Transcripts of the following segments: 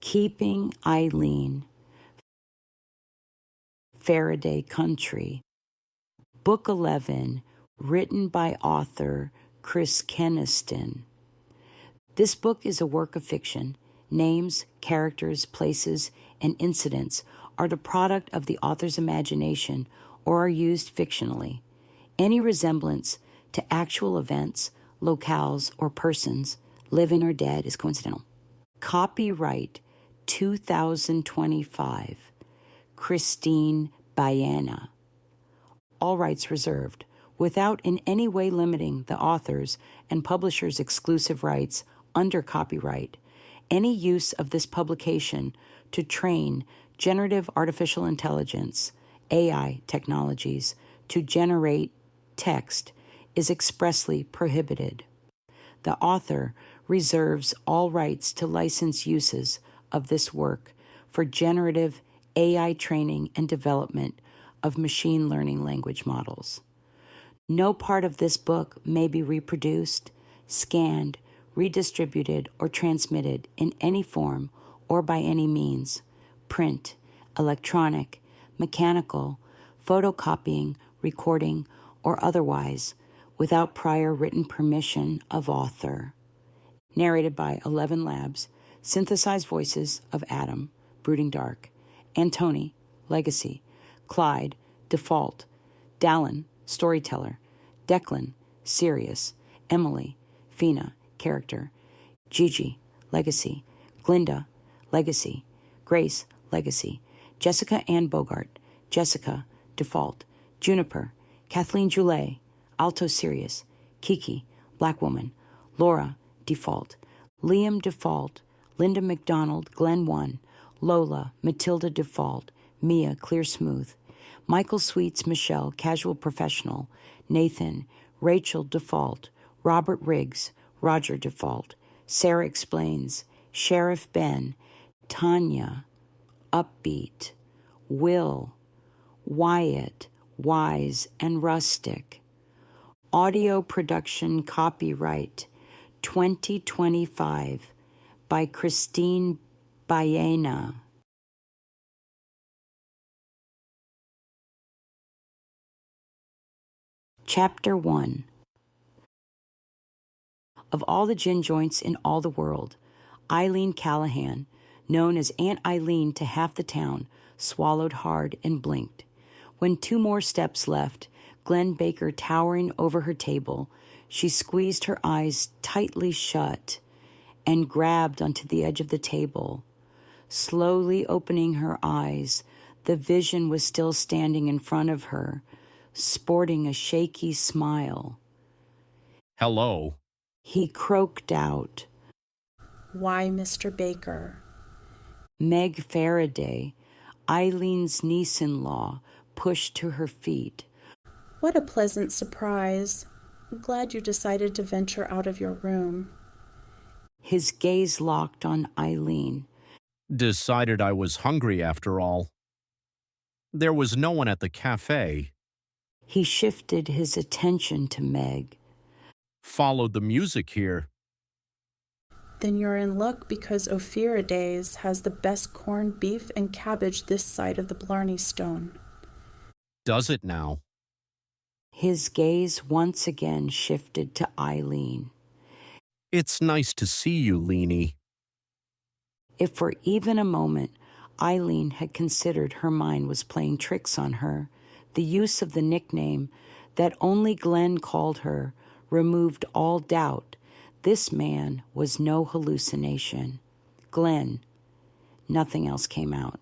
Keeping Eileen, Farraday Country. Book 11, written by author Chris Keniston. This book is a work of fiction. Names, characters, places, and incidents are the product of the author's imagination or are used fictionally. Any resemblance to actual events, locales, or persons, living or dead, is coincidental. Copyright 2025, Christine Baena. All rights reserved, without in any way limiting the author's and publisher's exclusive rights under copyright. Any use of this publication to train generative artificial intelligence, AI technologies, to generate text is expressly prohibited. The author reserves all rights to license uses of this work for generative AI training and development of machine learning language models. No part of this book may be reproduced, scanned, redistributed, or transmitted in any form or by any means, print, electronic, mechanical, photocopying, recording, or otherwise, without prior written permission of author. Narrated by 11 Labs, synthesized voices of Adam, Brooding Dark, Antoni, Legacy, Clyde, Default, Dallin, Storyteller, Declan, Sirius, Emily, Fina, Character, Gigi, Legacy, Glinda, Legacy, Grace, Legacy, Jessica Ann Bogart, Jessica, Default, Juniper, Kathleen Joulet, Alto Sirius, Kiki, Black Woman, Laura, Default, Liam Default, Linda McDonald, Glen 1, Lola, Matilda Default, Mia, Clear Smooth, Michael Sweets, Michelle, Casual Professional, Nathan, Rachel Default, Robert Riggs, Roger Default, Sarah Explains, Sheriff Ben, Tanya, Upbeat, Will, Wyatt, Wise, and Rustic. Audio production copyright 2025 by Christine Baena. Chapter 1. Of all the gin joints in all the world, Eileen Callahan, known as Aunt Eileen to half the town, swallowed hard and blinked. When 2 more steps left, Glenn Baker towering over her table, she squeezed her eyes tightly shut and grabbed onto the edge of the table. Slowly opening her eyes, the vision was still standing in front of her, sporting a shaky smile. "Hello," he croaked out. "Why, Mr. Baker?" Meg Farraday, Eileen's niece-in-law, pushed to her feet. "What a pleasant surprise. Glad you decided to venture out of your room." His gaze locked on Eileen. "Decided I was hungry after all. There was no one at the cafe. He shifted his attention to Meg. Followed the music here." "Then you're in luck because Farraday's has the best corned beef and cabbage this side of the Blarney Stone." "Does it now?" His gaze once again shifted to Eileen. "It's nice to see you, Leanie." If for even a moment Eileen had considered her mind was playing tricks on her, the use of the nickname that only Glenn called her removed all doubt. This man was no hallucination. Glenn. Nothing else came out.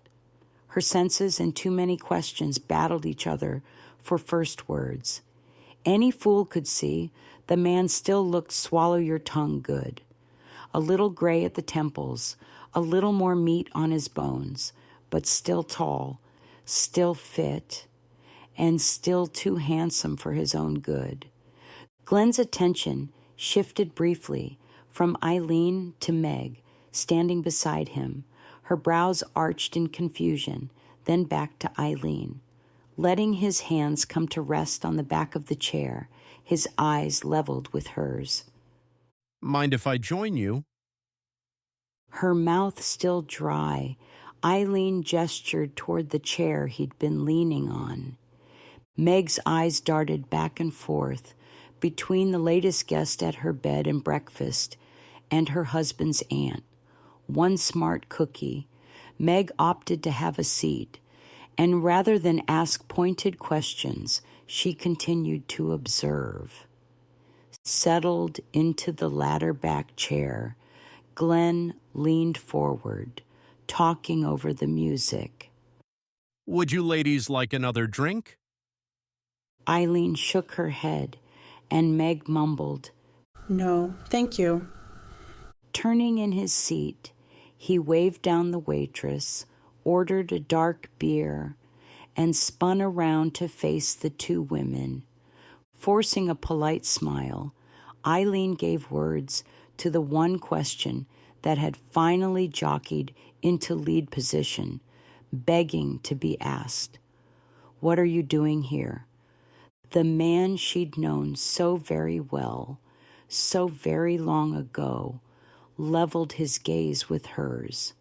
Her senses and too many questions battled each other for first words. Any fool could see the man still looked swallow-your-tongue good. A little gray at the temples, a little more meat on his bones, but still tall, still fit, and still too handsome for his own good. Glenn's attention shifted briefly from Eileen to Meg, standing beside him, her brows arched in confusion, then back to Eileen. Letting his hands come to rest on the back of the chair, his eyes leveled with hers. "Mind if I join you?" Her mouth still dry, Eileen gestured toward the chair he'd been leaning on. Meg's eyes darted back and forth between the latest guest at her bed and breakfast and her husband's aunt. One smart cookie. Meg opted to have a seat, and rather than ask pointed questions, she continued to observe. Settled into the ladder-back chair, Glenn leaned forward, talking over the music. Would you ladies like another drink? Eileen shook her head, and Meg mumbled, "No, thank you." Turning in his seat, he waved down the waitress, ordered a dark beer, and spun around to face the two women. Forcing a polite smile, Eileen gave words to the one question that had finally jockeyed into lead position, begging to be asked. What are you doing here? The man she'd known so very well, so very long ago, leveled his gaze with hers.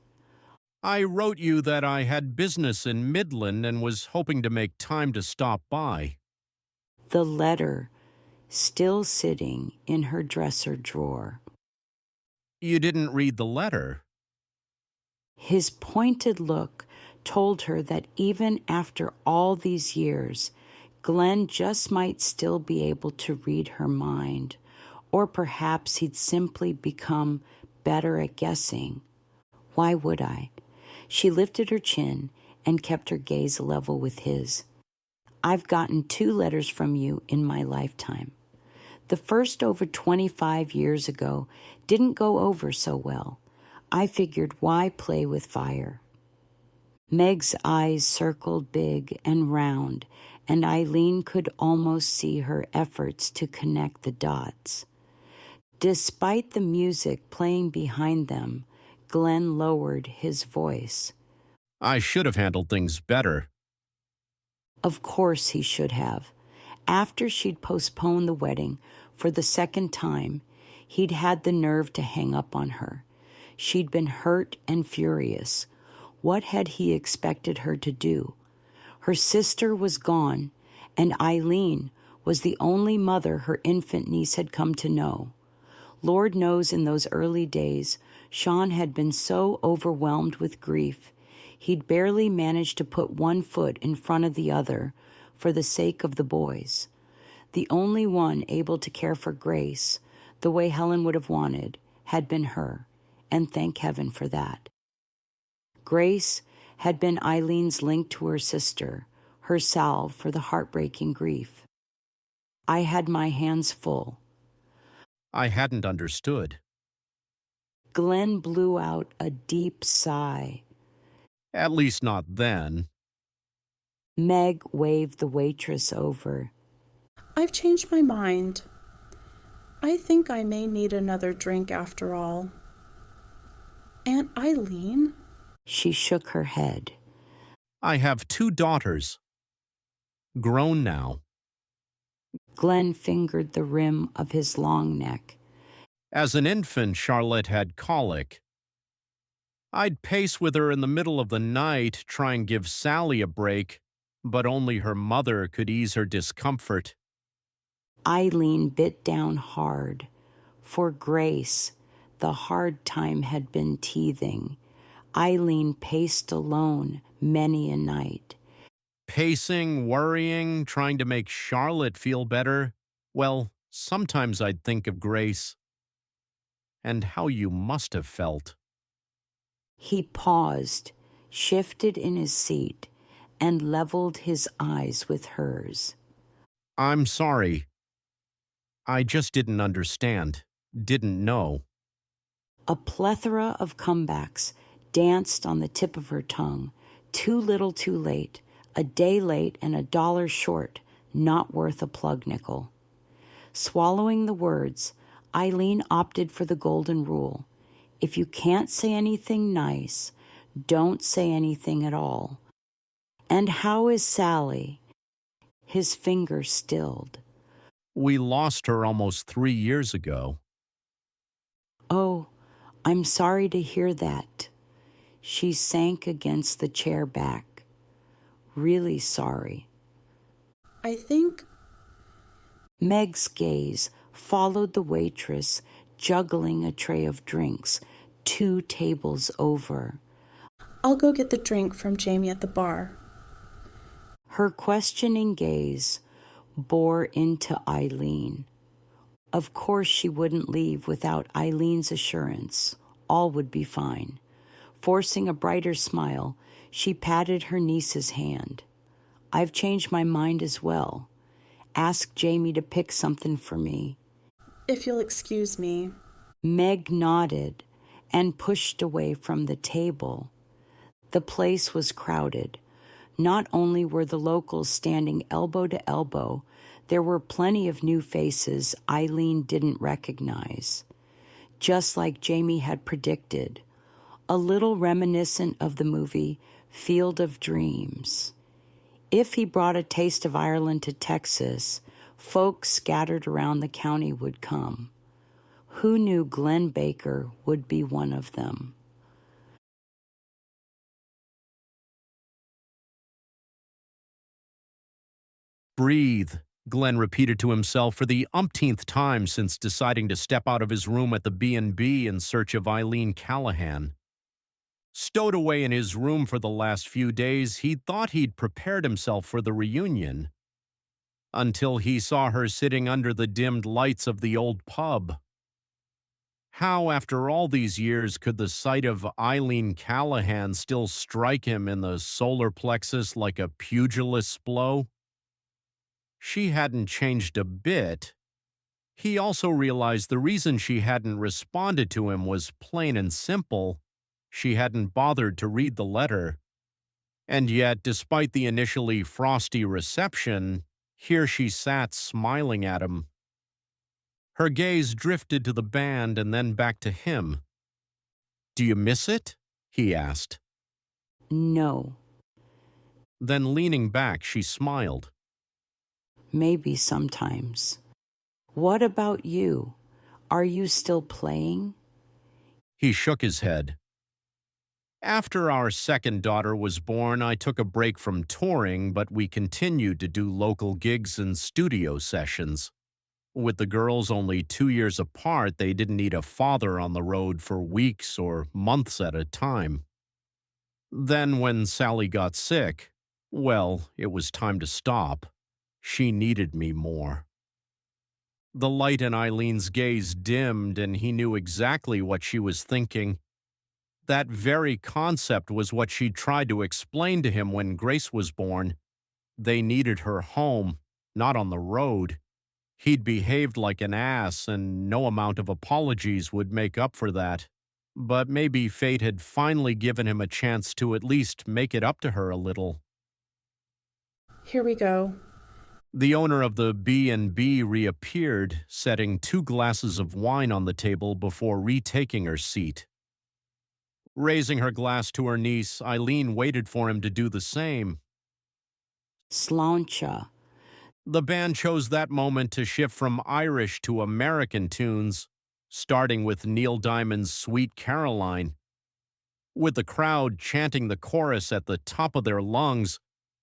I wrote you that I had business in Midland and was hoping to make time to stop by. The letter still sitting in her dresser drawer. You didn't read the letter. His pointed look told her that even after all these years, Glenn just might still be able to read her mind, or perhaps he'd simply become better at guessing. Why would I? She lifted her chin and kept her gaze level with his. I've gotten 2 letters from you in my lifetime. The first over 25 years ago didn't go over so well. I figured, why play with fire? Meg's eyes circled big and round, and Eileen could almost see her efforts to connect the dots. Despite the music playing behind them, Glenn lowered his voice. I should have handled things better. Of course he should have. After she'd postponed the wedding for the second time, he'd had the nerve to hang up on her. She'd been hurt and furious. What had he expected her to do? Her sister was gone, and Eileen was the only mother her infant niece had come to know. Lord knows in those early days, Sean had been so overwhelmed with grief, he'd barely managed to put one foot in front of the other for the sake of the boys. The only one able to care for Grace, the way Helen would have wanted, had been her, and thank heaven for that. Grace had been Eileen's link to her sister, her salve for the heartbreaking grief. I had my hands full. I hadn't understood. Glenn blew out a deep sigh. At least not then. Meg waved the waitress over. I've changed my mind. I think I may need another drink after all. Aunt Eileen? She shook her head. I have 2 daughters. Grown now. Glenn fingered the rim of his long neck. As an infant, Charlotte had colic. I'd pace with her in the middle of the night, try and give Sally a break, but only her mother could ease her discomfort. Eileen bit down hard. For Grace, the hard time had been teething. Eileen paced alone many a night. Pacing, worrying, trying to make Charlotte feel better. Well, sometimes I'd think of Grace. And how you must have felt. He paused, shifted in his seat, and leveled his eyes with hers. I'm sorry. I just didn't understand. Didn't know. A plethora of comebacks danced on the tip of her tongue. Too little, too late. A day late and $1 short. Not worth a plug nickel. Swallowing the words, Eileen opted for the golden rule. If you can't say anything nice, don't say anything at all. And how is Sally? His finger stilled. We lost her almost 3 years ago. Oh, I'm sorry to hear that. She sank against the chair back. Really sorry. I think... Meg's gaze followed the waitress juggling a tray of drinks 2 tables over. I'll go get the drink from Jamie at the bar. Her questioning gaze bore into Eileen. Of course she wouldn't leave without Eileen's assurance. All would be fine. Forcing a brighter smile, she patted her niece's hand. I've changed my mind as well. Ask Jamie to pick something for me. If you'll excuse me. Meg nodded and pushed away from the table. The place was crowded. Not only were the locals standing elbow to elbow, there were plenty of new faces Eileen didn't recognize. Just like Jamie had predicted, a little reminiscent of the movie Field of Dreams. If he brought a taste of Ireland to Texas, folks scattered around the county would come. Who knew Glenn Baker would be one of them? Breathe, Glenn repeated to himself for the umpteenth time since deciding to step out of his room at the B&B in search of Eileen Callahan. Stowed away in his room for the last few days, he thought he'd prepared himself for the reunion, until he saw her sitting under the dimmed lights of the old pub. How, after all these years, could the sight of Eileen Callahan still strike him in the solar plexus like a pugilist's blow? She hadn't changed a bit. He also realized the reason she hadn't responded to him was plain and simple. She hadn't bothered to read the letter. And yet, despite the initially frosty reception, here she sat smiling at him. Her gaze drifted to the band and then back to him. "Do you miss it?" he asked. No. Then leaning back, she smiled. Maybe sometimes. What about you? Are you still playing? He shook his head. After our second daughter was born, I took a break from touring, but we continued to do local gigs and studio sessions. With the girls only 2 years apart, they didn't need a father on the road for weeks or months at a time. Then when Sally got sick, well, it was time to stop. She needed me more. The light in Eileen's gaze dimmed, and he knew exactly what she was thinking. That very concept was what she'd tried to explain to him when Grace was born. They needed her home, not on the road. He'd behaved like an ass, and no amount of apologies would make up for that. But maybe fate had finally given him a chance to at least make it up to her a little. Here we go. The owner of the B&B reappeared, setting 2 glasses of wine on the table before retaking her seat. Raising her glass to her niece, Eileen waited for him to do the same. Sláinte. The band chose that moment to shift from Irish to American tunes, starting with Neil Diamond's Sweet Caroline. With the crowd chanting the chorus at the top of their lungs,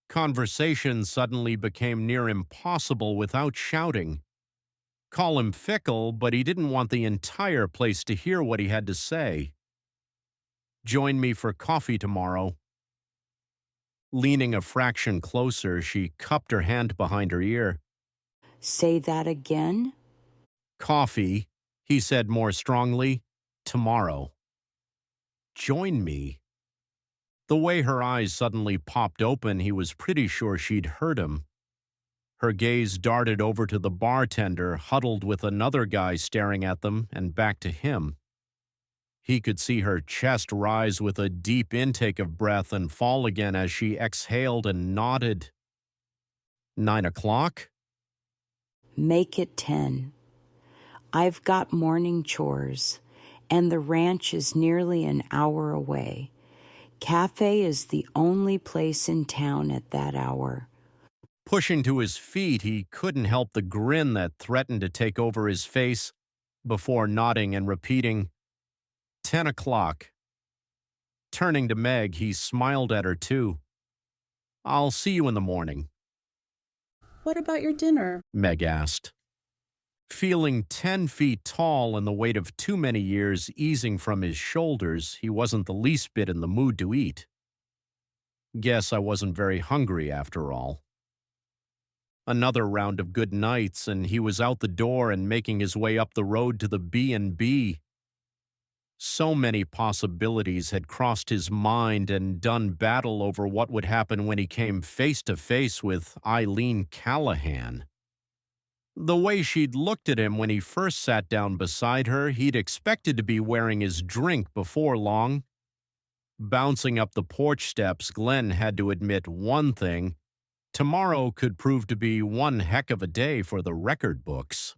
conversation suddenly became near impossible without shouting. Call him fickle, but he didn't want the entire place to hear what he had to say. Join me for coffee tomorrow. Leaning a fraction closer, she cupped her hand behind her ear. Say that again? Coffee, he said more strongly. Tomorrow. Join me. The way her eyes suddenly popped open, he was pretty sure she'd heard him. Her gaze darted over to the bartender, huddled with another guy staring at them, and back to him. He could see her chest rise with a deep intake of breath and fall again as she exhaled and nodded. 9 o'clock? Make it 10. I've got morning chores, and the ranch is nearly an hour away. Cafe is the only place in town at that hour. Pushing to his feet, he couldn't help the grin that threatened to take over his face before nodding and repeating, 10 o'clock. Turning to Meg, he smiled at her too. I'll see you in the morning, What about your dinner? Meg asked. Feeling 10 feet tall and the weight of too many years easing from his shoulders, he wasn't the least bit in the mood to eat. Guess I wasn't very hungry after all. Another round of good nights, and he was out the door and making his way up the road to the B&B. So many possibilities had crossed his mind and done battle over what would happen when he came face to face with Eileen Callahan. The way she'd looked at him when he first sat down beside her, he'd expected to be wearing his drink before long. Bouncing up the porch steps, Glenn had to admit one thing: tomorrow could prove to be one heck of a day for the record books.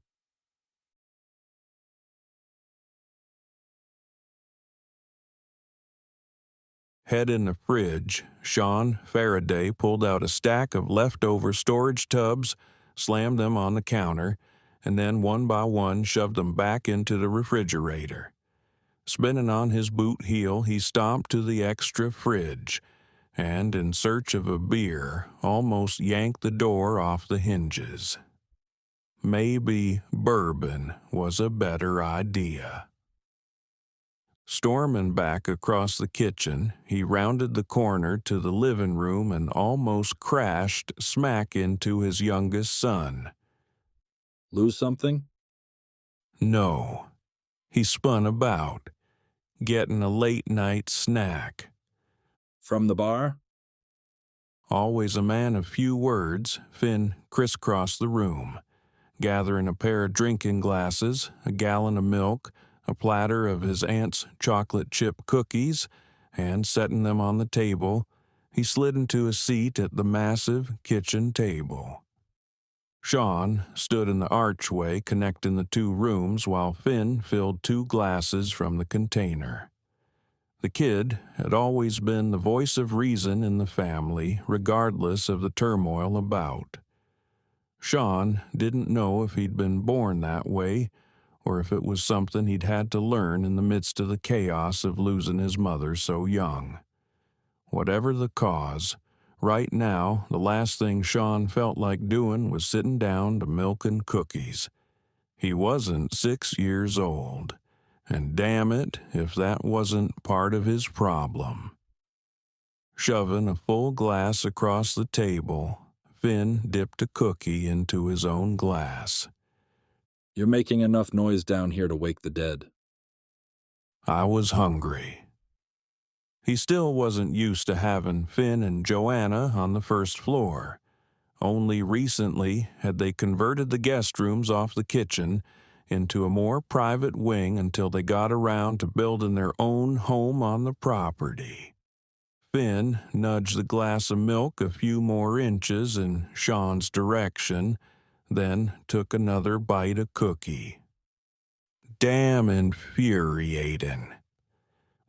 Head in the fridge, Sean Farraday pulled out a stack of leftover storage tubs, slammed them on the counter, and then one by one shoved them back into the refrigerator. Spinning on his boot heel, he stomped to the extra fridge, and in search of a beer, almost yanked the door off the hinges. Maybe bourbon was a better idea. Storming back across the kitchen, he rounded the corner to the living room and almost crashed smack into his youngest son. Lose something? No. He spun about, getting a late-night snack. From the bar? Always a man of few words, Finn crisscrossed the room, gathering a pair of drinking glasses, a gallon of milk, a platter of his aunt's chocolate chip cookies, and setting them on the table, he slid into a seat at the massive kitchen table. Sean stood in the archway connecting the two rooms while Finn filled 2 glasses from the container. The kid had always been the voice of reason in the family, regardless of the turmoil about. Sean didn't know if he'd been born that way, or if it was something he'd had to learn in the midst of the chaos of losing his mother so young. Whatever the cause, right now the last thing Sean felt like doing was sitting down to milking cookies. He wasn't 6 years old, and damn it if that wasn't part of his problem. Shoving a full glass across the table, Finn dipped a cookie into his own glass. You're making enough noise down here to wake the dead. I was hungry. He still wasn't used to having Finn and Joanna on the first floor. Only recently had they converted the guest rooms off the kitchen into a more private wing until they got around to building their own home on the property. Finn nudged the glass of milk a few more inches in Sean's direction, then took another bite of cookie. Damn infuriating.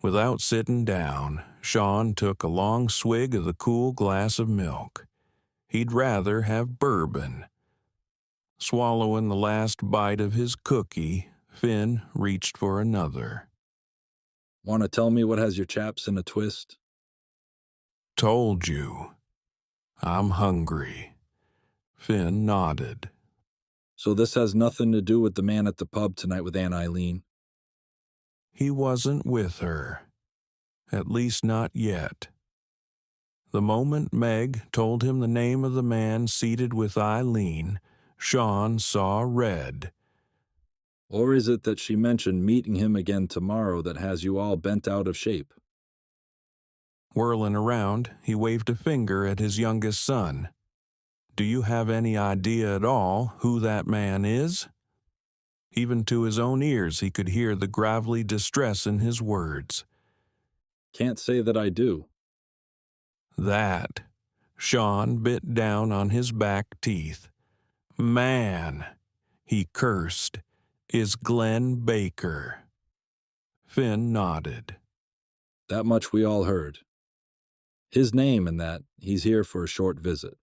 Without sitting down, Sean took a long swig of the cool glass of milk. He'd rather have bourbon. Swallowing the last bite of his cookie, Finn reached for another. Want to tell me what has your chaps in a twist? Told you. I'm hungry. Finn nodded. So this has nothing to do with the man at the pub tonight with Aunt Eileen? He wasn't with her. At least not yet. The moment Meg told him the name of the man seated with Eileen, Sean saw red. Or is it that she mentioned meeting him again tomorrow that has you all bent out of shape? Whirling around, he waved a finger at his youngest son. Do you have any idea at all who that man is? Even to his own ears he could hear the gravelly distress in his words. Can't say that I do. That. Sean bit down on his back teeth. Man, he cursed, is Glenn Baker. Finn nodded. That much we all heard. His name and that, he's here for a short visit.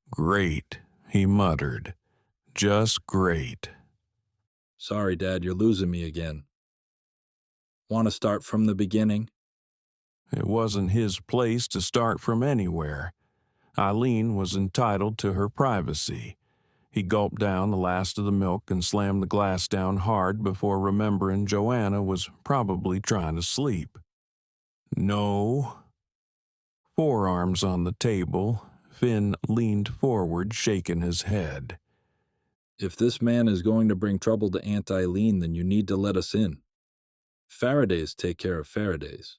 Great, he muttered. Just great. Sorry, Dad, you're losing me again. Want to start from the beginning? It wasn't his place to start from anywhere. Eileen was entitled to her privacy. He gulped down the last of the milk and slammed the glass down hard before remembering Joanna was probably trying to sleep. No. Forearms on the table, Finn leaned forward, shaking his head. If this man is going to bring trouble to Aunt Eileen, then you need to let us in. Farradays take care of Farradays.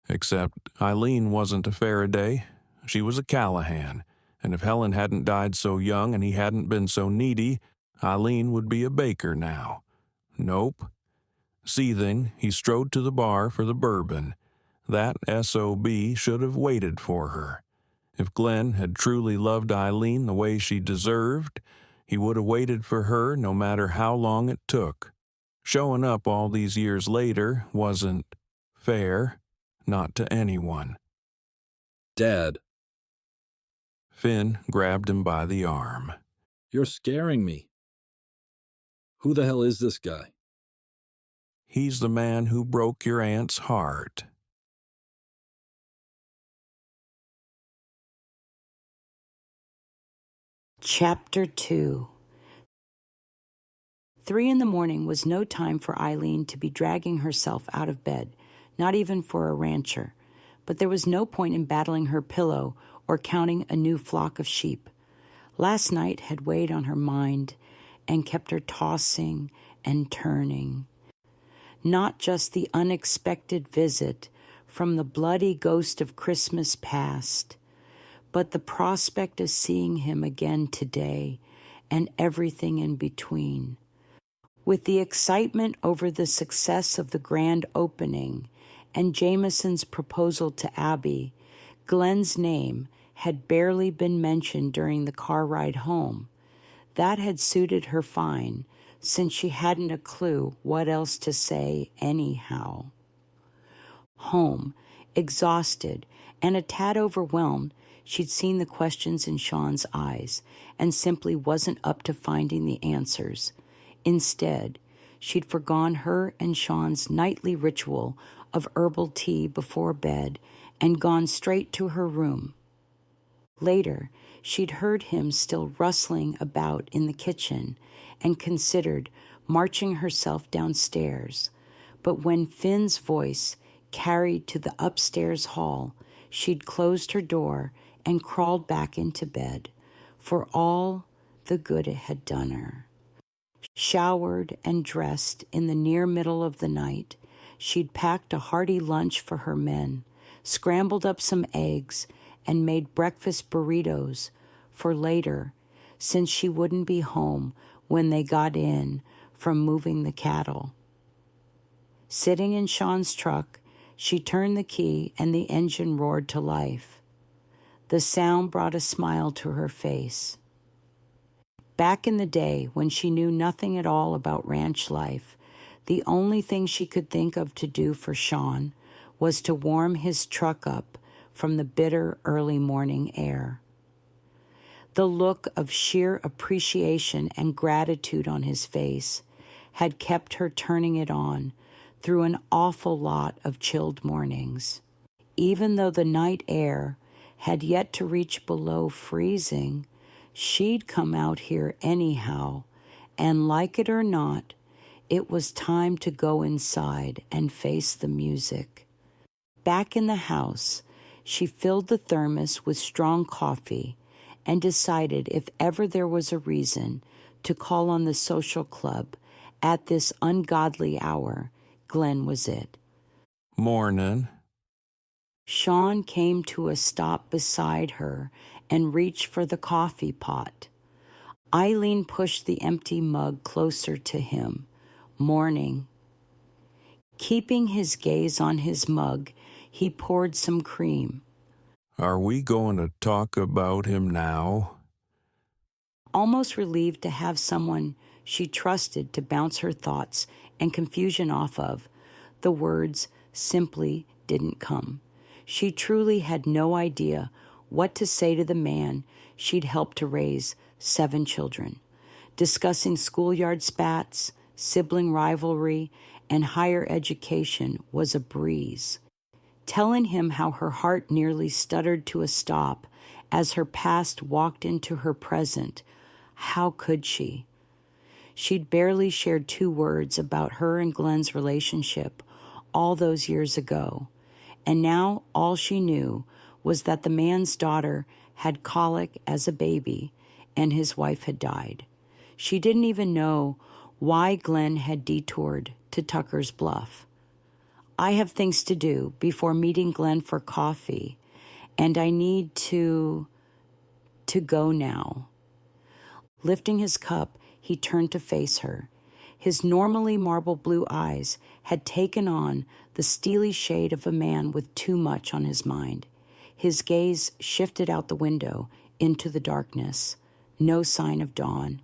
Except Eileen wasn't a Farraday. She was a Callahan, and if Helen hadn't died so young and he hadn't been so needy, Eileen would be a baker now. Nope. Seething, he strode to the bar for the bourbon. That SOB should have waited for her. If Glenn had truly loved Eileen the way she deserved, he would have waited for her no matter how long it took. Showing up all these years later wasn't fair, not to anyone. Dad. Finn grabbed him by the arm. You're scaring me. Who the hell is this guy? He's the man who broke your aunt's heart. Chapter 2. 3 a.m. was no time for Eileen to be dragging herself out of bed, not even for a rancher, but there was no point in battling her pillow or counting a new flock of sheep. Last night had weighed on her mind and kept her tossing and turning. Not just the unexpected visit from the bloody ghost of Christmas past, but the prospect of seeing him again today and everything in between. With the excitement over the success of the grand opening and Jameson's proposal to Abby, Glenn's name had barely been mentioned during the car ride home. That had suited her fine, since she hadn't a clue what else to say anyhow. Home, exhausted and a tad overwhelmed, she'd seen the questions in Sean's eyes and simply wasn't up to finding the answers. Instead, she'd forgone her and Sean's nightly ritual of herbal tea before bed and gone straight to her room. Later, she'd heard him still rustling about in the kitchen and considered marching herself downstairs. But when Finn's voice carried to the upstairs hall, she'd closed her door and crawled back into bed for all the good it had done her. Showered and dressed in the near middle of the night, she'd packed a hearty lunch for her men, scrambled up some eggs, and made breakfast burritos for later, since she wouldn't be home when they got in from moving the cattle. Sitting in Sean's truck, she turned the key and the engine roared to life. The sound brought a smile to her face. Back in the day, when she knew nothing at all about ranch life, the only thing she could think of to do for Sean was to warm his truck up from the bitter early morning air. The look of sheer appreciation and gratitude on his face had kept her turning it on through an awful lot of chilled mornings. Even though the night air had yet to reach below freezing, she'd come out here anyhow, and like it or not, it was time to go inside and face the music. Back in the house, she filled the thermos with strong coffee and decided if ever there was a reason to call on the social club at this ungodly hour, Glenn was it. Morning. Sean came to a stop beside her and reached for the coffee pot. Eileen pushed the empty mug closer to him. Morning. Keeping his gaze on his mug, he poured some cream. Are we going to talk about him now? Almost relieved to have someone she trusted to bounce her thoughts and confusion off of, the words simply didn't come. She truly had no idea what to say to the man she'd helped to raise 7 children, discussing schoolyard spats, sibling rivalry, and higher education was a breeze, telling him how her heart nearly stuttered to a stop as her past walked into her present. How could she? She'd barely shared 2 words about her and Glenn's relationship all those years ago, and now all she knew was that the man's daughter had colic as a baby and his wife had died. She didn't even know why Glenn had detoured to Tuckers Bluff. I have things to do before meeting Glenn for coffee, and I need to go now. Lifting his cup, he turned to face her. His normally marble blue eyes had taken on the steely shade of a man with too much on his mind. His gaze shifted out the window into the darkness. No sign of dawn.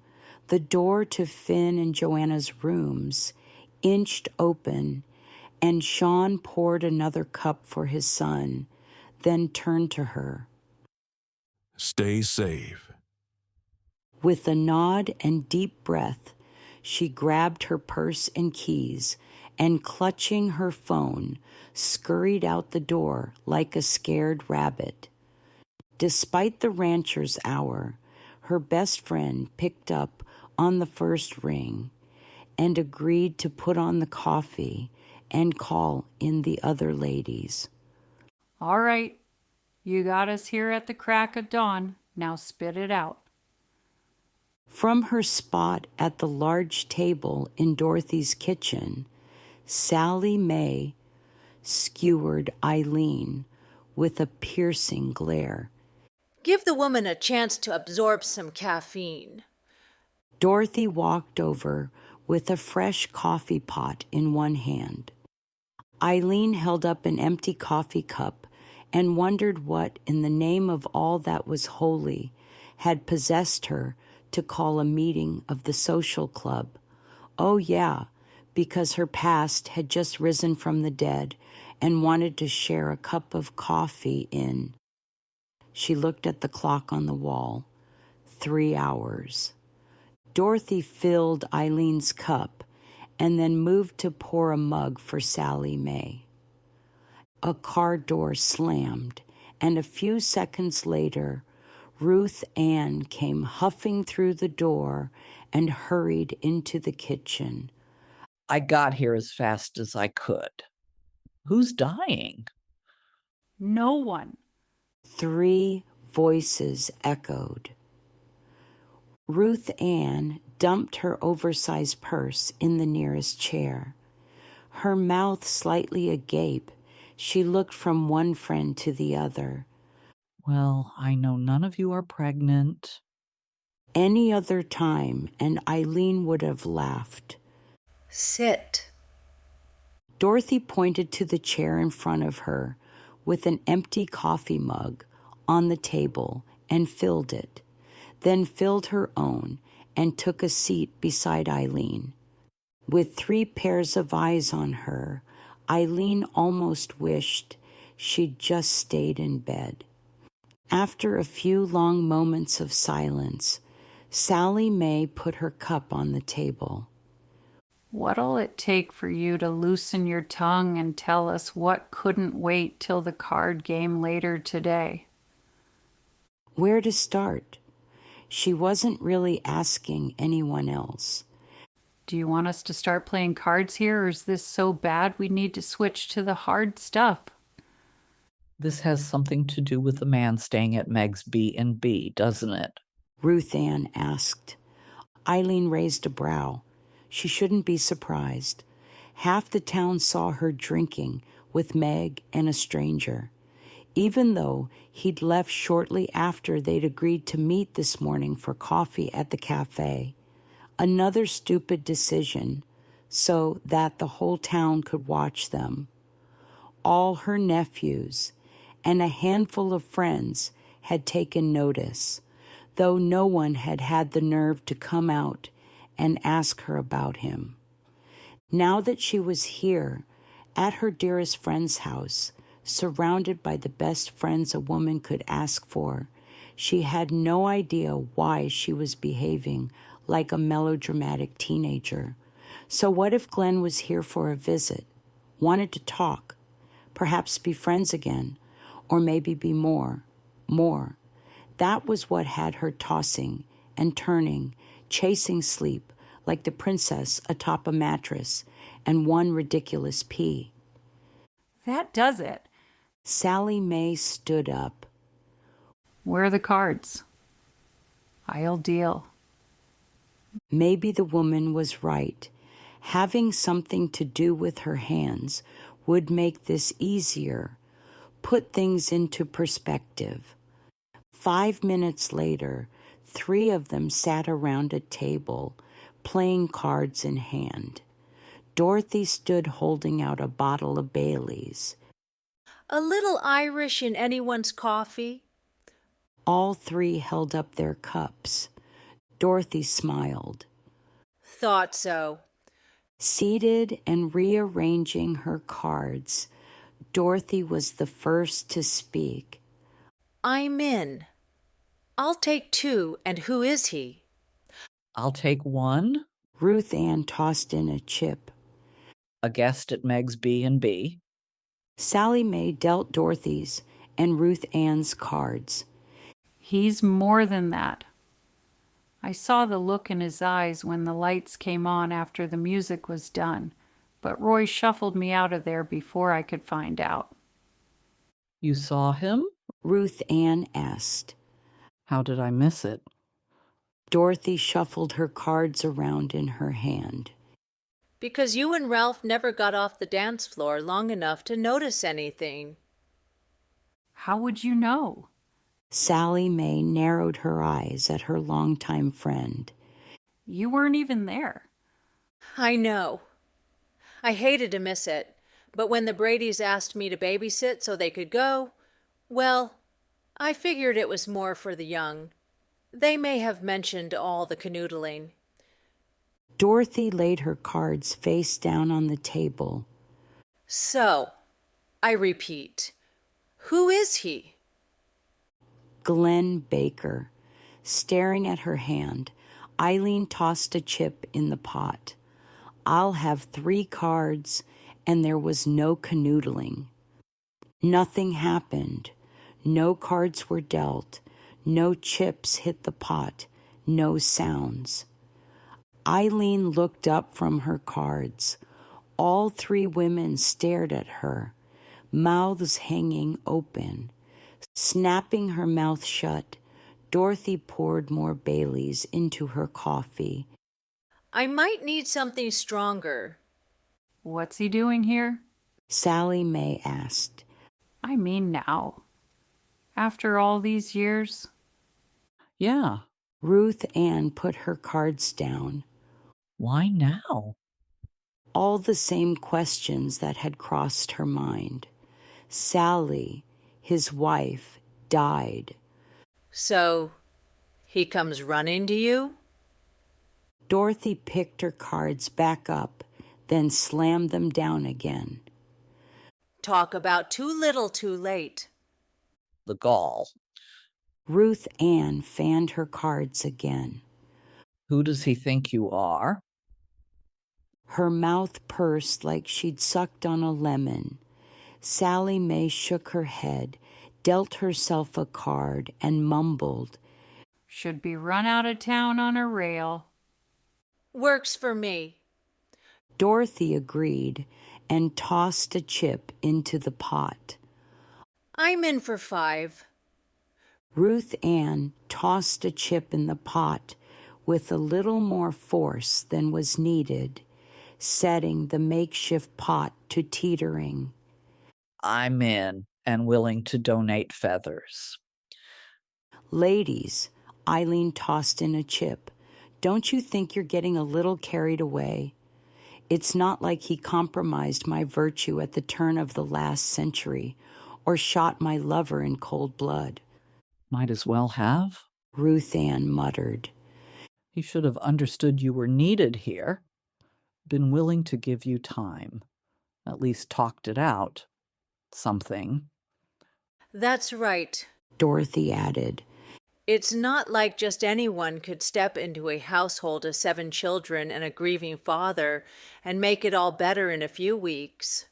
The door to Finn and Joanna's rooms inched open, and Sean poured another cup for his son, then turned to her. Stay safe. With a nod and deep breath, she grabbed her purse and keys and, clutching her phone, scurried out the door like a scared rabbit. Despite the rancher's hour, her best friend picked up on the first ring and agreed to put on the coffee and call in the other ladies. All right, you got us here at the crack of dawn. Now spit it out. From her spot at the large table in Dorothy's kitchen, Sally Mae skewered Eileen with a piercing glare. Give the woman a chance to absorb some caffeine. Dorothy walked over with a fresh coffee pot in one hand. Eileen held up an empty coffee cup and wondered what, in the name of all that was holy, had possessed her to call a meeting of the social club. Oh, yeah, because her past had just risen from the dead and wanted to share a cup of coffee in. She looked at the clock on the wall. 3 hours. Dorothy filled Eileen's cup and then moved to pour a mug for Sally Mae. A car door slammed, and a few seconds later, Ruth Ann came huffing through the door and hurried into the kitchen. I got here as fast as I could. Who's dying? No one. 3 voices echoed. Ruth Ann dumped her oversized purse in the nearest chair. Her mouth slightly agape, she looked from one friend to the other. Well, I know none of you are pregnant. Any other time, and Eileen would have laughed. Sit. Dorothy pointed to the chair in front of her with an empty coffee mug on the table and filled it, then filled her own and took a seat beside Eileen. With 3 pairs of eyes on her, Eileen almost wished she'd just stayed in bed. After a few long moments of silence, Sally Mae put her cup on the table. What'll it take for you to loosen your tongue and tell us what couldn't wait till the card game later today? Where to start? She wasn't really asking anyone else. Do you want us to start playing cards here, or is this so bad we need to switch to the hard stuff? This has something to do with the man staying at Meg's B&B, doesn't it? Ruth Ann asked. Eileen raised a brow. She shouldn't be surprised. Half the town saw her drinking with Meg and a stranger, even though he'd left shortly after they'd agreed to meet this morning for coffee at the cafe. Another stupid decision, so that the whole town could watch them. All her nephews and a handful of friends had taken notice, though no one had had the nerve to come out and ask her about him. Now that she was here, at her dearest friend's house, surrounded by the best friends a woman could ask for, she had no idea why she was behaving like a melodramatic teenager. So what if Glenn was here for a visit, wanted to talk, perhaps be friends again, or maybe be more? That was what had her tossing and turning, chasing sleep like the princess atop a mattress and one ridiculous pee. That does it. Sally Mae stood up. Where are the cards? I'll deal. Maybe the woman was right. Having something to do with her hands would make this easier, put things into perspective. 5 minutes later, 3 of them sat around a table, playing cards in hand. Dorothy stood holding out a bottle of Bailey's. A little Irish in anyone's coffee? All 3 held up their cups. Dorothy smiled. Thought so. Seated and rearranging her cards, Dorothy was the first to speak. I'm in. I'll take 2, and who is he? I'll take 1. Ruth Ann tossed in a chip. A guest at Meg's B&B. Sally Mae dealt Dorothy's and Ruth Ann's cards. He's more than that. I saw the look in his eyes when the lights came on after the music was done, but Roy shuffled me out of there before I could find out. You saw him? Ruth Ann asked. How did I miss it? Dorothy shuffled her cards around in her hand. Because you and Ralph never got off the dance floor long enough to notice anything. How would you know? Sally Mae narrowed her eyes at her longtime friend. You weren't even there. I know. I hated to miss it, but when the Bradys asked me to babysit so they could go, well, I figured it was more for the young. They may have mentioned all the canoodling. Dorothy laid her cards face down on the table. So, I repeat, who is he? Glenn Baker. Staring at her hand, Eileen tossed a chip in the pot. I'll have 3 cards, and there was no canoodling. Nothing happened. No cards were dealt. No chips hit the pot. No sounds. Eileen looked up from her cards. All 3 women stared at her, mouths hanging open. Snapping her mouth shut, Dorothy poured more Bailey's into her coffee. I might need something stronger. What's he doing here? Sally Mae asked. I mean now. After all these years? Yeah. Ruth Ann put her cards down. Why now? All the same questions that had crossed her mind. Sally, his wife, died. So, he comes running to you? Dorothy picked her cards back up, then slammed them down again. Talk about too little too late. The gall. Ruth Ann fanned her cards again. Who does he think you are? Her mouth pursed like she'd sucked on a lemon. Sally Mae shook her head, dealt herself a card, and mumbled, Should be run out of town on a rail. Works for me. Dorothy agreed and tossed a chip into the pot. I'm in for 5. Ruth Ann tossed a chip in the pot with a little more force than was needed, setting the makeshift pot to teetering. I'm in and willing to donate feathers. Ladies, Eileen tossed in a chip. Don't you think you're getting a little carried away? It's not like he compromised my virtue at the turn of the last century or shot my lover in cold blood. Might as well have. Ruth Ann muttered. He should have understood you were needed here. Been willing to give you time. At least talked it out. Something. That's right. Dorothy added. It's not like just anyone could step into a household of 7 children and a grieving father and make it all better in a few weeks.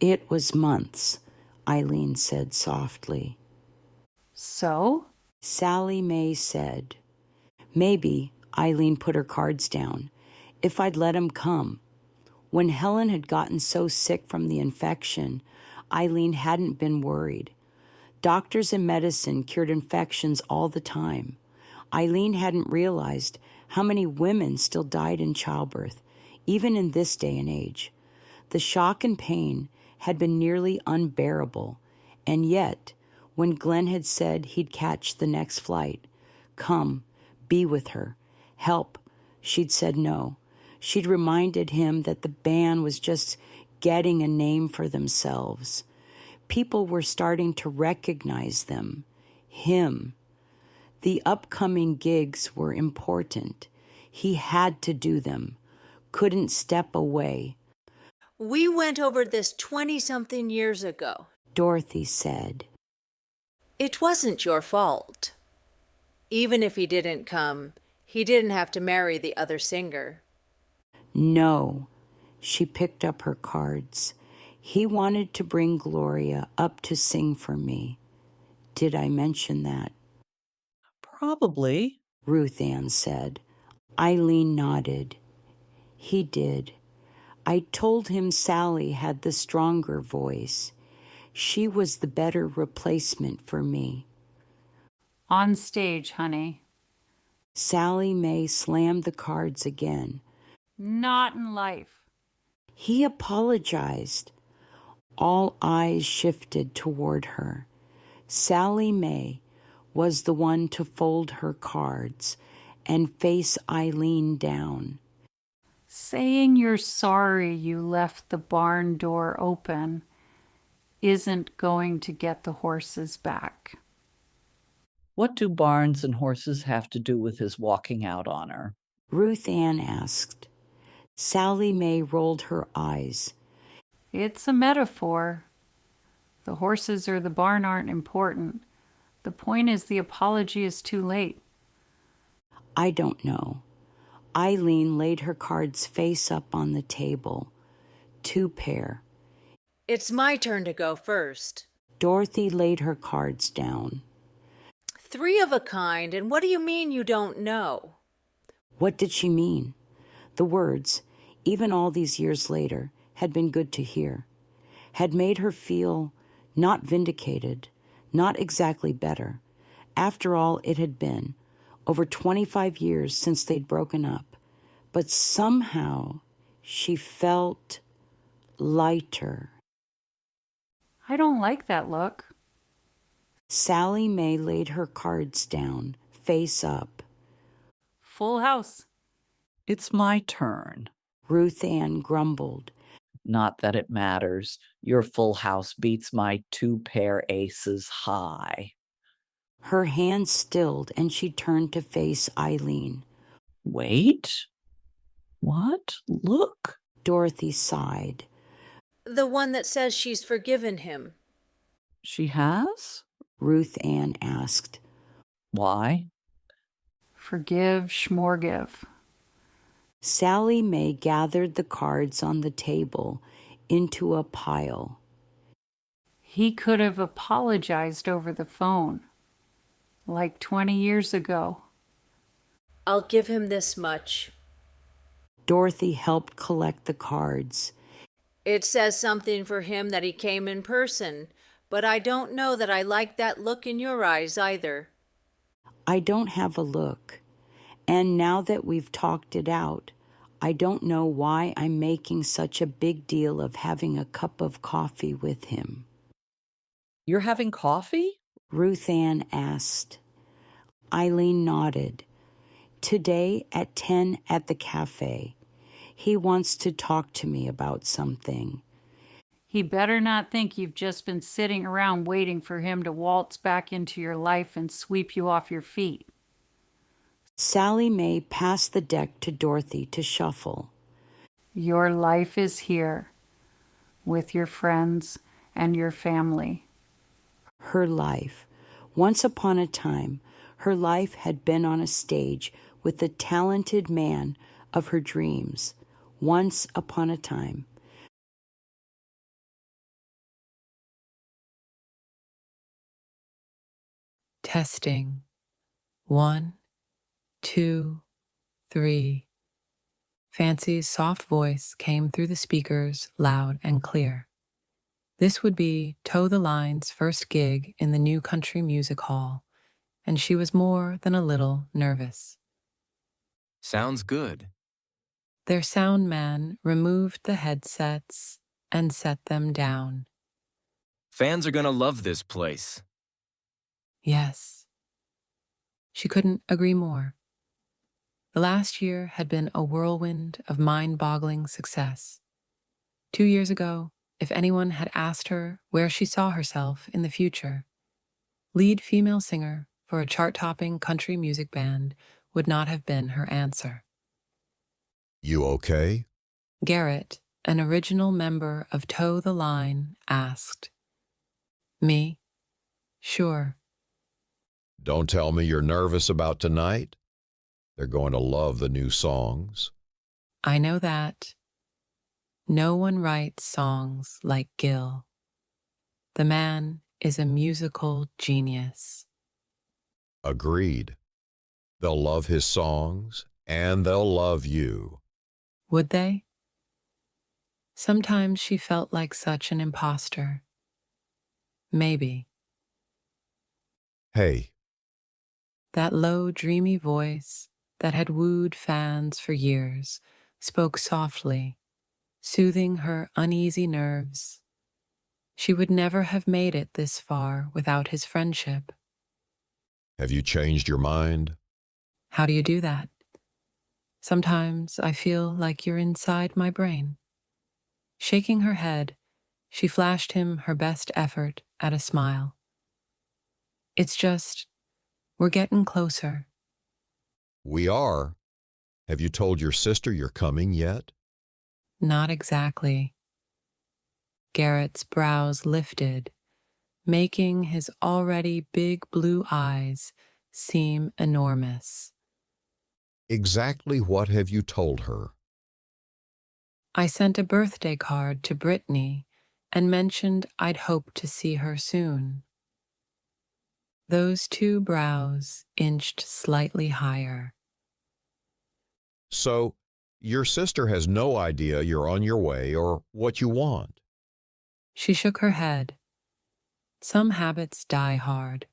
It was months, Eileen said softly. So? Sally Mae said. Maybe, Eileen put her cards down, if I'd let him come. When Helen had gotten so sick from the infection, Eileen hadn't been worried. Doctors and medicine cured infections all the time. Eileen hadn't realized how many women still died in childbirth, even in this day and age. The shock and pain had been nearly unbearable, and yet, when Glenn had said he'd catch the next flight, come, be with her, help, she'd said no. She'd reminded him that the band was just getting a name for themselves. People were starting to recognize them, him. The upcoming gigs were important. He had to do them, couldn't step away. We went over this 20-something years ago, Dorothy said. It wasn't your fault. Even if he didn't come, he didn't have to marry the other singer. No. She picked up her cards. He wanted to bring Gloria up to sing for me. Did I mention that? Probably. Ruth Ann said. Eileen nodded. He did. I told him Sally had the stronger voice. She was the better replacement for me. On stage, honey. Sally Mae slammed the cards again. Not in life. He apologized. All eyes shifted toward her. Sally Mae was the one to fold her cards and face Eileen down. Saying you're sorry you left the barn door open isn't going to get the horses back. What do barns and horses have to do with his walking out on her? Ruth Ann asked. Sally Mae rolled her eyes. It's a metaphor. The horses or the barn aren't important. The point is the apology is too late. I don't know. Eileen laid her cards face up on the table. 2 pair. It's my turn to go first. Dorothy laid her cards down. 3 of a kind, and what do you mean you don't know? What did she mean? The words, even all these years later, had been good to hear, had made her feel not vindicated, not exactly better. After all, it had been over 25 years since they'd broken up, but somehow she felt lighter. I don't like that look. Sally Mae laid her cards down, face up. Full house. It's my turn. Ruth Ann grumbled. Not that it matters. Your full house beats my 2 pair aces high. Her hand stilled and she turned to face Eileen. Wait. What? Look. Dorothy sighed. The one that says she's forgiven him. She has? Ruth Ann asked. Why? Forgive, schmorgive. Sally Mae gathered the cards on the table into a pile. He could have apologized over the phone, like 20 years ago. I'll give him this much. Dorothy helped collect the cards. It says something for him that he came in person, but I don't know that I like that look in your eyes either. I don't have a look. And now that we've talked it out, I don't know why I'm making such a big deal of having a cup of coffee with him. You're having coffee? Ruth Ann asked. Eileen nodded. Today at 10 at the cafe. He wants to talk to me about something. He better not think you've just been sitting around waiting for him to waltz back into your life and sweep you off your feet. Sally Mae passed the deck to Dorothy to shuffle. Your life is here, with your friends and your family. Her life. Once upon a time, her life had been on a stage with the talented man of her dreams. Once upon a time. Testing. 1, 2, 3. Fancy's soft voice came through the speakers loud and clear. This would be Toe the Line's first gig in the new country music hall, and she was more than a little nervous. Sounds good. Their sound man removed the headsets and set them down. Fans are gonna love this place. Yes. She couldn't agree more. The last year had been a whirlwind of mind-boggling success. 2 years ago, if anyone had asked her where she saw herself in the future, lead female singer for a chart-topping country music band would not have been her answer. You okay? Garrett, an original member of Toe the Line, asked. Me? Sure. Don't tell me you're nervous about tonight. They're going to love the new songs. I know that. No one writes songs like Gil. The man is a musical genius. Agreed. They'll love his songs, and they'll love you. Would they? Sometimes she felt like such an imposter. Maybe. Hey, That low, dreamy voice that had wooed fans for years spoke softly, soothing her uneasy nerves. She would never have made it this far without his friendship. have you changed your mind? How do you do that? Sometimes I feel like you're inside my brain. Shaking her head, she flashed him her best effort at a smile. It's just, we're getting closer. We are. Have you told your sister you're coming yet? Not exactly. Garrett's brows lifted, making his already big blue eyes seem enormous. Exactly what have you told her? I sent a birthday card to Brittany and mentioned I'd hope to see her soon. Those two brows inched slightly higher. So, your sister has no idea you're on your way or what you want. She shook her head. Some habits die hard.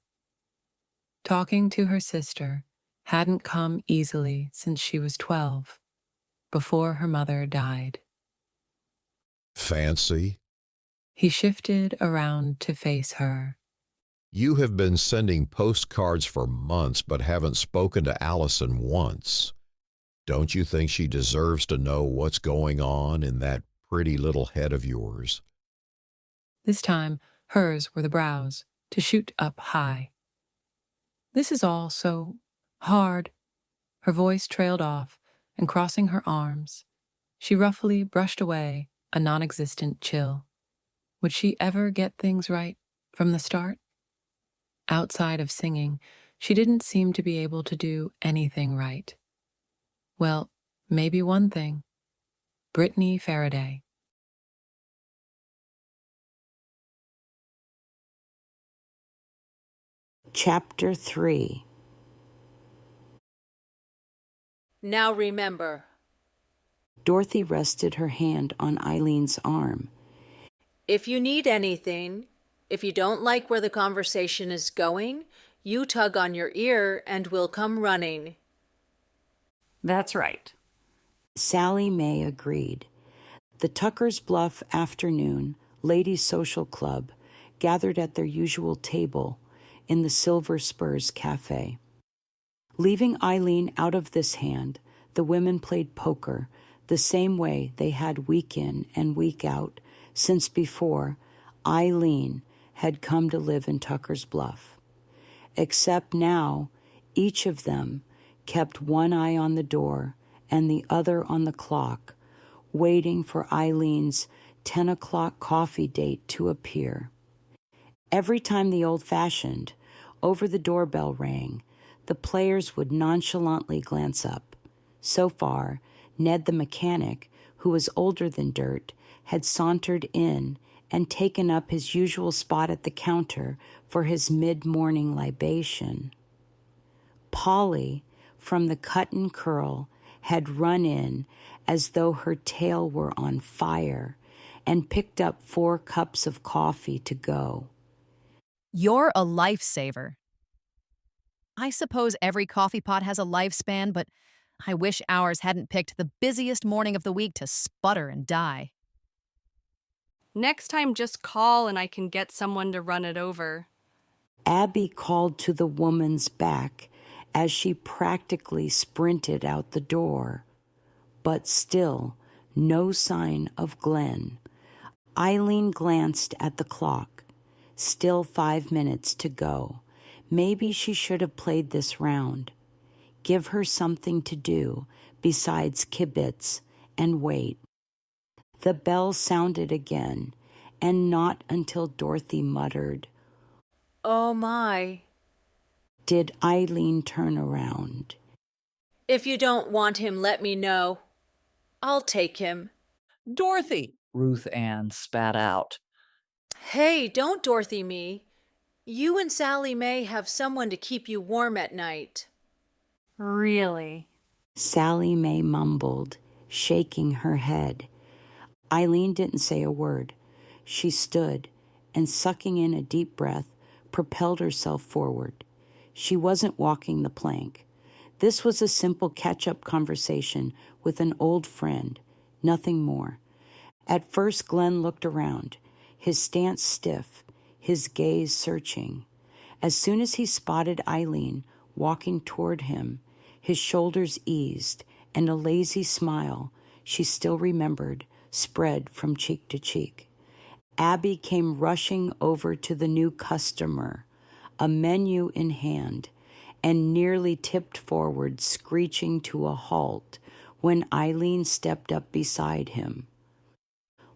Talking to her sister hadn't come easily since she was 12, before her mother died. Fancy, He shifted around to face her. you have been sending postcards for months but haven't spoken to Allison once. Don't you think she deserves to know what's going on in that pretty little head of yours? This time, hers were the brows, to shoot up high. This is all so hard. Her voice trailed off, and crossing her arms, she roughly brushed away a non-existent chill. Would she ever get things right from the start? Outside of singing, she didn't seem to be able to do anything right. Well, maybe one thing. Brittany Farraday. Chapter 3. Now remember, Dorothy rested her hand on Eileen's arm. if you need anything, if you don't like where the conversation is going, you tug on your ear and we'll come running. That's right. Sally Mae agreed. The Tuckers Bluff Afternoon Ladies' Social Club gathered at their usual table in the Silver Spurs Cafe. Leaving Eileen out of this hand, the women played poker the same way they had week in and week out since before Eileen had come to live in Tuckers Bluff. Except now, each of them kept one eye on the door and the other on the clock, waiting for Eileen's 10 o'clock coffee date to appear. Every time the old-fashioned, Over the doorbell rang. The players would nonchalantly glance up. So far, Ned the mechanic, who was older than Dirt, had sauntered in and taken up his usual spot at the counter for his mid-morning libation. Polly, from the Cut and Curl, had run in as though her tail were on fire and picked up 4 cups of coffee to go. You're a lifesaver. I suppose every coffee pot has a lifespan, but I wish ours hadn't picked the busiest morning of the week to sputter and die. Next time, just call and I can get someone to run it over. Abby called to the woman's back as she practically sprinted out the door. But still, no sign of Glenn. Eileen glanced at the clock. Still 5 minutes to go. Maybe she should have played this round. Give her something to do besides kibitz and wait. The bell sounded again, and not until Dorothy muttered, "Oh my," did Eileen turn around. "If you don't want him, let me know. I'll take him." Dorothy, Ruth Ann spat out. "Hey, don't Dorothy me. You and Sally Mae have someone to keep you warm at night." Really? Sally Mae mumbled, shaking her head. Eileen didn't say a word. She stood and, sucking in a deep breath, propelled herself forward. She wasn't walking the plank. This was a simple catch-up conversation with an old friend, nothing more. At first, Glenn looked around, his stance stiff, his gaze searching. As soon as he spotted Eileen walking toward him, his shoulders eased, and a lazy smile, she still remembered, spread from cheek to cheek. Abby came rushing over to the new customer, a menu in hand, and nearly tipped forward, screeching to a halt when Eileen stepped up beside him.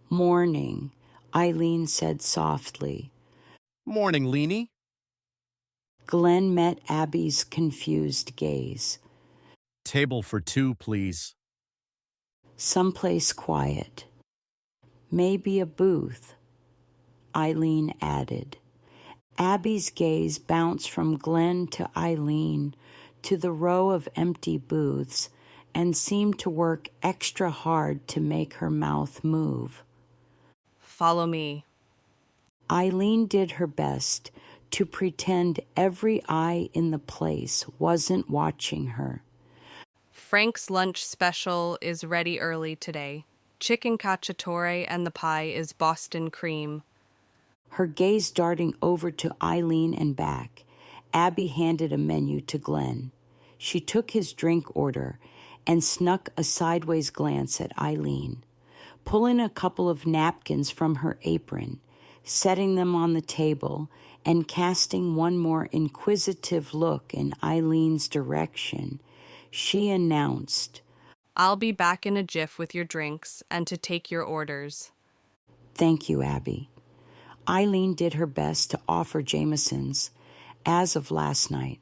"Morning," Eileen said softly. "Morning, Leanie." Glenn met Abby's confused gaze. "Table for 2, please." "Someplace quiet. Maybe a booth," Eileen added. Abby's gaze bounced from Glenn to Eileen to the row of empty booths and seemed to work extra hard to make her mouth move. "Follow me." Eileen did her best to pretend every eye in the place wasn't watching her. Frank's lunch special is ready early today. Chicken cacciatore and the pie is Boston cream. Her gaze darting over to Eileen and back, Abby handed a menu to Glenn. She took his drink order and snuck a sideways glance at Eileen, pulling a couple of napkins from her apron, setting them on the table, and casting one more inquisitive look in Eileen's direction. She announced, "I'll be back in a jiff with your drinks and to take your orders." "Thank you, Abby." Eileen did her best to offer Jameson's, as of last night.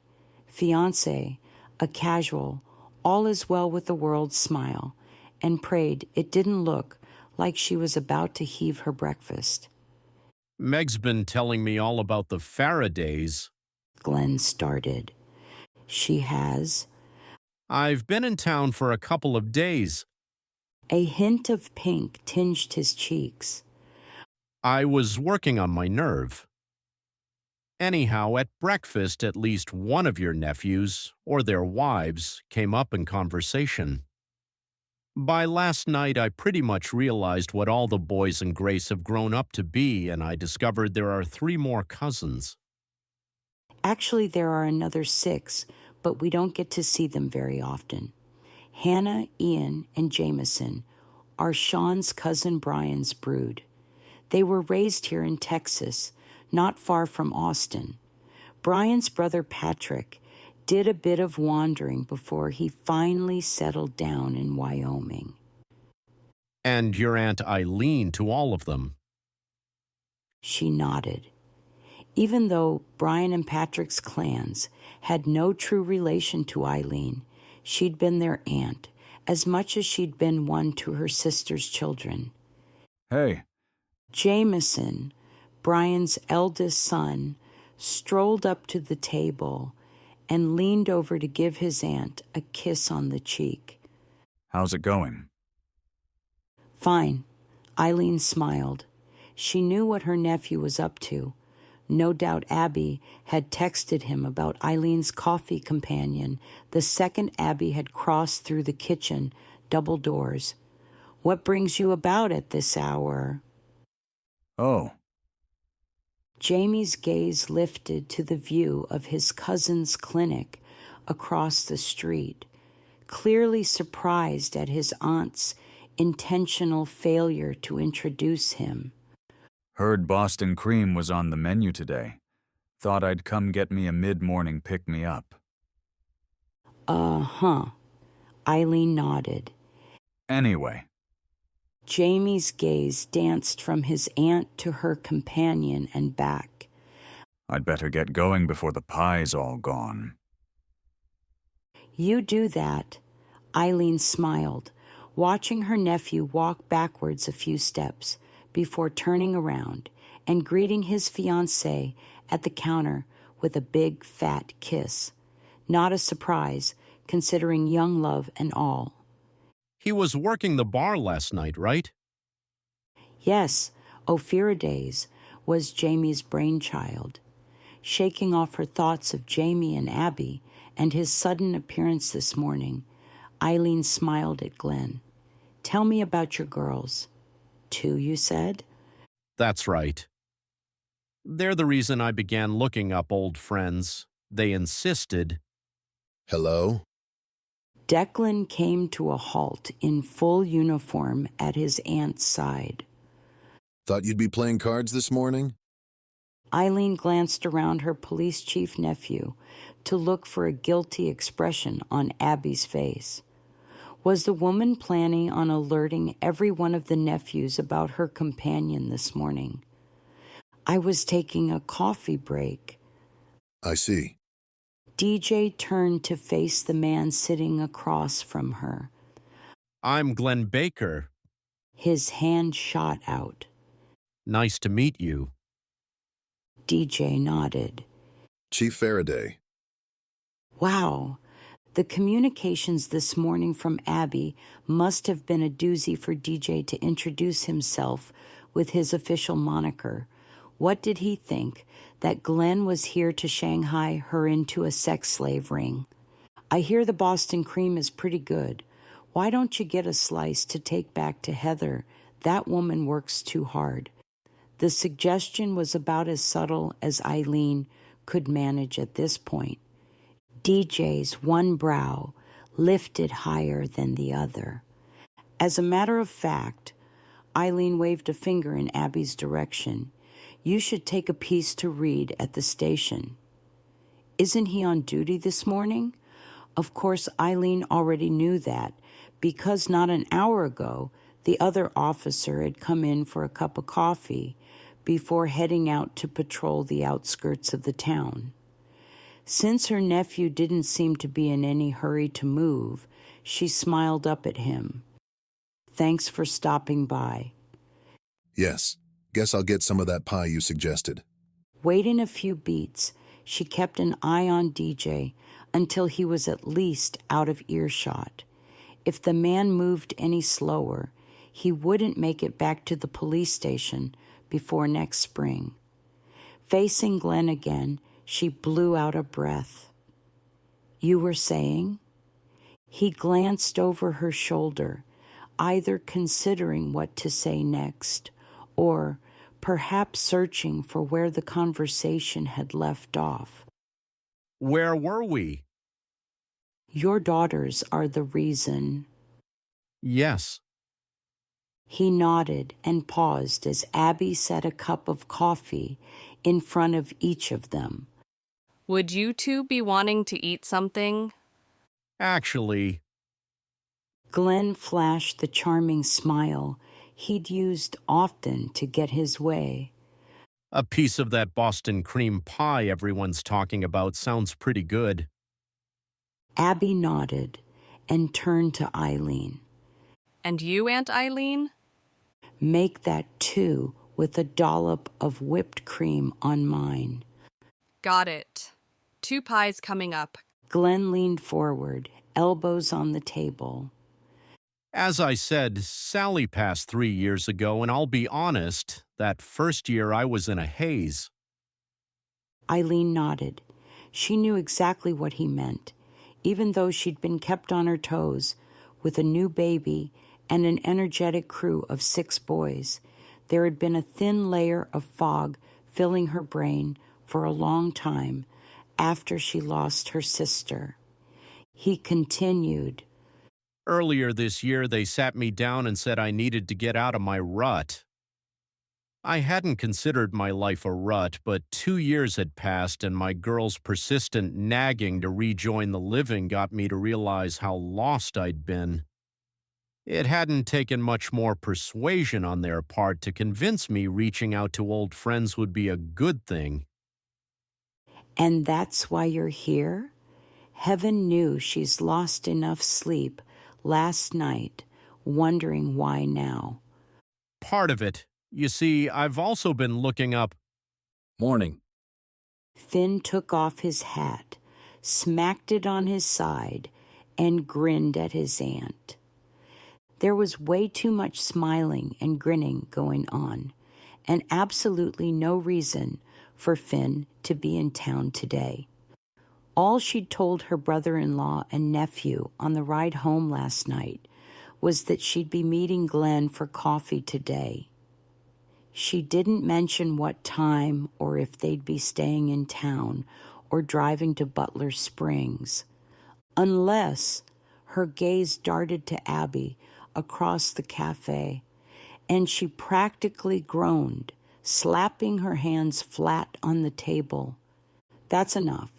Fiancé, a casual, all is well with the world smile, and prayed it didn't look like she was about to heave her breakfast. "Meg's been telling me all about the Farradays." Glenn started. "She has?" "I've been in town for a couple of days." A hint of pink tinged his cheeks. "I was working on my nerve. Anyhow, at breakfast, at least one of your nephews, or their wives, came up in conversation. By last night, I pretty much realized what all the boys in Grace have grown up to be, and I discovered there are 3 more cousins." Actually, there are another 6, but we don't get to see them very often. Hannah, Ian, and Jameson are Sean's cousin Brian's brood. They were raised here in Texas, not far from Austin. Brian's brother Patrick did a bit of wandering before he finally settled down in Wyoming. "And your Aunt Eileen to all of them." She nodded. Even though Brian and Patrick's clans had no true relation to Eileen, she'd been their aunt as much as she'd been one to her sister's children. Hey. Jameson, Brian's eldest son, strolled up to the table and leaned over to give his aunt a kiss on the cheek. How's it going? Fine. Eileen smiled. She knew what her nephew was up to. No doubt Abby had texted him about Eileen's coffee companion the second Abby had crossed through the kitchen, double doors. What brings you about at this hour? Oh. Jamie's gaze lifted to the view of his cousin's clinic across the street, clearly surprised at his aunt's intentional failure to introduce him. Heard Boston cream was on the menu today. Thought I'd come get me a mid-morning pick-me-up. Uh-huh. Eileen nodded. Anyway. Jamie's gaze danced from his aunt to her companion and back. I'd better get going before the pie's all gone. You do that. Eileen smiled, watching her nephew walk backwards a few steps before turning around and greeting his fiancée at the counter with a big, fat kiss. Not a surprise, considering young love and all. He was working the bar last night, right? Yes, Faraday's was Jamie's brainchild. Shaking off her thoughts of Jamie and Abby and his sudden appearance this morning, Eileen smiled at Glenn. Tell me about your girls. 2, you said? That's right. They're the reason I began looking up old friends. They insisted. Hello? Declan came to a halt in full uniform at his aunt's side. Thought you'd be playing cards this morning? Eileen glanced around her police chief nephew to look for a guilty expression on Abby's face. Was the woman planning on alerting every one of the nephews about her companion this morning? I was taking a coffee break. I see. DJ turned to face the man sitting across from her. I'm Glenn Baker. His hand shot out. Nice to meet you. DJ nodded. Chief Farraday. Wow. The communications this morning from Abby must have been a doozy for DJ to introduce himself with his official moniker. What did he think? That Glenn was here to Shanghai her into a sex slave ring? I hear the Boston cream is pretty good. Why don't you get a slice to take back to Heather? That woman works too hard. The suggestion was about as subtle as Eileen could manage at this point. DJ's one brow lifted higher than the other. As a matter of fact, Eileen waved a finger in Abby's direction. You should take a piece to read at the station. Isn't he on duty this morning? Of course, Eileen already knew that, because not an hour ago, the other officer had come in for a cup of coffee before heading out to patrol the outskirts of the town. Since her nephew didn't seem to be in any hurry to move, she smiled up at him. Thanks for stopping by. Yes. Guess I'll get some of that pie you suggested. Waiting a few beats, she kept an eye on DJ until he was at least out of earshot. If the man moved any slower, he wouldn't make it back to the police station before next spring. Facing Glenn again, she blew out a breath. You were saying? He glanced over her shoulder, either considering what to say next, or perhaps searching for where the conversation had left off. Where were we? Your daughters are the reason. Yes. He nodded and paused as Abby set a cup of coffee in front of each of them. Would you two be wanting to eat something? Actually. Glenn flashed the charming smile he'd used often to get his way. A piece of that Boston cream pie everyone's talking about sounds pretty good. Abby nodded and turned to Eileen. And you, Aunt Eileen? Make that 2 with a dollop of whipped cream on mine. Got it. 2 pies coming up. Glenn leaned forward, elbows on the table. As I said, Sally passed 3 years ago, and I'll be honest, that first year I was in a haze. Eileen nodded. She knew exactly what he meant. Even though she'd been kept on her toes with a new baby and an energetic crew of 6 boys, there had been a thin layer of fog filling her brain for a long time after she lost her sister. He continued. Earlier this year, they sat me down and said I needed to get out of my rut. I hadn't considered my life a rut, but 2 years had passed, and my girl's persistent nagging to rejoin the living got me to realize how lost I'd been. It hadn't taken much more persuasion on their part to convince me reaching out to old friends would be a good thing. And that's why you're here? Heaven knew she's lost enough sleep last night, wondering why now. Part of it. You see, I've also been looking up. Morning. Finn took off his hat, smacked it on his side, and grinned at his aunt. There was way too much smiling and grinning going on, and absolutely no reason for Finn to be in town today. All she'd told her brother-in-law and nephew on the ride home last night was that she'd be meeting Glenn for coffee today. She didn't mention what time or if they'd be staying in town or driving to Butler Springs, unless her gaze darted to Abby across the cafe, and she practically groaned, slapping her hands flat on the table. That's enough.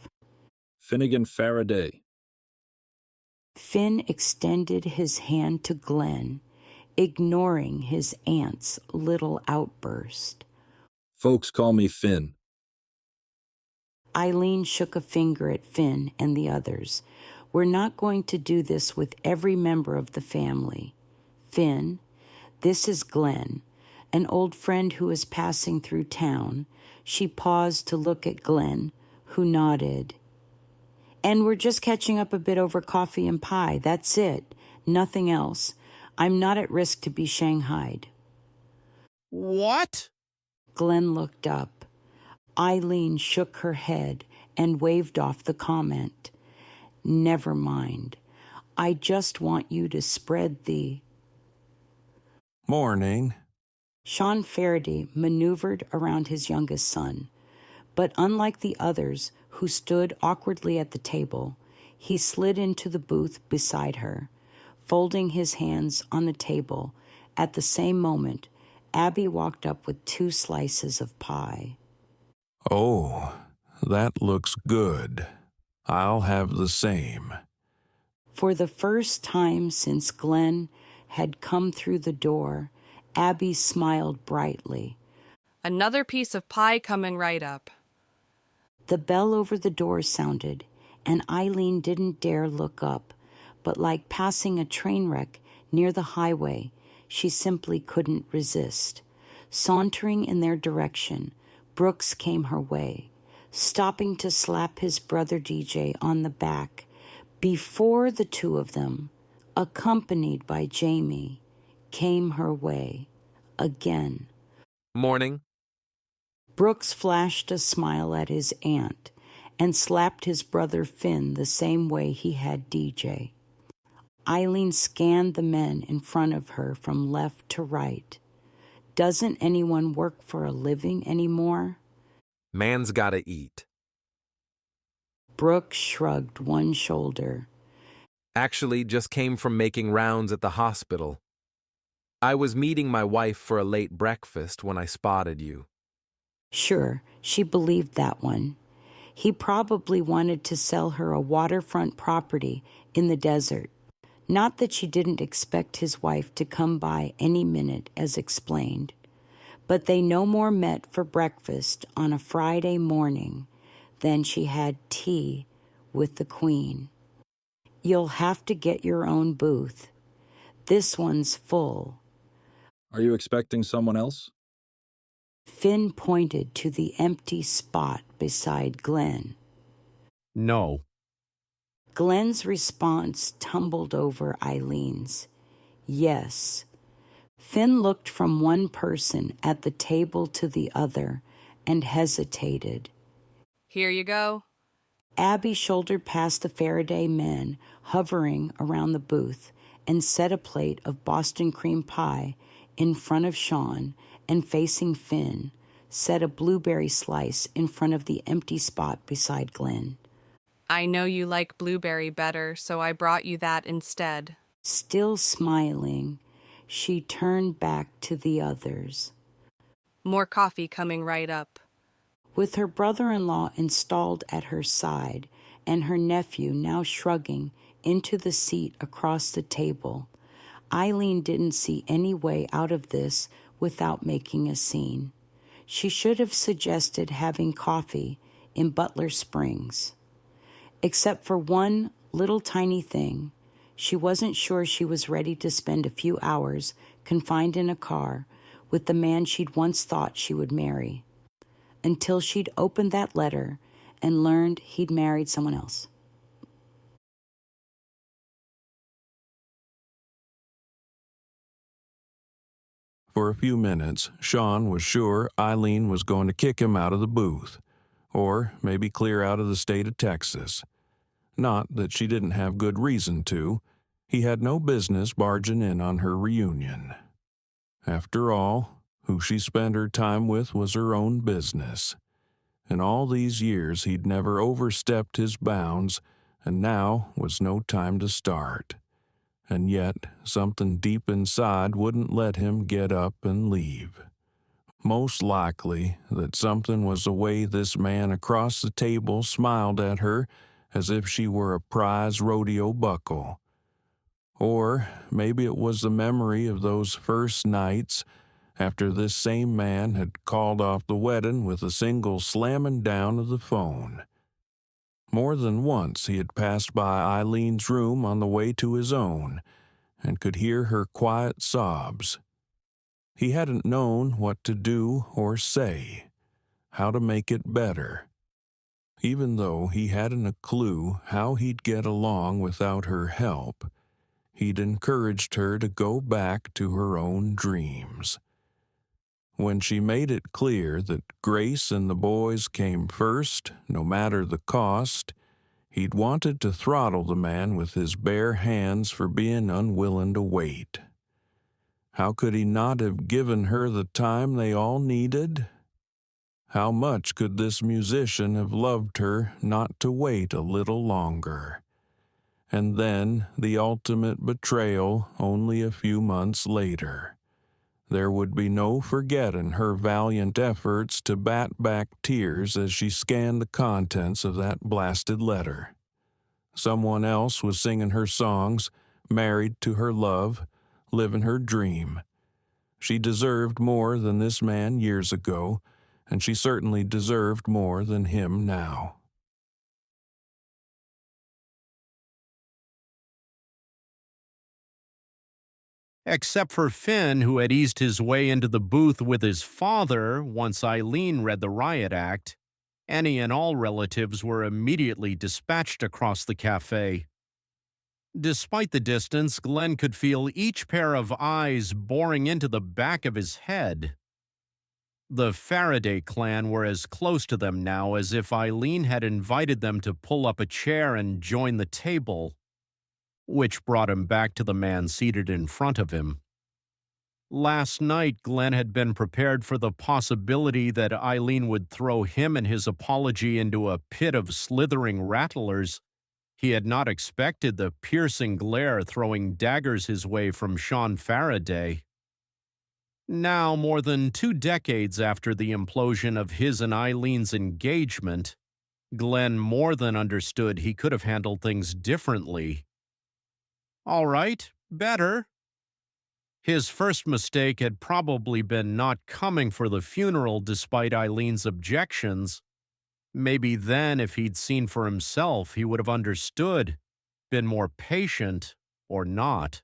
Finnegan Farraday. Finn extended his hand to Glenn, ignoring his aunt's little outburst. Folks call me Finn. Eileen shook a finger at Finn and the others. We're not going to do this with every member of the family. Finn, this is Glenn, an old friend who is passing through town. She paused to look at Glenn, who nodded. And we're just catching up a bit over coffee and pie. That's it. Nothing else. I'm not at risk to be shanghaied. What? Glenn looked up. Eileen shook her head and waved off the comment. Never mind. I just want you to spread the... Morning. Sean Farraday maneuvered around his youngest son, but unlike the others who stood awkwardly at the table, he slid into the booth beside her, folding his hands on the table. At the same moment, Abby walked up with 2 slices of pie. Oh, that looks good. I'll have the same. For the first time since Glenn had come through the door, Abby smiled brightly. Another piece of pie coming right up. The bell over the door sounded, and Eileen didn't dare look up, but like passing a train wreck near the highway, she simply couldn't resist. Sauntering in their direction, Brooks came her way, stopping to slap his brother DJ on the back before the 2 of them, accompanied by Jamie, came her way again. Morning. Brooks flashed a smile at his aunt and slapped his brother Finn the same way he had DJ. Eileen scanned the men in front of her from left to right. Doesn't anyone work for a living anymore? Man's gotta eat. Brooks shrugged one shoulder. Actually, just came from making rounds at the hospital. I was meeting my wife for a late breakfast when I spotted you. Sure, she believed that one. He probably wanted to sell her a waterfront property in the desert. Not that she didn't expect his wife to come by any minute, as explained. But they no more met for breakfast on a Friday morning than she had tea with the Queen. You'll have to get your own booth. This one's full. Are you expecting someone else? Finn pointed to the empty spot beside Glenn. No. Glenn's response tumbled over Eileen's. Yes. Finn looked from one person at the table to the other and hesitated. Here you go. Abby shouldered past the Farraday men hovering around the booth and set a plate of Boston cream pie in front of Sean, and facing Finn, set a blueberry slice in front of the empty spot beside Glenn. I know you like blueberry better, so I brought you that instead. Still smiling, she turned back to the others. More coffee coming right up. With her brother-in-law installed at her side and her nephew now shrugging into the seat across the table, Eileen didn't see any way out of this without making a scene. She should have suggested having coffee in Butler Springs. Except for one little tiny thing, she wasn't sure she was ready to spend a few hours confined in a car with the man she'd once thought she would marry, until she'd opened that letter and learned he'd married someone else. For a few minutes, Sean was sure Eileen was going to kick him out of the booth, or maybe clear out of the state of Texas. Not that she didn't have good reason to. He had no business barging in on her reunion. After all, who she spent her time with was her own business. In all these years he'd never overstepped his bounds, and now was no time to start. And yet something deep inside wouldn't let him get up and leave. Most likely that something was the way this man across the table smiled at her as if she were a prize rodeo buckle. Or maybe it was the memory of those first nights after this same man had called off the wedding with a single slamming down of the phone. More than once he had passed by Eileen's room on the way to his own and could hear her quiet sobs. He hadn't known what to do or say, how to make it better. Even though he hadn't a clue how he'd get along without her help, he'd encouraged her to go back to her own dreams. When she made it clear that Grace and the boys came first, no matter the cost, he'd wanted to throttle the man with his bare hands for being unwilling to wait. How could he not have given her the time they all needed? How much could this musician have loved her not to wait a little longer? And then the ultimate betrayal only a few months later. There would be no forgetting her valiant efforts to bat back tears as she scanned the contents of that blasted letter. Someone else was singing her songs, married to her love, living her dream. She deserved more than this man years ago, and she certainly deserved more than him now. Except for Finn, who had eased his way into the booth with his father once Eileen read the riot act, any and all relatives were immediately dispatched across the cafe. Despite the distance, Glenn could feel each pair of eyes boring into the back of his head. The Farraday clan were as close to them now as if Eileen had invited them to pull up a chair and join the table, which brought him back to the man seated in front of him. Last night, Glenn had been prepared for the possibility that Eileen would throw him and his apology into a pit of slithering rattlers. He had not expected the piercing glare throwing daggers his way from Sean Farraday. Now, more than 2 decades after the implosion of his and Eileen's engagement, Glenn more than understood he could have handled things differently. All right, better. His first mistake had probably been not coming for the funeral despite Eileen's objections. Maybe then, if he'd seen for himself, he would have understood, been more patient, or not.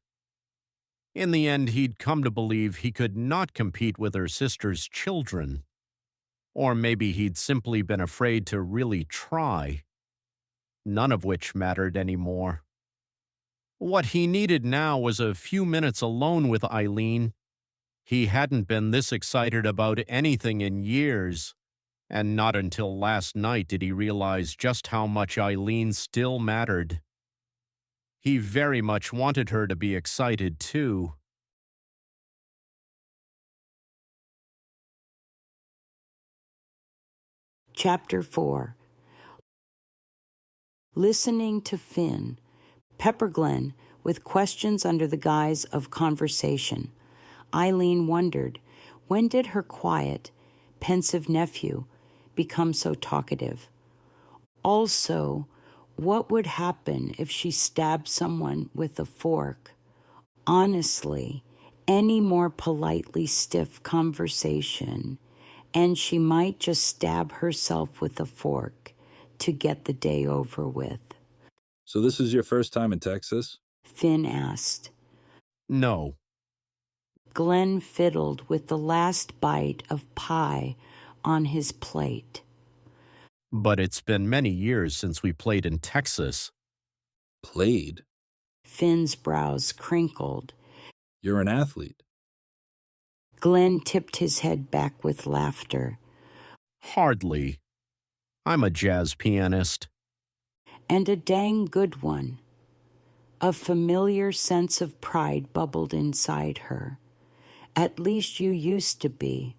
In the end, he'd come to believe he could not compete with her sister's children. Or maybe he'd simply been afraid to really try. None of which mattered anymore. What he needed now was a few minutes alone with Eileen. He hadn't been this excited about anything in years, and not until last night did he realize just how much Eileen still mattered. He very much wanted her to be excited, too. Chapter 4. Listening to Finn, Pepper Glen, with questions under the guise of conversation. Eileen wondered, when did her quiet, pensive nephew become so talkative? Also, what would happen if she stabbed someone with a fork? Honestly, any more politely stiff conversation, and she might just stab herself with a fork to get the day over with. So this is your first time in Texas? Finn asked. No. Glenn fiddled with the last bite of pie on his plate. But it's been many years since we played in Texas. Played? Finn's brows crinkled. You're an athlete. Glenn tipped his head back with laughter. Hardly. I'm a jazz pianist. And a dang good one. A familiar sense of pride bubbled inside her. At least you used to be.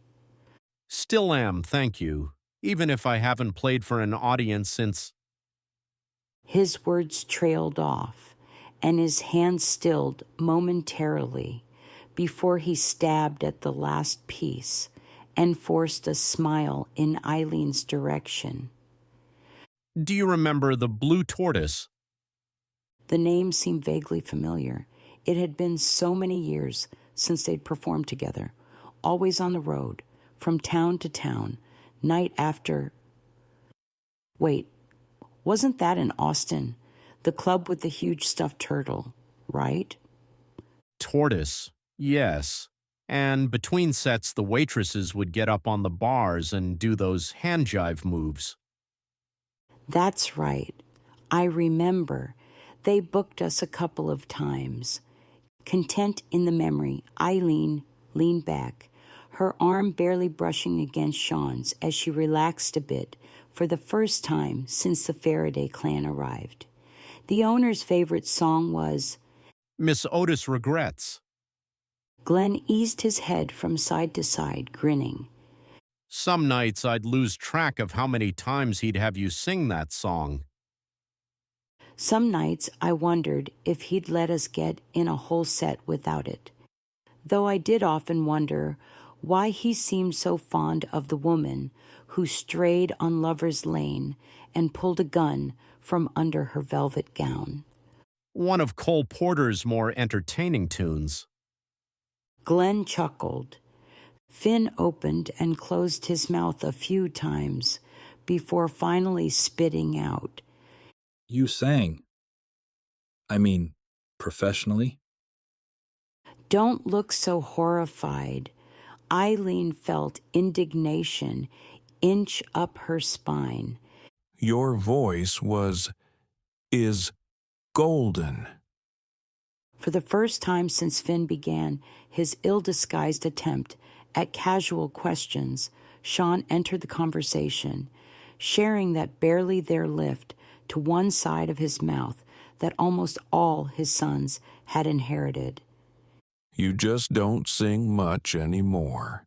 Still am, thank you, even if I haven't played for an audience since... His words trailed off, and his hand stilled momentarily before he stabbed at the last piece and forced a smile in Eileen's direction. Do you remember the Blue Tortoise? The name seemed vaguely familiar. It had been so many years since they'd performed together, always on the road, from town to town, night after... Wait, wasn't that in Austin? The club with the huge stuffed turtle, right? Tortoise, yes. And between sets, the waitresses would get up on the bars and do those hand jive moves. That's right. I remember. They booked us a couple of times. Content in the memory, Eileen leaned back, her arm barely brushing against Sean's as she relaxed a bit for the first time since the Farraday clan arrived. The owner's favorite song was Miss Otis Regrets. Glenn eased his head from side to side, grinning. Some nights I'd lose track of how many times he'd have you sing that song. Some nights I wondered if he'd let us get in a whole set without it, though I did often wonder why he seemed so fond of the woman who strayed on Lover's Lane and pulled a gun from under her velvet gown. One of Cole Porter's more entertaining tunes. Glenn chuckled. Finn opened and closed his mouth a few times before finally spitting out. You sang. I mean, professionally? Don't look so horrified. Eileen felt indignation inch up her spine. Your voice is golden. For the first time since Finn began his ill-disguised attempt at casual questions, Sean entered the conversation, sharing that barely there lift to one side of his mouth that almost all his sons had inherited. You just don't sing much anymore.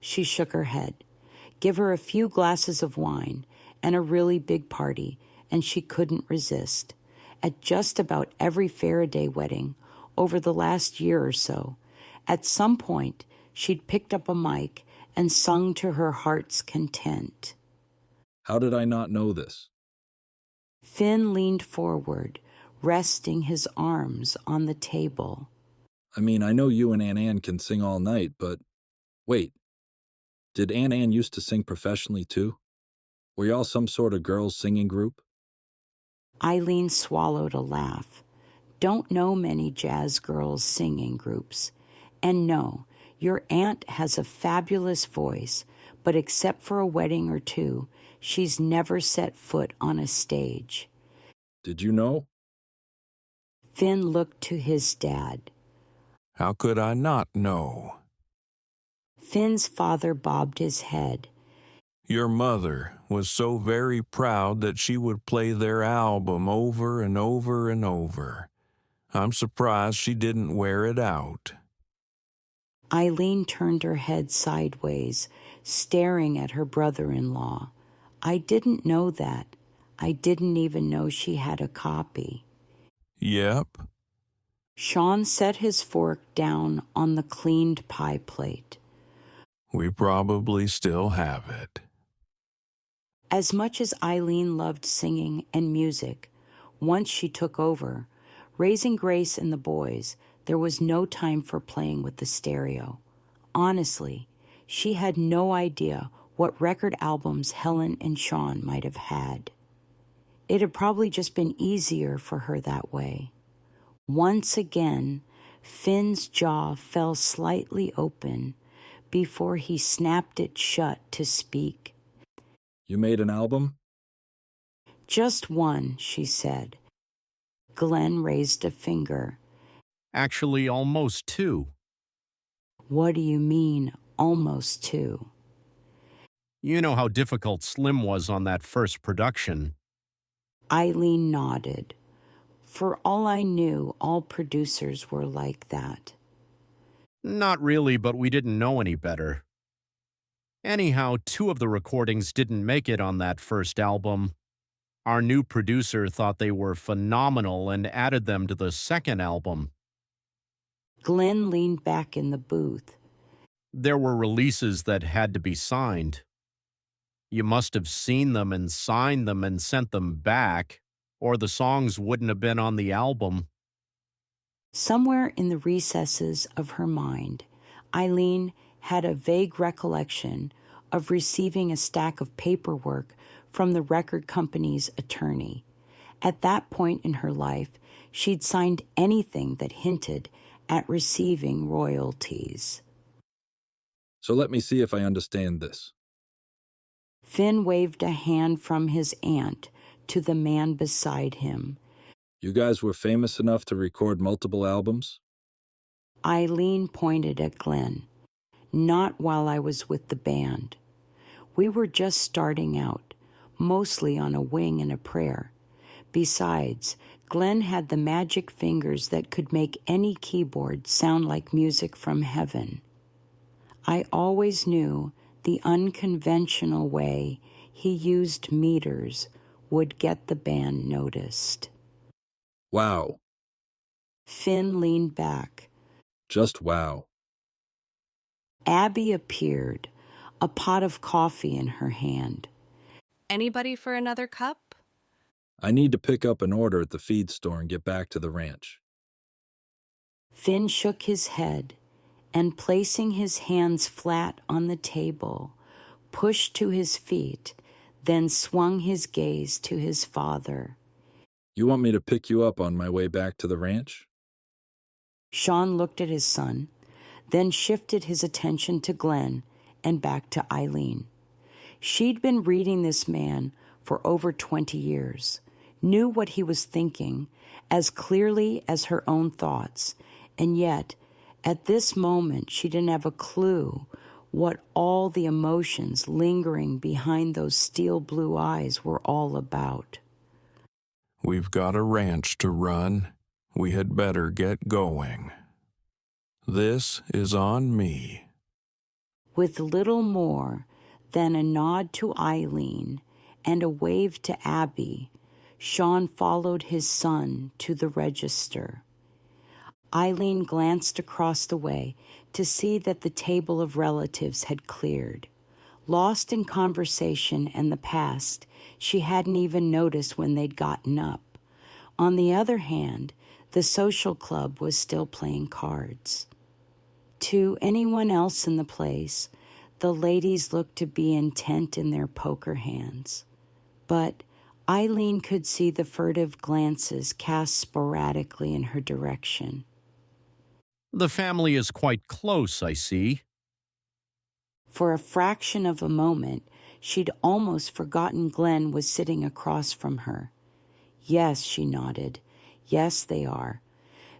She shook her head. Give her a few glasses of wine and a really big party, and she couldn't resist. At just about every Farraday wedding over the last year or so, at some point she'd picked up a mic and sung to her heart's content. How did I not know this? Finn leaned forward, resting his arms on the table. I mean, I know you and Aunt Ann can sing all night, but wait, did Aunt Ann used to sing professionally too? Were y'all some sort of girls' singing group? Eileen swallowed a laugh. Don't know many jazz girls singing groups. And no, your aunt has a fabulous voice, but except for a wedding or two, she's never set foot on a stage. Did you know? Finn looked to his dad. How could I not know? Finn's father bobbed his head. Your mother was so very proud that she would play their album over and over and over. I'm surprised she didn't wear it out. Eileen turned her head sideways, staring at her brother-in-law. I didn't know that. I didn't even know she had a copy. Yep. Sean set his fork down on the cleaned pie plate. We probably still have it. As much as Eileen loved singing and music, once she took over, raising Grace and the boys, there was no time for playing with the stereo. Honestly, she had no idea what record albums Helen and Sean might have had. It had probably just been easier for her that way. Once again, Finn's jaw fell slightly open before he snapped it shut to speak. You made an album? Just one, she said. Glenn raised a finger. Actually, almost two. What do you mean, almost two? You know how difficult Slim was on that first production. Eileen nodded. For all I knew, all producers were like that. Not really, but we didn't know any better. Anyhow, two of the recordings didn't make it on that first album. Our new producer thought they were phenomenal and added them to the second album. Glenn leaned back in the booth. There were releases that had to be signed. You must have seen them and signed them and sent them back, or the songs wouldn't have been on the album. Somewhere in the recesses of her mind, Eileen had a vague recollection of receiving a stack of paperwork from the record company's attorney. At that point in her life, she'd signed anything that hinted at receiving royalties. So let me see if I understand this. Finn waved a hand from his aunt to the man beside him. You guys were famous enough to record multiple albums? Eileen pointed at Glenn. Not while I was with the band. We were just starting out, mostly on a wing and a prayer. Besides, Glenn had the magic fingers that could make any keyboard sound like music from heaven. I always knew the unconventional way he used meters would get the band noticed. Wow. Finn leaned back. Just wow. Abby appeared, a pot of coffee in her hand. Anybody for another cup? I need to pick up an order at the feed store and get back to the ranch. Finn shook his head and, placing his hands flat on the table, pushed to his feet, then swung his gaze to his father. You want me to pick you up on my way back to the ranch? Sean looked at his son, then shifted his attention to Glenn and back to Eileen. She'd been reading this man for over 20 years, knew what he was thinking as clearly as her own thoughts, and yet, at this moment, she didn't have a clue what all the emotions lingering behind those steel blue eyes were all about. We've got a ranch to run. We had better get going. This is on me. With little more than a nod to Eileen and a wave to Abby, Sean followed his son to the register. Eileen glanced across the way to see that the table of relatives had cleared. Lost in conversation and the past, she hadn't even noticed when they'd gotten up. On the other hand, The social club was still playing cards. To anyone else in the place, the ladies looked to be intent in their poker hands. But Eileen could see the furtive glances cast sporadically in her direction. The family is quite close, I see. For a fraction of a moment, she'd almost forgotten Glenn was sitting across from her. Yes, she nodded. Yes, they are.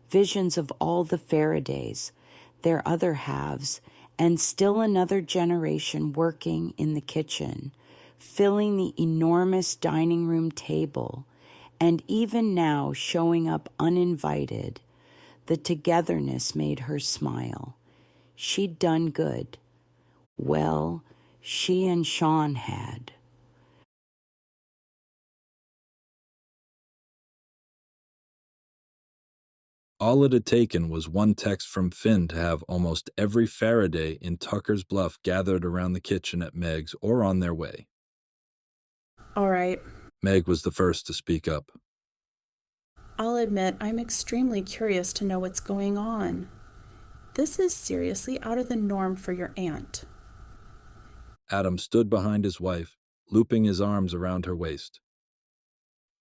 Visions of all the Farradays, their other halves, and still another generation working in the kitchen, filling the enormous dining room table, and even now showing up uninvited. The togetherness made her smile. She'd done good. Well, she and Sean had. All it had taken was one text from Finn to have almost every Farraday in Tuckers Bluff gathered around the kitchen at Meg's or on their way. All right. Meg was the first to speak up. I'll admit I'm extremely curious to know what's going on. This is seriously out of the norm for your aunt. Adam stood behind his wife, looping his arms around her waist.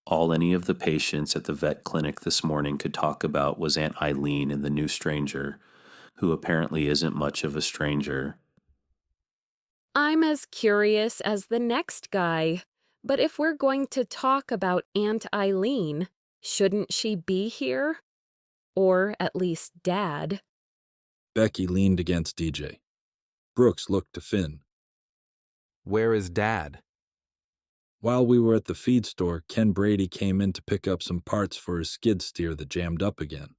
All any of the patients at the vet clinic this morning could talk about was Aunt Eileen and the new stranger, who apparently isn't much of a stranger. I'm as curious as the next guy, but if we're going to talk about Aunt Eileen, shouldn't she be here? Or at least Dad. Becky leaned against DJ. Brooks looked to Finn. Where is Dad? While we were at the feed store, Ken Brady came in to pick up some parts for his skid steer that jammed up again.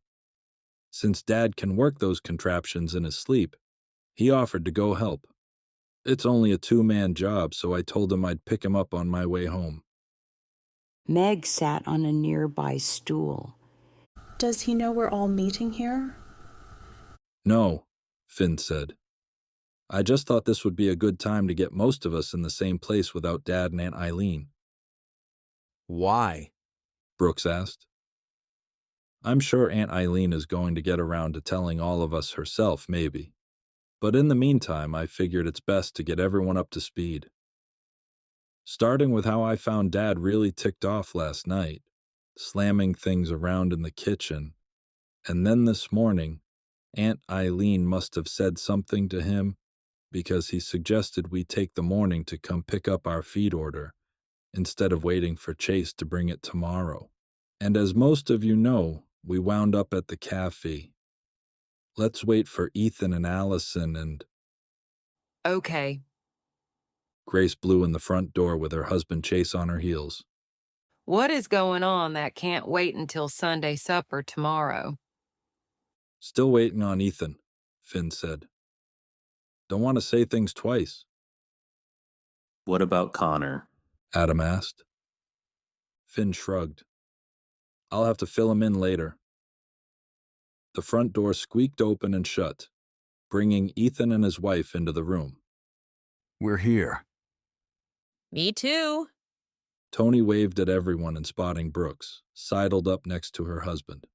Since Dad can work those contraptions in his sleep, he offered to go help. It's only a two-man job, so I told him I'd pick him up on my way home. Meg sat on a nearby stool. Does he know we're all meeting here? No, Finn said. I just thought this would be a good time to get most of us in the same place without Dad and Aunt Eileen. Why? Brooks asked. I'm sure Aunt Eileen is going to get around to telling all of us herself, maybe. But in the meantime, I figured it's best to get everyone up to speed. Starting with how I found Dad really ticked off last night, slamming things around in the kitchen, and then this morning, Aunt Eileen must have said something to him because he suggested we take the morning to come pick up our feed order instead of waiting for Chase to bring it tomorrow. And as most of you know, we wound up at the cafe. Let's wait for Ethan and Allison and... Okay. Grace blew in the front door with her husband Chase on her heels. What is going on that can't wait until Sunday supper tomorrow? Still waiting on Ethan, Finn said. Don't want to say things twice. What about Connor? Adam asked. Finn shrugged. I'll have to fill him in later. The front door squeaked open and shut, bringing Ethan and his wife into the room. We're here. Me too. Tony waved at everyone and spotting Brooks, sidled up next to her husband.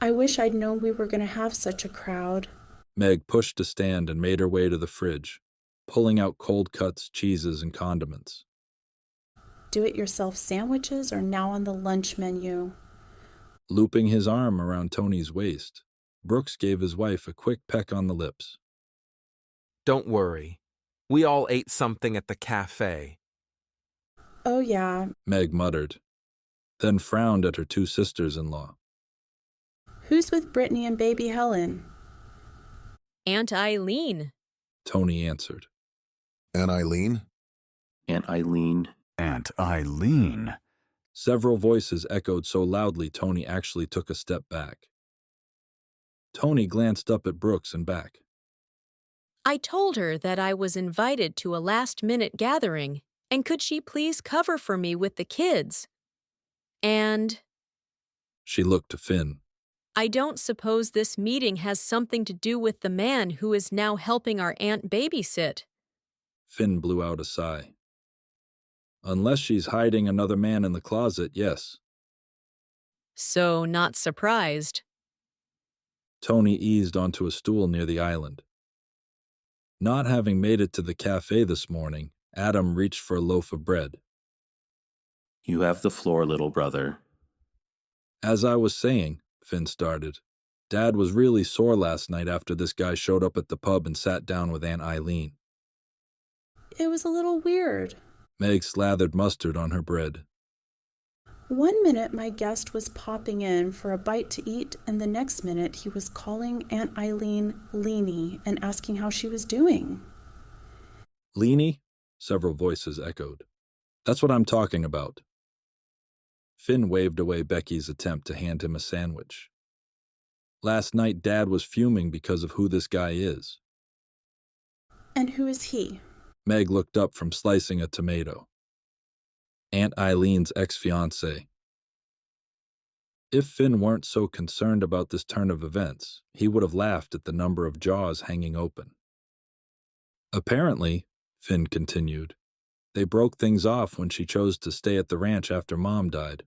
I wish I'd known we were going to have such a crowd. Meg pushed a stand and made her way to the fridge, pulling out cold cuts, cheeses, and condiments. Do-it-yourself sandwiches are now on the lunch menu. Looping his arm around Tony's waist, Brooks gave his wife a quick peck on the lips. Don't worry. We all ate something at the cafe. Oh, yeah, Meg muttered, then frowned at her two sisters-in-law. Who's with Brittany and baby Helen? Aunt Eileen. Tony answered. Aunt Eileen? Aunt Eileen. Aunt Eileen. Several voices echoed so loudly Tony actually took a step back. Tony glanced up at Brooks and back. I told her that I was invited to a last-minute gathering, and could she please cover for me with the kids? And... She looked to Finn. I don't suppose this meeting has something to do with the man who is now helping our aunt babysit. Finn blew out a sigh. Unless she's hiding another man in the closet, yes. So not surprised. Tony eased onto a stool near the island. Not having made it to the cafe this morning, Adam reached for a loaf of bread. You have the floor, little brother. As I was saying, Finn started, Dad was really sore last night after this guy showed up at the pub and sat down with Aunt Eileen. It was a little weird. Meg slathered mustard on her bread. One minute my guest was popping in for a bite to eat, and the next minute he was calling Aunt Eileen Leanie and asking how she was doing. Leanie? Several voices echoed. That's what I'm talking about. Finn waved away Becky's attempt to hand him a sandwich. Last night, Dad was fuming because of who this guy is. And who is he? Meg looked up from slicing a tomato. Aunt Eileen's ex-fiancé. If Finn weren't so concerned about this turn of events, he would have laughed at the number of jaws hanging open. Apparently, Finn continued, they broke things off when she chose to stay at the ranch after Mom died.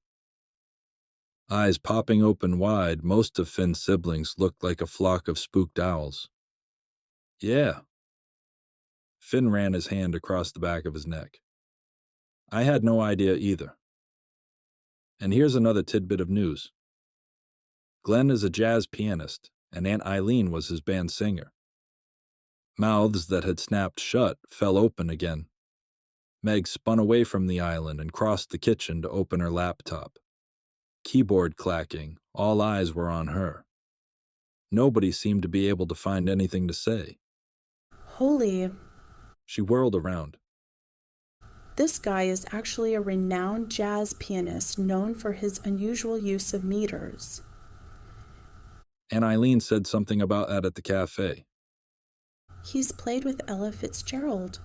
Eyes popping open wide, most of Finn's siblings looked like a flock of spooked owls. Yeah. Finn ran his hand across the back of his neck. I had no idea either. And here's another tidbit of news. Glenn is a jazz pianist, and Aunt Eileen was his band singer. Mouths that had snapped shut fell open again. Meg spun away from the island and crossed the kitchen to open her laptop. Keyboard clacking, all eyes were on her. Nobody seemed to be able to find anything to say. Holy. She whirled around. This guy is actually a renowned jazz pianist known for his unusual use of meters. And Eileen said something about that at the cafe. He's played with Ella Fitzgerald.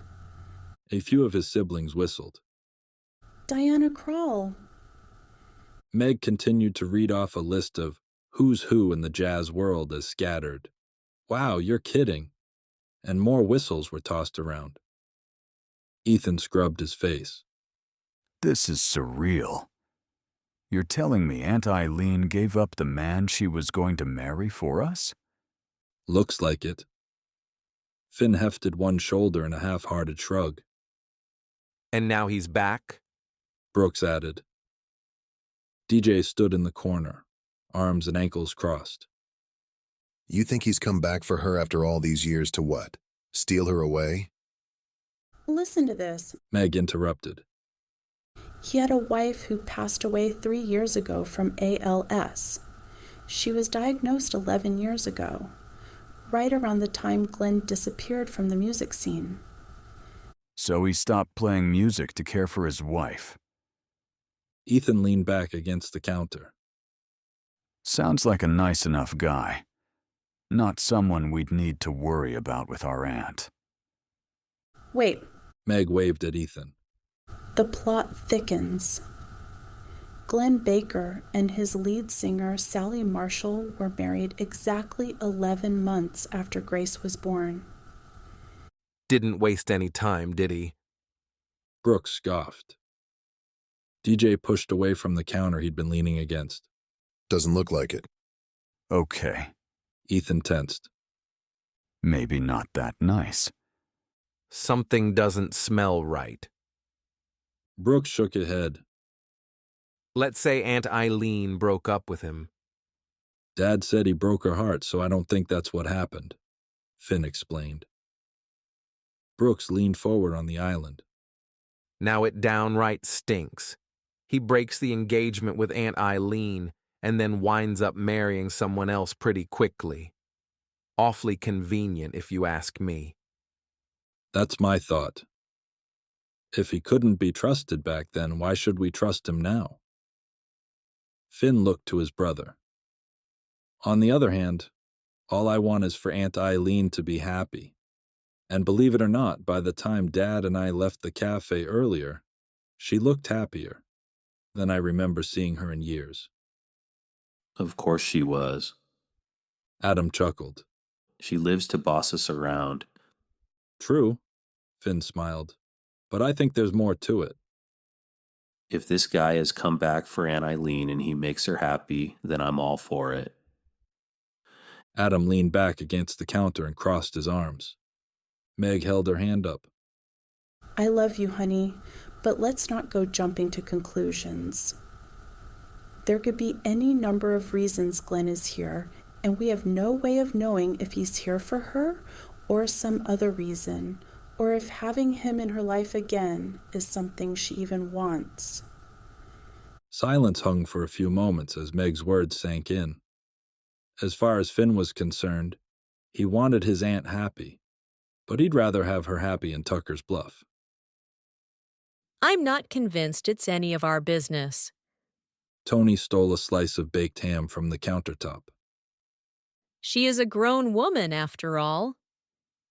A few of his siblings whistled. Diana Krall. Meg continued to read off a list of who's who in the jazz world as scattered. Wow, you're kidding. And more whistles were tossed around. Ethan scrubbed his face. This is surreal. You're telling me Aunt Eileen gave up the man she was going to marry for us? Looks like it. Finn hefted one shoulder in a half-hearted shrug. And now he's back? Brooks added. DJ stood in the corner, arms and ankles crossed. You think he's come back for her after all these years to what? Steal her away? Listen to this. Meg interrupted. He had a wife who passed away 3 years ago from ALS. She was diagnosed 11 years ago, right around the time Glenn disappeared from the music scene. So he stopped playing music to care for his wife. Ethan leaned back against the counter. Sounds like a nice enough guy. Not someone we'd need to worry about with our aunt. Wait. Meg waved at Ethan. The plot thickens. Glenn Baker and his lead singer, Sally Marshall, were married exactly 11 months after Grace was born. Didn't waste any time, did he? Brooks scoffed. DJ pushed away from the counter he'd been leaning against. Doesn't look like it. Okay. Ethan tensed. Maybe not that nice. Something doesn't smell right. Brooks shook his head. Let's say Aunt Eileen broke up with him. Dad said he broke her heart, so I don't think that's what happened, Finn explained. Brooks leaned forward on the island. Now it downright stinks. He breaks the engagement with Aunt Eileen and then winds up marrying someone else pretty quickly. Awfully convenient, if you ask me. That's my thought. If he couldn't be trusted back then, why should we trust him now? Finn looked to his brother. On the other hand, all I want is for Aunt Eileen to be happy. And believe it or not, by the time Dad and I left the cafe earlier, she looked happier than I remember seeing her in years. Of course she was. Adam chuckled. She lives to boss us around. True, Finn smiled, but I think there's more to it. If this guy has come back for Aunt Eileen and he makes her happy, then I'm all for it. Adam leaned back against the counter and crossed his arms. Meg held her hand up. I love you, honey, but let's not go jumping to conclusions. There could be any number of reasons Glenn is here, and we have no way of knowing if he's here for her or some other reason, or if having him in her life again is something she even wants. Silence hung for a few moments as Meg's words sank in. As far as Finn was concerned, he wanted his aunt happy, but he'd rather have her happy in Tuckers Bluff. I'm not convinced it's any of our business. Tony stole a slice of baked ham from the countertop. She is a grown woman, after all.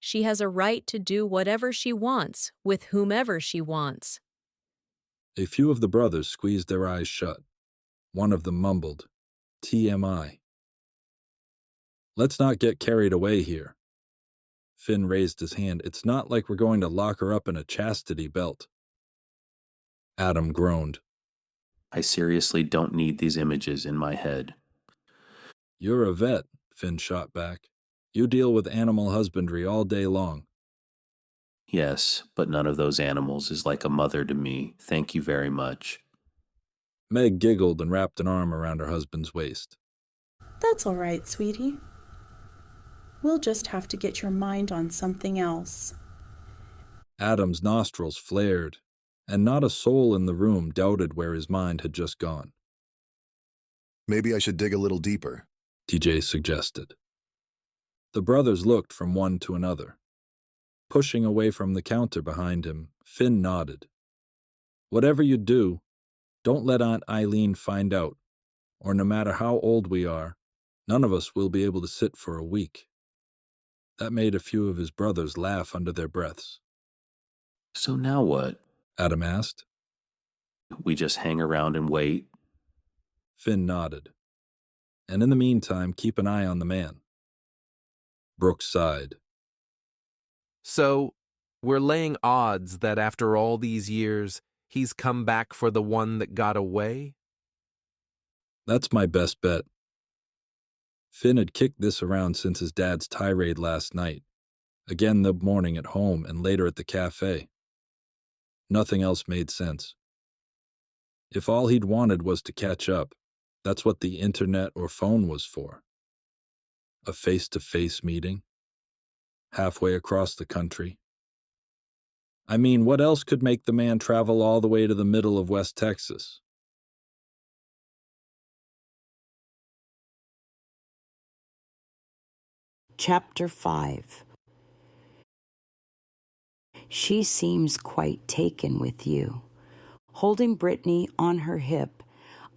She has a right to do whatever she wants, with whomever she wants. A few of the brothers squeezed their eyes shut. One of them mumbled, TMI. Let's not get carried away here. Finn raised his hand. It's not like we're going to lock her up in a chastity belt. Adam groaned. I seriously don't need these images in my head. You're a vet, Finn shot back. You deal with animal husbandry all day long. Yes, but none of those animals is like a mother to me. Thank you very much. Meg giggled and wrapped an arm around her husband's waist. That's all right, sweetie. We'll just have to get your mind on something else. Adam's nostrils flared, and not a soul in the room doubted where his mind had just gone. Maybe I should dig a little deeper, TJ suggested. The brothers looked from one to another. Pushing away from the counter behind him, Finn nodded. Whatever you do, don't let Aunt Eileen find out, or no matter how old we are, none of us will be able to sit for a week. That made a few of his brothers laugh under their breaths. So now what? Adam asked. We just hang around and wait? Finn nodded. And in the meantime, keep an eye on the man. Brooks sighed. So, we're laying odds that after all these years, he's come back for the one that got away? That's my best bet. Finn had kicked this around since his dad's tirade last night, again the morning at home and later at the cafe. Nothing else made sense. If all he'd wanted was to catch up, that's what the internet or phone was for. A face-to-face meeting, halfway across the country. I mean, what else could make the man travel all the way to the middle of West Texas? Chapter 5. She seems quite taken with you. Holding Brittany on her hip,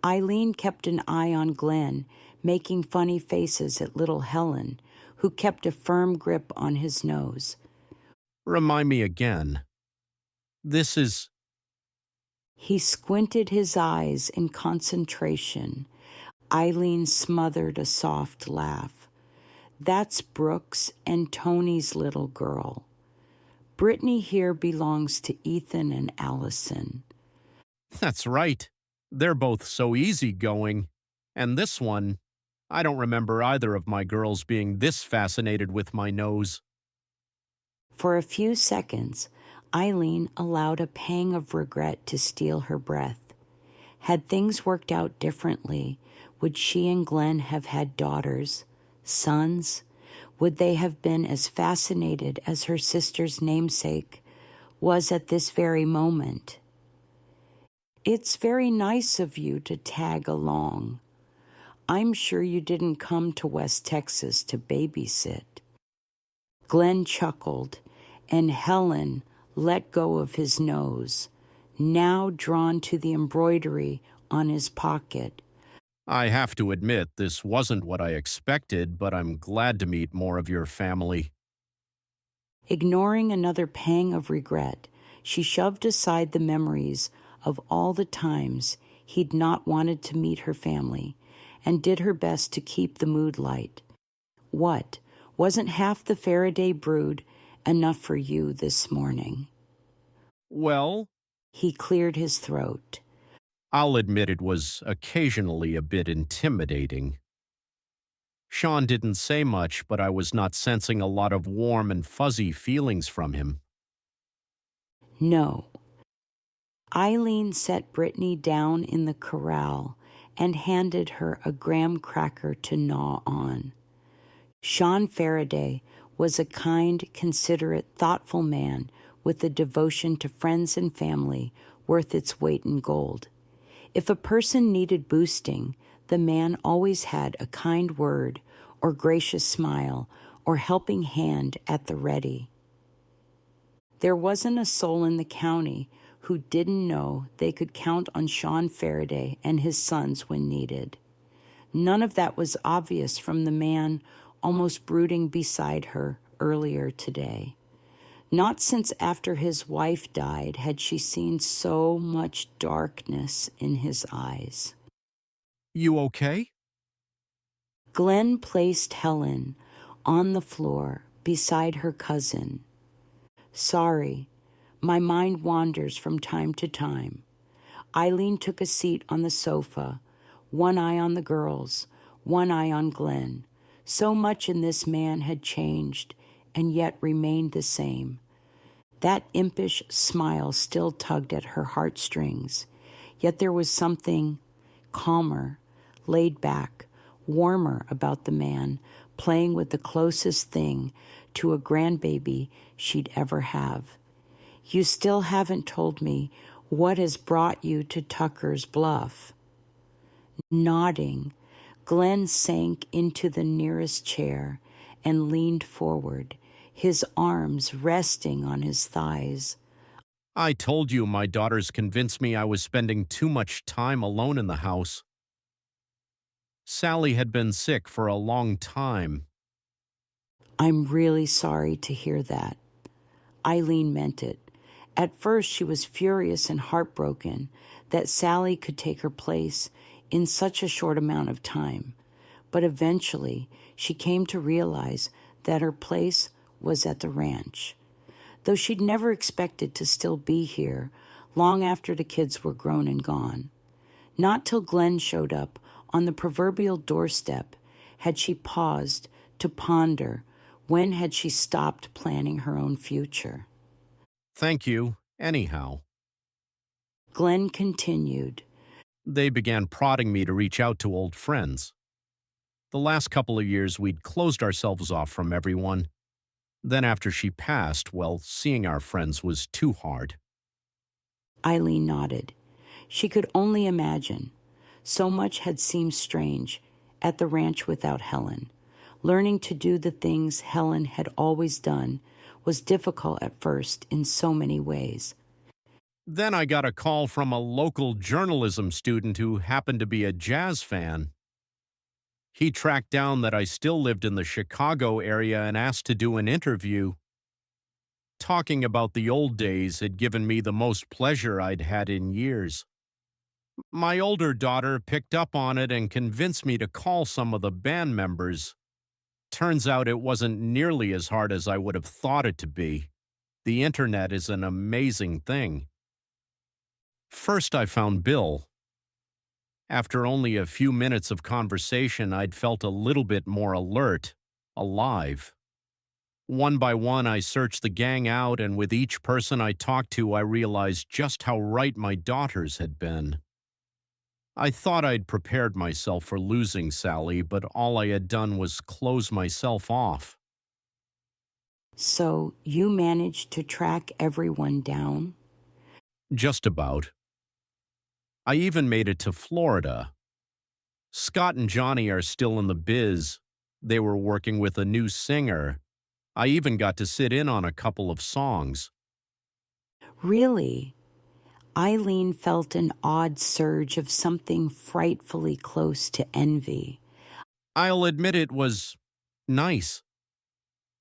Eileen kept an eye on Glenn, making funny faces at little Helen, who kept a firm grip on his nose. Remind me again. This is... He squinted his eyes in concentration. Eileen smothered a soft laugh. That's Brooks and Tony's little girl. Brittany here belongs to Ethan and Allison. That's right. They're both so easygoing. And this one, I don't remember either of my girls being this fascinated with my nose. For a few seconds, Eileen allowed a pang of regret to steal her breath. Had things worked out differently, would she and Glenn have had daughters, sons? Would they have been as fascinated as her sister's namesake was at this very moment? It's very nice of you to tag along. I'm sure you didn't come to West Texas to babysit. Glenn chuckled, and Helen let go of his nose, now drawn to the embroidery on his pocket. I have to admit, this wasn't what I expected, but I'm glad to meet more of your family. Ignoring another pang of regret, she shoved aside the memories of all the times he'd not wanted to meet her family, and did her best to keep the mood light. What, wasn't half the Farraday brood enough for you this morning? Well? He cleared his throat. I'll admit it was occasionally a bit intimidating. Sean didn't say much, but I was not sensing a lot of warm and fuzzy feelings from him. No. Eileen set Brittany down in the corral and handed her a graham cracker to gnaw on. Sean Farraday was a kind, considerate, thoughtful man with a devotion to friends and family worth its weight in gold. If a person needed boosting, the man always had a kind word or gracious smile or helping hand at the ready. There wasn't a soul in the county who didn't know they could count on Sean Farraday and his sons when needed. None of that was obvious from the man almost brooding beside her earlier today. Not since after his wife died had she seen so much darkness in his eyes. You okay? Glenn placed Helen on the floor beside her cousin. Sorry, my mind wanders from time to time. Eileen took a seat on the sofa, one eye on the girls, one eye on Glenn. So much in this man had changed and yet remained the same. That impish smile still tugged at her heartstrings, yet there was something calmer, laid back, warmer about the man, playing with the closest thing to a grandbaby she'd ever have. You still haven't told me what has brought you to Tuckers Bluff. Nodding, Glenn sank into the nearest chair and leaned forward, his arms resting on his thighs. I told you my daughters convinced me I was spending too much time alone in the house. Sally had been sick for a long time. I'm really sorry to hear that. Eileen meant it. At first she was furious and heartbroken that Sally could take her place in such a short amount of time. But eventually she came to realize that her place was at the ranch. Though she'd never expected to still be here long after the kids were grown and gone. Not till Glenn showed up on the proverbial doorstep had she paused to ponder when had she stopped planning her own future. Thank you, anyhow. Glenn continued. They began prodding me to reach out to old friends. The last couple of years we'd closed ourselves off from everyone. Then after she passed, well, seeing our friends was too hard. Eileen nodded. She could only imagine. So much had seemed strange at the ranch without Helen. Learning to do the things Helen had always done was difficult at first in so many ways. Then I got a call from a local journalism student who happened to be a jazz fan. He tracked down that I still lived in the Chicago area and asked to do an interview. Talking about the old days had given me the most pleasure I'd had in years. My older daughter picked up on it and convinced me to call some of the band members. Turns out it wasn't nearly as hard as I would have thought it to be. The internet is an amazing thing. First I found Bill. After only a few minutes of conversation, I'd felt a little bit more alert, alive. One by one, I searched the gang out, and with each person I talked to, I realized just how right my daughters had been. I thought I'd prepared myself for losing Sally, but all I had done was close myself off. So you managed to track everyone down? Just about. I even made it to Florida. Scott and Johnny are still in the biz. They were working with a new singer. I even got to sit in on a couple of songs. Really? Eileen felt an odd surge of something frightfully close to envy. I'll admit it was nice.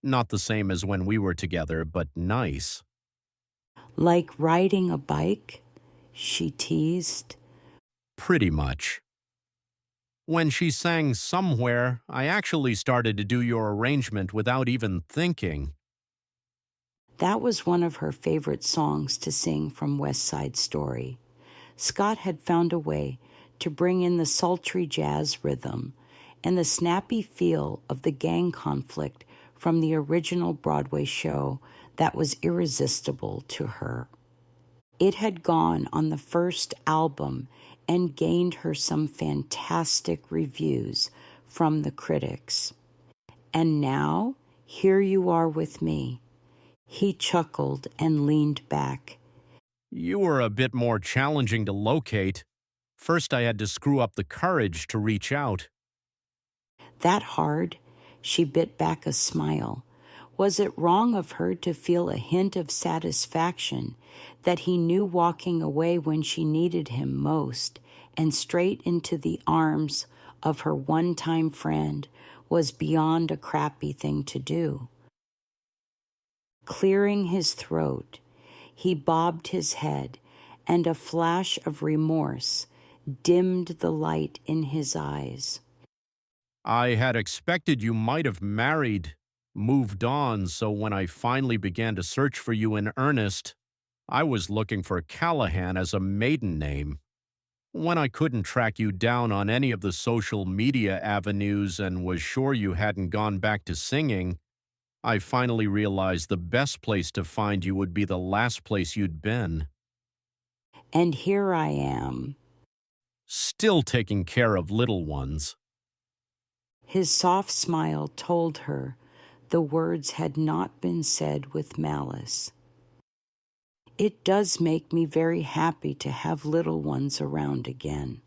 Not the same as when we were together, but nice. Like riding a bike? She teased. Pretty much. When she sang Somewhere, I actually started to do your arrangement without even thinking. That was one of her favorite songs to sing from West Side Story. Scott had found a way to bring in the sultry jazz rhythm and the snappy feel of the gang conflict from the original Broadway show that was irresistible to her. It had gone on the first album and gained her some fantastic reviews from the critics. And now, here you are with me. He chuckled and leaned back. You were a bit more challenging to locate. First, I had to screw up the courage to reach out. That hard? She bit back a smile. Was it wrong of her to feel a hint of satisfaction that he knew walking away when she needed him most and straight into the arms of her one-time friend was beyond a crappy thing to do? Clearing his throat, he bobbed his head, and a flash of remorse dimmed the light in his eyes. I had expected you might have married, moved on, so when I finally began to search for you in earnest, I was looking for Callahan as a maiden name. When I couldn't track you down on any of the social media avenues and was sure you hadn't gone back to singing, I finally realized the best place to find you would be the last place you'd been. And here I am. Still taking care of little ones. His soft smile told her the words had not been said with malice. It does make me very happy to have little ones around again.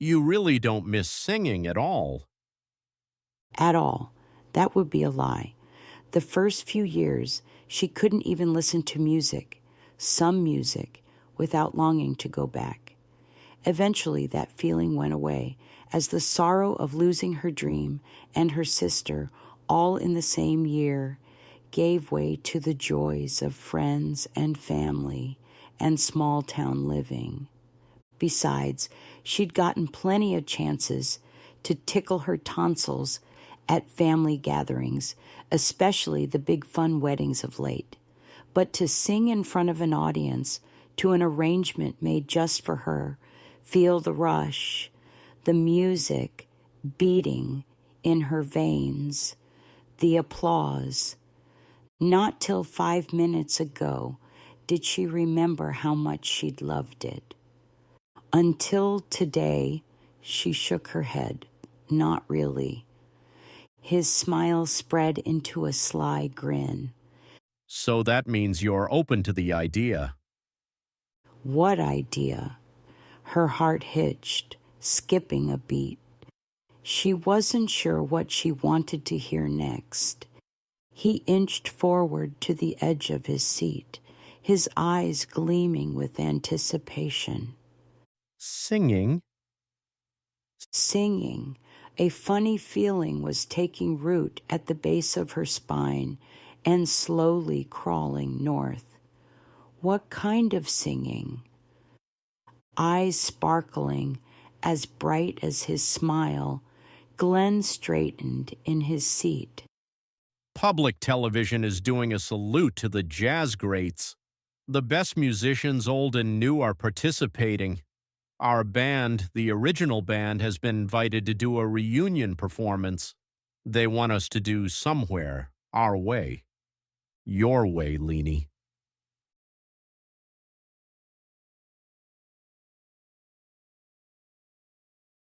You really don't miss singing at all. At all. That would be a lie. The first few years, she couldn't even listen to music, some music, without longing to go back. Eventually, that feeling went away as the sorrow of losing her dream and her sister all in the same year gave way to the joys of friends and family and small-town living. Besides, she'd gotten plenty of chances to tickle her tonsils at family gatherings, especially the big fun weddings of late. But to sing in front of an audience to an arrangement made just for her, feel the rush, the music beating in her veins, the applause. Not till 5 minutes ago did she remember how much she'd loved it. Until today, she shook her head. Not really. His smile spread into a sly grin. So that means you're open to the idea. What idea? Her heart hitched, skipping a beat. She wasn't sure what she wanted to hear next. He inched forward to the edge of his seat, his eyes gleaming with anticipation. Singing? Singing. A funny feeling was taking root at the base of her spine and slowly crawling north. What kind of singing? Eyes sparkling, as bright as his smile, Glenn straightened in his seat. Public television is doing a salute to the jazz greats. The best musicians, old and new, are participating. Our band, the original band, has been invited to do a reunion performance. They want us to do somewhere, our way. Your way, Leanie.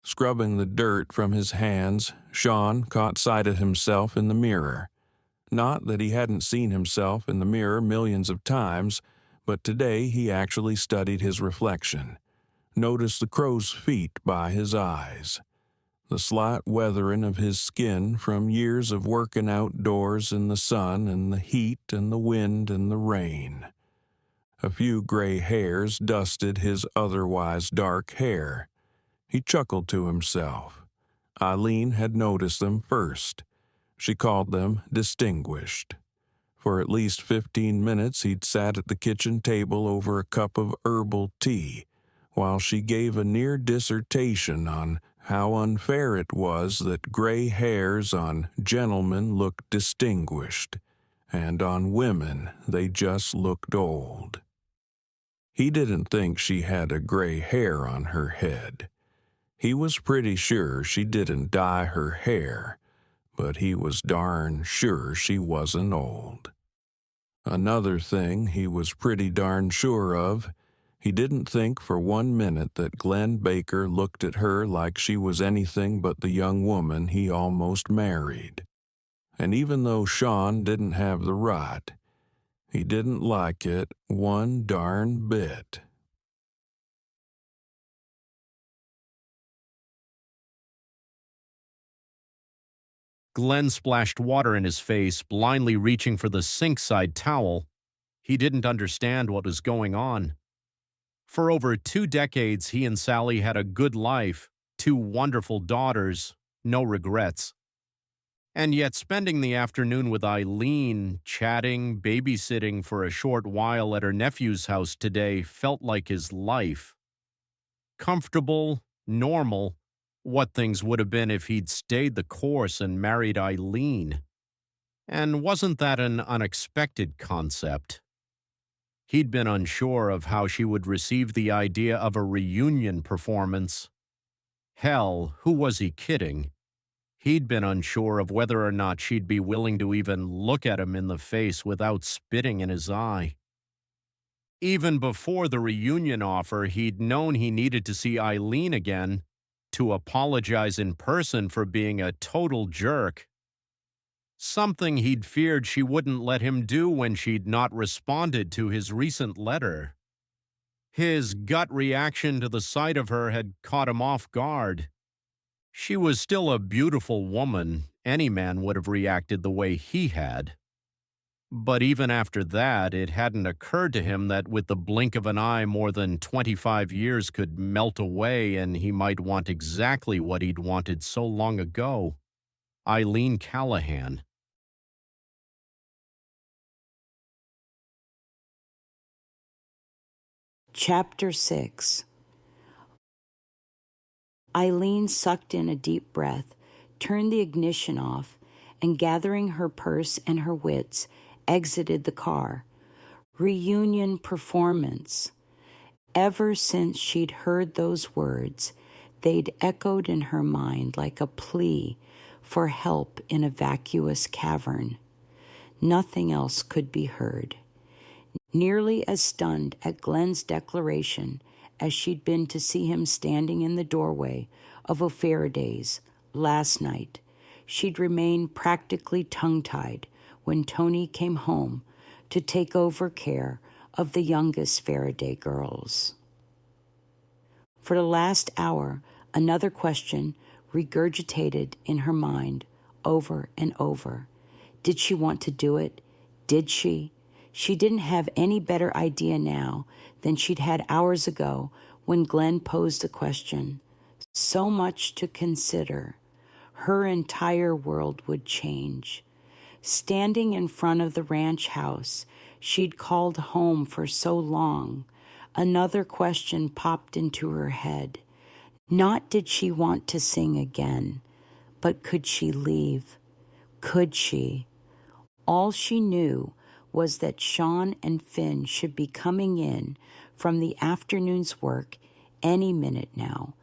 Scrubbing the dirt from his hands, Sean caught sight of himself in the mirror. Not that he hadn't seen himself in the mirror millions of times, but today he actually studied his reflection. Noticed the crow's feet by his eyes, the slight weathering of his skin from years of working outdoors in the sun and the heat and the wind and the rain. A few gray hairs dusted his otherwise dark hair. He chuckled to himself. Eileen had noticed them first. She called them distinguished. For at least 15 minutes he'd sat at the kitchen table over a cup of herbal tea, while she gave a near dissertation on how unfair it was that gray hairs on gentlemen looked distinguished, and on women they just looked old. He didn't think she had a gray hair on her head. He was pretty sure she didn't dye her hair, but he was darn sure she wasn't old. Another thing he was pretty darn sure of, he didn't think for 1 minute that Glenn Baker looked at her like she was anything but the young woman he almost married. And even though Sean didn't have the right, he didn't like it one darn bit. Glenn splashed water in his face, blindly reaching for the sink-side towel. He didn't understand what was going on. For over 2 decades, he and Sally had a good life, 2 wonderful daughters, no regrets. And yet spending the afternoon with Eileen, chatting, babysitting for a short while at her nephew's house today felt like his life. Comfortable, normal, what things would have been if he'd stayed the course and married Eileen. And wasn't that an unexpected concept? He'd been unsure of how she would receive the idea of a reunion performance. Hell, who was he kidding? He'd been unsure of whether or not she'd be willing to even look at him in the face without spitting in his eye. Even before the reunion offer, he'd known he needed to see Eileen again, to apologize in person for being a total jerk. Something he'd feared she wouldn't let him do when she'd not responded to his recent letter. His gut reaction to the sight of her had caught him off guard. She was still a beautiful woman. Any man would have reacted the way he had. But even after that, it hadn't occurred to him that with the blink of an eye more than 25 years could melt away and he might want exactly what he'd wanted so long ago. Eileen Callahan. Chapter 6. Eileen sucked in a deep breath, turned the ignition off, and gathering her purse and her wits, exited the car. Reunion performance. Ever since she'd heard those words, they'd echoed in her mind like a plea for help in a vacuous cavern. Nothing else could be heard. Nearly as stunned at Glenn's declaration as she'd been to see him standing in the doorway of a Faraday's last night, she'd remained practically tongue-tied when Tony came home to take over care of the youngest Farraday girls. For the last hour, another question regurgitated in her mind over and over. Did she want to do it? Did she? She didn't have any better idea now than she'd had hours ago when Glenn posed the question. So much to consider. Her entire world would change. Standing in front of the ranch house she'd called home for so long, another question popped into her head. Not did she want to sing again, but could she leave? Could she? All she knew was that Sean and Finn should be coming in from the afternoon's work any minute now,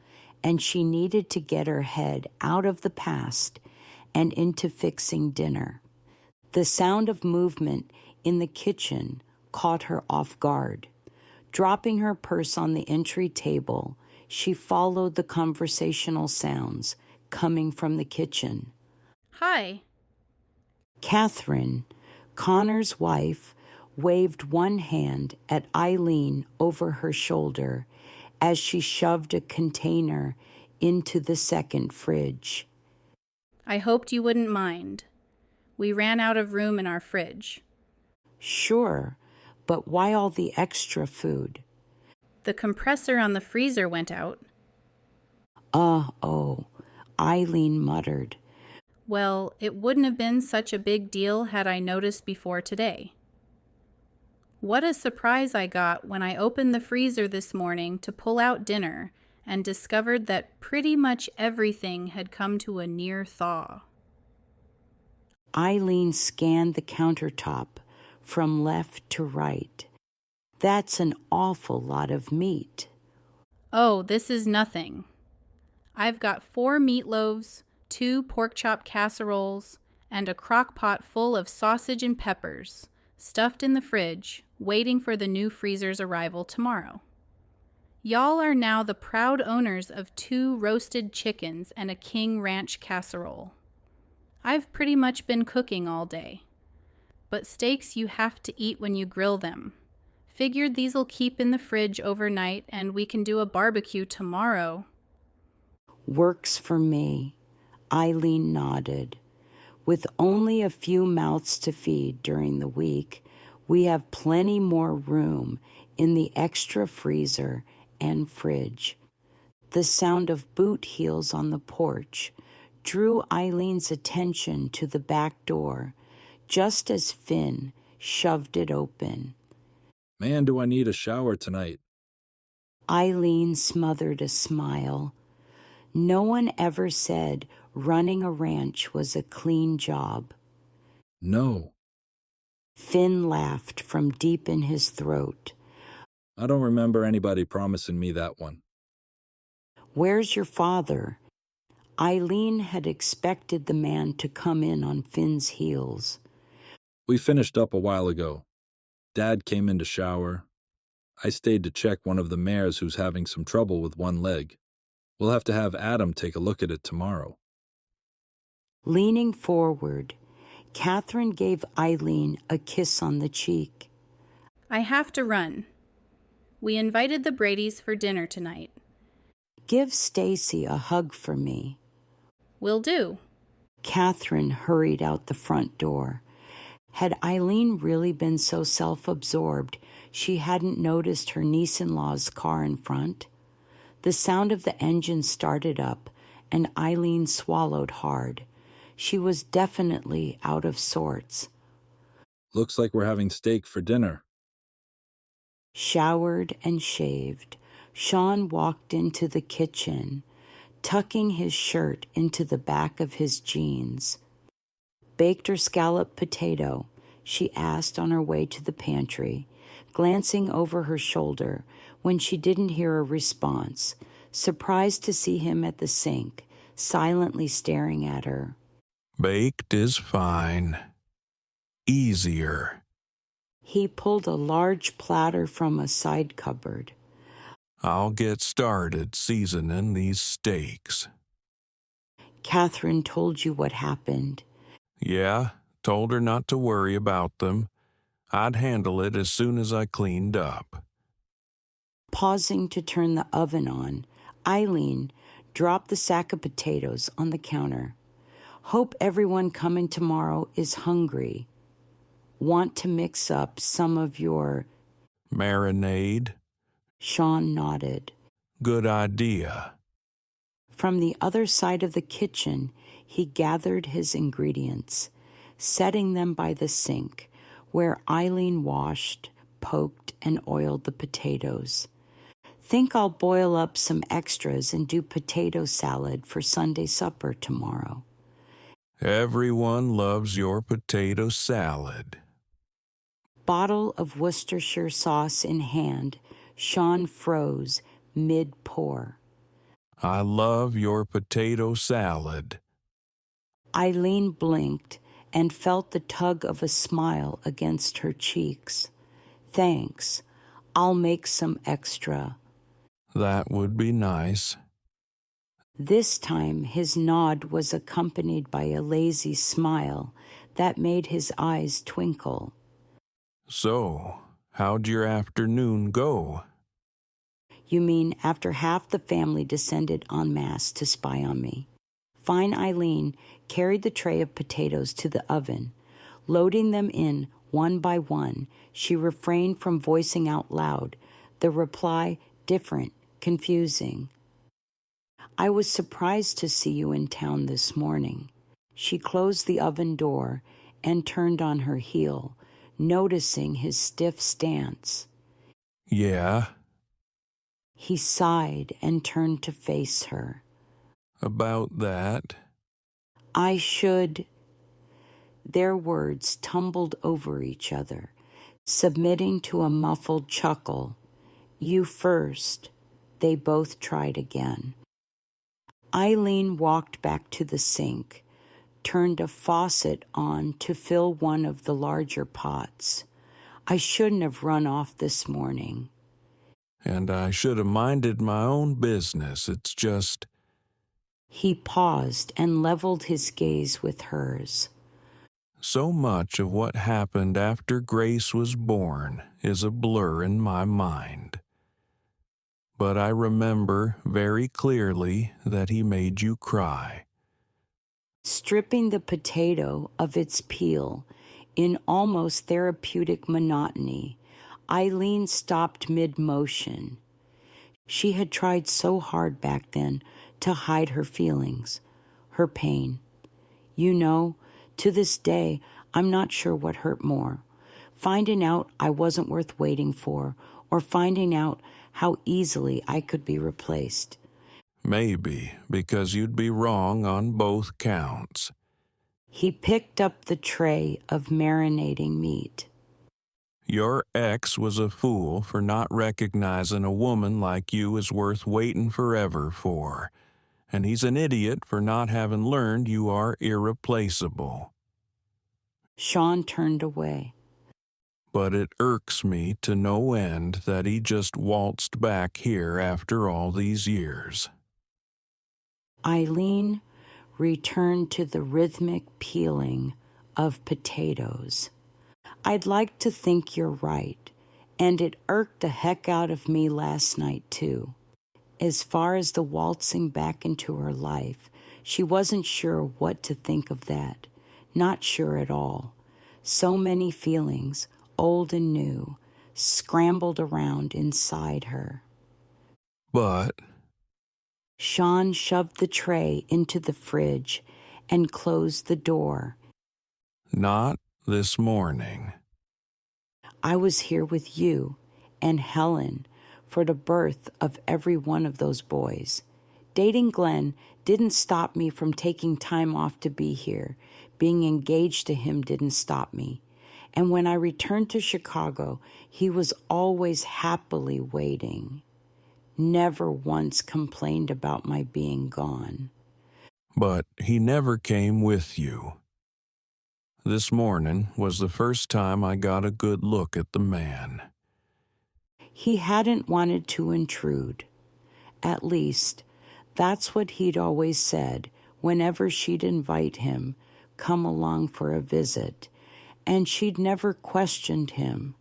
and she needed to get her head out of the past and into fixing dinner. The sound of movement in the kitchen caught her off guard. Dropping her purse on the entry table, she followed the conversational sounds coming from the kitchen. Hi. Catherine, Connor's wife, waved one hand at Eileen over her shoulder as she shoved a container into the second fridge. I hoped you wouldn't mind. We ran out of room in our fridge. Sure, but why all the extra food? The compressor on the freezer went out. Oh, Eileen muttered. Well, it wouldn't have been such a big deal had I noticed before today. What a surprise I got when I opened the freezer this morning to pull out dinner and discovered that pretty much everything had come to a near thaw. Eileen scanned the countertop from left to right. That's an awful lot of meat. Oh, this is nothing. I've got 4 meatloaves, 2 pork chop casseroles, and a crock pot full of sausage and peppers, stuffed in the fridge, waiting for the new freezer's arrival tomorrow. Y'all are now the proud owners of 2 roasted chickens and a King Ranch casserole. I've pretty much been cooking all day. But steaks you have to eat when you grill them. Figured these'll keep in the fridge overnight and we can do a barbecue tomorrow. Works for me. Eileen nodded. With only a few mouths to feed during the week, we have plenty more room in the extra freezer and fridge. The sound of boot heels on the porch drew Eileen's attention to the back door, just as Finn shoved it open. Man, do I need a shower tonight. Eileen smothered a smile. No one ever said running a ranch was a clean job. No. Finn laughed from deep in his throat. I don't remember anybody promising me that one. Where's your father? Eileen had expected the man to come in on Finn's heels. We finished up a while ago. Dad came in to shower. I stayed to check one of the mares who's having some trouble with one leg. We'll have to have Adam take a look at it tomorrow. Leaning forward, Catherine gave Eileen a kiss on the cheek. I have to run. We invited the Bradys for dinner tonight. Give Stacy a hug for me. Will do. Catherine hurried out the front door. Had Eileen really been so self-absorbed she hadn't noticed her niece-in-law's car in front? The sound of the engine started up, and Eileen swallowed hard. She was definitely out of sorts. Looks like we're having steak for dinner. Showered and shaved, Sean walked into the kitchen, tucking his shirt into the back of his jeans. Baked or scalloped potato, she asked on her way to the pantry, glancing over her shoulder when she didn't hear a response, surprised to see him at the sink, silently staring at her. Baked is fine. Easier. He pulled a large platter from a side cupboard. I'll get started seasoning these steaks. Catherine told you what happened. Yeah, told her not to worry about them. I'd handle it as soon as I cleaned up. Pausing to turn the oven on, Eileen dropped the sack of potatoes on the counter. Hope everyone coming tomorrow is hungry. Want to mix up some of your... Marinade? Sean nodded. Good idea. From the other side of the kitchen, he gathered his ingredients, setting them by the sink, where Eileen washed, poked, and oiled the potatoes. Think I'll boil up some extras and do potato salad for Sunday supper tomorrow. Everyone loves your potato salad. Bottle of Worcestershire sauce in hand, Sean froze mid-pour. I love your potato salad. Eileen blinked and felt the tug of a smile against her cheeks. Thanks. I'll make some extra. That would be nice. This time his nod was accompanied by a lazy smile that made his eyes twinkle. So, how'd your afternoon go? You mean after half the family descended en masse to spy on me? Fine Eileen carried the tray of potatoes to the oven. Loading them in one by one, she refrained from voicing out loud, the reply different, confusing. I was surprised to see you in town this morning. She closed the oven door and turned on her heel, noticing his stiff stance. Yeah? He sighed and turned to face her. About that? I should... Their words tumbled over each other. Submitting to a muffled chuckle, "You first," they both tried again. Eileen walked back to the sink, turned a faucet on to fill one of the larger pots. "I shouldn't have run off this morning." And I should have minded my own business. It's just... He paused and leveled his gaze with hers. So much of what happened after Grace was born is a blur in my mind. But I remember very clearly that he made you cry. Stripping the potato of its peel in almost therapeutic monotony, Eileen stopped mid-motion. She had tried so hard back then to hide her feelings, her pain. You know, to this day, I'm not sure what hurt more. Finding out I wasn't worth waiting for, or finding out how easily I could be replaced. Maybe because you'd be wrong on both counts. He picked up the tray of marinating meat. Your ex was a fool for not recognizing a woman like you is worth waiting forever for. And he's an idiot for not having learned you are irreplaceable. Sean turned away. But it irks me to no end that he just waltzed back here after all these years. Eileen returned to the rhythmic peeling of potatoes. "I'd like to think you're right, and it irked the heck out of me last night, too." As far as the waltzing back into her life, she wasn't sure what to think of that. Not sure at all. So many feelings, old and new, scrambled around inside her. But... Sean shoved the tray into the fridge and closed the door. Not this morning. I was here with you and Helen for the birth of every one of those boys. Dating Glenn didn't stop me from taking time off to be here. Being engaged to him didn't stop me. And when I returned to Chicago, he was always happily waiting. Never once complained about my being gone. But he never came with you. This morning was the first time I got a good look at the man. He hadn't wanted to intrude. At least, that's what he'd always said whenever she'd invite him, come along for a visit, and she'd never questioned him.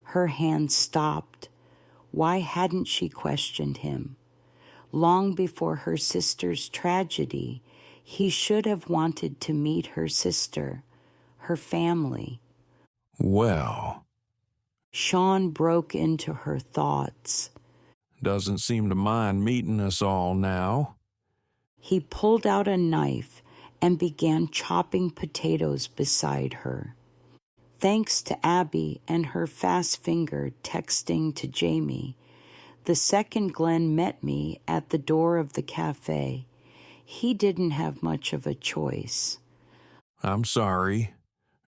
Her hand stopped. Why hadn't she questioned him? Long before her sister's tragedy, he should have wanted to meet her sister, her family. Well... Sean broke into her thoughts. Doesn't seem to mind meeting us all now. He pulled out a knife and began chopping potatoes beside her. Thanks to Abby and her fast finger texting to Jamie, the second Glenn met me at the door of the cafe. He didn't have much of a choice. I'm sorry.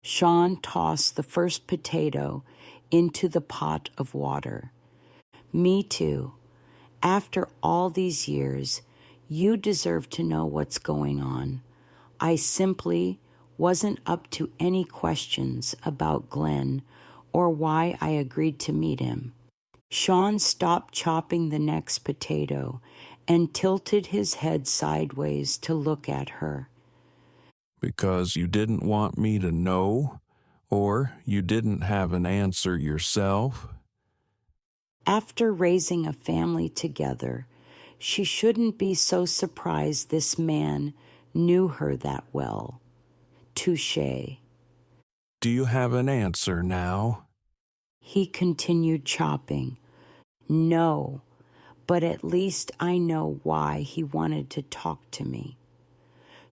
Sean tossed the first potato into the pot of water. Me too. After all these years, you deserve to know what's going on. I simply wasn't up to any questions about Glenn or why I agreed to meet him. Sean stopped chopping the next potato and tilted his head sideways to look at her. Because you didn't want me to know? Or you didn't have an answer yourself? After raising a family together, she shouldn't be so surprised this man knew her that well. Touché. Do you have an answer now? He continued chopping. No, but at least I know why he wanted to talk to me.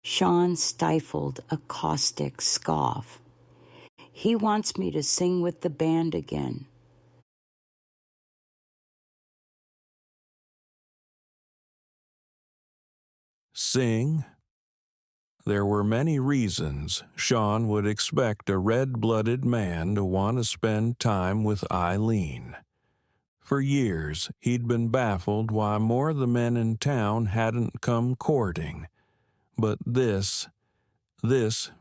Sean stifled a caustic scoff. He wants me to sing with the band again. Sing? There were many reasons Sean would expect a red-blooded man to want to spend time with Eileen. For years, he'd been baffled why more of the men in town hadn't come courting. But this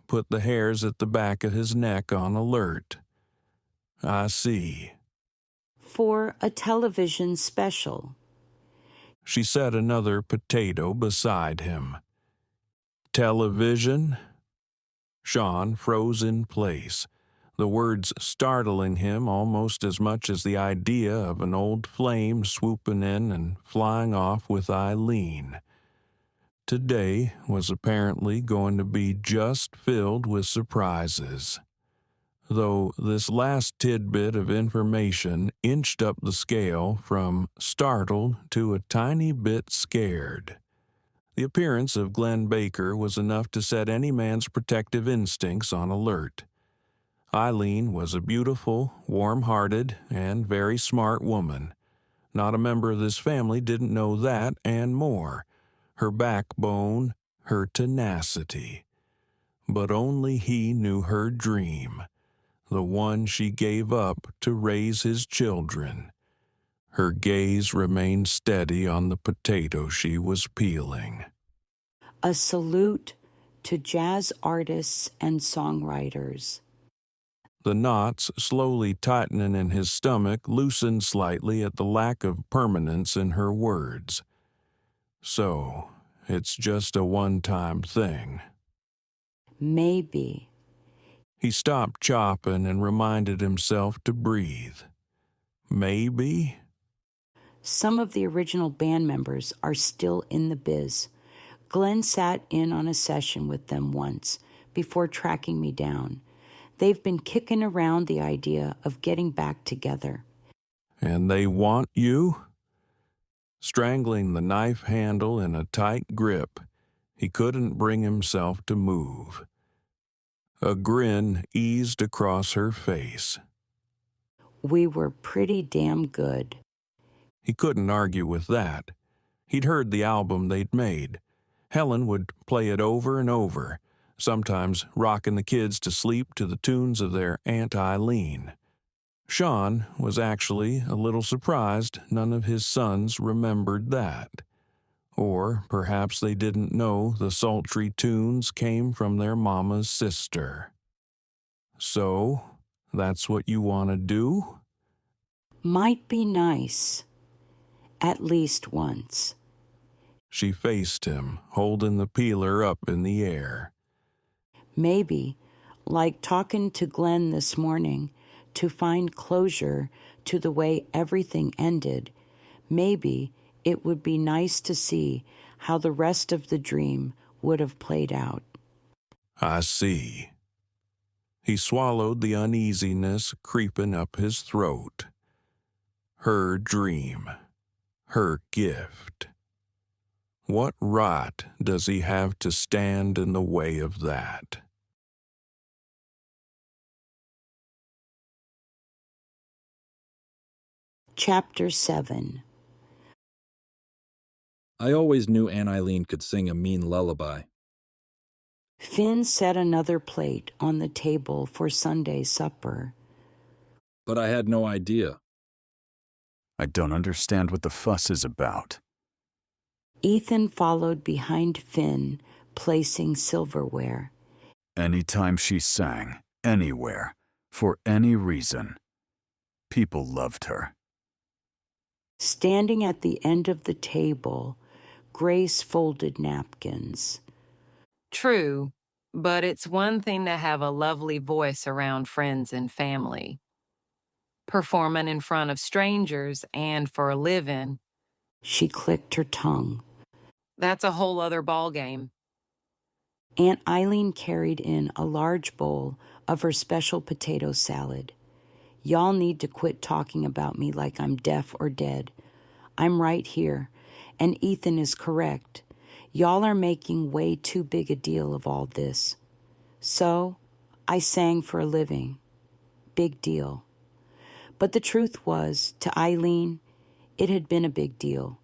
put the hairs at the back of his neck on alert. I see. For a television special. She set another potato beside him. Television? Sean froze in place, the words startling him almost as much as the idea of an old flame swooping in and flying off with Eileen. Today was apparently going to be just filled with surprises. Though this last tidbit of information inched up the scale from startled to a tiny bit scared. The appearance of Glenn Baker was enough to set any man's protective instincts on alert. Eileen was a beautiful, warm-hearted, and very smart woman. Not a member of this family didn't know that and more. Her backbone, her tenacity. But only he knew her dream, the one she gave up to raise his children. Her gaze remained steady on the potato she was peeling. A salute to jazz artists and songwriters. The knots slowly tightening in his stomach loosened slightly at the lack of permanence in her words. So, it's just a one-time thing. Maybe. He stopped chopping and reminded himself to breathe. Maybe? Some of the original band members are still in the biz. Glenn sat in on a session with them once before tracking me down. They've been kicking around the idea of getting back together. And they want you? Strangling the knife handle in a tight grip, he couldn't bring himself to move. A grin eased across her face. We were pretty damn good. He couldn't argue with that. He'd heard the album they'd made. Helen would play it over and over, sometimes rocking the kids to sleep to the tunes of their Aunt Eileen. Sean was actually a little surprised none of his sons remembered that. Or perhaps they didn't know the sultry tunes came from their mama's sister. So, that's what you want to do? Might be nice. At least once. She faced him, holding the peeler up in the air. Maybe, like talking to Glenn this morning, to find closure to the way everything ended, maybe it would be nice to see how the rest of the dream would have played out. I see. He swallowed the uneasiness creeping up his throat. Her dream. Her gift. What right does he have to stand in the way of that? Chapter 7. I always knew Aunt Eileen could sing a mean lullaby. Finn set another plate on the table for Sunday's supper. But I had no idea. I don't understand what the fuss is about. Ethan followed behind Finn, placing silverware. Anytime she sang, anywhere, for any reason, people loved her. Standing at the end of the table, Grace folded napkins. True, but it's one thing to have a lovely voice around friends and family. Performing in front of strangers and for a living. She clicked her tongue. That's a whole other ballgame. Aunt Eileen carried in a large bowl of her special potato salad. Y'all need to quit talking about me like I'm deaf or dead. I'm right here, and Ethan is correct. Y'all are making way too big a deal of all this. So, I sang for a living. Big deal. But the truth was, to Eileen, it had been a big deal.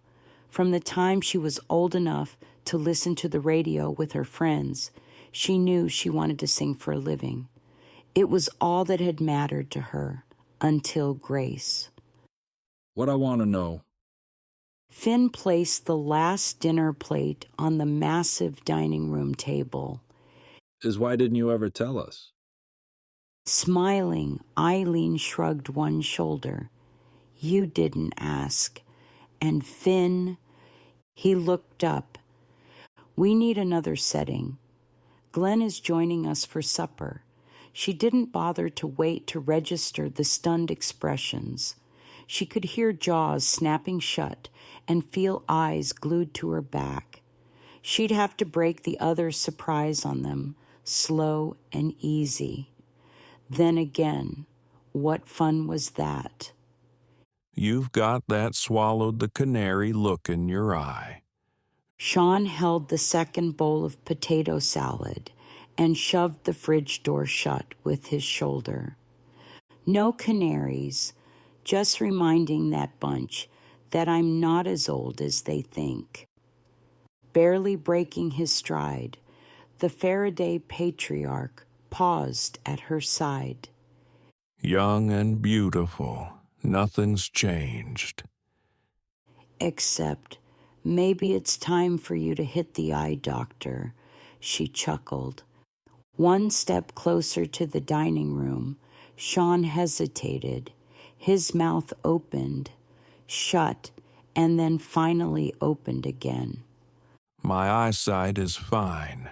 From the time she was old enough to listen to the radio with her friends, She knew she wanted to sing for a living. It was all that had mattered to her until Grace. What I want to know. Finn placed the last dinner plate on the massive dining room table. Is why didn't you ever tell us? Smiling, Eileen shrugged one shoulder. You didn't ask. And Finn, he looked up. We need another setting. Glenn is joining us for supper. She didn't bother to wait to register the stunned expressions. She could hear jaws snapping shut and feel eyes glued to her back. She'd have to break the other's surprise on them, slow and easy. Then again, what fun was that? You've got that swallowed the canary look in your eye. Sean held the second bowl of potato salad and shoved the fridge door shut with his shoulder. No canaries, just reminding that bunch that I'm not as old as they think. Barely breaking his stride, the Farraday patriarch paused at her side. Young and beautiful, nothing's changed. Except maybe it's time for you to hit the eye doctor, she chuckled. One step closer to the dining room, Sean hesitated. His mouth opened, shut, and then finally opened again. My eyesight is fine.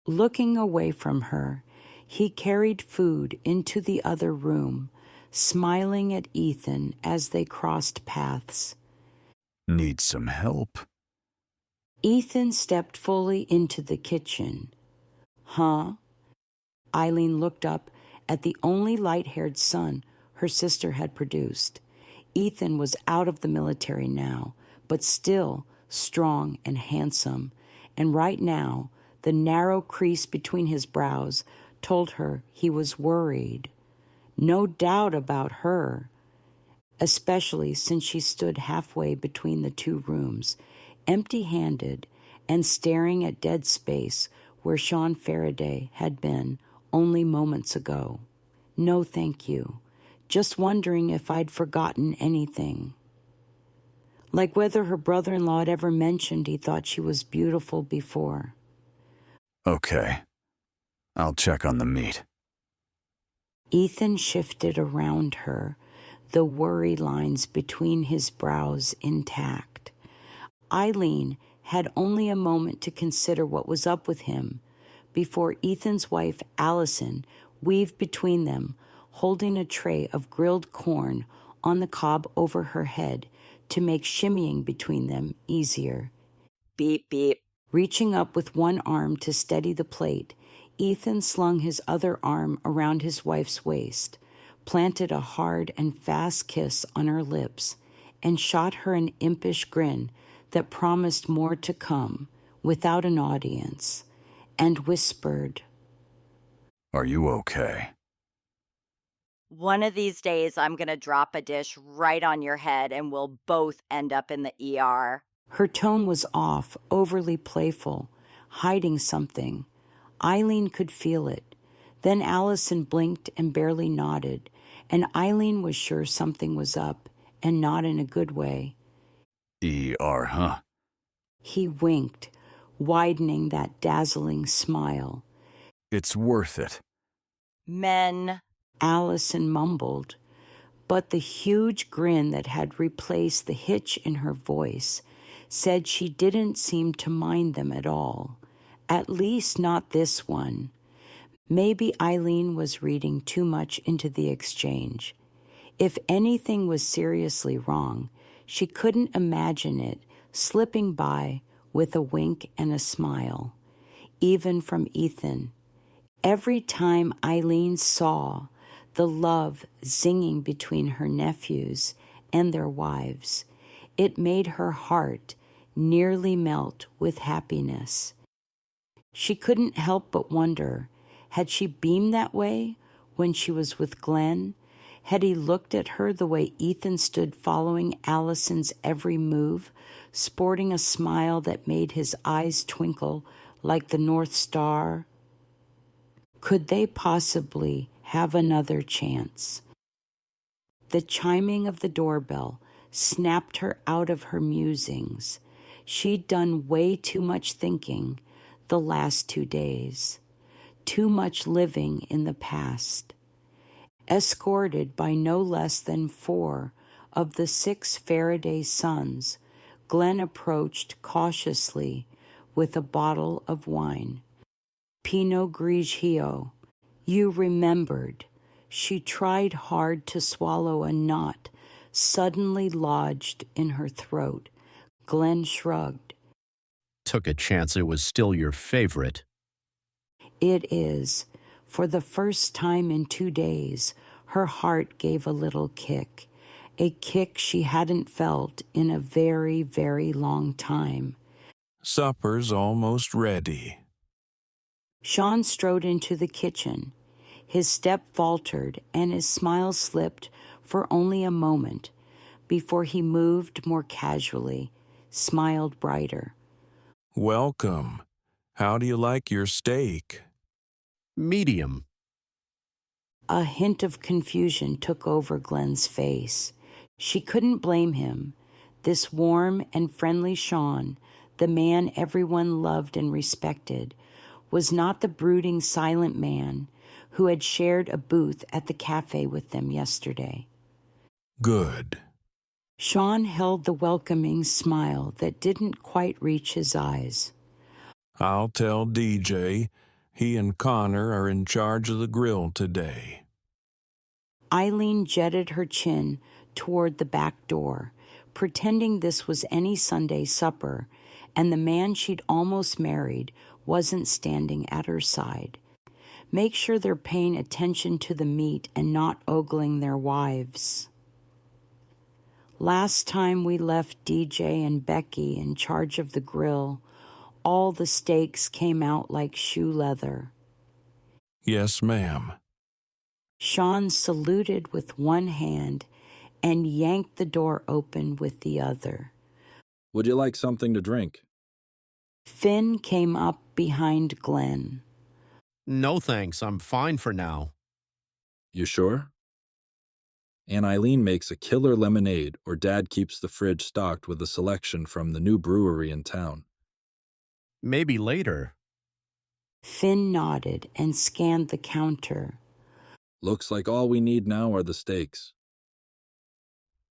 Looking away from her, he carried food into the other room, smiling at Ethan as they crossed paths. Need some help? Ethan stepped fully into the kitchen. Huh? Eileen looked up at the only light-haired son her sister had produced. Ethan was out of the military now, but still strong and handsome, and right now the narrow crease between his brows told her he was worried. No doubt about her, especially since she stood halfway between the two rooms, empty-handed and staring at dead space where Sean Farraday had been only moments ago. No, thank you. Just wondering if I'd forgotten anything. Like whether her brother-in-law had ever mentioned he thought she was beautiful before. Okay. I'll check on the meat. Ethan shifted around her, the worry lines between his brows intact. Eileen had only a moment to consider what was up with him before Ethan's wife, Allison, weaved between them, holding a tray of grilled corn on the cob over her head to make shimmying between them easier. Beep, beep. Reaching up with one arm to steady the plate, Ethan slung his other arm around his wife's waist, planted a hard and fast kiss on her lips, and shot her an impish grin that promised more to come without an audience, and whispered, Are you okay? One of these days, I'm going to drop a dish right on your head and we'll both end up in the ER. Her tone was off, overly playful, hiding something. Eileen could feel it. Then Allison blinked and barely nodded, and Eileen was sure something was up, and not in a good way. ER, huh? He winked, widening that dazzling smile. It's worth it. Men, Allison mumbled, but the huge grin that had replaced the hitch in her voice said she didn't seem to mind them at all, at least not this one. Maybe Eileen was reading too much into the exchange. If anything was seriously wrong, she couldn't imagine it slipping by with a wink and a smile, even from Ethan. Every time Eileen saw the love zinging between her nephews and their wives, it made her heart nearly melt with happiness. She couldn't help but wonder, had she beamed that way when she was with Glenn? Had he looked at her the way Ethan stood following Allison's every move, sporting a smile that made his eyes twinkle like the North Star? Could they possibly have another chance? The chiming of the doorbell snapped her out of her musings. She'd done way too much thinking the last 2 days, too much living in the past. Escorted by no less than 4 of the 6 Farraday sons, Glenn approached cautiously with a bottle of wine. Pinot Grigio. You remembered. She tried hard to swallow a knot suddenly lodged in her throat. Glenn shrugged. Took a chance it was still your favorite. It is. For the first time in 2 days, her heart gave a little kick, a kick she hadn't felt in a very, very long time. Supper's almost ready. Sean strode into the kitchen. His step faltered and his smile slipped for only a moment before he moved more casually, smiled brighter. Welcome. How do you like your steak? Medium. A hint of confusion took over Glenn's face. She couldn't blame him. This warm and friendly Sean, the man everyone loved and respected, was not the brooding, silent man who had shared a booth at the cafe with them yesterday. Good. Sean held the welcoming smile that didn't quite reach his eyes. I'll tell DJ. He and Connor are in charge of the grill today. Eileen jetted her chin toward the back door, pretending this was any Sunday supper, and the man she'd almost married wasn't standing at her side. Make sure they're paying attention to the meat and not ogling their wives. Last time we left DJ and Becky in charge of the grill, all the steaks came out like shoe leather. Yes, ma'am. Sean saluted with one hand and yanked the door open with the other. Would you like something to drink? Finn came up behind Glenn. No thanks, I'm fine for now. You sure? Aunt Eileen makes a killer lemonade, or Dad keeps the fridge stocked with a selection from the new brewery in town. Maybe later. Finn nodded and scanned the counter. Looks like all we need now are the steaks.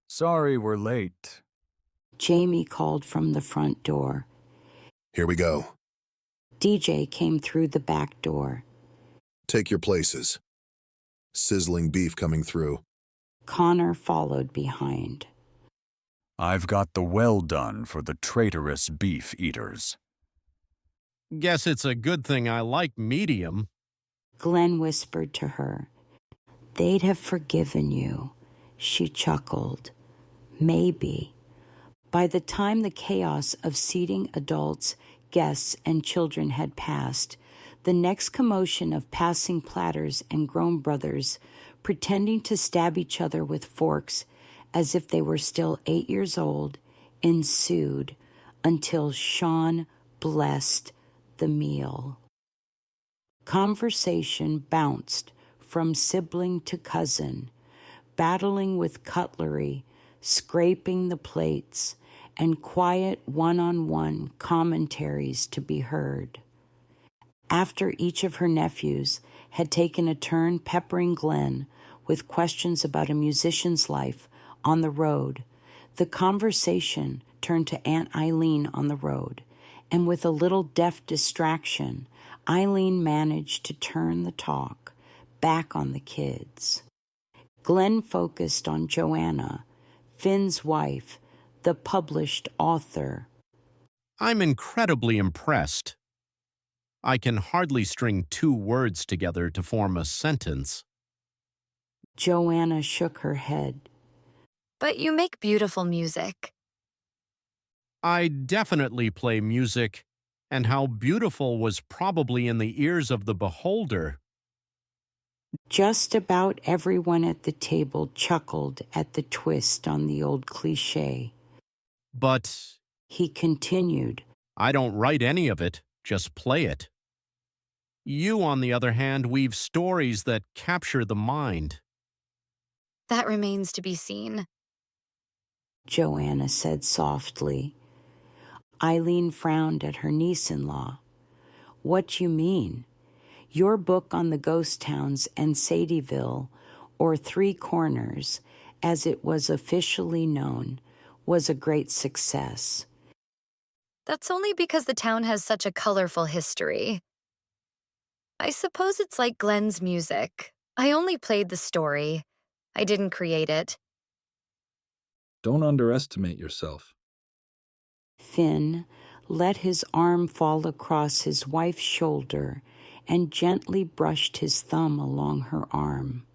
Sorry we're late. Jamie called from the front door. Here we go. DJ came through the back door. Take your places. Sizzling beef coming through. Connor followed behind. I've got the well done for the traitorous beef eaters. Guess it's a good thing I like medium. Glenn whispered to her. They'd have forgiven you. She chuckled. Maybe. By the time the chaos of seating adults, guests, and children had passed, the next commotion of passing platters and grown brothers pretending to stab each other with forks as if they were still 8 years old ensued until Sean blessed the meal. Conversation bounced from sibling to cousin, battling with cutlery, scraping the plates, and quiet one-on-one commentaries to be heard. After each of her nephews had taken a turn peppering Glenn with questions about a musician's life on the road, the conversation turned to Aunt Eileen on the road, and with a little deft distraction, Eileen managed to turn the talk back on the kids. Glenn focused on Joanna, Finn's wife, the published author. I'm incredibly impressed. I can hardly string 2 words together to form a sentence. Joanna shook her head. But you make beautiful music. I definitely play music, and how beautiful was probably in the ears of the beholder. Just about everyone at the table chuckled at the twist on the old cliché. But, he continued, I don't write any of it. just play it. You, on the other hand, weave stories that capture the mind. That remains to be seen, Joanna said softly. Eileen frowned at her niece-in-law. What do you mean? Your book on the ghost towns and Sadieville, or Three Corners, as it was officially known, was a great success. That's only because the town has such a colorful history. I suppose it's like Glenn's music. I only played the story. I didn't create it. Don't underestimate yourself. Finn let his arm fall across his wife's shoulder and gently brushed his thumb along her arm.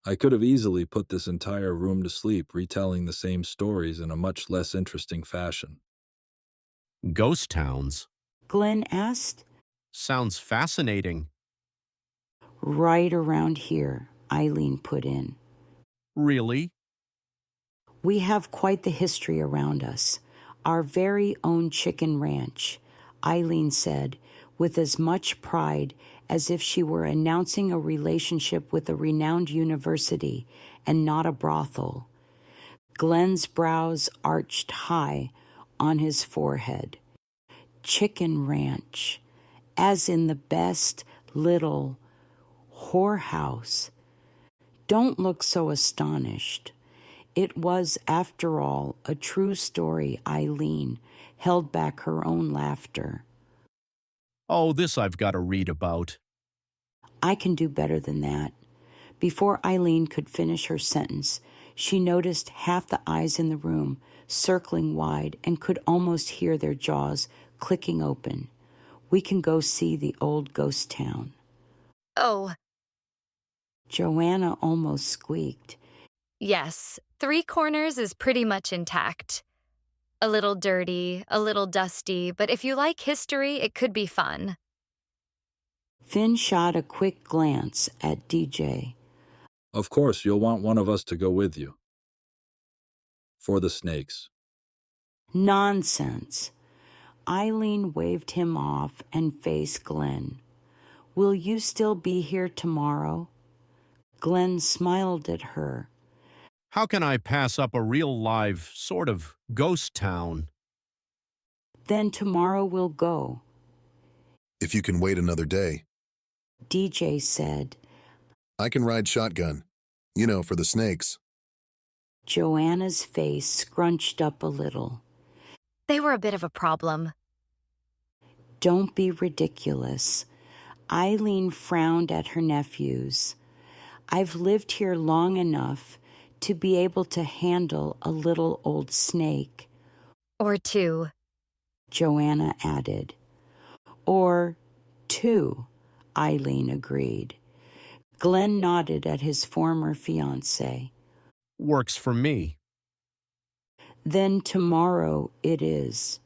I could have easily put this entire room to sleep retelling the same stories in a much less interesting fashion. Ghost towns? Glenn asked. Sounds fascinating. Right around here, Eileen put in. Really? We have quite the history around us. Our very own chicken ranch, Eileen said, with as much pride as if she were announcing a relationship with a renowned university and not a brothel. Glenn's brows arched high on his forehead. Chicken ranch, as in the best little whorehouse. Don't look so astonished. It was, after all, a true story. Eileen held back her own laughter. Oh, this I've got to read about. I can do better than that. Before Eileen could finish her sentence, she noticed half the eyes in the room circling wide and could almost hear their jaws clicking open. We can go see the old ghost town. Oh. Joanna almost squeaked. Yes, Three Corners is pretty much intact. A little dirty, a little dusty, but if you like history, it could be fun. Finn shot a quick glance at DJ. Of course, you'll want one of us to go with you. For the snakes. Nonsense. Eileen waved him off and faced Glenn. Will you still be here tomorrow? Glenn smiled at her. How can I pass up a real live, sort of, ghost town? Then tomorrow we'll go. If you can wait another day. DJ said. I can ride shotgun. You know, for the snakes. Joanna's face scrunched up a little. They were a bit of a problem. Don't be ridiculous. Eileen frowned at her nephews. I've lived here long enough to be able to handle a little old snake. Or two, Joanna added. Or two, Eileen agreed. Glenn nodded at his former fiancée. Works for me. Then tomorrow it is.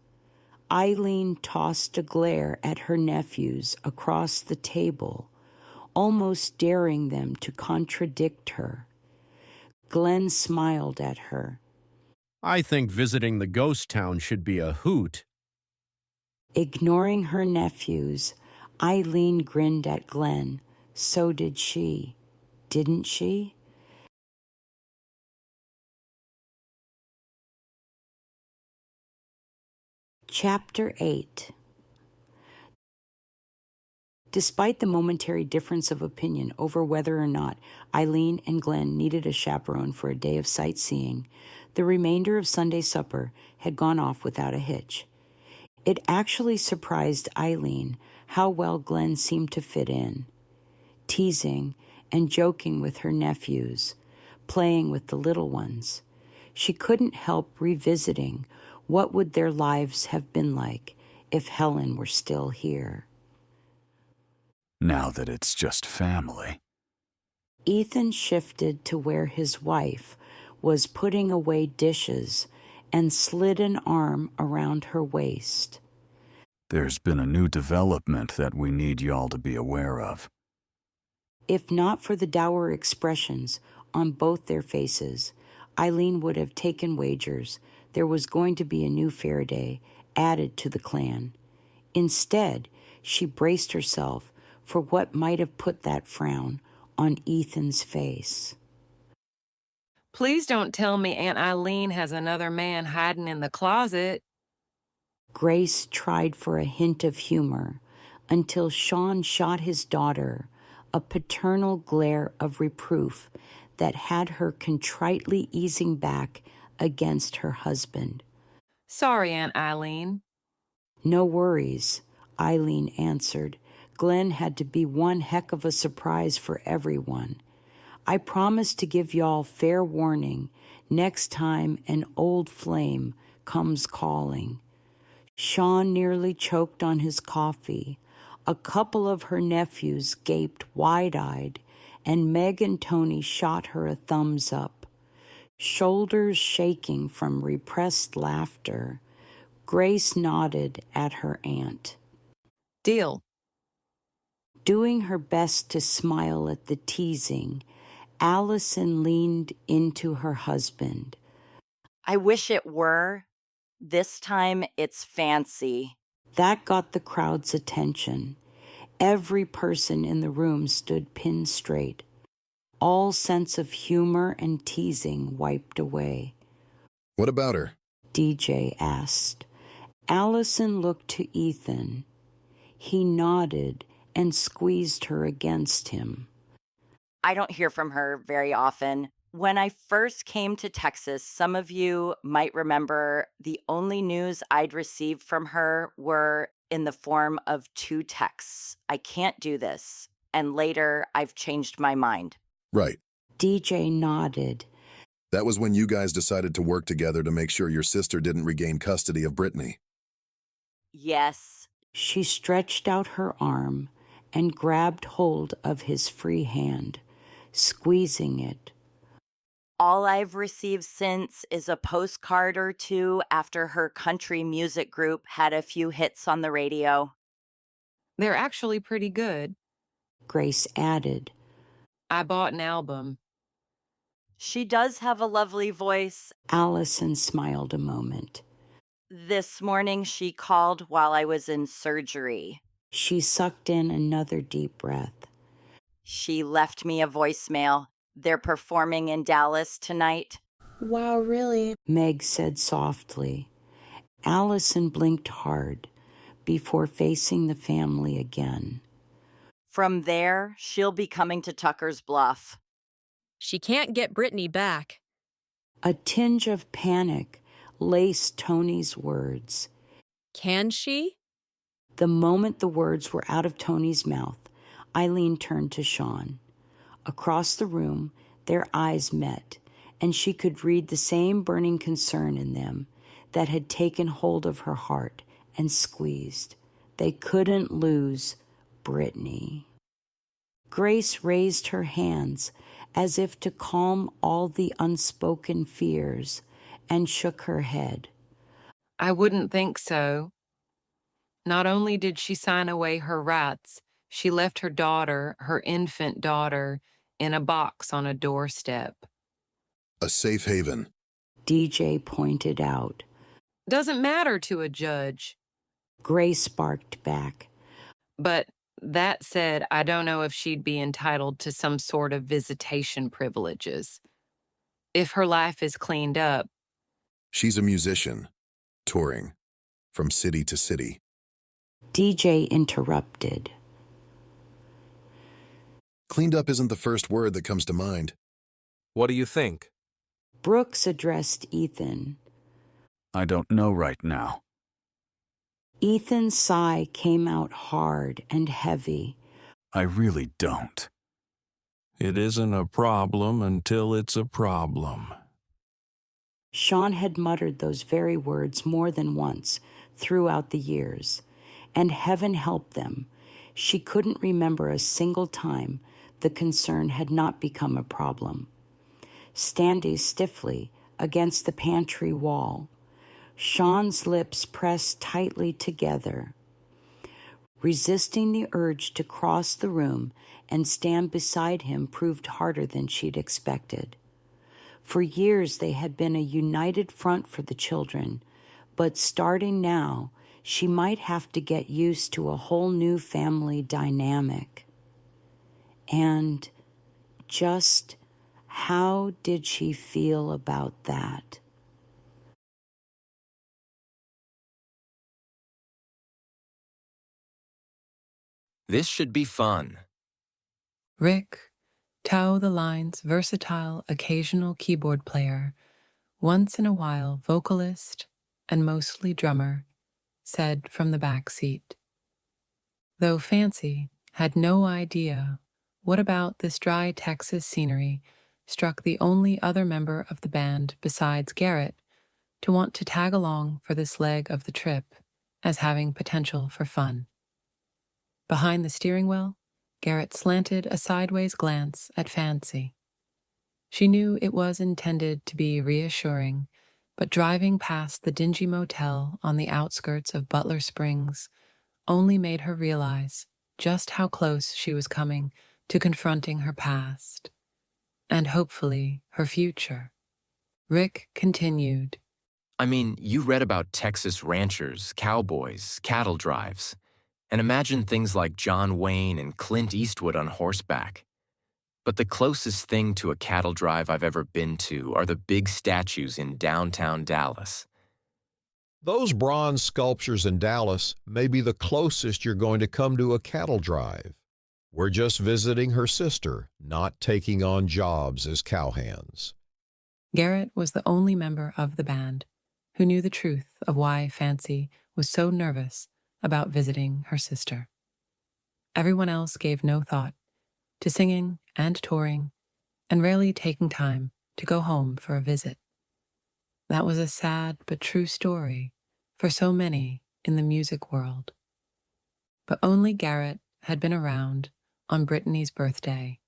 Eileen tossed a glare at her nephews across the table, almost daring them to contradict her. Glenn smiled at her. I think visiting the ghost town should be a hoot. Ignoring her nephews, Eileen grinned at Glenn. So did she. Didn't she? Chapter 8. Despite the momentary difference of opinion over whether or not Eileen and Glenn needed a chaperone for a day of sightseeing, the remainder of Sunday supper had gone off without a hitch. It actually surprised Eileen how well Glenn seemed to fit in, teasing and joking with her nephews, playing with the little ones. She couldn't help revisiting what would their lives have been like if Helen were still here. Now that it's just family. Ethan shifted to where his wife was putting away dishes and slid an arm around her waist. There's been a new development that we need y'all to be aware of. If not for the dour expressions on both their faces, Eileen would have taken wagers there was going to be a new Farraday added to the clan. Instead, She braced herself for what might have put that frown on Ethan's face. Please don't tell me Aunt Eileen has another man hiding in the closet. Grace tried for a hint of humor until Sean shot his daughter a paternal glare of reproof that had her contritely easing back against her husband. Sorry, Aunt Eileen. No worries, Eileen answered. Glenn had to be one heck of a surprise for everyone. I promise to give y'all fair warning next time an old flame comes calling. Sean nearly choked on his coffee. A couple of her nephews gaped wide-eyed, and Meg and Tony shot her a thumbs up. Shoulders shaking from repressed laughter, Grace nodded at her aunt. Deal. Doing her best to smile at the teasing, Allison leaned into her husband. I wish it were. This time it's fancy. That got the crowd's attention. Every person in the room stood pin straight. All sense of humor and teasing wiped away. What about her? DJ asked. Allison looked to Ethan. He nodded and squeezed her against him. I don't hear from her very often. When I first came to Texas, some of you might remember the only news I'd received from her were in the form of 2 texts. I can't do this. And later, I've changed my mind. Right. DJ nodded. That was when you guys decided to work together to make sure your sister didn't regain custody of Brittany. Yes. She stretched out her arm and grabbed hold of his free hand, squeezing it. All I've received since is a postcard or 2 after her country music group had a few hits on the radio. They're actually pretty good, Grace added. I bought an album. She does have a lovely voice. Allison smiled a moment. This morning she called while I was in surgery. She sucked in another deep breath. She left me a voicemail. They're performing in Dallas tonight. Wow, really? Meg said softly. Allison blinked hard before facing the family again. From there, she'll be coming to Tuckers Bluff. She can't get Brittany back. A tinge of panic laced Tony's words. Can she? The moment the words were out of Tony's mouth, Eileen turned to Sean. Across the room, their eyes met, and she could read the same burning concern in them that had taken hold of her heart and squeezed. They couldn't lose Brittany. Grace raised her hands as if to calm all the unspoken fears and shook her head. I wouldn't think so. Not only did she sign away her rights, she left her daughter, her infant daughter, in a box on a doorstep. A safe haven. DJ pointed out. Doesn't matter to a judge. Grace barked back. But that said, I don't know if she'd be entitled to some sort of visitation privileges. If her life is cleaned up. She's a musician, touring, from city to city. DJ interrupted. Cleaned up isn't the first word that comes to mind. What do you think? Brooks addressed Ethan. I don't know right now. Ethan's sigh came out hard and heavy. I really don't. It isn't a problem until it's a problem. Sean had muttered those very words more than once throughout the years, and heaven help them, she couldn't remember a single time the concern had not become a problem. Standing stiffly against the pantry wall, Sean's lips pressed tightly together. Resisting the urge to cross the room and stand beside him proved harder than she'd expected. For years they had been a united front for the children, but starting now, she might have to get used to a whole new family dynamic. And just how did she feel about that? This should be fun. Rick, Tao the Line's versatile occasional keyboard player, once in a while vocalist and mostly drummer, said from the back seat. Though Fancy had no idea what about this dry Texas scenery struck the only other member of the band besides Garrett to want to tag along for this leg of the trip as having potential for fun. Behind the steering wheel, Garrett slanted a sideways glance at Fancy. She knew it was intended to be reassuring, but driving past the dingy motel on the outskirts of Butler Springs only made her realize just how close she was coming to confronting her past, and hopefully her future. Rick continued. I mean, you read about Texas ranchers, cowboys, cattle drives, and imagine things like John Wayne and Clint Eastwood on horseback. But the closest thing to a cattle drive I've ever been to are the big statues in downtown Dallas. Those bronze sculptures in Dallas may be the closest you're going to come to a cattle drive. We're just visiting her sister, not taking on jobs as cowhands. Garrett was the only member of the band who knew the truth of why Fancy was so nervous about visiting her sister. Everyone else gave no thought to singing and touring and rarely taking time to go home for a visit. That was a sad but true story for so many in the music world. But only Garrett had been around on Brittany's birthday,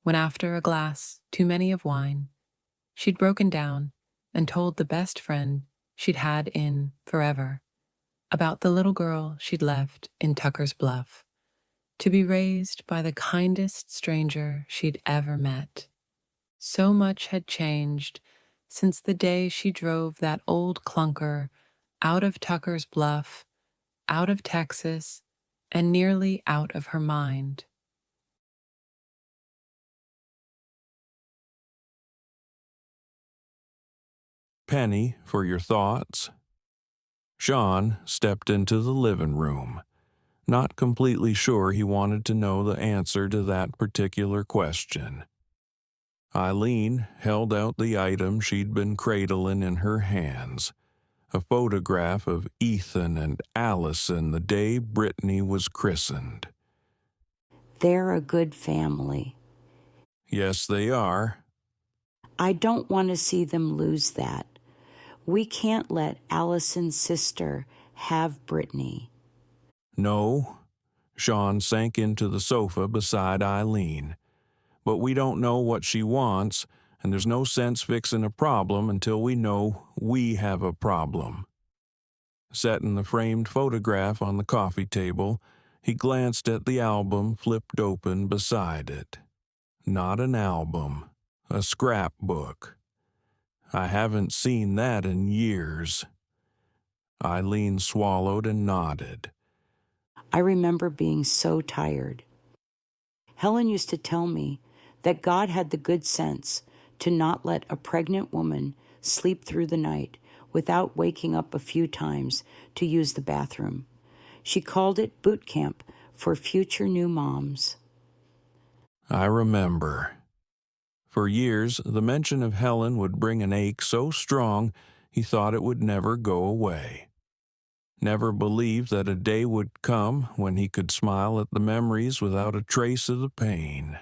when after a glass too many of wine, she'd broken down and told the best friend she'd had in forever about the little girl she'd left in Tuckers Bluff, to be raised by the kindest stranger she'd ever met. So much had changed since the day she drove that old clunker out of Tuckers Bluff, out of Texas, and nearly out of her mind. Penny, for your thoughts. Sean stepped into the living room, not completely sure he wanted to know the answer to that particular question. Eileen held out the item she'd been cradling in her hands, a photograph of Ethan and Allison the day Brittany was christened. They're a good family. Yes, they are. I don't want to see them lose that. We can't let Allison's sister have Brittany. No. Sean sank into the sofa beside Eileen. But we don't know what she wants, and there's no sense fixing a problem until we know we have a problem. Setting the framed photograph on the coffee table, he glanced at the album flipped open beside it. Not an album, a scrapbook. I haven't seen that in years. Eileen swallowed and nodded. I remember being so tired. Helen used to tell me that God had the good sense to not let a pregnant woman sleep through the night without waking up a few times to use the bathroom. She called it boot camp for future new moms. I remember. For years, the mention of Helen would bring an ache so strong he thought it would never go away. Never believed that a day would come when he could smile at the memories without a trace of the pain.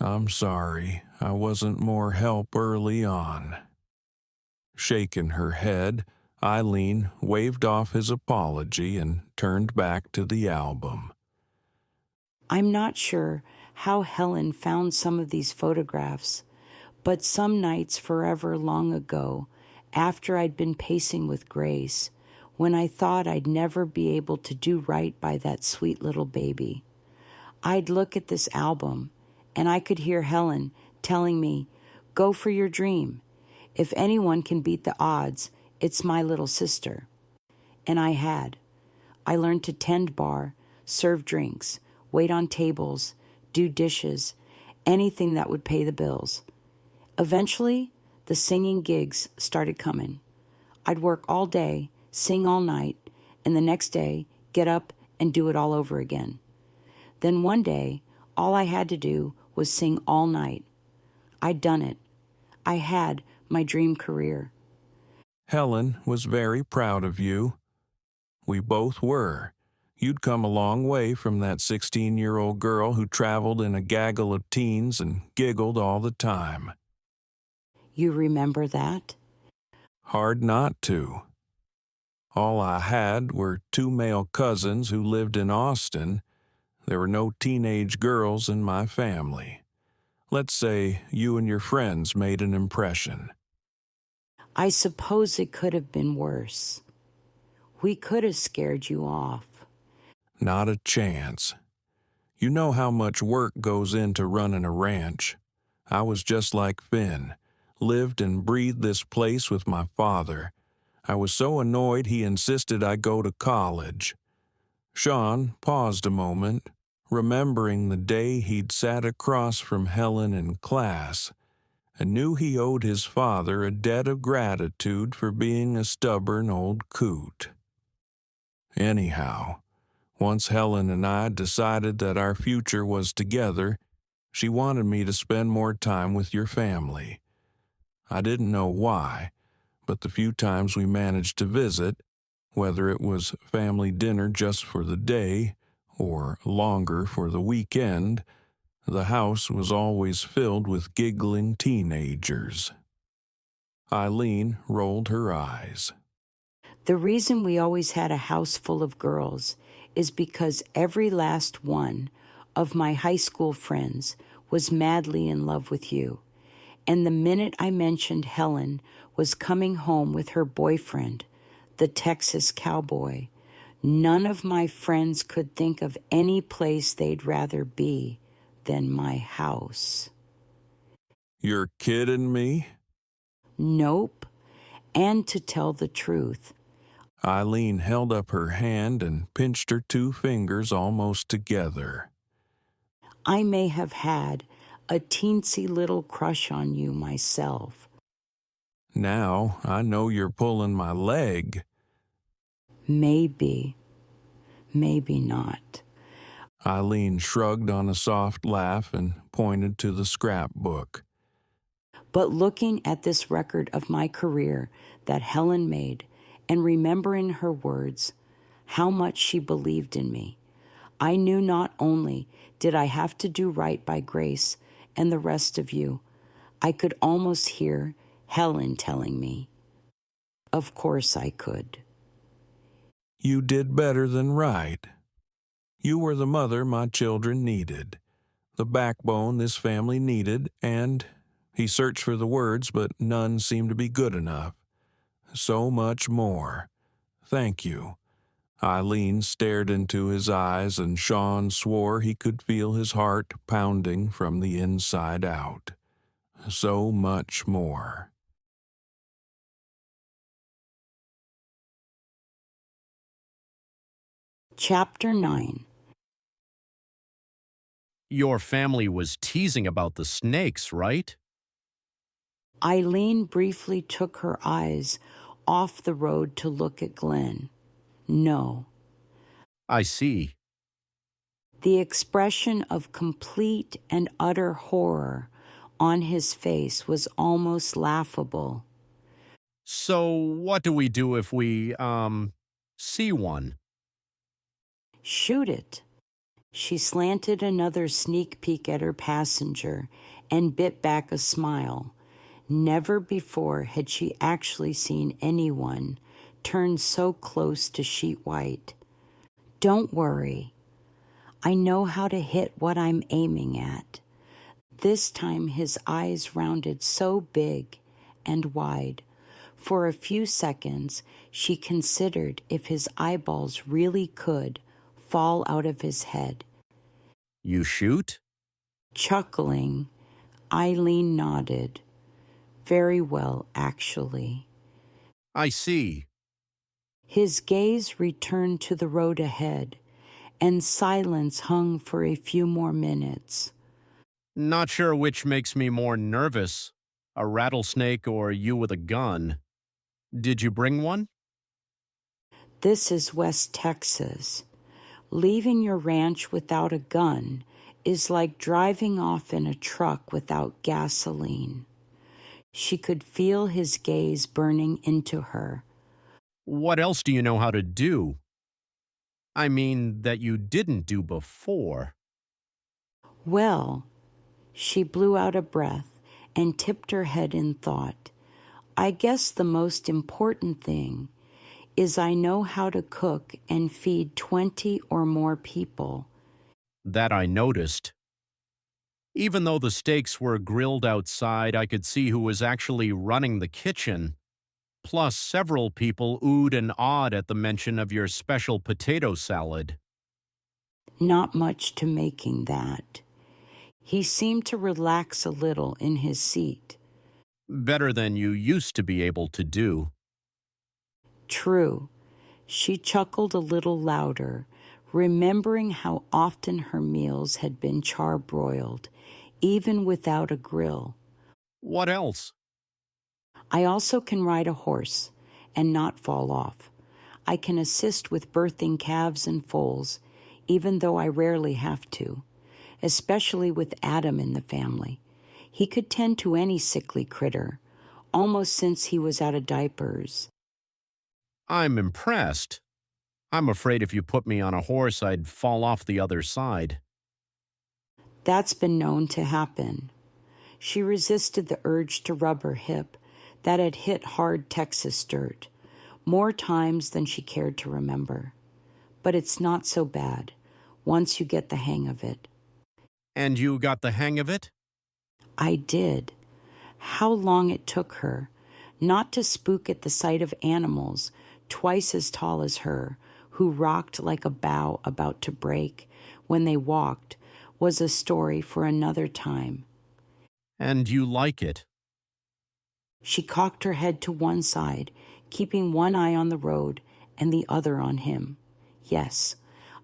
I'm sorry I wasn't more help early on. Shaking her head, Eileen waved off his apology and turned back to the album. I'm not sure how Helen found some of these photographs, but some nights forever long ago, after I'd been pacing with Grace, when I thought I'd never be able to do right by that sweet little baby, I'd look at this album, and I could hear Helen telling me, "Go for your dream. If anyone can beat the odds, it's my little sister." And I had. I learned to tend bar, serve drinks, wait on tables, do dishes, anything that would pay the bills. Eventually, the singing gigs started coming. I'd work all day, sing all night, and the next day, get up and do it all over again. Then one day, all I had to do was sing all night. I'd done it. I had my dream career. Helen was very proud of you. We both were. You'd come a long way from that 16-year-old girl who traveled in a gaggle of teens and giggled all the time. You remember that? Hard not to. All I had were 2 male cousins who lived in Austin. There were no teenage girls in my family. Let's say you and your friends made an impression. I suppose it could have been worse. We could have scared you off. Not a chance. You know how much work goes into running a ranch. I was just like Finn, lived and breathed this place with my father. I was so annoyed he insisted I go to college. Sean paused a moment, remembering the day he'd sat across from Helen in class, and knew he owed his father a debt of gratitude for being a stubborn old coot. Anyhow, once Helen and I decided that our future was together, she wanted me to spend more time with your family. I didn't know why, but the few times we managed to visit, whether it was family dinner just for the day or longer for the weekend, the house was always filled with giggling teenagers. Eileen rolled her eyes. The reason we always had a house full of girls is because every last one of my high school friends was madly in love with you. And the minute I mentioned Helen was coming home with her boyfriend, the Texas cowboy, none of my friends could think of any place they'd rather be than my house. You're kidding me? Nope. And to tell the truth, Eileen held up her hand and pinched her 2 fingers almost together. I may have had a teensy little crush on you myself. Now I know you're pulling my leg. Maybe. Maybe not. Eileen shrugged on a soft laugh and pointed to the scrapbook. But looking at this record of my career that Helen made and remembering her words, how much she believed in me, I knew not only did I have to do right by Grace and the rest of you, I could almost hear Helen telling me. Of course I could. You did better than right. You were the mother my children needed, the backbone this family needed, and he searched for the words, but none seemed to be good enough. So much more. Thank you. Eileen stared into his eyes, and Sean swore he could feel his heart pounding from the inside out. So much more. Chapter 9. Your family was teasing about the snakes, right? Eileen briefly took her eyes off the road to look at Glenn. No. I see. The expression of complete and utter horror on his face was almost laughable. So what do we do if we, see one? Shoot it. She slanted another sneak peek at her passenger and bit back a smile. Never before had she actually seen anyone turn so close to sheet white. Don't worry. I know how to hit what I'm aiming at. This time his eyes rounded so big and wide. For a few seconds, she considered if his eyeballs really could fall out of his head. You shoot? Chuckling, Eileen nodded. Very well, actually. I see. His gaze returned to the road ahead, and silence hung for a few more minutes. Not sure which makes me more nervous, a rattlesnake or you with a gun. Did you bring one? This is West Texas. Leaving your ranch without a gun is like driving off in a truck without gasoline. She could feel his gaze burning into her. What else do you know how to do? I mean, that you didn't do before. Well, she blew out a breath and tipped her head in thought. I guess the most important thing is I know how to cook and feed 20 or more people. That I noticed. Even though the steaks were grilled outside, I could see who was actually running the kitchen. Plus, several people oohed and awed at the mention of your special potato salad. Not much to making that. He seemed to relax a little in his seat. Better than you used to be able to do. True. She chuckled a little louder, remembering how often her meals had been charbroiled, even without a grill. What else? I also can ride a horse and not fall off. I can assist with birthing calves and foals, even though I rarely have to, especially with Adam in the family. He could tend to any sickly critter, almost since he was out of diapers. I'm impressed. I'm afraid if you put me on a horse, I'd fall off the other side. That's been known to happen. She resisted the urge to rub her hip that had hit hard Texas dirt, more times than she cared to remember. But it's not so bad, once you get the hang of it. And you got the hang of it? I did. How long it took her, not to spook at the sight of animals twice as tall as her, who rocked like a bough about to break when they walked, was a story for another time. And you like it? She cocked her head to one side, keeping one eye on the road and the other on him. Yes,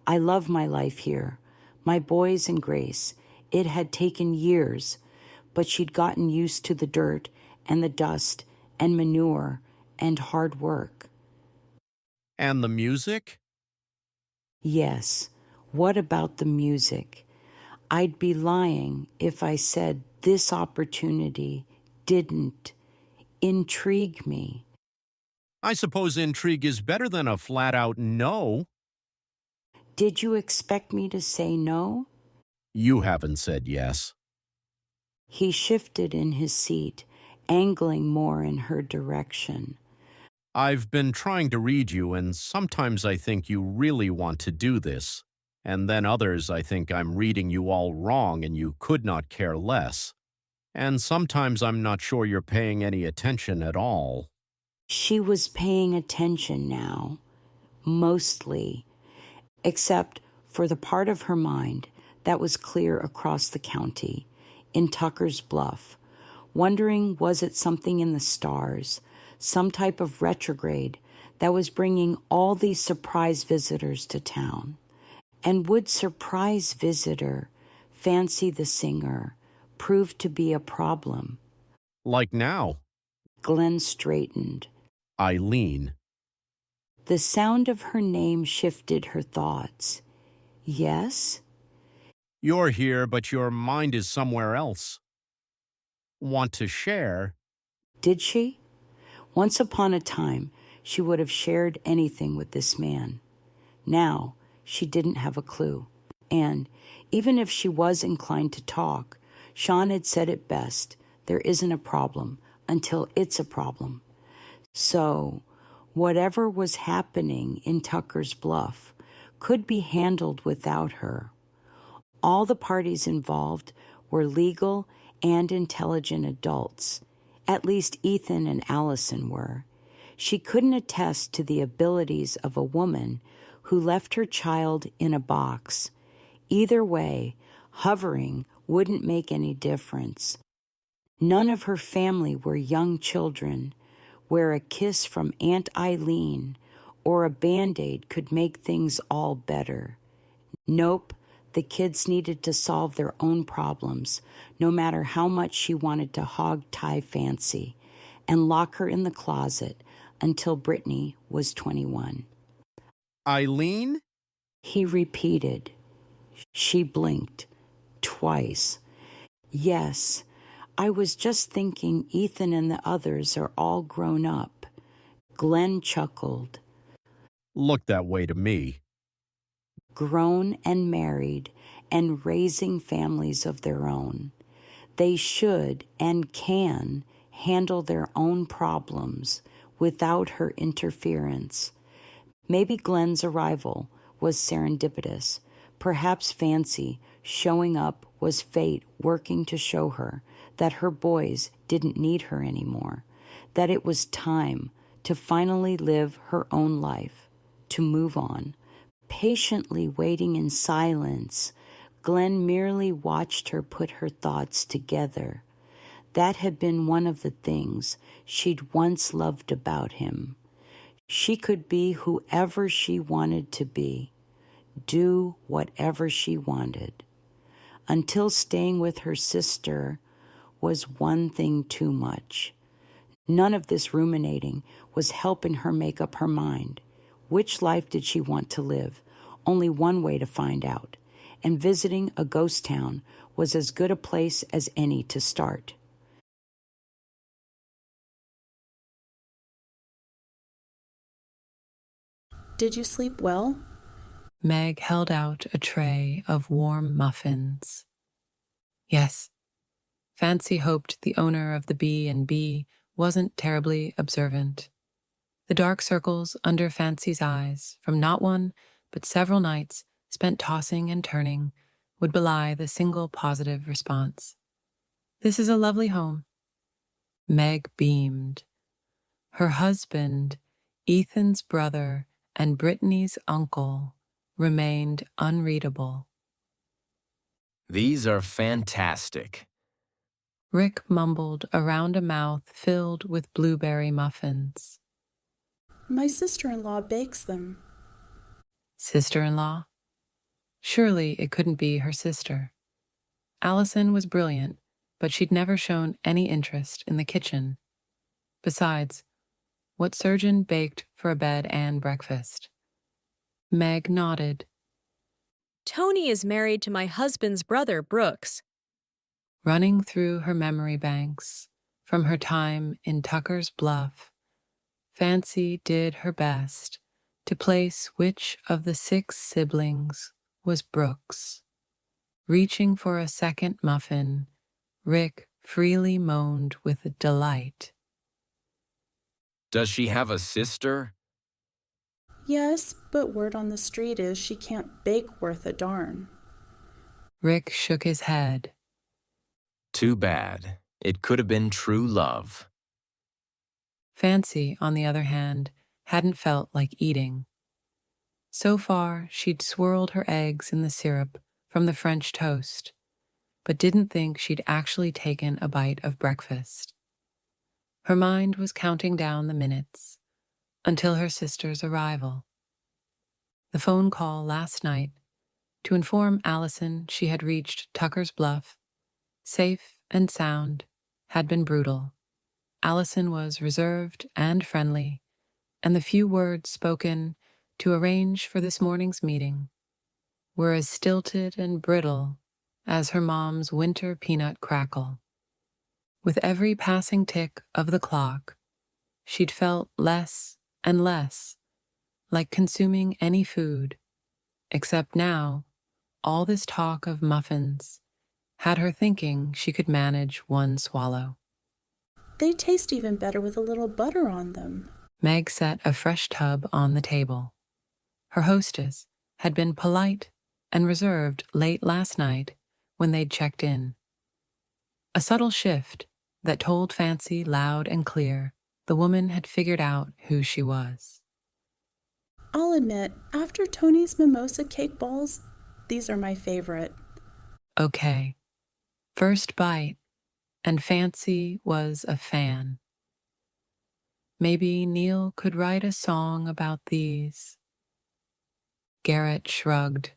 I love my life here, my boys and Grace. It had taken years, but she'd gotten used to the dirt and the dust and manure and hard work. And the music? Yes, what about the music? I'd be lying if I said this opportunity didn't intrigue me. I suppose intrigue is better than a flat-out no. Did you expect me to say no? You haven't said yes. He shifted in his seat, angling more in her direction. I've been trying to read you, and sometimes I think you really want to do this. And then others I think I'm reading you all wrong and you could not care less. And sometimes I'm not sure you're paying any attention at all. She was paying attention now, mostly, except for the part of her mind that was clear across the county, in Tuckers Bluff, wondering was it something in the stars, some type of retrograde that was bringing all these surprise visitors to town. And would surprise visitor, Fancy the singer, prove to be a problem? Like now. Glenn straightened. Eileen. The sound of her name shifted her thoughts. Yes? You're here, but your mind is somewhere else. Want to share? Did she? Once upon a time, she would have shared anything with this man. Now, she didn't have a clue. And, even if she was inclined to talk, Sean had said it best, there isn't a problem until it's a problem. So, whatever was happening in Tuckers Bluff could be handled without her. All the parties involved were legal and intelligent adults. At least Ethan and Allison were. She couldn't attest to the abilities of a woman who left her child in a box. Either way, hovering wouldn't make any difference. None of her family were young children, where a kiss from Aunt Eileen or a Band-Aid could make things all better. Nope, the kids needed to solve their own problems, no matter how much she wanted to hog-tie Fancy and lock her in the closet until Brittany was 21. Eileen? He repeated. She blinked twice. Yes, I was just thinking Ethan and the others are all grown up. Glenn chuckled. Looked that way to me. Grown and married and raising families of their own. They should and can handle their own problems without her interference. Maybe Glenn's arrival was serendipitous. Perhaps Fancy showing up was fate working to show her that her boys didn't need her anymore, that it was time to finally live her own life, to move on. Patiently waiting in silence, Glenn merely watched her put her thoughts together. That had been one of the things she'd once loved about him. She could be whoever she wanted to be, do whatever she wanted, until staying with her sister was one thing too much. None of this ruminating was helping her make up her mind. Which life did she want to live? Only one way to find out, and visiting a ghost town was as good a place as any to start. Did you sleep well? Meg held out a tray of warm muffins. Yes. Fancy hoped the owner of the B&B wasn't terribly observant. The dark circles under Fancy's eyes, from not one but several nights spent tossing and turning, would belie the single positive response. This is a lovely home. Meg beamed. Her husband, Ethan's brother, and Brittany's uncle remained unreadable. These are fantastic. Rick mumbled around a mouth filled with blueberry muffins. My sister-in-law bakes them. Sister-in-law? Surely it couldn't be her sister. Allison was brilliant, but she'd never shown any interest in the kitchen. Besides, what surgeon baked for a bed and breakfast? Meg nodded. Tony is married to my husband's brother, Brooks. Running through her memory banks from her time in Tuckers Bluff, Fancy did her best to place which of the 6 siblings was Brooks. Reaching for a second muffin, Rick freely moaned with delight. Does she have a sister? Yes, but word on the street is she can't bake worth a darn. Rick shook his head. Too bad. It could have been true love. Fancy, on the other hand, hadn't felt like eating. So far, she'd swirled her eggs in the syrup from the French toast, but didn't think she'd actually taken a bite of breakfast. Her mind was counting down the minutes until her sister's arrival. The phone call last night to inform Allison she had reached Tuckers Bluff, safe and sound, had been brutal. Allison was reserved and friendly, and the few words spoken to arrange for this morning's meeting were as stilted and brittle as her mom's winter peanut crackle. With every passing tick of the clock, she'd felt less and less like consuming any food, except now all this talk of muffins had her thinking she could manage one swallow. They taste even better with a little butter on them. Meg set a fresh tub on the table. Her hostess had been polite and reserved late last night when they'd checked in. A subtle shift that told Fancy loud and clear the woman had figured out who she was. I'll admit, after Tony's mimosa cake balls, these are my favorite. Okay. First bite, and Fancy was a fan. Maybe Neil could write a song about these. Garrett shrugged.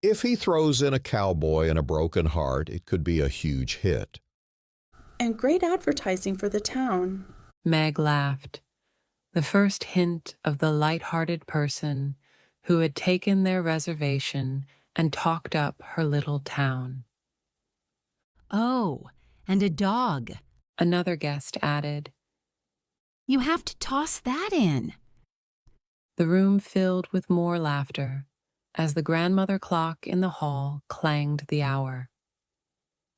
If he throws in a cowboy and a broken heart, it could be a huge hit. And great advertising for the town. Meg laughed, the first hint of the light-hearted person who had taken their reservation and talked up her little town. Oh, and a dog, Another guest added. You have to toss that in. The room filled with more laughter as the grandmother clock in the hall clanged the hour.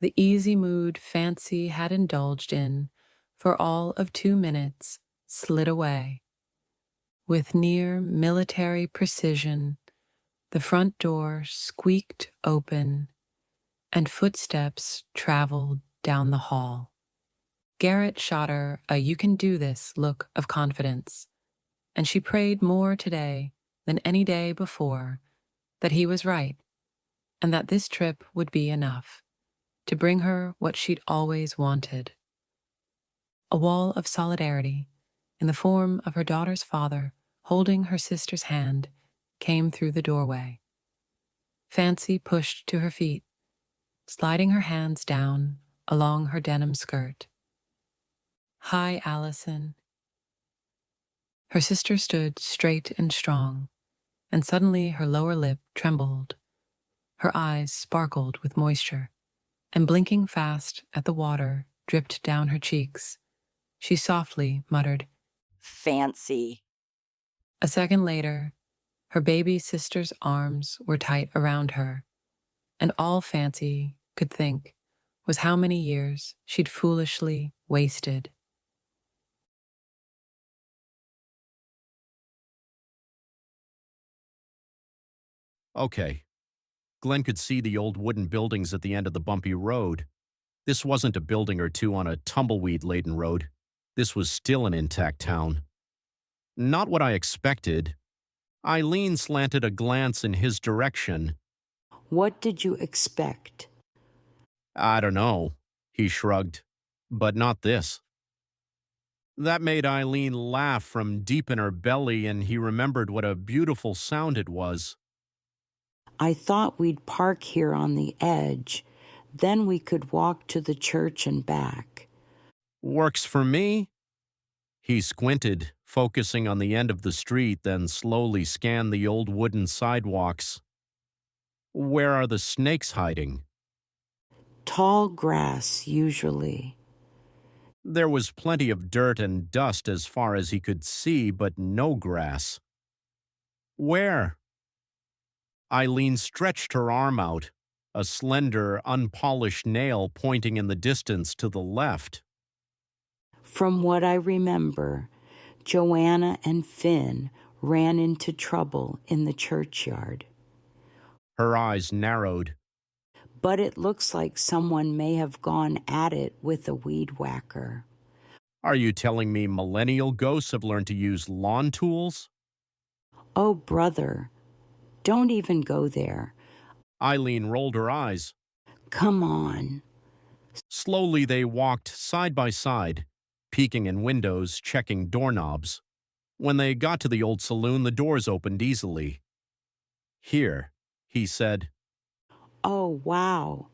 The easy mood Fancy had indulged in for all of 2 minutes slid away. With near military precision, the front door squeaked open and footsteps traveled down the hall. Garrett shot her a "you can do this" look of confidence, and she prayed more today than any day before that he was right and that this trip would be enough to bring her what she'd always wanted. A wall of solidarity in the form of her daughter's father holding her sister's hand came through the doorway. Fancy pushed to her feet, sliding her hands down along her denim skirt. Hi, Allison. Her sister stood straight and strong, and suddenly her lower lip trembled. Her eyes sparkled with moisture, and blinking fast at the water dripped down her cheeks. She softly muttered, Fancy. A second later, her baby sister's arms were tight around her, and all Fancy could think was how many years she'd foolishly wasted. Okay. Glenn could see the old wooden buildings at the end of the bumpy road. This wasn't a building or two on a tumbleweed-laden road. This was still an intact town. Not what I expected. Eileen slanted a glance in his direction. What did you expect? I don't know, he shrugged. But not this. That made Eileen laugh from deep in her belly, and he remembered what a beautiful sound it was. I thought we'd park here on the edge. Then we could walk to the church and back. Works for me. He squinted, focusing on the end of the street, then slowly scanned the old wooden sidewalks. Where are the snakes hiding? Tall grass, usually. There was plenty of dirt and dust as far as he could see, but no grass. Where? Eileen stretched her arm out, a slender, unpolished nail pointing in the distance to the left. From what I remember, Joanna and Finn ran into trouble in the churchyard. Her eyes narrowed. But it looks like someone may have gone at it with a weed whacker. Are you telling me millennial ghosts have learned to use lawn tools? Oh, brother, don't even go there. Eileen rolled her eyes. Come on. Slowly they walked side by side, peeking in windows, checking doorknobs. When they got to the old saloon, the doors opened easily. Here, he said. Oh, wow.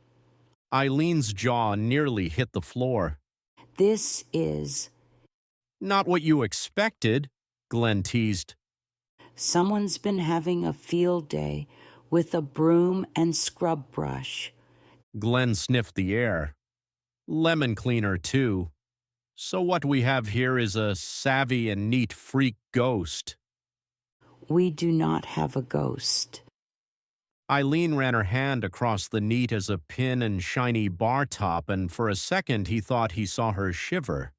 Eileen's jaw nearly hit the floor. This is... Not what you expected, Glenn teased. Someone's been having a field day with a broom and scrub brush. Glenn sniffed the air. Lemon cleaner, too. So what we have here is a savvy and neat freak ghost. We do not have a ghost. Eileen ran her hand across the neat as a pin and shiny bar top, and for a second he thought he saw her shiver.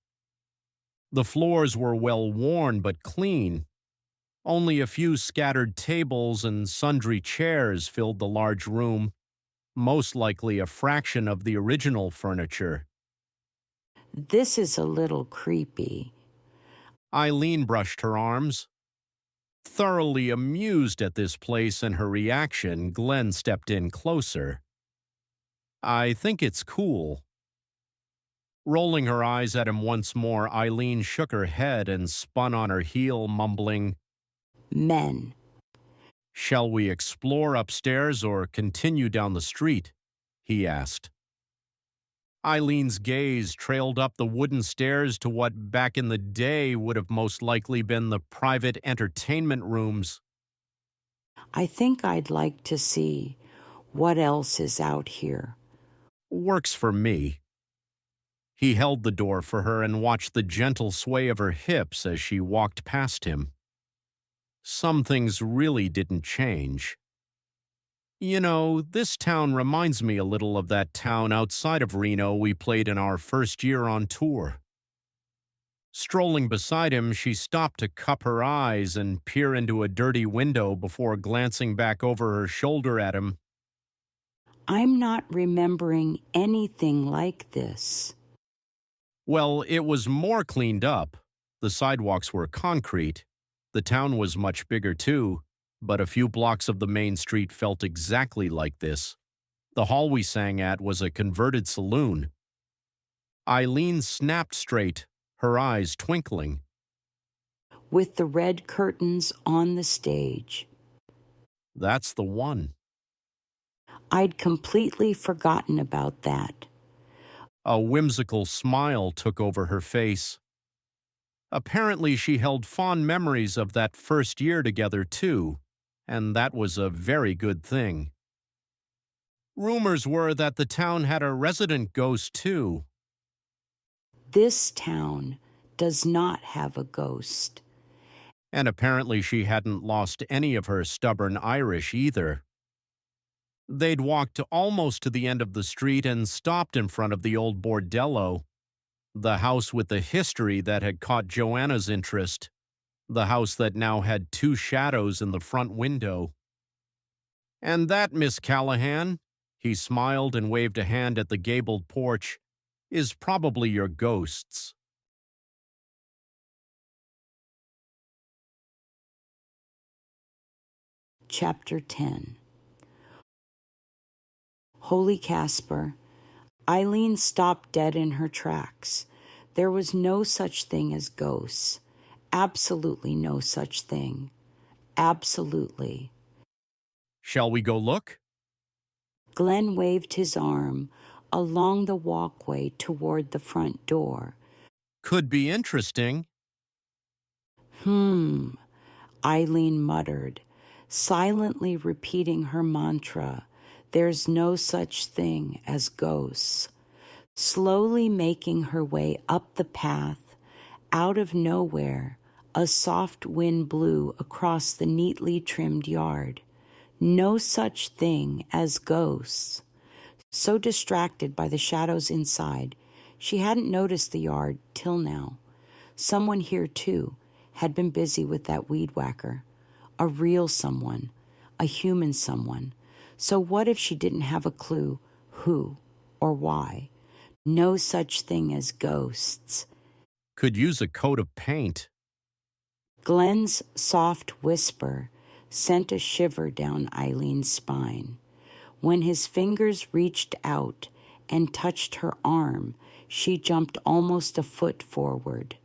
The floors were well worn but clean. Only a few scattered tables and sundry chairs filled the large room, most likely a fraction of the original furniture. This is a little creepy. Eileen brushed her arms. Thoroughly amused at this place and her reaction, Glenn stepped in closer. I think it's cool. Rolling her eyes at him once more, Eileen shook her head and spun on her heel, mumbling, Men. "Shall we explore upstairs or continue down the street?" he asked. Eileen's gaze trailed up the wooden stairs to what back in the day would have most likely been the private entertainment rooms. I think I'd like to see what else is out here. Works for me. He held the door for her and watched the gentle sway of her hips as she walked past him. Some things really didn't change. You know, this town reminds me a little of that town outside of Reno we played in our first year on tour. Strolling beside him, she stopped to cup her eyes and peer into a dirty window before glancing back over her shoulder at him. I'm not remembering anything like this. Well, it was more cleaned up. The sidewalks were concrete. The town was much bigger, too, but a few blocks of the main street felt exactly like this. The hall we sang at was a converted saloon. Eileen snapped straight, her eyes twinkling. With the red curtains on the stage. That's the one. I'd completely forgotten about that. A whimsical smile took over her face. Apparently, she held fond memories of that first year together, too, and that was a very good thing. Rumors were that the town had a resident ghost, too. This town does not have a ghost. And apparently she hadn't lost any of her stubborn Irish either. They'd walked almost to the end of the street and stopped in front of the old bordello, the house with the history that had caught Joanna's interest, the house that now had two shadows in the front window. "And that, Miss Callahan," he smiled and waved a hand at the gabled porch, "is probably your ghost's." Chapter 10. Holy Casper. Eileen stopped dead in her tracks. There was no such thing as ghosts. Absolutely no such thing. Absolutely. "Shall we go look?" Glenn waved his arm along the walkway toward the front door. "Could be interesting." Eileen muttered, silently repeating her mantra, "There's no such thing as ghosts." Slowly making her way up the path, out of nowhere, a soft wind blew across the neatly trimmed yard. No such thing as ghosts. So distracted by the shadows inside, she hadn't noticed the yard till now. Someone here, too, had been busy with that weed whacker. A real someone, a human someone. So what if she didn't have a clue who or why? No such thing as ghosts. "Could use a coat of paint." Glenn's soft whisper sent a shiver down Eileen's spine. When his fingers reached out and touched her arm, she jumped almost a foot forward.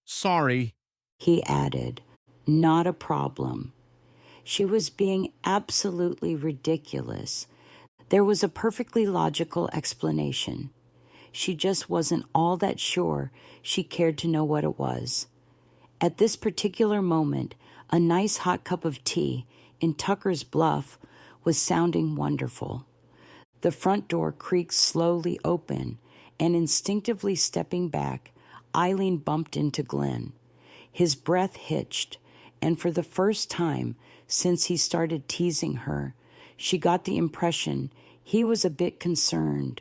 "Sorry," he added. "Not a problem." She was being absolutely ridiculous. There was a perfectly logical explanation. She just wasn't all that sure she cared to know what it was. At this particular moment, a nice hot cup of tea in Tuckers Bluff was sounding wonderful. The front door creaked slowly open, and instinctively stepping back, Eileen bumped into Glenn. His breath hitched, and for the first time since he started teasing her, she got the impression he was a bit concerned.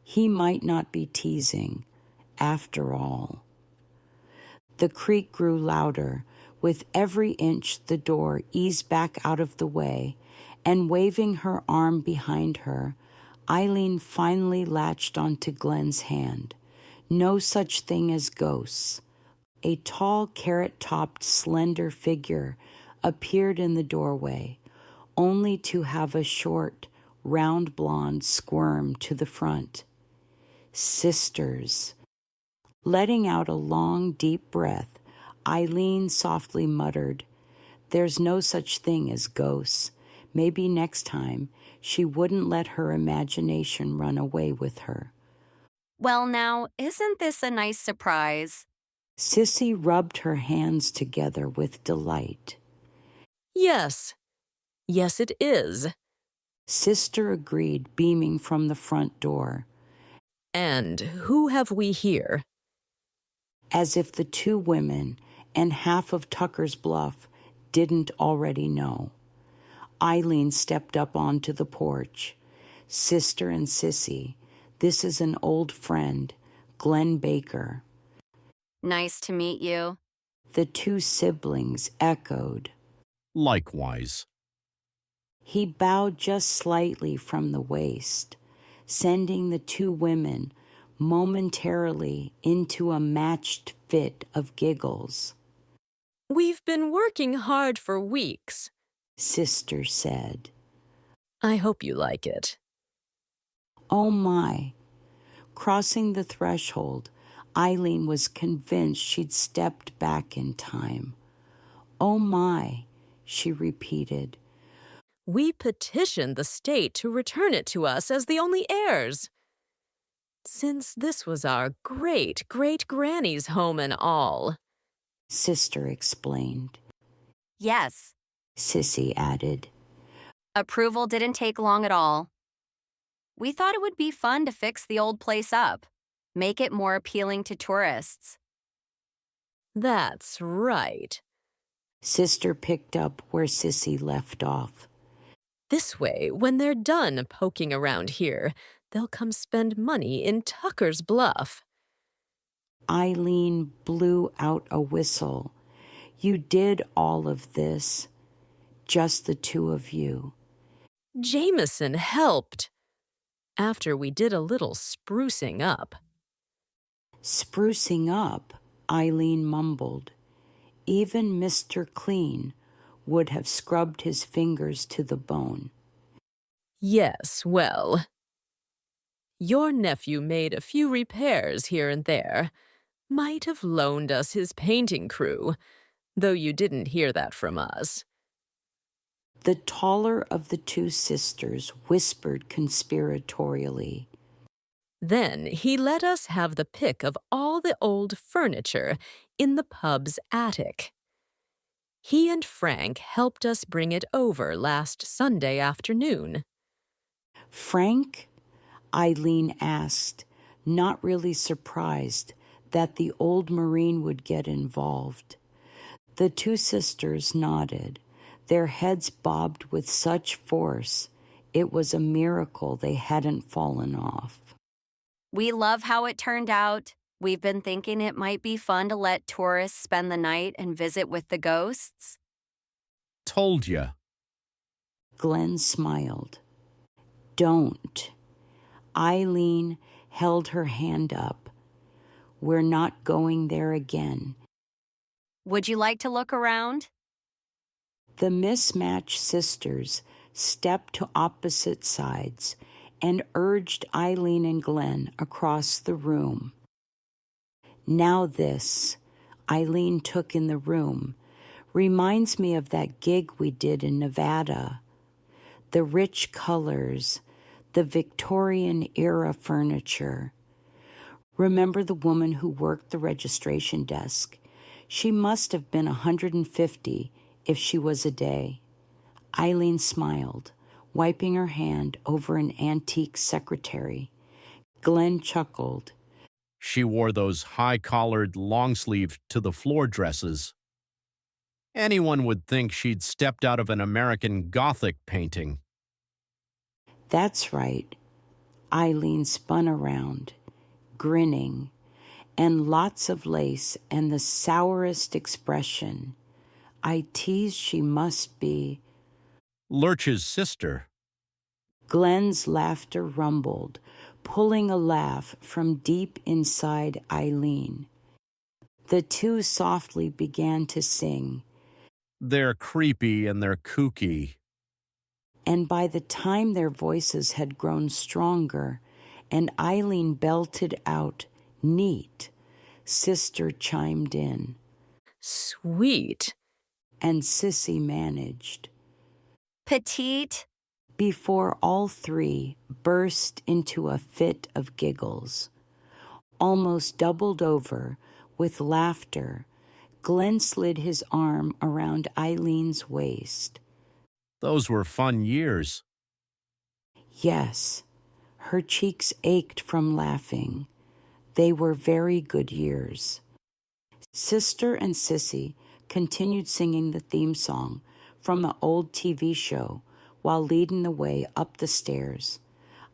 He might not be teasing, after all. The creak grew louder. With every inch the door eased back out of the way, and waving her arm behind her, Eileen finally latched onto Glenn's hand. No such thing as ghosts. A tall, carrot-topped, slender figure appeared in the doorway, only to have a short, round blonde squirm to the front. Sisters. Letting out a long, deep breath, Eileen softly muttered, "There's no such thing as ghosts. Maybe next time she wouldn't let her imagination run away with her." Well, now, isn't this a nice surprise? Sissy rubbed her hands together with delight. Yes. Yes, it is. Sister agreed, beaming from the front door. And who have we here? As if the two women and half of Tuckers Bluff didn't already know. Eileen stepped up onto the porch. "Sister and Sissy, this is an old friend, Glenn Baker." Nice to meet you. The two siblings echoed. Likewise. He bowed just slightly from the waist, sending the two women momentarily into a matched fit of giggles. We've been working hard for weeks, Sister said. I hope you like it. Oh my. Crossing the threshold, Eileen was convinced she'd stepped back in time. "Oh my," she repeated. We petitioned the state to return it to us as the only heirs. Since this was our great-great-granny's home and all. Sister explained. Yes. Sissy added. Approval didn't take long at all. We thought it would be fun to fix the old place up, make it more appealing to tourists. That's right. Sister picked up where Sissy left off. This way, when they're done poking around here, they'll come spend money in Tuckers Bluff. Eileen blew out a whistle. You did all of this, just the two of you. Jameson helped. After we did a little sprucing up. Sprucing up, Eileen mumbled. Even Mr. Clean would have scrubbed his fingers to the bone. Yes, well, your nephew made a few repairs here and there. Might have loaned us his painting crew, though you didn't hear that from us. The taller of the two sisters whispered conspiratorially. Then he let us have the pick of all the old furniture in the pub's attic. He and Frank helped us bring it over last Sunday afternoon. Frank? Eileen asked, not really surprised that the old Marine would get involved. The two sisters nodded, their heads bobbed with such force it was a miracle they hadn't fallen off. We love how it turned out. We've been thinking it might be fun to let tourists spend the night and visit with the ghosts. Told ya. Glenn smiled. Don't. Eileen held her hand up. We're not going there again. Would you like to look around? The mismatched sisters stepped to opposite sides and urged Eileen and Glenn across the room. Now this, Eileen took in the room, reminds me of that gig we did in Nevada. The rich colors, the Victorian-era furniture. Remember the woman who worked the registration desk? She must have been 150 if she was a day. Eileen smiled, wiping her hand over an antique secretary. Glenn chuckled. She wore those high-collared, long-sleeved, to-the-floor dresses. Anyone would think she'd stepped out of an American Gothic painting. That's right. Eileen spun around, grinning, and lots of lace and the sourest expression. I teased she must be Lurch's sister. Glenn's laughter rumbled, pulling a laugh from deep inside Eileen. The two softly began to sing. They're creepy and they're kooky. And by the time their voices had grown stronger and Eileen belted out, "Neat." Sister chimed in, "Sweet." And Sissy managed, "Petite," before all three burst into a fit of giggles. Almost doubled over with laughter, Glenn slid his arm around Eileen's waist. Those were fun years. Yes, her cheeks ached from laughing. They were very good years. Sister and Sissy continued singing the theme song from the old TV show while leading the way up the stairs.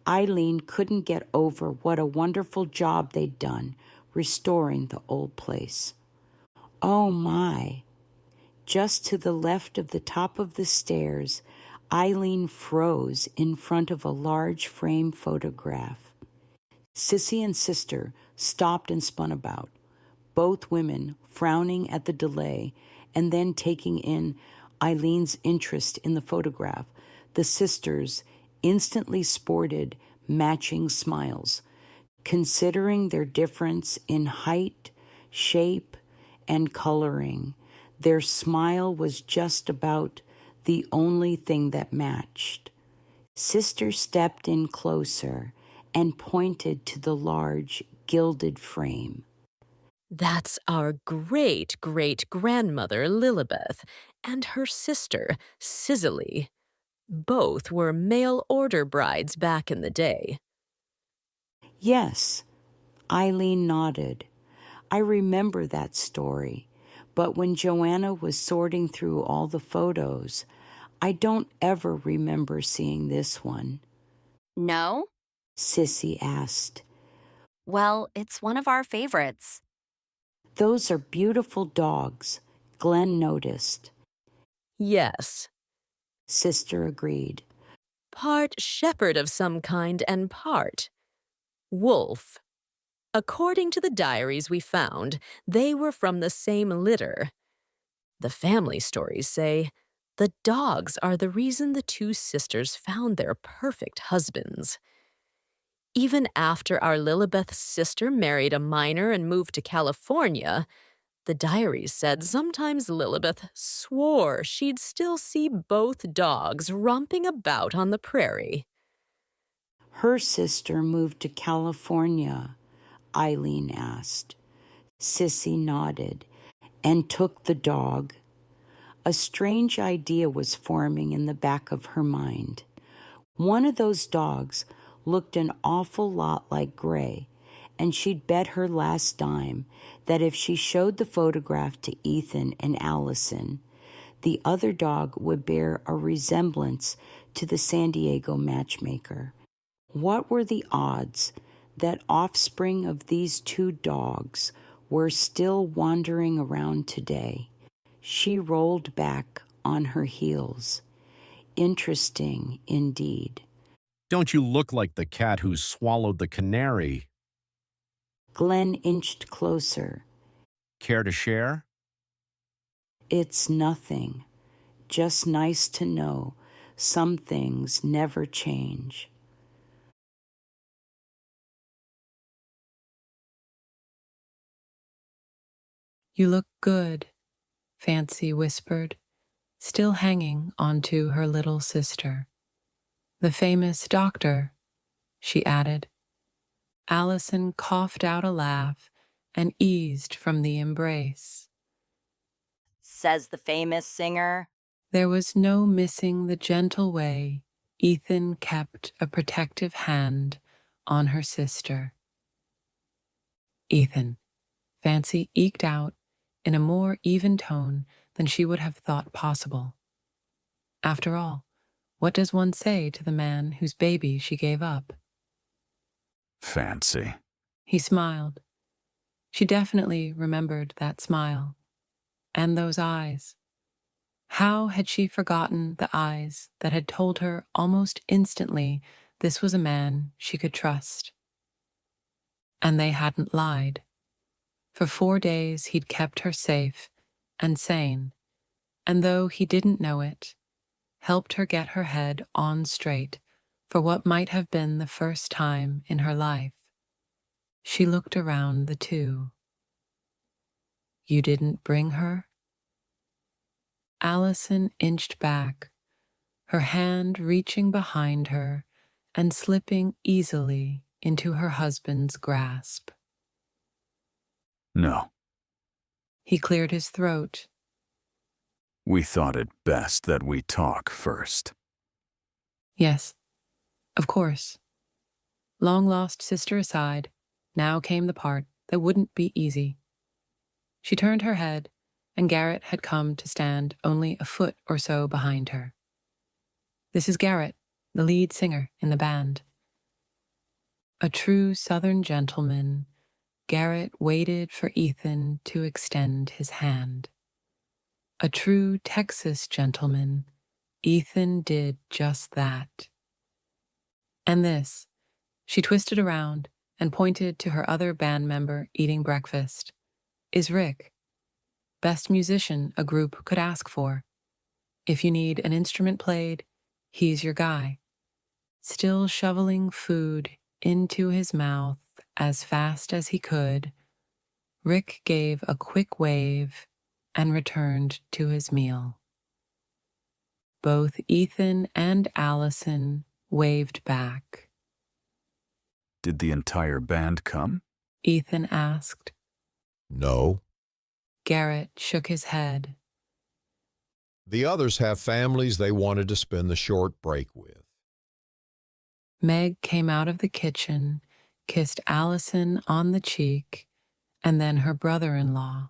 Eileen couldn't get over what a wonderful job they'd done restoring the old place. Oh my! Just to the left of the top of the stairs, Eileen froze in front of a large frame photograph. Sissy and Sister stopped and spun about, both women frowning at the delay and then taking in Eileen's interest in the photograph. The sisters instantly sported matching smiles, considering their difference in height, shape, and coloring. Their smile was just about the only thing that matched. Sister stepped in closer and pointed to the large gilded frame. "That's our great-great-grandmother, Lilibeth, and her sister, Cicely. Both were mail-order brides back in the day." Yes, Eileen nodded. I remember that story, but when Joanna was sorting through all the photos, I don't ever remember seeing this one. "No?" Sissy asked. "Well, it's one of our favorites." "Those are beautiful dogs," Glenn noticed. "Yes," Sister agreed. "Part shepherd of some kind and part wolf. According to the diaries we found, they were from the same litter. The family stories say the dogs are the reason the two sisters found their perfect husbands. Even after our Lilibeth's sister married a miner and moved to California, the diaries said sometimes Lilibeth swore she'd still see both dogs romping about on the prairie." Her sister moved to California, Eileen asked. Sissy nodded and took the dog. A strange idea was forming in the back of her mind. One of those dogs looked an awful lot like Gray, and she'd bet her last dime that if she showed the photograph to Ethan and Allison, the other dog would bear a resemblance to the San Diego matchmaker. What were the odds that offspring of these two dogs were still wandering around today? She rolled back on her heels. Interesting indeed. Don't you look like the cat who swallowed the canary? Glenn inched closer. Care to share? It's nothing. Just nice to know some things never change. "You look good," Fancy whispered, still hanging onto her little sister. "The famous doctor," she added. Allison coughed out a laugh and eased from the embrace. Says the famous singer. There was no missing the gentle way Ethan kept a protective hand on her sister. "Ethan," Fancy eked out in a more even tone than she would have thought possible. After all, what does one say to the man whose baby she gave up? "Fancy." He smiled. She definitely remembered that smile. And those eyes. How had she forgotten the eyes that had told her almost instantly this was a man she could trust? And they hadn't lied. For 4 days he'd kept her safe and sane, and though he didn't know it, helped her get her head on straight for what might have been the first time in her life. She looked around the two. You didn't bring her? Allison inched back, her hand reaching behind her and slipping easily into her husband's grasp. No. He cleared his throat. We thought it best that we talk first. Yes, of course. Long-lost sister aside, now came the part that wouldn't be easy. She turned her head, and Garrett had come to stand only a foot or so behind her. This is Garrett, the lead singer in the band. A true Southern gentleman, Garrett waited for Ethan to extend his hand. A true Texas gentleman, Ethan did just that. And this, she twisted around and pointed to her other band member eating breakfast, is Rick. Best musician a group could ask for. If you need an instrument played, he's your guy. Still shoveling food into his mouth as fast as he could, Rick gave a quick wave and returned to his meal. Both Ethan and Allison waved back. Did the entire band come? Ethan asked. No. Garrett shook his head. The others have families they wanted to spend the short break with. Meg came out of the kitchen, kissed Allison on the cheek, and then her brother-in-law,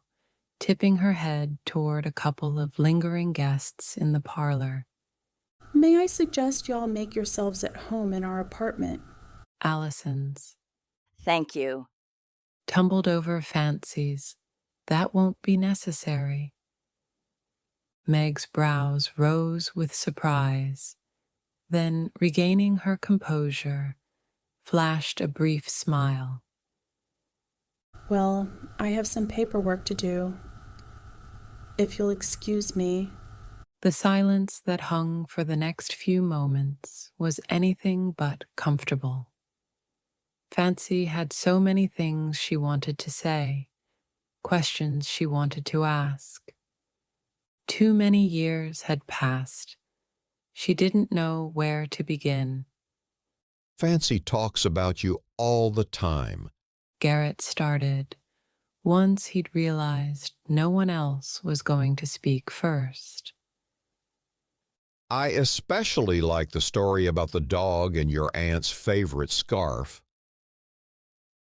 tipping her head toward a couple of lingering guests in the parlor. May I suggest y'all make yourselves at home in our apartment? Allison's. Thank you. Tumbled over fancies. That won't be necessary. Meg's brows rose with surprise, then, regaining her composure, flashed a brief smile. Well, I have some paperwork to do. If you'll excuse me. The silence that hung for the next few moments was anything but comfortable. Fancy had so many things she wanted to say, questions she wanted to ask. Too many years had passed. She didn't know where to begin. Fancy talks about you all the time. Garrett started, once he'd realized no one else was going to speak first. I especially like the story about the dog and your aunt's favorite scarf.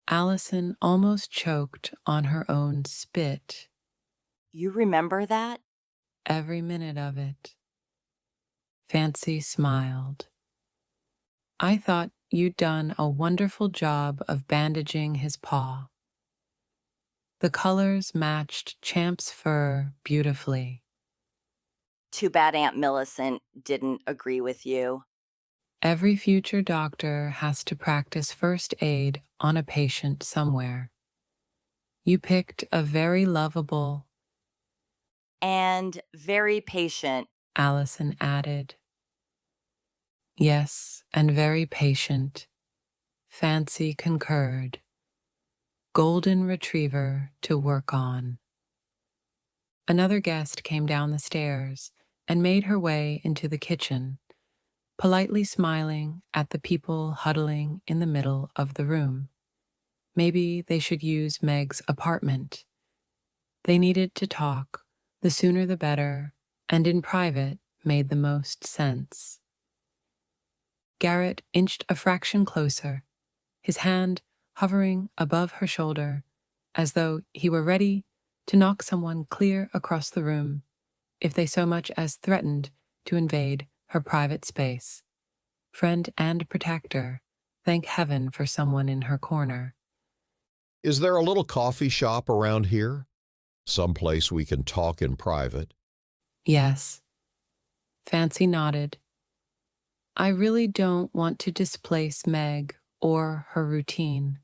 Allison almost choked on her own spit. You remember that? Every minute of it. Fancy smiled. I thought you'd done a wonderful job of bandaging his paw. The colors matched Champ's fur beautifully. Too bad Aunt Millicent didn't agree with you. Every future doctor has to practice first aid on a patient somewhere. You picked a very lovable and very patient, Allison added. Yes, and very patient, Fancy concurred. Golden retriever to work on. Another guest came down the stairs and made her way into the kitchen, politely smiling at the people huddling in the middle of the room. Maybe they should use Meg's apartment. They needed to talk, the sooner the better, and in private made the most sense. Garrett inched a fraction closer, his hand hovering above her shoulder, as though he were ready to knock someone clear across the room if they so much as threatened to invade her private space. Friend and protector, thank heaven for someone in her corner. Is there a little coffee shop around here? Someplace we can talk in private? Yes. Fancy nodded. I really don't want to displace Meg or her routine.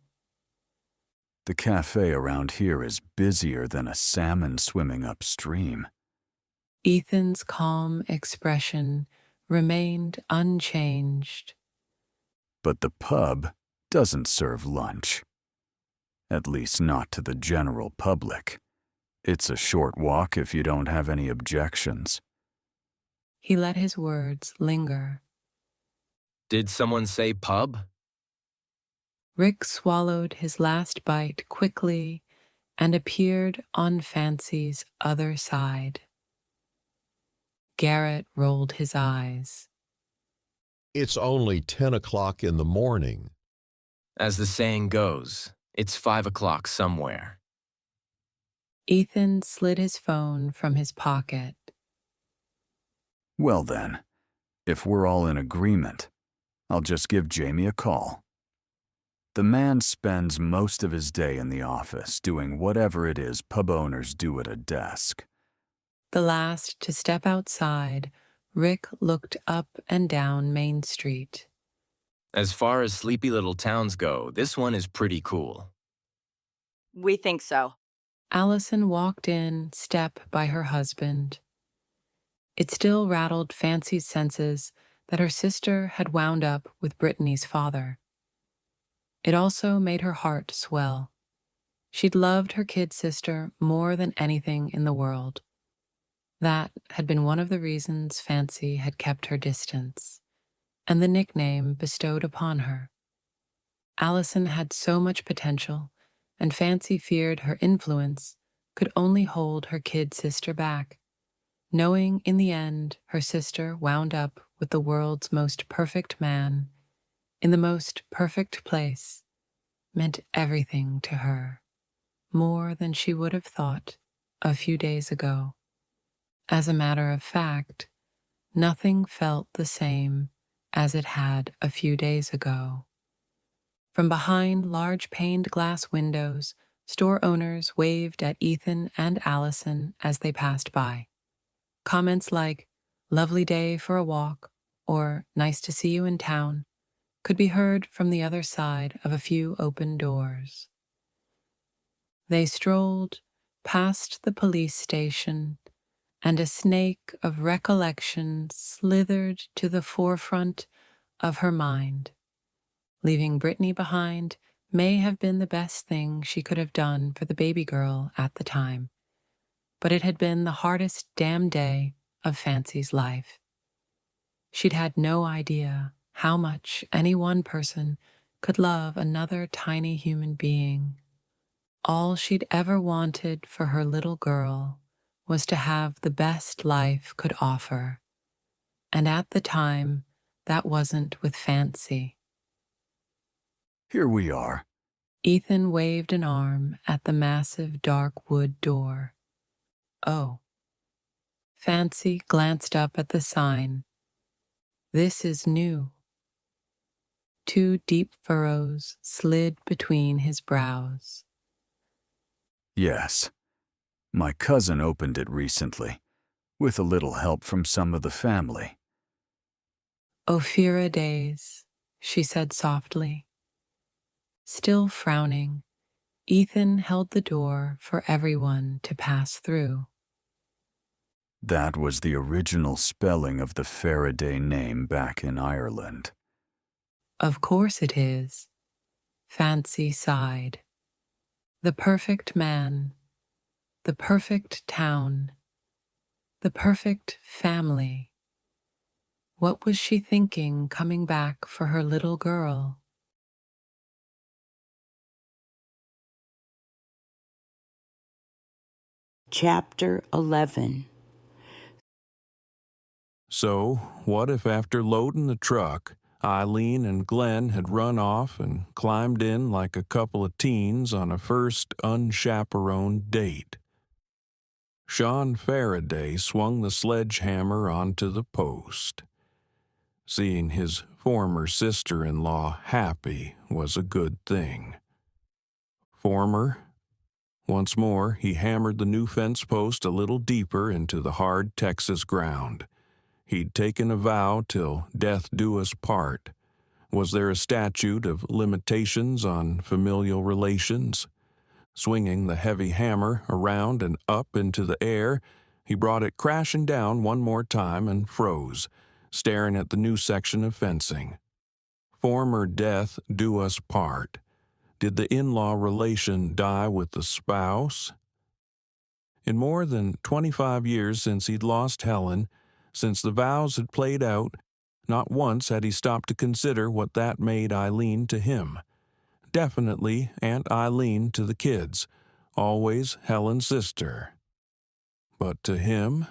The cafe around here is busier than a salmon swimming upstream. Ethan's calm expression remained unchanged. but the pub doesn't serve lunch. At least not to the general public. It's a short walk if you don't have any objections. He let his words linger. Did someone say pub? Rick swallowed his last bite quickly and appeared on Fancy's other side. Garrett rolled his eyes. It's only 10 o'clock in the morning. As the saying goes, it's 5 o'clock somewhere. Ethan slid his phone from his pocket. Well then, if we're all in agreement, I'll just give Jamie a call. The man spends most of his day in the office doing whatever it is pub owners do at a desk. The last to step outside, Rick looked up and down Main Street. As far as sleepy little towns go, this one is pretty cool. We think so. Allison walked in, step by her husband. It still rattled Fancy's senses that her sister had wound up with Brittany's father. It also made her heart swell. She'd loved her kid sister more than anything in the world. That had been one of the reasons Fancy had kept her distance, and the nickname bestowed upon her. Allison had so much potential, and Fancy feared her influence could only hold her kid sister back, knowing in the end her sister wound up with the world's most perfect man, in the most perfect place, meant everything to her, more than she would have thought a few days ago. As a matter of fact, nothing felt the same as it had a few days ago. From behind large paned glass windows, store owners waved at Ethan and Allison as they passed by. Comments like, "Lovely day for a walk," or "Nice to see you in town," could be heard from the other side of a few open doors. They strolled past the police station, and a snake of recollection slithered to the forefront of her mind. Leaving Brittany behind may have been the best thing she could have done for the baby girl at the time, but it had been the hardest damn day of Fancy's life. She'd had no idea how much any one person could love another tiny human being. All she'd ever wanted for her little girl was to have the best life could offer, and at the time, that wasn't with Fancy. Here we are. Ethan waved an arm at the massive dark wood door. Oh. Fancy glanced up at the sign. This is new. 2 deep furrows slid between his brows. Yes. My cousin opened it recently, with a little help from some of the family. Ophira days, she said softly. Still frowning, Ethan held the door for everyone to pass through. That was the original spelling of the Farraday name back in Ireland. Of course it is. Fancy sighed. The perfect man, the perfect town, the perfect family. What was she thinking coming back for her little girl? Chapter 11. So, what if after loading the truck, Eileen and Glenn had run off and climbed in like a couple of teens on a first unchaperoned date? Sean Farraday swung the sledgehammer onto the post. Seeing his former sister-in-law happy was a good thing. Former? Once more, he hammered the new fence post a little deeper into the hard Texas ground. He'd taken a vow till death do us part. Was there a statute of limitations on familial relations? Swinging the heavy hammer around and up into the air, he brought it crashing down one more time and froze, staring at the new section of fencing. form or death do us part? Did the in-law relation die with the spouse? In more than 25 years since he'd lost Helen, since the vows had played out, not once had he stopped to consider what that made Eileen to him. Definitely Aunt Eileen to the kids, always Helen's sister. But to him?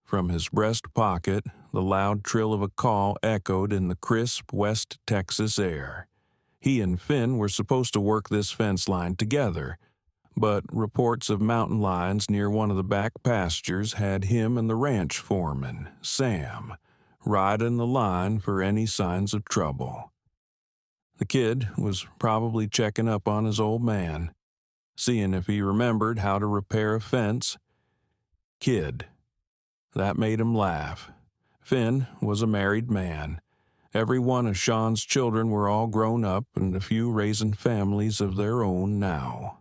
From his breast pocket, the loud trill of a call echoed in the crisp West Texas air. He and Finn were supposed to work this fence line together, but reports of mountain lions near one of the back pastures had him and the ranch foreman, Sam, riding the line for any signs of trouble. The kid was probably checking up on his old man, seeing if he remembered how to repair a fence. Kid. That made him laugh. Finn was a married man. Every one of Sean's children were all grown up, and a few raising families of their own now.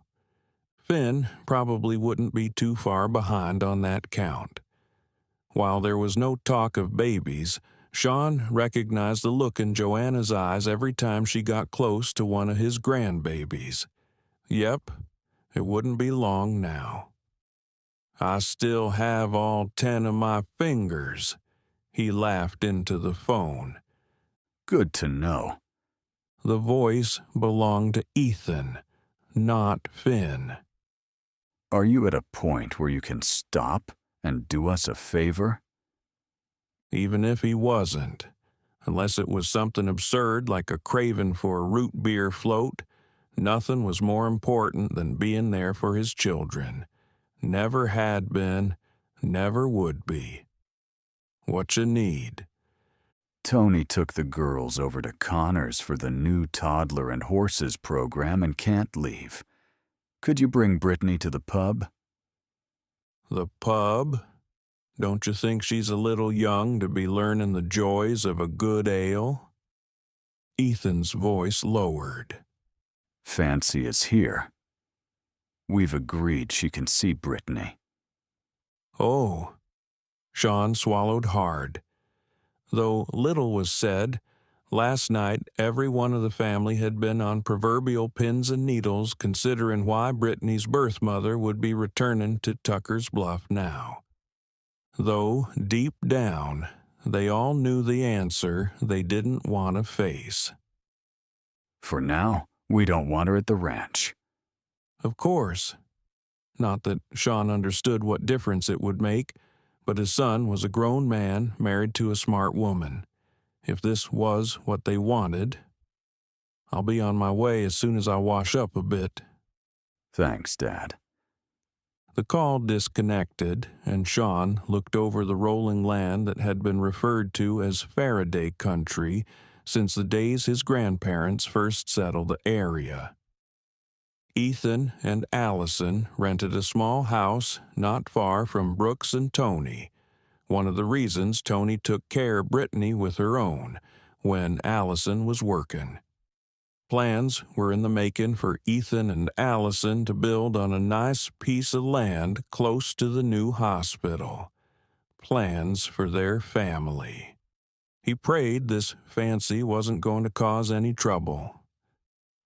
Finn probably wouldn't be too far behind on that count. While there was no talk of babies, Sean recognized the look in Joanna's eyes every time she got close to one of his grandbabies. Yep, it wouldn't be long now. I still have all 10 of my fingers. He laughed into the phone. Good to know. The voice belonged to Ethan, not Finn. Are you at a point where you can stop and do us a favor? Even if he wasn't, unless it was something absurd like a craving for a root beer float, nothing was more important than being there for his children. Never had been, never would be. What you need? Tony took the girls over to Connor's for the new toddler and horses program and can't leave. Could you bring Brittany to the pub? The pub? Don't you think she's a little young to be learning the joys of a good ale? Ethan's voice lowered. Fancy is here. We've agreed she can see Brittany. Oh. Sean swallowed hard. Though little was said, last night every one of the family had been on proverbial pins and needles considering why Brittany's birth mother would be returning to Tuckers Bluff now. Though, deep down, they all knew the answer they didn't want to face. For now, we don't want her at the ranch. Of course. Not that Sean understood what difference it would make, but his son was a grown man married to a smart woman. If this was what they wanted, I'll be on my way as soon as I wash up a bit. Thanks, Dad. The call disconnected, and Sean looked over the rolling land that had been referred to as Farraday country since the days his grandparents first settled the area. Ethan and Allison rented a small house not far from Brooks and Tony. One of the reasons Tony took care of Brittany with her own when Allison was working. Plans were in the making for Ethan and Allison to build on a nice piece of land close to the new hospital. Plans for their family. He prayed this fancy wasn't going to cause any trouble.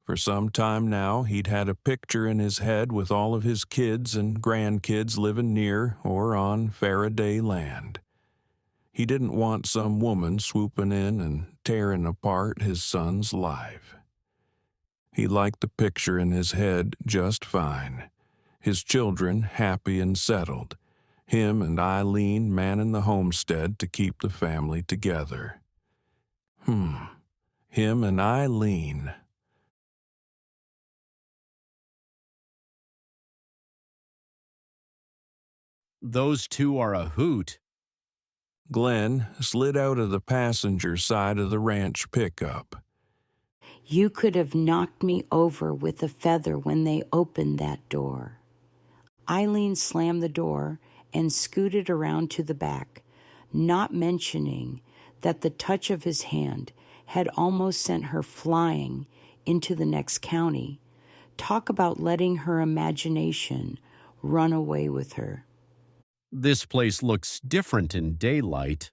For some time now, he'd had a picture in his head with all of his kids and grandkids living near or on Farraday land. He didn't want some woman swooping in and tearing apart his son's life. He liked the picture in his head just fine. His children happy and settled. Him and Eileen manning the homestead to keep the family together. Him and Eileen. Those two are a hoot. Glenn slid out of the passenger side of the ranch pickup. You could have knocked me over with a feather when they opened that door. Eileen slammed the door and scooted around to the back, not mentioning that the touch of his hand had almost sent her flying into the next county. Talk about letting her imagination run away with her. This place looks different in daylight.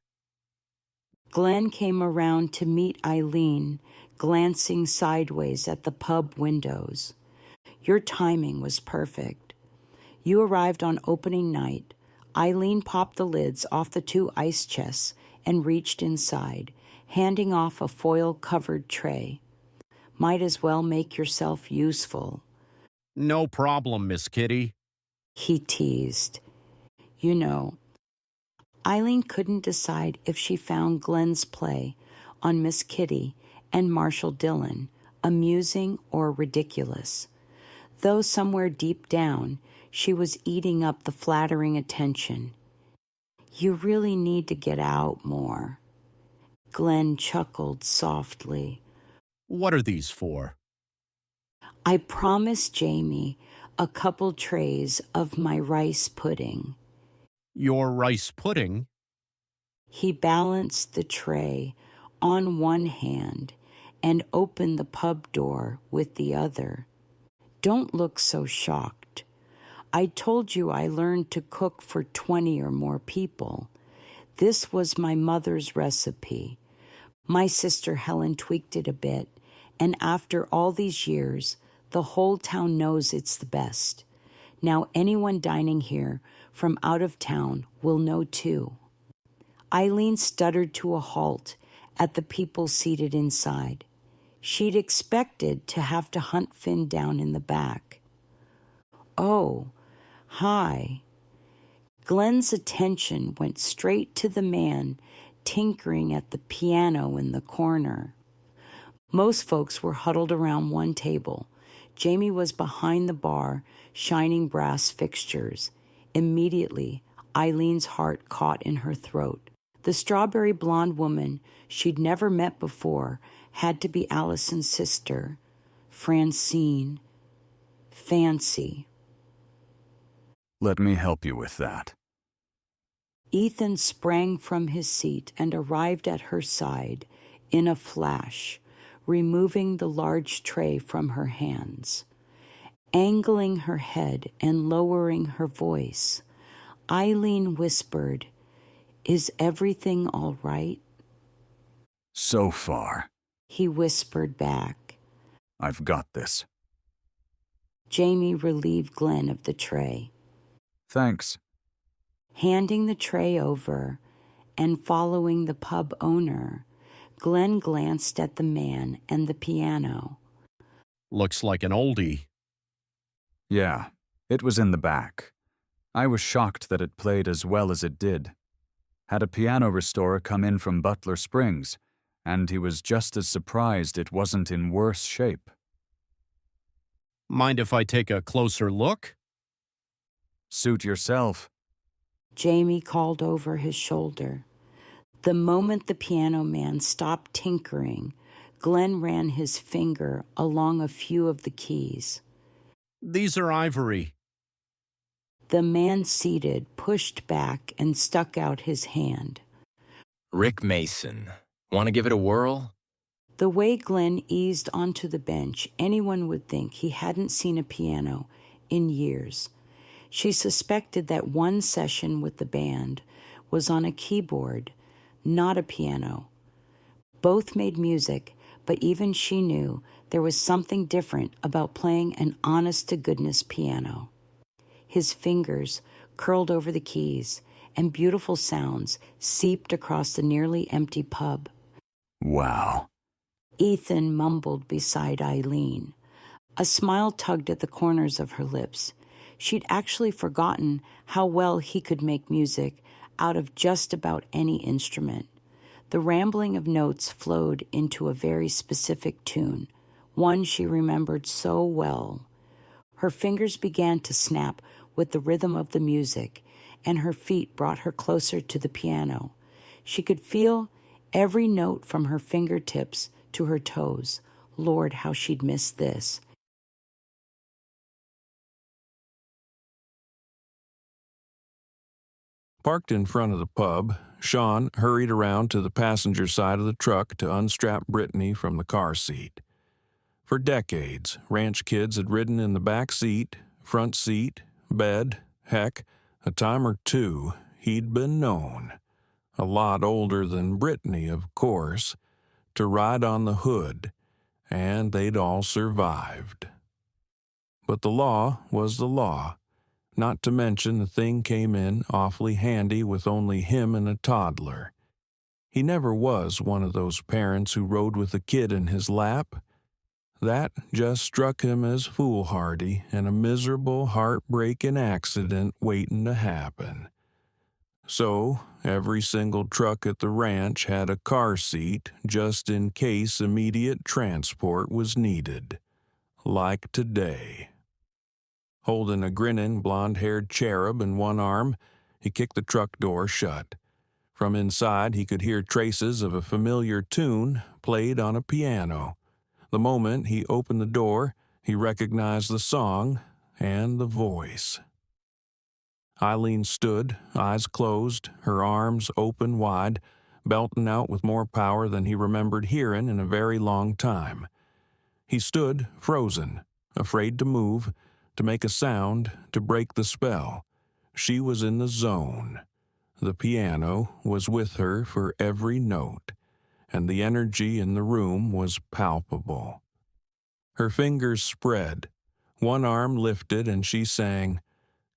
Glenn came around to meet Eileen, glancing sideways at the pub windows. Your timing was perfect. You arrived on opening night. Eileen popped the lids off the 2 ice chests and reached inside, handing off a foil-covered tray. Might as well make yourself useful. No problem, Miss Kitty. He teased. You know, Eileen couldn't decide if she found Glenn's play on Miss Kitty and Marshall Dillon amusing or ridiculous, though somewhere deep down she was eating up the flattering attention. You really need to get out more. Glenn chuckled softly. What are these for? I promised Jamie a couple trays of my rice pudding. Your rice pudding? He balanced the tray on one hand and opened the pub door with the other. Don't look so shocked. I told you I learned to cook for 20 or more people. This was my mother's recipe. My sister Helen tweaked it a bit, and after all these years, the whole town knows it's the best. Now anyone dining here from out of town will know too. Eileen stuttered to a halt at the people seated inside. She'd expected to have to hunt Finn down in the back. Oh, hi. Glenn's attention went straight to the man tinkering at the piano in the corner. Most folks were huddled around one table. Jamie was behind the bar, shining brass fixtures. Immediately, Eileen's heart caught in her throat. The strawberry blonde woman she'd never met before had to be Allison's sister, Francine. Fancy. Let me help you with that. Ethan sprang from his seat and arrived at her side in a flash, removing the large tray from her hands. Angling her head and lowering her voice, Eileen whispered, "Is everything all right?" So far. He whispered back. I've got this. Jamie relieved Glenn of the tray. Thanks. Handing the tray over and following the pub owner, Glenn glanced at the man and the piano. Looks like an oldie. Yeah, it was in the back. I was shocked that it played as well as it did. Had a piano restorer come in from Butler Springs, and he was just as surprised it wasn't in worse shape. Mind if I take a closer look? Suit yourself. Jamie called over his shoulder. The moment the piano man stopped tinkering, Glenn ran his finger along a few of the keys. These are ivory. The man seated pushed back and stuck out his hand. Rick Mason. Want to give it a whirl? The way Glenn eased onto the bench, anyone would think he hadn't seen a piano in years. She suspected that one session with the band was on a keyboard, not a piano. Both made music, but even she knew there was something different about playing an honest-to-goodness piano. His fingers curled over the keys, and beautiful sounds seeped across the nearly empty pub. Wow. Ethan mumbled beside Eileen. A smile tugged at the corners of her lips. She'd actually forgotten how well he could make music out of just about any instrument. The rambling of notes flowed into a very specific tune, one she remembered so well. Her fingers began to snap with the rhythm of the music, and her feet brought her closer to the piano. She could feel every note from her fingertips to her toes. Lord, how she'd miss this. Parked in front of the pub, Sean hurried around to the passenger side of the truck to unstrap Brittany from the car seat. For decades, ranch kids had ridden in the back seat, front seat, bed, heck, a time or two he'd been known. a lot older than Brittany, of course, to ride on the hood, and they'd all survived. But the law was the law, not to mention the thing came in awfully handy with only him and a toddler. He never was one of those parents who rode with a kid in his lap. That just struck him as foolhardy and a miserable, heartbreaking accident waiting to happen. So, every single truck at the ranch had a car seat just in case immediate transport was needed. Like today. Holding a grinning, blonde-haired cherub in one arm, he kicked the truck door shut. From inside, he could hear traces of a familiar tune played on a piano. The moment he opened the door, he recognized the song and the voice. Eileen stood, eyes closed, her arms open wide, belting out with more power than he remembered hearing in a very long time. He stood frozen, afraid to move, to make a sound, to break the spell. She was in the zone. The piano was with her for every note, and the energy in the room was palpable. Her fingers spread, one arm lifted, and she sang,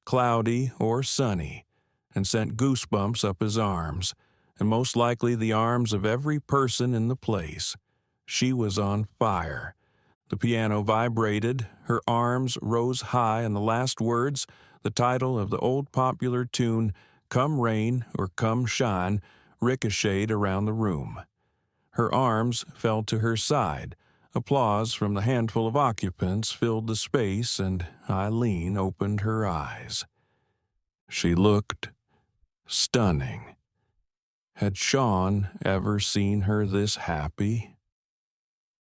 "Cloudy or Sunny," and sent goosebumps up his arms, and most likely the arms of every person in the place. She was on fire. The piano vibrated, her arms rose high, and the last words, the title of the old popular tune, "Come Rain or Come Shine," ricocheted around the room. Her arms fell to her side. Applause from the handful of occupants filled the space, and Eileen opened her eyes. She looked stunning. Had Sean ever seen her this happy?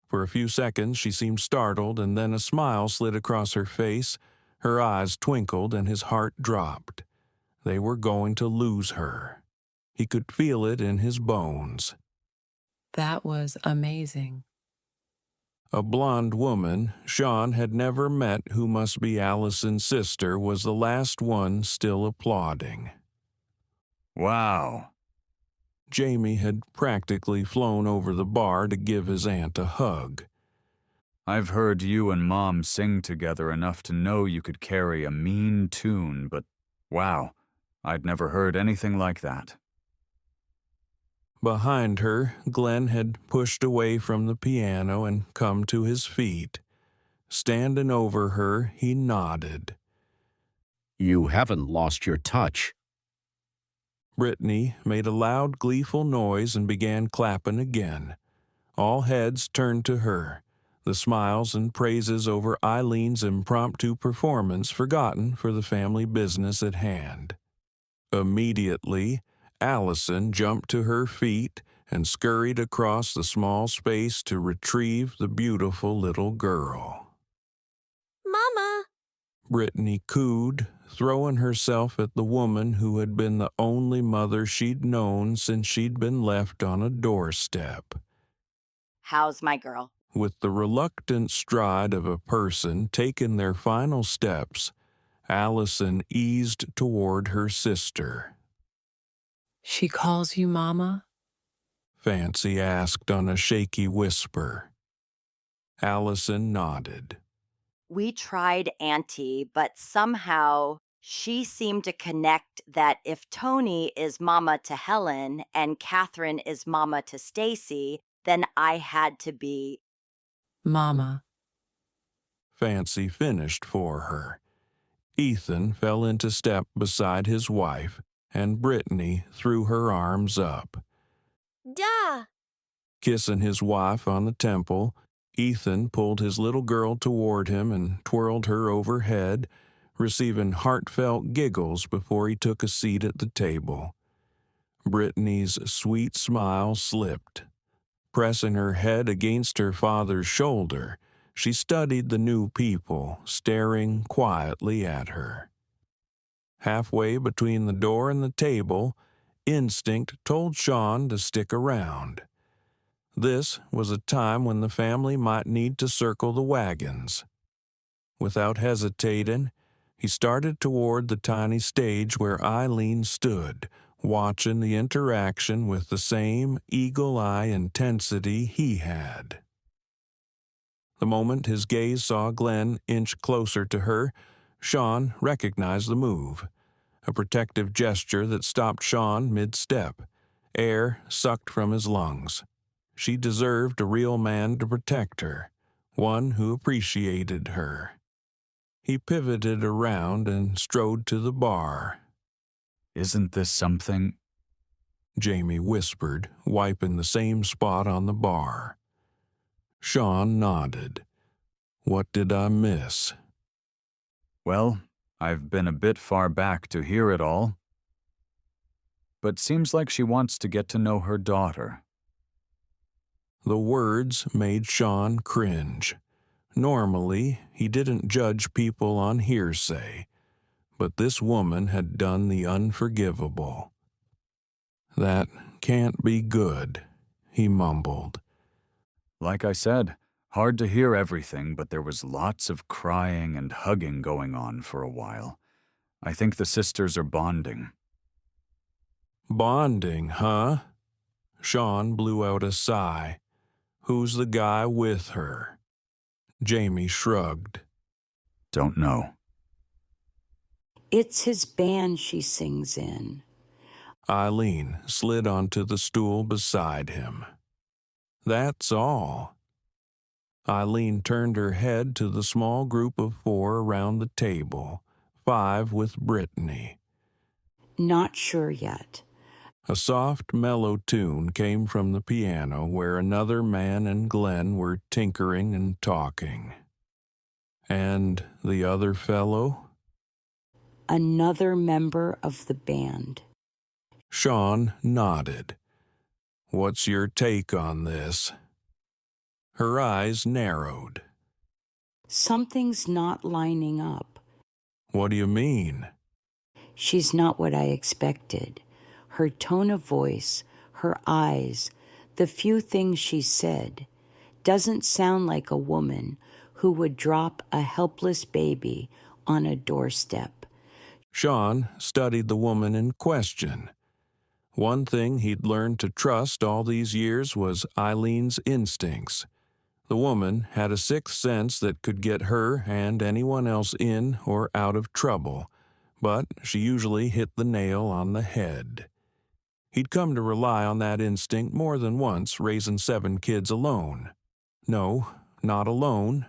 For a few seconds she seemed startled, and then a smile slid across her face. Her eyes twinkled, and his heart dropped. They were going to lose her. He could feel it in his bones. That was amazing. A blonde woman Sean had never met who must be Allison's sister was the last one still applauding. Wow. Jamie had practically flown over the bar to give his aunt a hug. I've heard you and Mom sing together enough to know you could carry a mean tune, but wow, I'd never heard anything like that. Behind her, Glenn had pushed away from the piano and come to his feet. Standing over her, he nodded. You haven't lost your touch. Brittany made a loud, gleeful noise and began clapping again. All heads turned to her, the smiles and praises over Eileen's impromptu performance forgotten for the family business at hand. Immediately, Allison jumped to her feet and scurried across the small space to retrieve the beautiful little girl. Mama! Brittany cooed, throwing herself at the woman who had been the only mother she'd known since she'd been left on a doorstep. How's my girl? With the reluctant stride of a person taking their final steps, Allison eased toward her sister. She calls you Mama? Fancy asked on a shaky whisper. Allison nodded. We tried Auntie, but somehow she seemed to connect that if Tony is Mama to Helen and Catherine is Mama to Stacy, then I had to be Mama. Fancy finished for her. Ethan fell into step beside his wife, and Brittany threw her arms up. Duh! Kissing his wife on the temple, Ethan pulled his little girl toward him and twirled her overhead, receiving heartfelt giggles before he took a seat at the table. Brittany's sweet smile slipped. Pressing her head against her father's shoulder, she studied the new people, staring quietly at her. Halfway between the door and the table, instinct told Sean to stick around. This was a time when the family might need to circle the wagons. Without hesitating, he started toward the tiny stage where Eileen stood, watching the interaction with the same eagle-eye intensity he had. The moment his gaze saw Glenn inch closer to her, Sean recognized the move, a protective gesture that stopped Sean mid-step, air sucked from his lungs. She deserved a real man to protect her, one who appreciated her. He pivoted around and strode to the bar. "Isn't this something?" Jamie whispered, wiping the same spot on the bar. Sean nodded. "What did I miss?" "Well, I've been a bit far back to hear it all. But seems like she wants to get to know her daughter." The words made Sean cringe. Normally, he didn't judge people on hearsay, but this woman had done the unforgivable. "That can't be good," he mumbled. "Like I said, hard to hear everything, but there was lots of crying and hugging going on for a while. I think the sisters are bonding." "Bonding, huh?" Sean blew out a sigh. "Who's the guy with her?" Jamie shrugged. "Don't know." It's his band she sings in. Eileen slid onto the stool beside him. "That's all." Eileen turned her head to the small group of 4 around the table, 5 with Brittany. Not sure yet. A soft, mellow tune came from the piano where another man and Glenn were tinkering and talking. "And the other fellow?" Another member of the band. Sean nodded. "What's your take on this?" Her eyes narrowed. Something's not lining up. "What do you mean?" She's not what I expected. Her tone of voice, her eyes, the few things she said, doesn't sound like a woman who would drop a helpless baby on a doorstep. Sean studied the woman in question. One thing he'd learned to trust all these years was Eileen's instincts. The woman had a sixth sense that could get her and anyone else in or out of trouble, but she usually hit the nail on the head. He'd come to rely on that instinct more than once, raising 7 kids alone. No, not alone,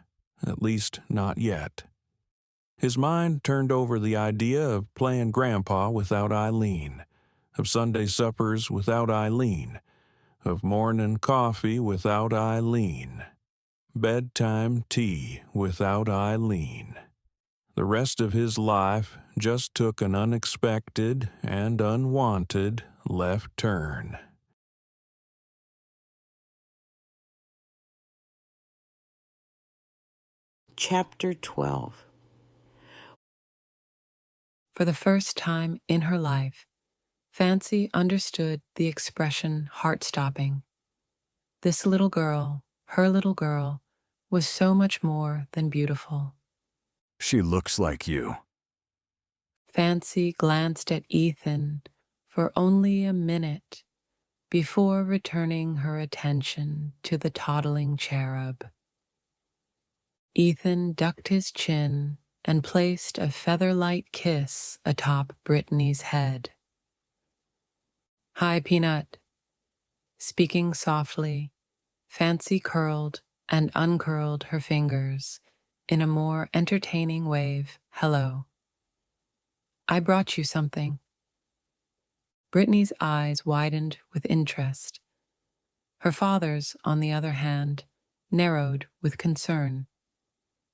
at least not yet. His mind turned over the idea of playing grandpa without Eileen, of Sunday suppers without Eileen, of morning coffee without Eileen, bedtime tea without Eileen. The rest of his life just took an unexpected and unwanted left turn. Chapter 12. For the first time in her life, Fancy understood the expression heart-stopping. This little girl, her little girl, was so much more than beautiful. "She looks like you." Fancy glanced at Ethan for only a minute before returning her attention to the toddling cherub. Ethan ducked his chin and placed a feather-light kiss atop Brittany's head. "Hi, Peanut." Speaking softly, Fancy curled and uncurled her fingers in a more entertaining wave hello. "I brought you something." Brittany's eyes widened with interest. Her father's, on the other hand, narrowed with concern.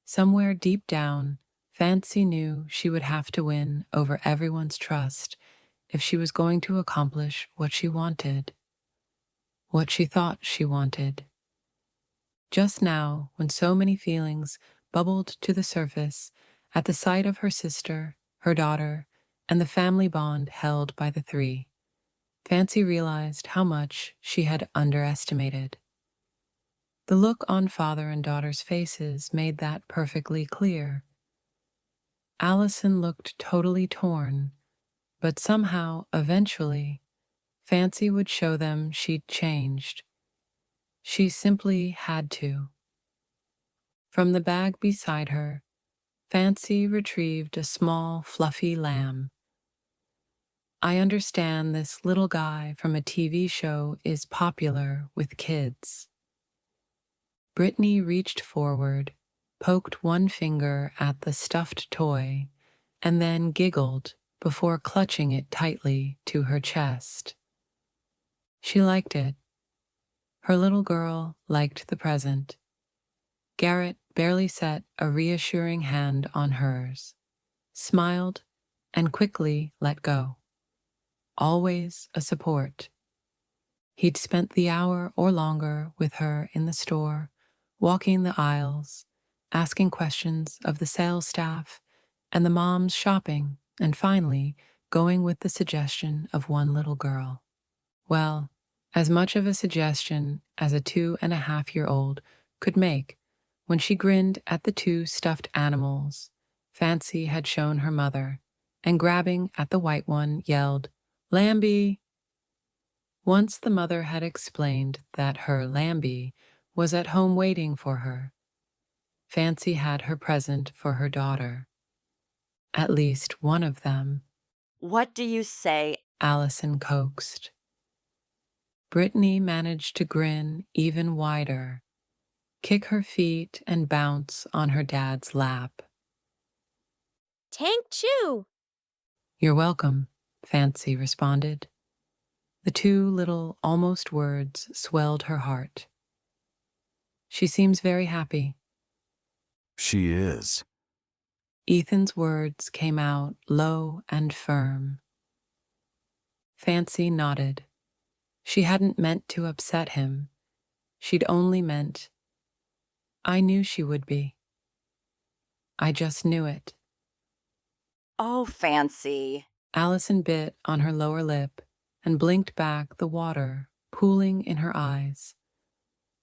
Somewhere deep down, Fancy knew she would have to win over everyone's trust if she was going to accomplish what she wanted, what she thought she wanted. Just now, when so many feelings bubbled to the surface at the sight of her sister, her daughter, and the family bond held by the 3, Fancy realized how much she had underestimated. The look on father and daughter's faces made that perfectly clear. Allison looked totally torn, But somehow, eventually, Fancy would show them she'd changed. She simply had to. From the bag beside her, Fancy retrieved a small, fluffy lamb. I understand this little guy from a TV show is popular with kids. Brittany reached forward, poked one finger at the stuffed toy, and then giggled before clutching it tightly to her chest. She liked it. Her little girl liked the present. Garrett barely set a reassuring hand on hers, smiled, and quickly let go. Always a support. He'd spent the hour or longer with her in the store, walking the aisles, asking questions of the sales staff and the moms shopping, and finally going with the suggestion of one little girl. Well, as much of a suggestion as a 2.5-year-old could make when she grinned at the 2 stuffed animals Fancy had shown her mother, and grabbing at the white one, yelled, "Lambie!" Once the mother had explained that her Lambie was at home waiting for her, Fancy had her present for her daughter. At least one of them. What do you say? Allison coaxed. Brittany managed to grin even wider, kick her feet, and bounce on her dad's lap. Tank Chew! "You're welcome," Fancy responded. The 2 little almost words swelled her heart. "She seems very happy." She is. Ethan's words came out low and firm. Fancy nodded. She hadn't meant to upset him. She'd only meant, "I knew she would be. I just knew it." Oh, Fancy. Allison bit on her lower lip and blinked back, the water pooling in her eyes.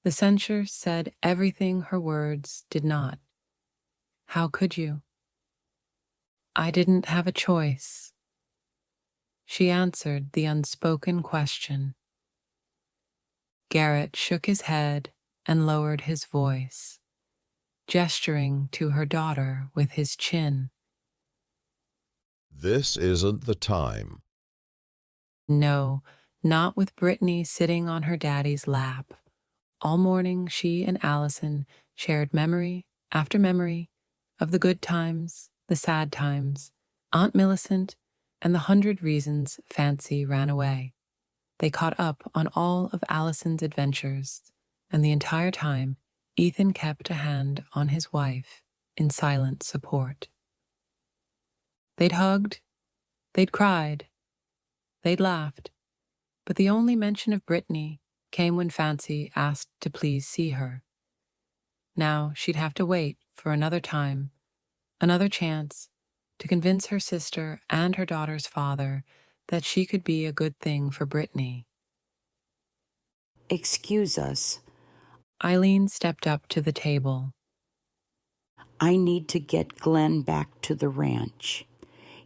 The censure said everything her words did not. How could you? "I didn't have a choice." She answered the unspoken question. Garrett shook his head and lowered his voice, gesturing to her daughter with his chin. This isn't the time. No, not with Brittany sitting on her daddy's lap. All morning she and Allison shared memory after memory of the good times, the sad times, Aunt Millicent, and the 100 reasons Fancy ran away. They caught up on all of Allison's adventures, and the entire time Ethan kept a hand on his wife in silent support. They'd hugged, they'd cried, they'd laughed, but the only mention of Brittany came when Fancy asked to please see her. Now she'd have to wait for another time, another chance, to convince her sister and her daughter's father that she could be a good thing for Brittany. "Excuse us." Eileen stepped up to the table. "I need to get Glenn back to the ranch.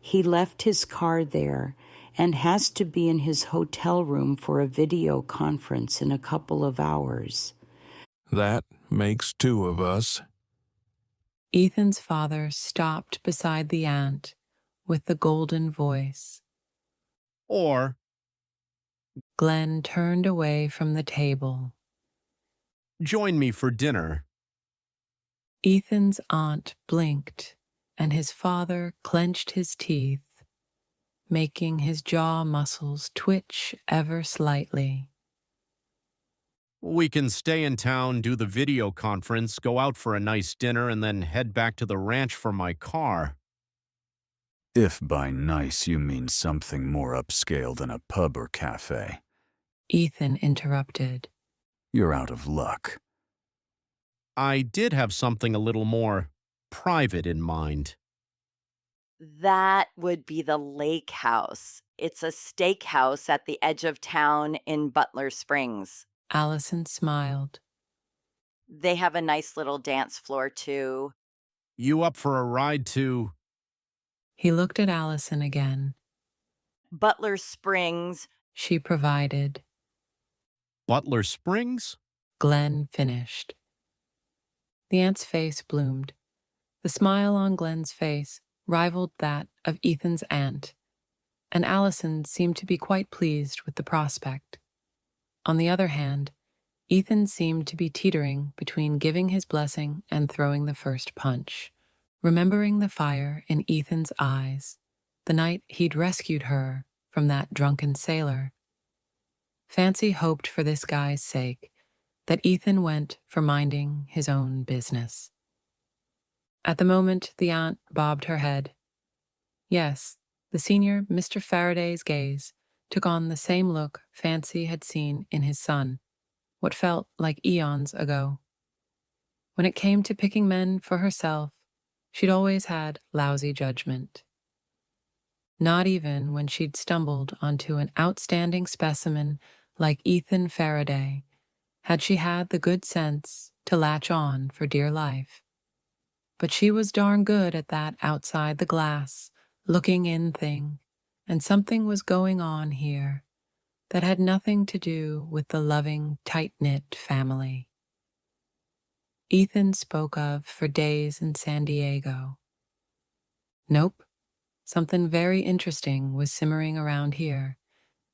He left his car there and has to be in his hotel room for a video conference in a couple of hours." That makes 2 of us. Ethan's father stopped beside the aunt with the golden voice. Or Glenn turned away from the table. "Join me for dinner." Ethan's aunt blinked, and his father clenched his teeth, making his jaw muscles twitch ever slightly. "We can stay in town, do the video conference, go out for a nice dinner, and then head back to the ranch for my car." If by nice you mean something more upscale than a pub or cafe. Ethan interrupted. You're out of luck. I did have something a little more private in mind. That would be the Lake House. It's a steakhouse at the edge of town in Butler Springs. Allison smiled. They have a nice little dance floor, too. You up for a ride to... He looked at Allison again. Butler Springs. She provided. Butler Springs? Glenn finished. The aunt's face bloomed. The smile on Glenn's face rivaled that of Ethan's aunt, and Allison seemed to be quite pleased with the prospect. On the other hand, Ethan seemed to be teetering between giving his blessing and throwing the first punch, remembering the fire in Ethan's eyes, the night he'd rescued her from that drunken sailor. Fancy hoped for this guy's sake that Ethan went for minding his own business. At the moment, the aunt bobbed her head. Yes, the senior Mr. Faraday's gaze took on the same look Fancy had seen in his son, what felt like eons ago. When it came to picking men for herself, she'd always had lousy judgment. Not even when she'd stumbled onto an outstanding specimen like Ethan Farraday had she had the good sense to latch on for dear life. But she was darn good at that outside the glass, looking in thing, and something was going on here that had nothing to do with the loving, tight-knit family Ethan spoke of for days in San Diego. Nope, something very interesting was simmering around here,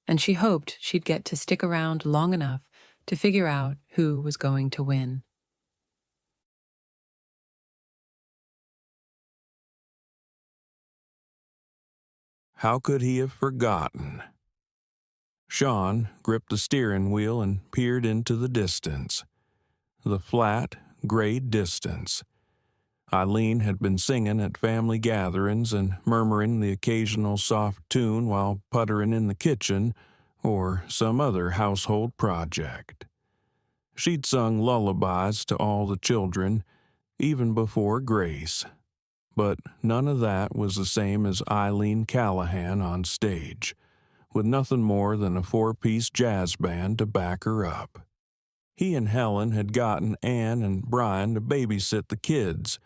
and she hoped she'd get to stick around long enough to figure out who was going to win. How could he have forgotten? Sean gripped the steering wheel and peered into the distance. The flat, gray distance. Eileen had been singing at family gatherings and murmuring the occasional soft tune while puttering in the kitchen or some other household project. She'd sung lullabies to all the children, even before Grace. But none of that was the same as Eileen Callahan on stage, with nothing more than a 4-piece jazz band to back her up. He and Helen had gotten Ann and Brian to babysit the kids,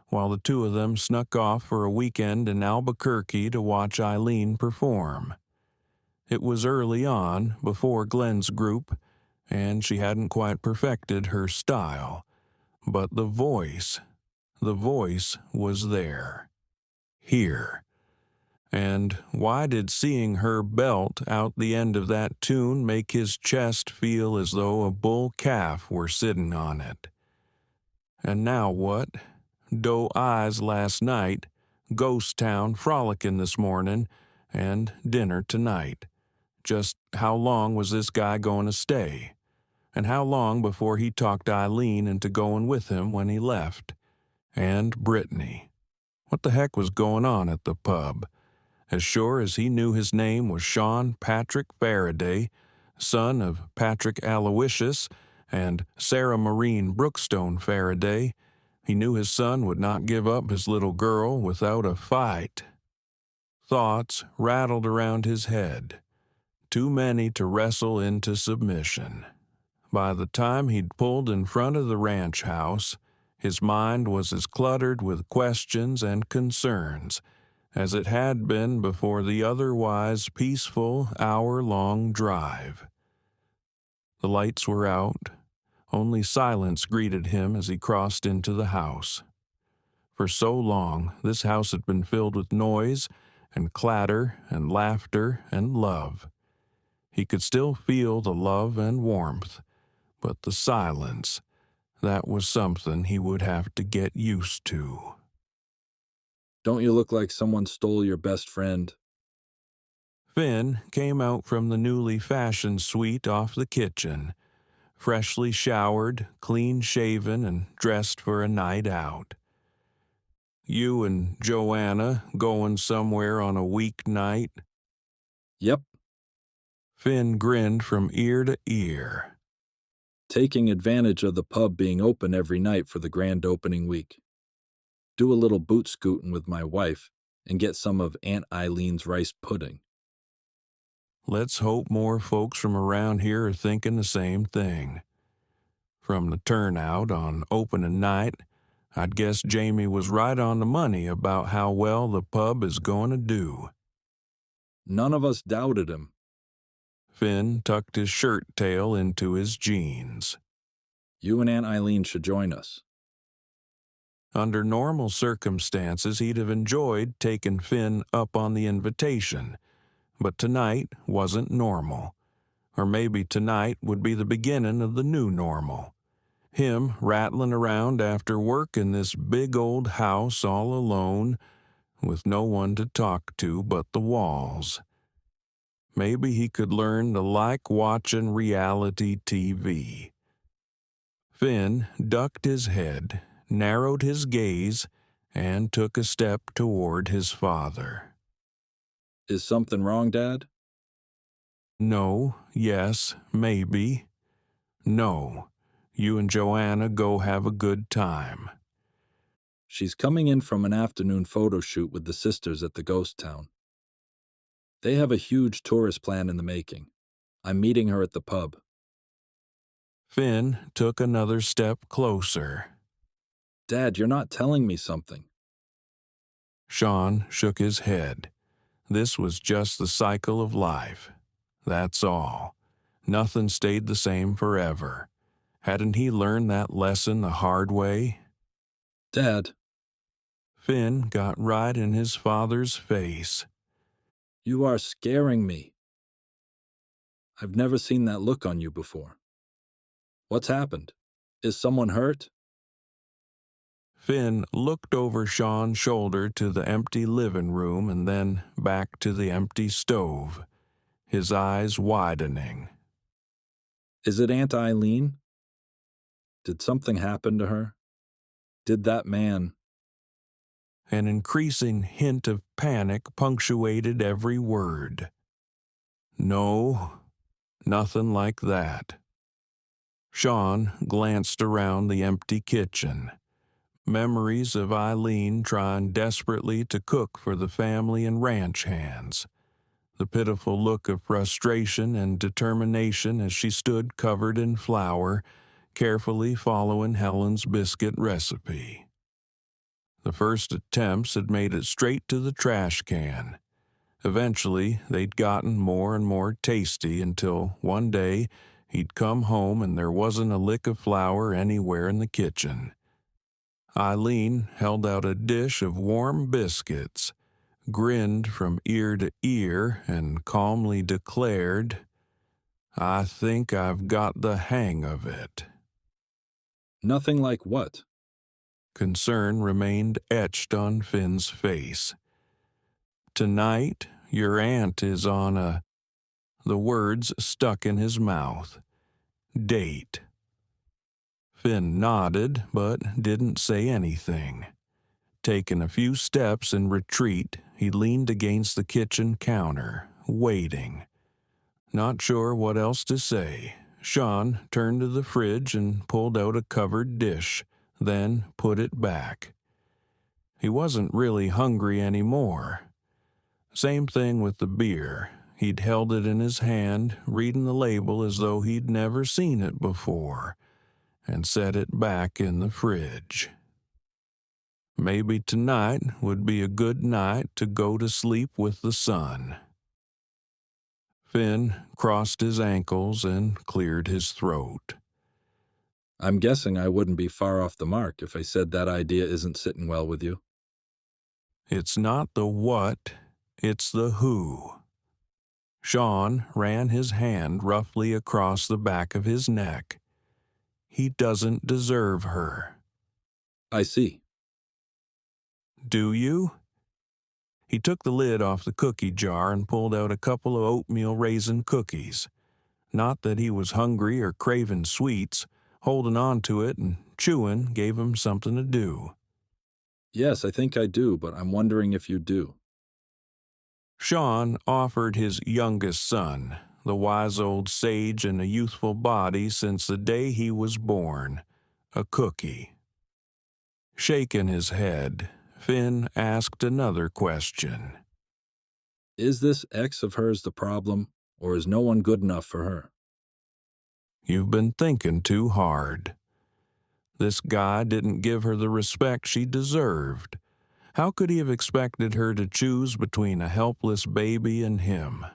while the two of them snuck off for a weekend in Albuquerque to watch Eileen perform. It was early on, before Glenn's group, and she hadn't quite perfected her style, but the voice was there. Here. And why did seeing her belt out the end of that tune make his chest feel as though a bull calf were sitting on it? And now what? Doe eyes last night, ghost town frolicking this morning, and dinner tonight. Just how long was this guy going to stay? And how long before he talked Eileen into going with him when he left? And Brittany. What the heck was going on at the pub? As sure as he knew his name was Sean Patrick Farraday, son of Patrick Aloysius and Sarah Maureen Brookstone Farraday, he knew his son would not give up his little girl without a fight. Thoughts rattled around his head, too many to wrestle into submission. By the time he'd pulled in front of the ranch house, his mind was as cluttered with questions and concerns as it had been before the otherwise peaceful hour-long drive. The lights were out. Only silence greeted him as he crossed into the house. For so long, this house had been filled with noise and clatter and laughter and love. He could still feel the love and warmth, but the silence, that was something he would have to get used to. Don't you look like someone stole your best friend? Finn came out from the newly fashioned suite off the kitchen, freshly showered, clean-shaven, and dressed for a night out. You and Joanna going somewhere on a weeknight? Yep. Finn grinned from ear to ear. Taking advantage of the pub being open every night for the grand opening week. Do a little boot scooting with my wife and get some of Aunt Eileen's rice pudding. Let's hope more folks from around here are thinking the same thing. From the turnout on opening night, I'd guess Jamie was right on the money about how well the pub is going to do. None of us doubted him. Finn tucked his shirt tail into his jeans. You and Aunt Eileen should join us. Under normal circumstances, he'd have enjoyed taking Finn up on the invitation, but tonight wasn't normal. Or maybe tonight would be the beginning of the new normal. Him rattling around after work in this big old house all alone, with no one to talk to but the walls. Maybe he could learn to like watching reality TV. Finn ducked his head, narrowed his gaze, and took a step toward his father. Is something wrong, Dad? No, yes, maybe. No, you and Joanna go have a good time. She's coming in from an afternoon photo shoot with the sisters at the ghost town. They have a huge tourist plan in the making. I'm meeting her at the pub. Finn took another step closer. Dad, you're not telling me something. Sean shook his head. This was just the cycle of life. That's all. Nothing stayed the same forever. Hadn't he learned that lesson the hard way? Dad. Finn got right in his father's face. You are scaring me. I've never seen that look on you before. What's happened? Is someone hurt? Finn looked over Sean's shoulder to the empty living room and then back to the empty stove, his eyes widening. Is it Aunt Eileen? Did something happen to her? Did that man? An increasing hint of panic punctuated every word. No, nothing like that. Sean glanced around the empty kitchen. Memories of Eileen trying desperately to cook for the family and ranch hands. The pitiful look of frustration and determination as she stood covered in flour, carefully following Helen's biscuit recipe. The first attempts had made it straight to the trash can. Eventually, they'd gotten more and more tasty until one day he'd come home and there wasn't a lick of flour anywhere in the kitchen. Eileen held out a dish of warm biscuits, grinned from ear to ear, and calmly declared, "I think I've got the hang of it." Nothing like what? Concern remained etched on Finn's face. "Tonight, your aunt is on a..." The words stuck in his mouth. "Date." Finn nodded, but didn't say anything. Taking a few steps in retreat, he leaned against the kitchen counter, waiting. Not sure what else to say, Sean turned to the fridge and pulled out a covered dish, then put it back. He wasn't really hungry anymore. Same thing with the beer. He'd held it in his hand, reading the label as though he'd never seen it before, and set it back in the fridge. Maybe tonight would be a good night to go to sleep with the sun. Finn crossed his ankles and cleared his throat. I'm guessing I wouldn't be far off the mark if I said that idea isn't sitting well with you. It's not the what, it's the who. Sean ran his hand roughly across the back of his neck. He doesn't deserve her. I see. Do you? He took the lid off the cookie jar and pulled out a couple of oatmeal raisin cookies. Not that he was hungry or craving sweets. Holding on to it and chewing gave him something to do. Yes, I think I do, but I'm wondering if you do. Sean offered his youngest son, the wise old sage in a youthful body since the day he was born, a cookie. Shaking his head, Finn asked another question. Is this ex of hers the problem, or is no one good enough for her? You've been thinking too hard. This guy didn't give her the respect she deserved. How could he have expected her to choose between a helpless baby and him?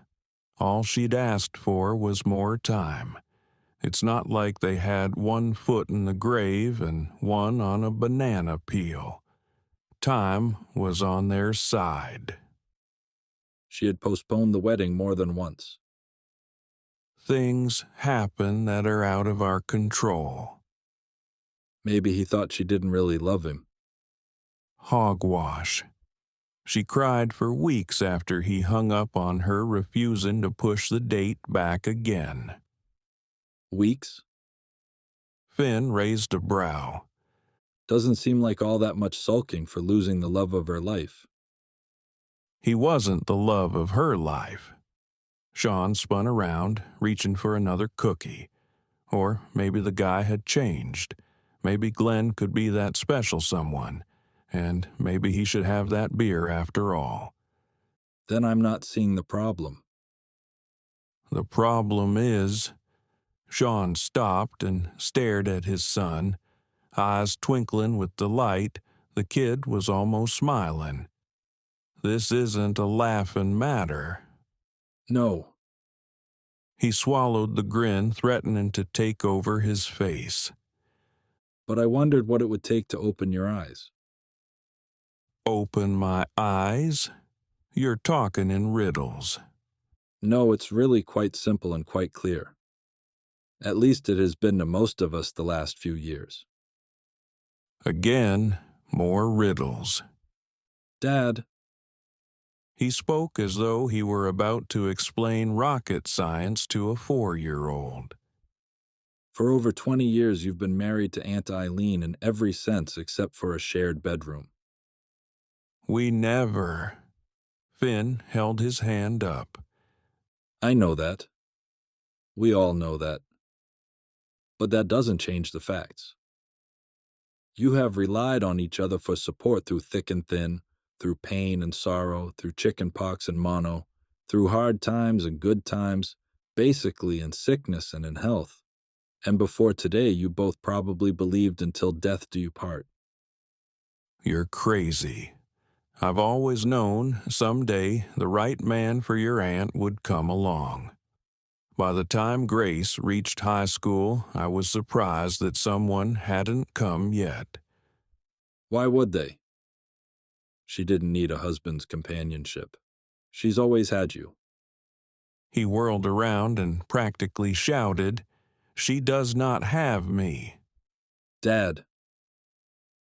All she'd asked for was more time. It's not like they had one foot in the grave and one on a banana peel. Time was on their side. She had postponed the wedding more than once. Things happen that are out of our control. Maybe he thought she didn't really love him. Hogwash. She cried for weeks after he hung up on her, refusing to push the date back again. Weeks? Finn raised a brow. Doesn't seem like all that much sulking for losing the love of her life. He wasn't the love of her life. Sean spun around, reaching for another cookie. Or maybe the guy had changed. Maybe Glenn could be that special someone. And maybe he should have that beer after all. Then I'm not seeing the problem. The problem is... Sean stopped and stared at his son. Eyes twinkling with delight, the kid was almost smiling. This isn't a laughing matter. No. He swallowed the grin, threatening to take over his face. But I wondered what it would take to open your eyes. Open my eyes? You're talking in riddles. No, it's really quite simple and quite clear. At least it has been to most of us the last few years. Again, more riddles. Dad. He spoke as though he were about to explain rocket science to a 4-year-old. For over 20 years, you've been married to Aunt Eileen in every sense except for a shared bedroom. We never. Finn held his hand up. I know that. We all know that. But that doesn't change the facts. You have relied on each other for support through thick and thin, through pain and sorrow, through chicken pox and mono, through hard times and good times, basically in sickness and in health. And before today, you both probably believed until death do you part. You're crazy. I've always known someday the right man for your aunt would come along. By the time Grace reached high school, I was surprised that someone hadn't come yet. Why would they? She didn't need a husband's companionship. She's always had you. He whirled around and practically shouted, "She does not have me." Dad.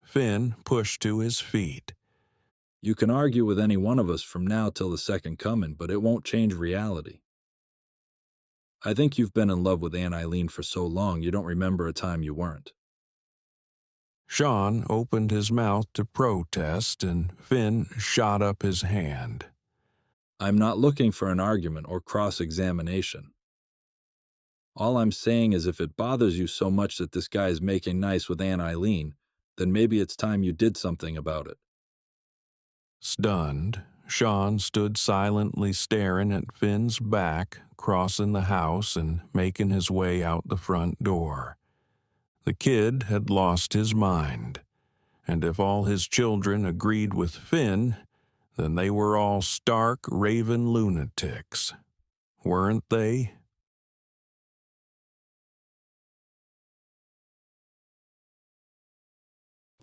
Finn pushed to his feet. You can argue with any one of us from now till the second coming, but it won't change reality. I think you've been in love with Aunt Eileen for so long you don't remember a time you weren't. Sean opened his mouth to protest, and Finn shot up his hand. I'm not looking for an argument or cross-examination. All I'm saying is if it bothers you so much that this guy is making nice with Aunt Eileen, then maybe it's time you did something about it. Stunned, Sean stood silently staring at Finn's back, crossing the house and making his way out the front door. The kid had lost his mind, and if all his children agreed with Finn, then they were all stark, raving lunatics. Weren't they?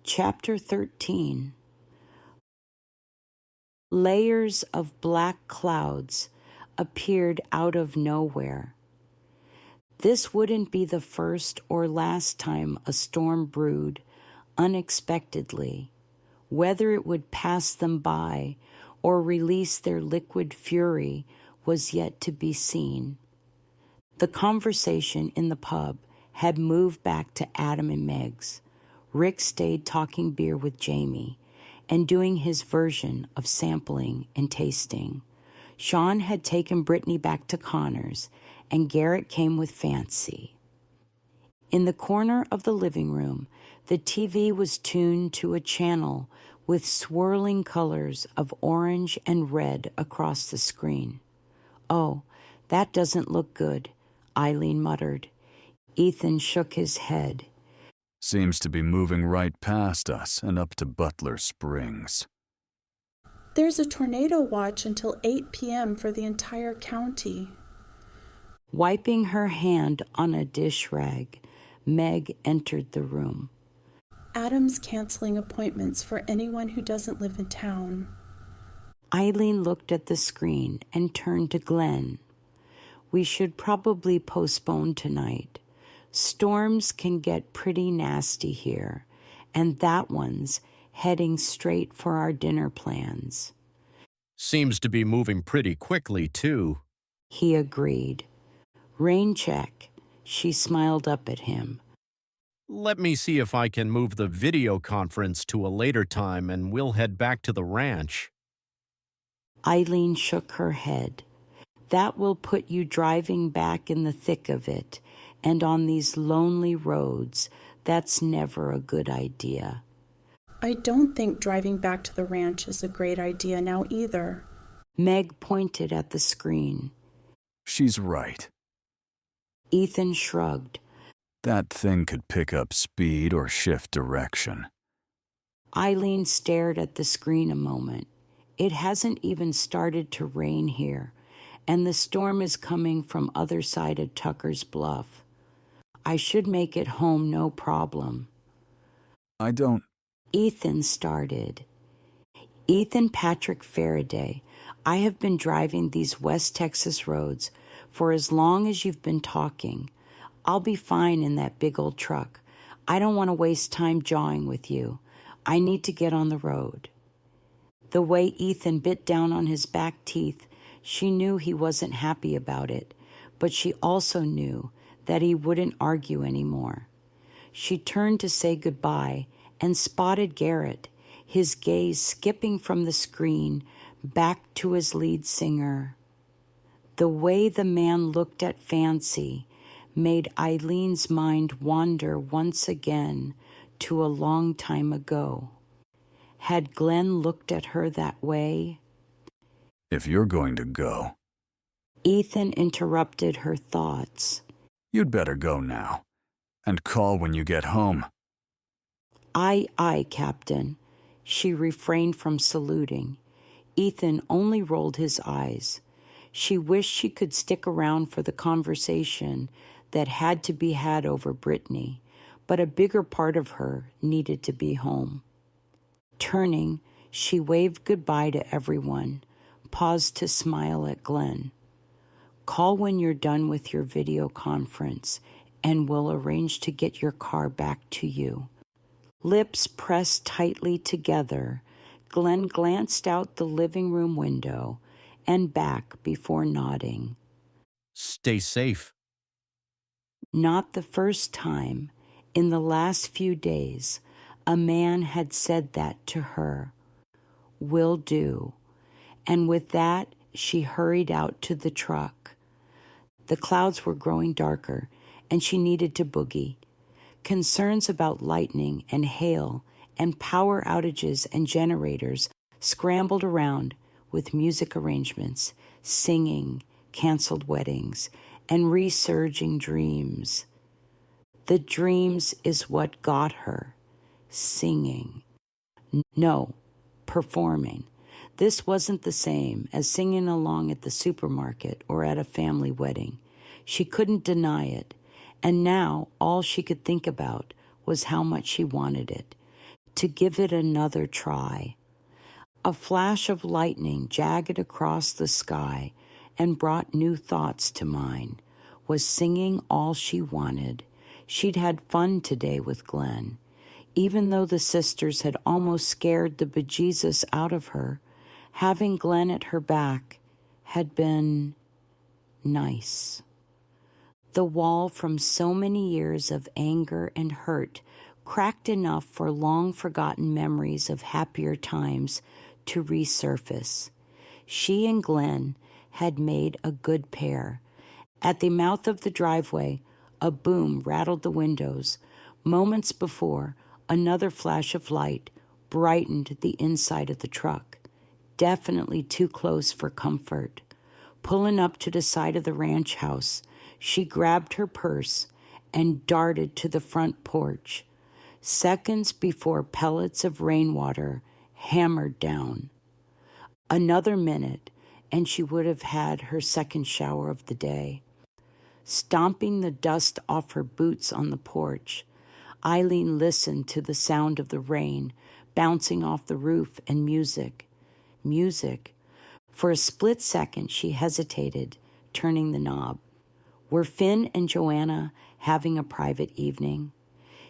Chapter 13. Layers of black clouds appeared out of nowhere. This wouldn't be the first or last time a storm brewed unexpectedly. Whether it would pass them by or release their liquid fury was yet to be seen. The conversation in the pub had moved back to Adam and Meg's. Rick stayed talking beer with Jamie and doing his version of sampling and tasting. Sean had taken Brittany back to Connor's, and Garrett came with Fancy. In the corner of the living room, the TV was tuned to a channel with swirling colors of orange and red across the screen. "Oh, that doesn't look good," Eileen muttered. Ethan shook his head. Seems to be moving right past us and up to Butler Springs. There's a tornado watch until 8 p.m. for the entire county. Wiping her hand on a dish rag, Meg entered the room. Adam's canceling appointments for anyone who doesn't live in town. Eileen looked at the screen and turned to Glenn. We should probably postpone tonight. Storms can get pretty nasty here, and that one's heading straight for our dinner plans. Seems to be moving pretty quickly, too. He agreed. Rain check. She smiled up at him. Let me see if I can move the video conference to a later time and we'll head back to the ranch. Eileen shook her head. That will put you driving back in the thick of it, and on these lonely roads, that's never a good idea. I don't think driving back to the ranch is a great idea now either. Meg pointed at the screen. She's right. Ethan shrugged. That thing could pick up speed or shift direction. Eileen stared at the screen a moment. It hasn't even started to rain here, and the storm is coming from other side of Tuckers Bluff. I should make it home no problem. I don't... Ethan started. Ethan Patrick Farraday, I have been driving these West Texas roads for as long as you've been talking. I'll be fine in that big old truck. I don't want to waste time jawing with you. I need to get on the road. The way Ethan bit down on his back teeth, she knew he wasn't happy about it, but she also knew that he wouldn't argue anymore. She turned to say goodbye and spotted Garrett, his gaze skipping from the screen back to his lead singer. The way the man looked at Fancy made Eileen's mind wander once again to a long time ago. Had Glenn looked at her that way? If you're going to go... Ethan interrupted her thoughts. You'd better go now, and call when you get home. Aye, Captain. She refrained from saluting. Ethan only rolled his eyes. She wished she could stick around for the conversation that had to be had over Brittany, but a bigger part of her needed to be home. Turning, she waved goodbye to everyone, paused to smile at Glenn. Call when you're done with your video conference, and we'll arrange to get your car back to you. Lips pressed tightly together, Glenn glanced out the living room window and back before nodding. Stay safe. Not the first time, in the last few days, a man had said that to her. Will do. And with that, she hurried out to the truck. The clouds were growing darker, and she needed to boogie. Concerns about lightning and hail and power outages and generators scrambled around with music arrangements, singing, canceled weddings, and resurging dreams. The dreams is what got her. Singing. No, performing. This wasn't the same as singing along at the supermarket or at a family wedding. She couldn't deny it, and now all she could think about was how much she wanted it, to give it another try. A flash of lightning jagged across the sky and brought new thoughts to mind. Was singing all she wanted? She'd had fun today with Glenn. Even though the sisters had almost scared the bejesus out of her, having Glenn at her back had been nice. The wall from so many years of anger and hurt cracked enough for long-forgotten memories of happier times to resurface. She and Glenn had made a good pair. At the mouth of the driveway, a boom rattled the windows. Moments before, another flash of light brightened the inside of the truck. Definitely too close for comfort. Pulling up to the side of the ranch house, she grabbed her purse and darted to the front porch. Seconds before pellets of rainwater hammered down. Another minute, and she would have had her second shower of the day. Stomping the dust off her boots on the porch, Eileen listened to the sound of the rain bouncing off the roof and music. Music. For a split second, she hesitated, turning the knob. Were Finn and Joanna having a private evening?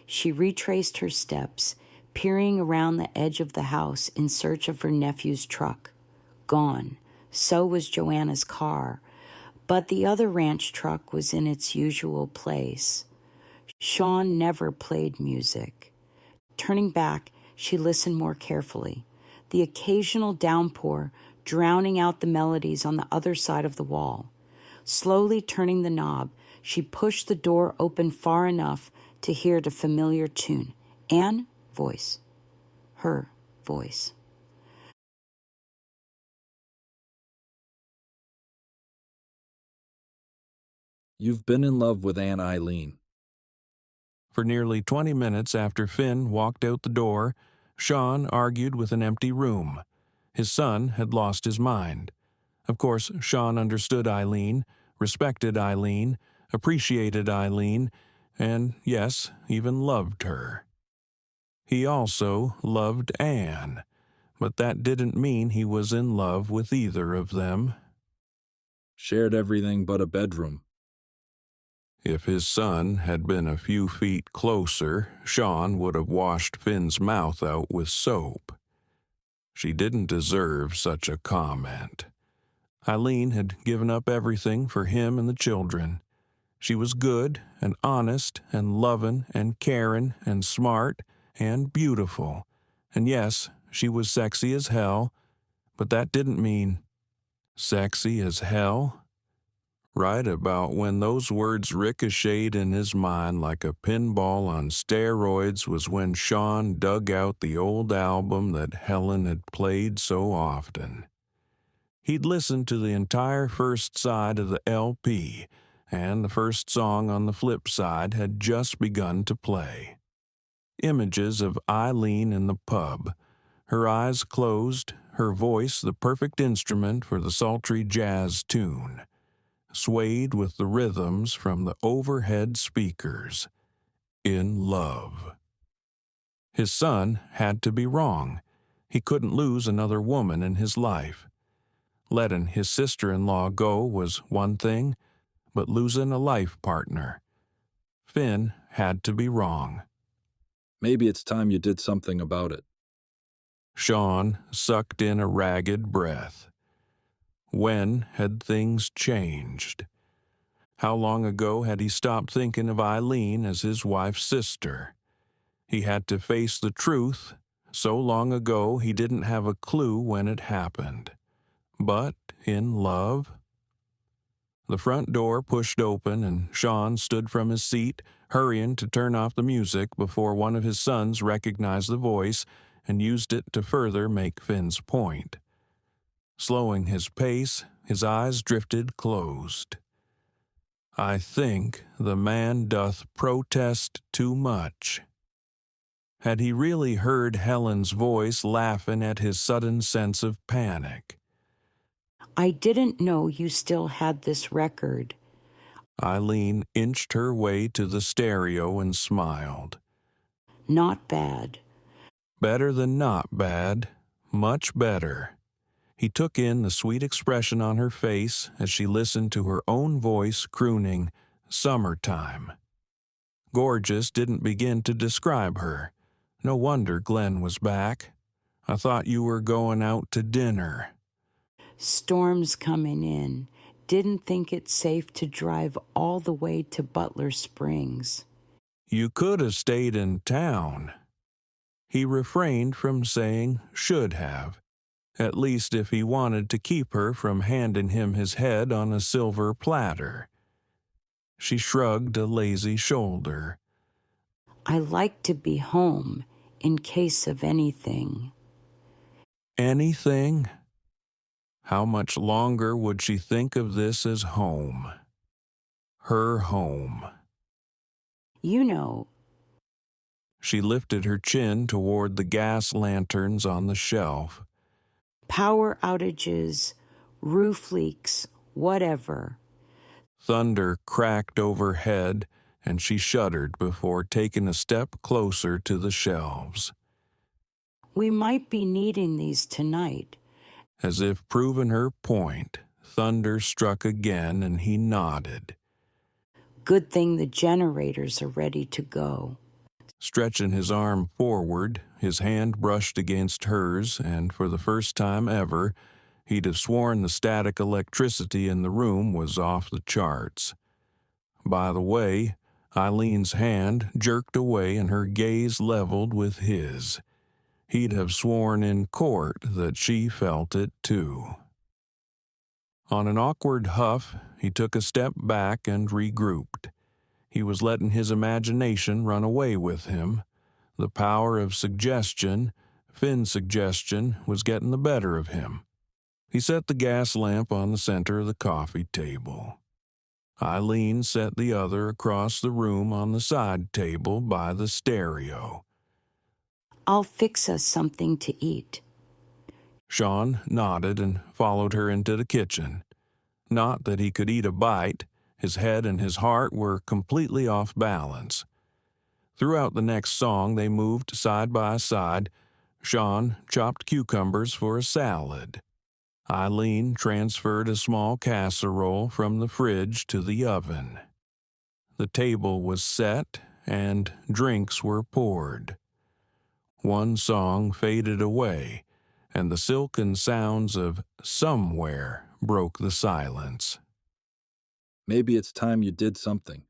She retraced her steps, peering around the edge of the house in search of her nephew's truck. Gone. So was Joanna's car, but the other ranch truck was in its usual place. Sean never played music. Turning back, she listened more carefully, the occasional downpour drowning out the melodies on the other side of the wall. Slowly turning the knob, she pushed the door open far enough to hear the familiar tune. Anne's voice. Her voice. You've been in love with Aunt Eileen. For nearly 20 minutes after Finn walked out the door, Sean argued with an empty room. His son had lost his mind. Of course, Sean understood Eileen, respected Eileen, appreciated Eileen, and, yes, even loved her. He also loved Anne, but that didn't mean he was in love with either of them. Shared everything but a bedroom. If his son had been a few feet closer, Sean would have washed Finn's mouth out with soap. She didn't deserve such a comment. Eileen had given up everything for him and the children. She was good and honest and loving and caring and smart and beautiful. And yes, she was sexy as hell, but that didn't mean sexy as hell. Right about when those words ricocheted in his mind like a pinball on steroids was when Sean dug out the old album that Helen had played so often. He'd listened to the entire first side of the LP, and the first song on the flip side had just begun to play. Images of Eileen in the pub, her eyes closed, her voice the perfect instrument for the sultry jazz tune, swayed with the rhythms from the overhead speakers. In love. His son had to be wrong. He couldn't lose another woman in his life. Letting his sister-in-law go was one thing, but losing a life partner. Finn had to be wrong. Maybe it's time you did something about it. Sean sucked in a ragged breath. When had things changed? How long ago had he stopped thinking of Eileen as his wife's sister? He had to face the truth. So long ago he didn't have a clue when it happened. But in love? The front door pushed open and Sean stood from his seat, hurrying to turn off the music before one of his sons recognized the voice and used it to further make Finn's point. Slowing his pace, his eyes drifted closed. I think the man doth protest too much. Had he really heard Helen's voice laughing at his sudden sense of panic? I didn't know you still had this record. Eileen inched her way to the stereo and smiled. Not bad. Better than not bad. Much better. He took in the sweet expression on her face as she listened to her own voice crooning, "Summertime." Gorgeous didn't begin to describe her. No wonder Glenn was back. I thought you were going out to dinner. Storm's coming in. Didn't think it safe to drive all the way to Butler Springs. You could have stayed in town. He refrained from saying should have. At least if he wanted to keep her from handing him his head on a silver platter. She shrugged a lazy shoulder. I like to be home in case of anything. Anything? How much longer would she think of this as home? Her home. You know. She lifted her chin toward the gas lanterns on the shelf. Power outages, roof leaks, whatever. Thunder cracked overhead, and she shuddered before taking a step closer to the shelves. We might be needing these tonight. As if proving her point, thunder struck again, and he nodded. Good thing the generators are ready to go. Stretching his arm forward, his hand brushed against hers, and for the first time ever, he'd have sworn the static electricity in the room was off the charts. By the way, Eileen's hand jerked away and her gaze leveled with his. He'd have sworn in court that she felt it too. On an awkward huff, he took a step back and regrouped. He was letting his imagination run away with him. The power of suggestion, Finn's suggestion, was getting the better of him. He set the gas lamp on the center of the coffee table. Eileen set the other across the room on the side table by the stereo. I'll fix us something to eat. Sean nodded and followed her into the kitchen. Not that he could eat a bite. His head and his heart were completely off balance. Throughout the next song, they moved side by side. Sean chopped cucumbers for a salad. Eileen transferred a small casserole from the fridge to the oven. The table was set, and drinks were poured. One song faded away, and the silken sounds of "somewhere" broke the silence. Maybe it's time you did something.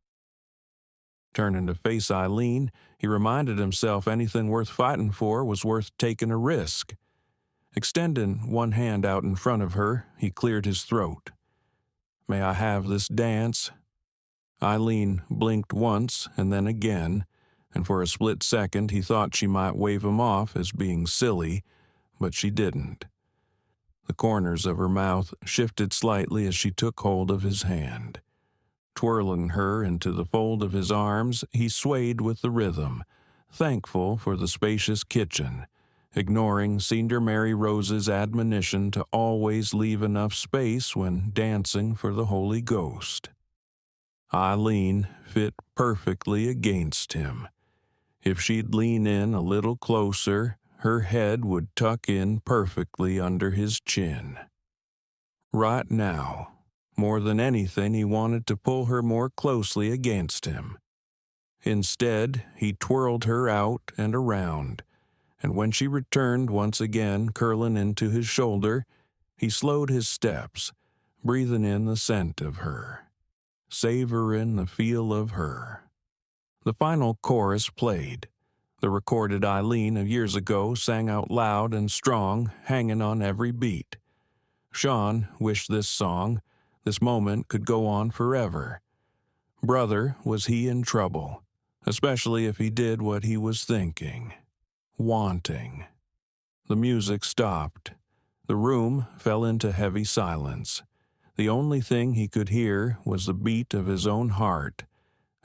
Turning to face Eileen, he reminded himself anything worth fighting for was worth taking a risk. Extending one hand out in front of her, he cleared his throat. "May I have this dance?" Eileen blinked once and then again, and for a split second he thought she might wave him off as being silly, but she didn't. The corners of her mouth shifted slightly as she took hold of his hand. Twirling her into the fold of his arms, he swayed with the rhythm, thankful for the spacious kitchen, ignoring Senior Mary Rose's admonition to always leave enough space when dancing for the Holy Ghost. Eileen fit perfectly against him. If she'd lean in a little closer, her head would tuck in perfectly under his chin. Right now, more than anything, he wanted to pull her more closely against him. Instead, he twirled her out and around, and when she returned once again, curling into his shoulder, he slowed his steps, breathing in the scent of her, savoring the feel of her. The final chorus played. The recorded Eileen of years ago sang out loud and strong, hanging on every beat. Sean wished this song, this moment, could go on forever. Brother, was he in trouble, especially if he did what he was thinking, wanting. The music stopped. The room fell into heavy silence. The only thing he could hear was the beat of his own heart,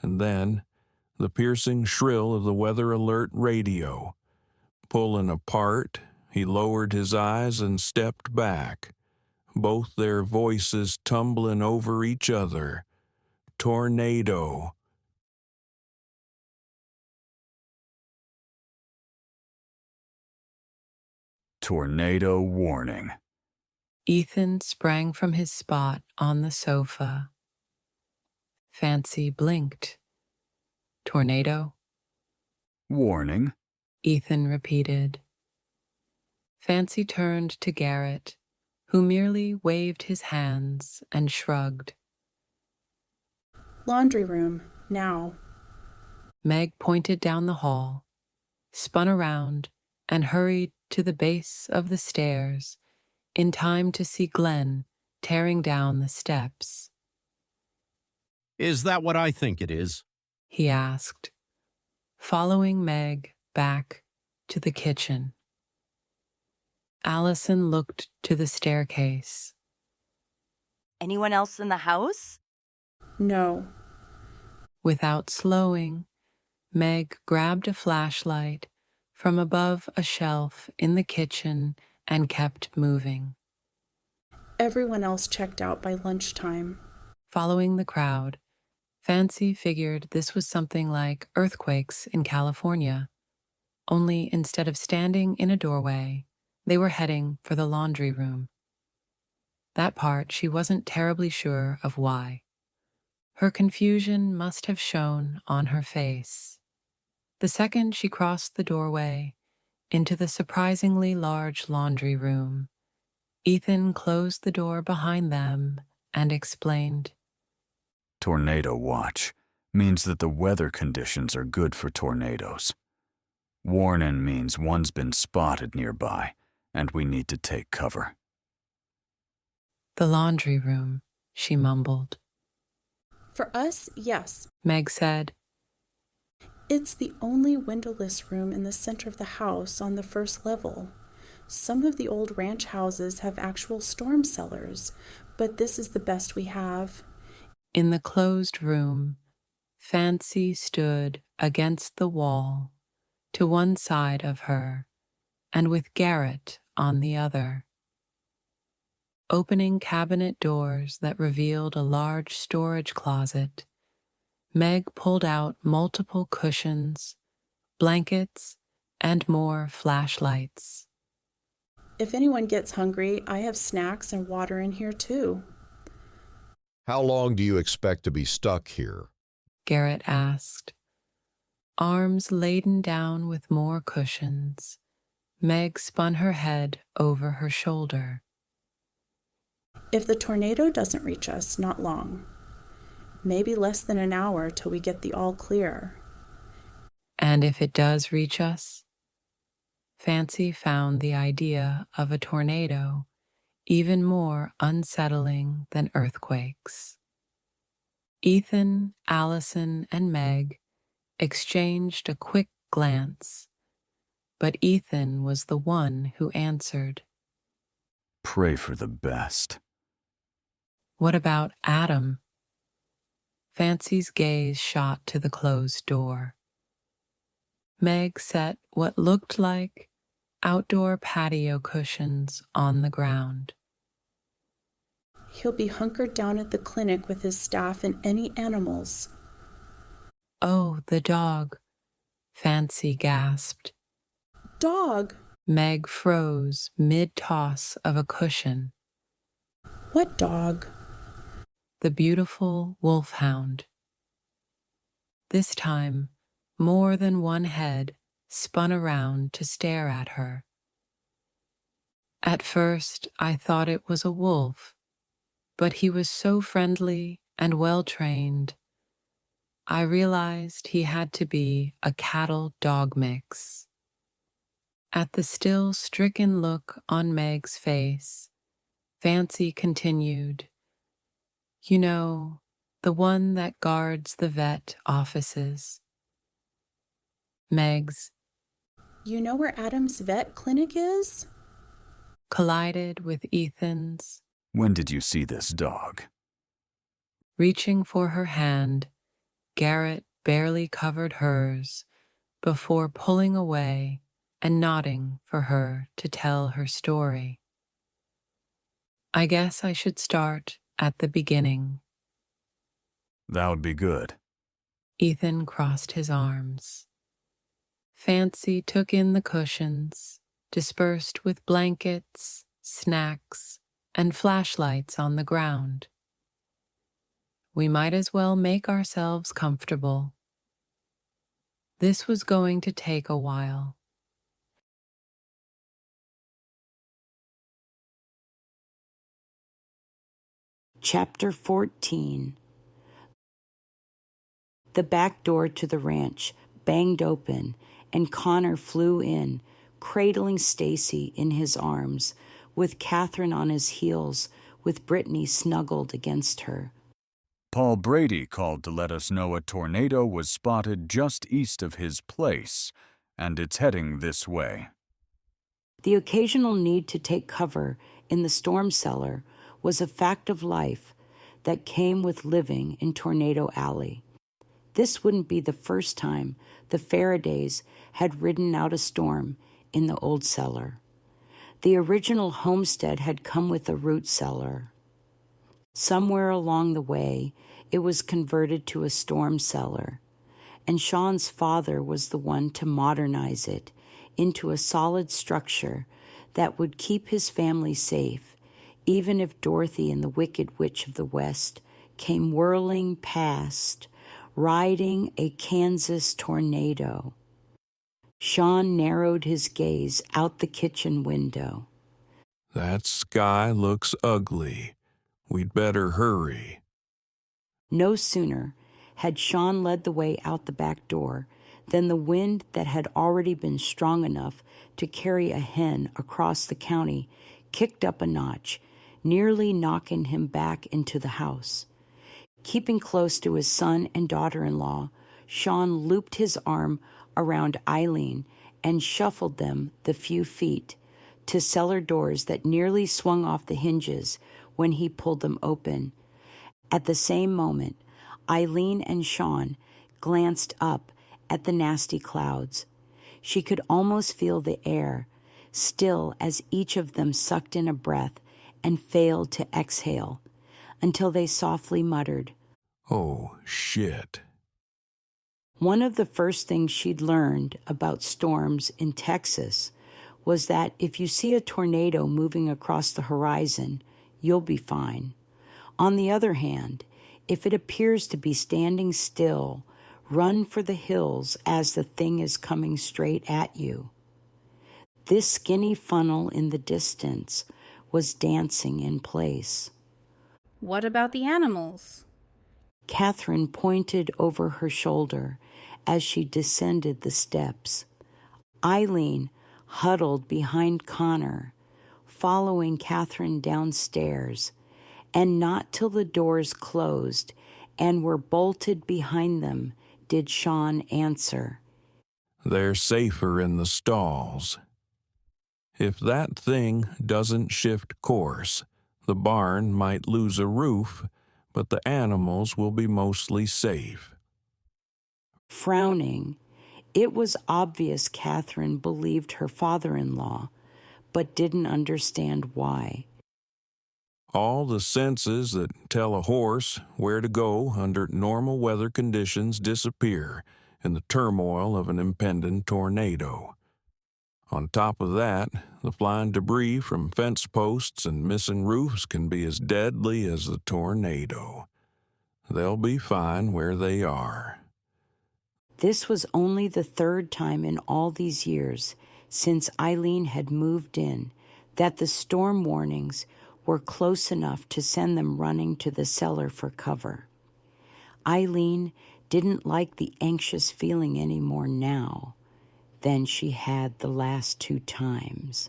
and then the piercing shrill of the weather alert radio. Pulling apart, he lowered his eyes and stepped back, both their voices tumbling over each other. Tornado. Tornado warning. Ethan sprang from his spot on the sofa. Fancy blinked. Tornado? Warning. Ethan repeated. Fancy turned to Garrett, who merely waved his hands and shrugged. Laundry room, now. Meg pointed down the hall, spun around, and hurried to the base of the stairs in time to see Glenn tearing down the steps. Is that what I think it is? He asked, following Meg back to the kitchen. Allison looked to the staircase. Anyone else in the house? No. Without slowing, Meg grabbed a flashlight from above a shelf in the kitchen and kept moving. Everyone else checked out by lunchtime. Following the crowd, Fancy figured this was something like earthquakes in California, only instead of standing in a doorway, they were heading for the laundry room. That part she wasn't terribly sure of why. Her confusion must have shown on her face. The second she crossed the doorway into the surprisingly large laundry room, Ethan closed the door behind them and explained, Tornado watch means that the weather conditions are good for tornadoes. Warning means one's been spotted nearby, and we need to take cover. The laundry room, she mumbled. For us, yes, Meg said. It's the only windowless room in the center of the house on the first level. Some of the old ranch houses have actual storm cellars, but this is the best we have. In the closed room, Fancy stood against the wall to one side of her and with Garrett on the other. Opening cabinet doors that revealed a large storage closet, Meg pulled out multiple cushions, blankets, and more flashlights. If anyone gets hungry, I have snacks and water in here too. How long do you expect to be stuck here? Garrett asked. Arms laden down with more cushions, Meg spun her head over her shoulder. If the tornado doesn't reach us, not long. Maybe less than an hour till we get the all clear. And if it does reach us? Fancy found the idea of a tornado even more unsettling than earthquakes. Ethan, Allison, and Meg exchanged a quick glance, but Ethan was the one who answered. Pray for the best. What about Adam? Fancy's gaze shot to the closed door. Meg set what looked like outdoor patio cushions on the ground. He'll be hunkered down at the clinic with his staff and any animals. Oh, the dog, Fancy gasped. Dog! Meg froze mid-toss of a cushion. What dog? The beautiful wolfhound. This time, more than one head spun around to stare at her. At first, I thought it was a wolf, but he was so friendly and well-trained, I realized he had to be a cattle-dog mix. At the still stricken look on Meg's face, Fancy continued, You know, the one that guards the vet offices. Meg's, You know where Adam's vet clinic is? Collided with Ethan's. When did you see this dog? Reaching for her hand, Garrett barely covered hers before pulling away and nodding for her to tell her story. I guess I should start at the beginning. That would be good. Ethan crossed his arms. Fancy took in the cushions, dispersed with blankets, snacks, and flashlights on the ground. We might as well make ourselves comfortable. This was going to take a while. Chapter 14. The back door to the ranch banged open, and Connor flew in, cradling Stacy in his arms, with Catherine on his heels, with Brittany snuggled against her. Paul Brady called to let us know a tornado was spotted just east of his place, and it's heading this way. The occasional need to take cover in the storm cellar was a fact of life that came with living in Tornado Alley. This wouldn't be the first time the Farradays had ridden out a storm in the old cellar. The original homestead had come with a root cellar. Somewhere along the way, it was converted to a storm cellar, and Sean's father was the one to modernize it into a solid structure that would keep his family safe, even if Dorothy and the Wicked Witch of the West came whirling past, riding a Kansas tornado. Sean narrowed his gaze out the kitchen window. That sky looks ugly. We'd better hurry. No sooner had Sean led the way out the back door than the wind that had already been strong enough to carry a hen across the county kicked up a notch, nearly knocking him back into the house. Keeping close to his son and daughter-in-law, Sean looped his arm around Eileen and shuffled them the few feet to cellar doors that nearly swung off the hinges when he pulled them open. At the same moment, Eileen and Sean glanced up at the nasty clouds. She could almost feel the air, still as each of them sucked in a breath and failed to exhale, until they softly muttered, "Oh, shit." One of the first things she'd learned about storms in Texas was that if you see a tornado moving across the horizon, you'll be fine. On the other hand, if it appears to be standing still, run for the hills as the thing is coming straight at you. This skinny funnel in the distance was dancing in place. What about the animals? Catherine pointed over her shoulder as she descended the steps. Eileen huddled behind Connor, following Catherine downstairs, and not till the doors closed and were bolted behind them did Sean answer. They're safer in the stalls. If that thing doesn't shift course, the barn might lose a roof, but the animals will be mostly safe. Frowning, it was obvious Catherine believed her father-in-law, but didn't understand why. All the senses that tell a horse where to go under normal weather conditions disappear in the turmoil of an impending tornado. On top of that, the flying debris from fence posts and missing roofs can be as deadly as the tornado. They'll be fine where they are. This was only the third time in all these years since Eileen had moved in that the storm warnings were close enough to send them running to the cellar for cover. Eileen didn't like the anxious feeling any more now than she had the last 2 times.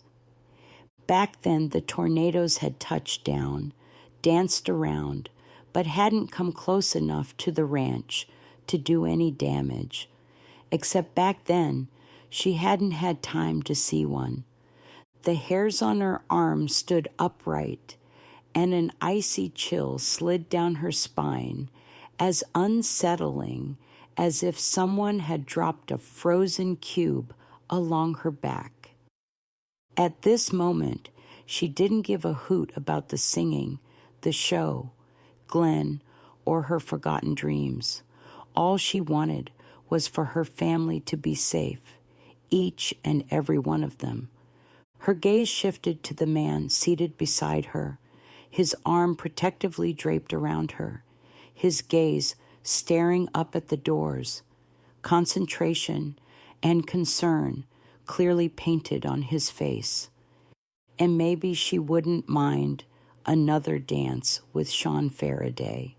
Back then, the tornadoes had touched down, danced around, but hadn't come close enough to the ranch to do any damage. Except back then, she hadn't had time to see one. The hairs on her arms stood upright, and an icy chill slid down her spine, as unsettling as if someone had dropped a frozen cube along her back. At this moment, she didn't give a hoot about the singing, the show, Glenn, or her forgotten dreams. All she wanted was for her family to be safe, each and every one of them. Her gaze shifted to the man seated beside her, his arm protectively draped around her, his gaze staring up at the doors, concentration and concern clearly painted on his face. And maybe she wouldn't mind another dance with Sean Farraday.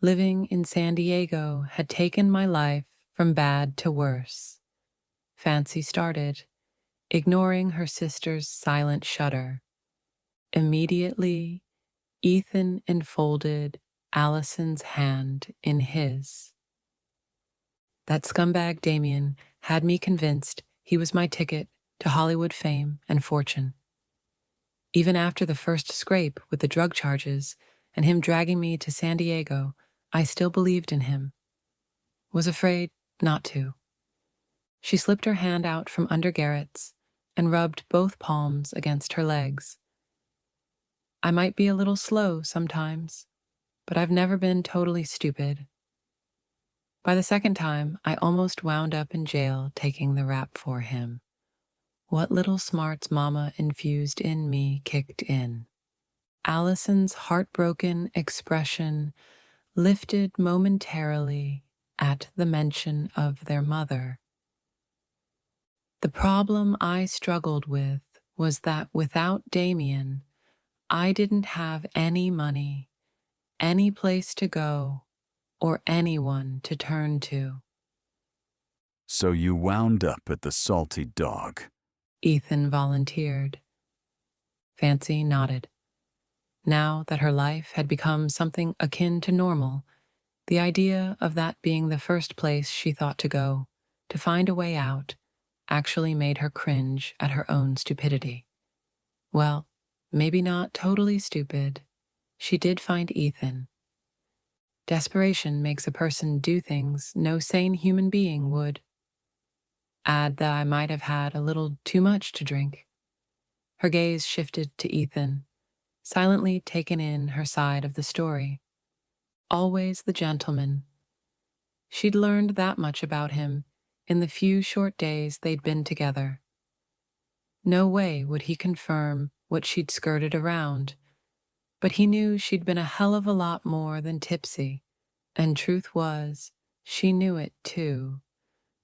Living in San Diego had taken my life from bad to worse. Fancy started, ignoring her sister's silent shudder. Immediately, Ethan enfolded Allison's hand in his. That scumbag Damien had me convinced he was my ticket to Hollywood fame and fortune. Even after the first scrape with the drug charges and him dragging me to San Diego, I still believed in him. was afraid not to. She slipped her hand out from under Garrett's and rubbed both palms against her legs. I might be a little slow sometimes, but I've never been totally stupid. By the second time, I almost wound up in jail taking the rap for him. What little smarts Mama infused in me kicked in. Allison's heartbroken expression lifted momentarily at the mention of their mother. The problem I struggled with was that without Damien, I didn't have any money, any place to go, or anyone to turn to. So you wound up at the Salty Dog. Ethan volunteered. Fancy nodded. Now that her life had become something akin to normal, the idea of that being the first place she thought to go, to find a way out, actually made her cringe at her own stupidity. Well, maybe not totally stupid. She did find Ethan. Desperation makes a person do things no sane human being would. Add that I might have had a little too much to drink. Her gaze shifted to Ethan, silently taken in her side of the story. Always the gentleman. She'd learned that much about him in the few short days they'd been together. No way would he confirm what she'd skirted around, but he knew she'd been a hell of a lot more than tipsy, and truth was, she knew it too,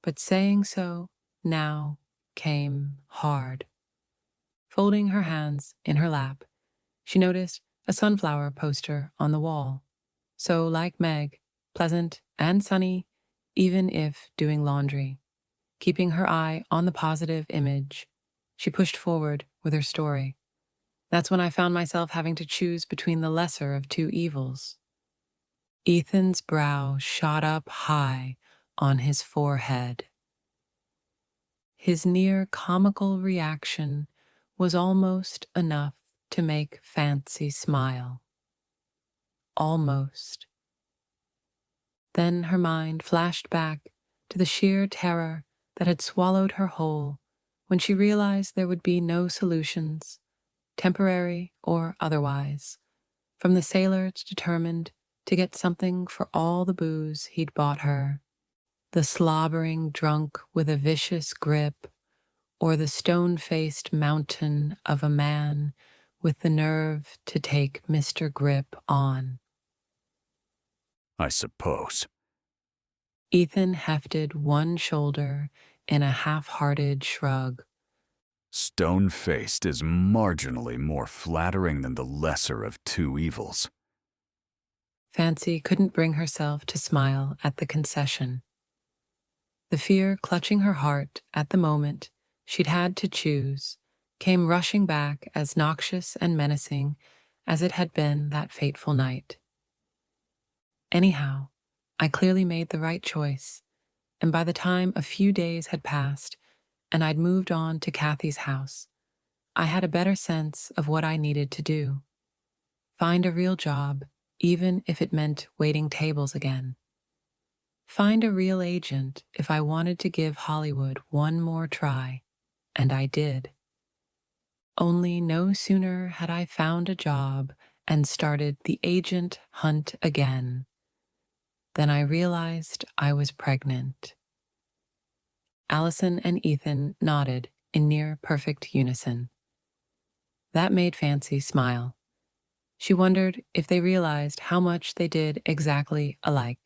but saying so now came hard. Folding her hands in her lap, she noticed a sunflower poster on the wall. So, like Meg, pleasant and sunny, even if doing laundry. Keeping her eye on the positive image, she pushed forward with her story. That's when I found myself having to choose between the lesser of two evils. Ethan's brow shot up high on his forehead. His near comical reaction was almost enough to make Fancy smile. Almost. Then her mind flashed back to the sheer terror that had swallowed her whole when she realized there would be no solutions, temporary or otherwise, from the sailors determined to get something for all the booze he'd bought her, the slobbering drunk with a vicious grip, or the stone-faced mountain of a man with the nerve to take Mr. Grip on. I suppose. Ethan hefted one shoulder in a half-hearted shrug. Stone-faced is marginally more flattering than the lesser of two evils. Fancy couldn't bring herself to smile at the concession. The fear clutching her heart at the moment she'd had to choose came rushing back as noxious and menacing as it had been that fateful night. Anyhow, I clearly made the right choice, and by the time a few days had passed and I'd moved on to Kathy's house, I had a better sense of what I needed to do. Find a real job, even if it meant waiting tables again. Find a real agent if I wanted to give Hollywood one more try, and I did. Only no sooner had I found a job and started the agent hunt again than I realized I was pregnant. Allison and Ethan nodded in near perfect unison. That made Fancy smile. She wondered if they realized how much they did exactly alike,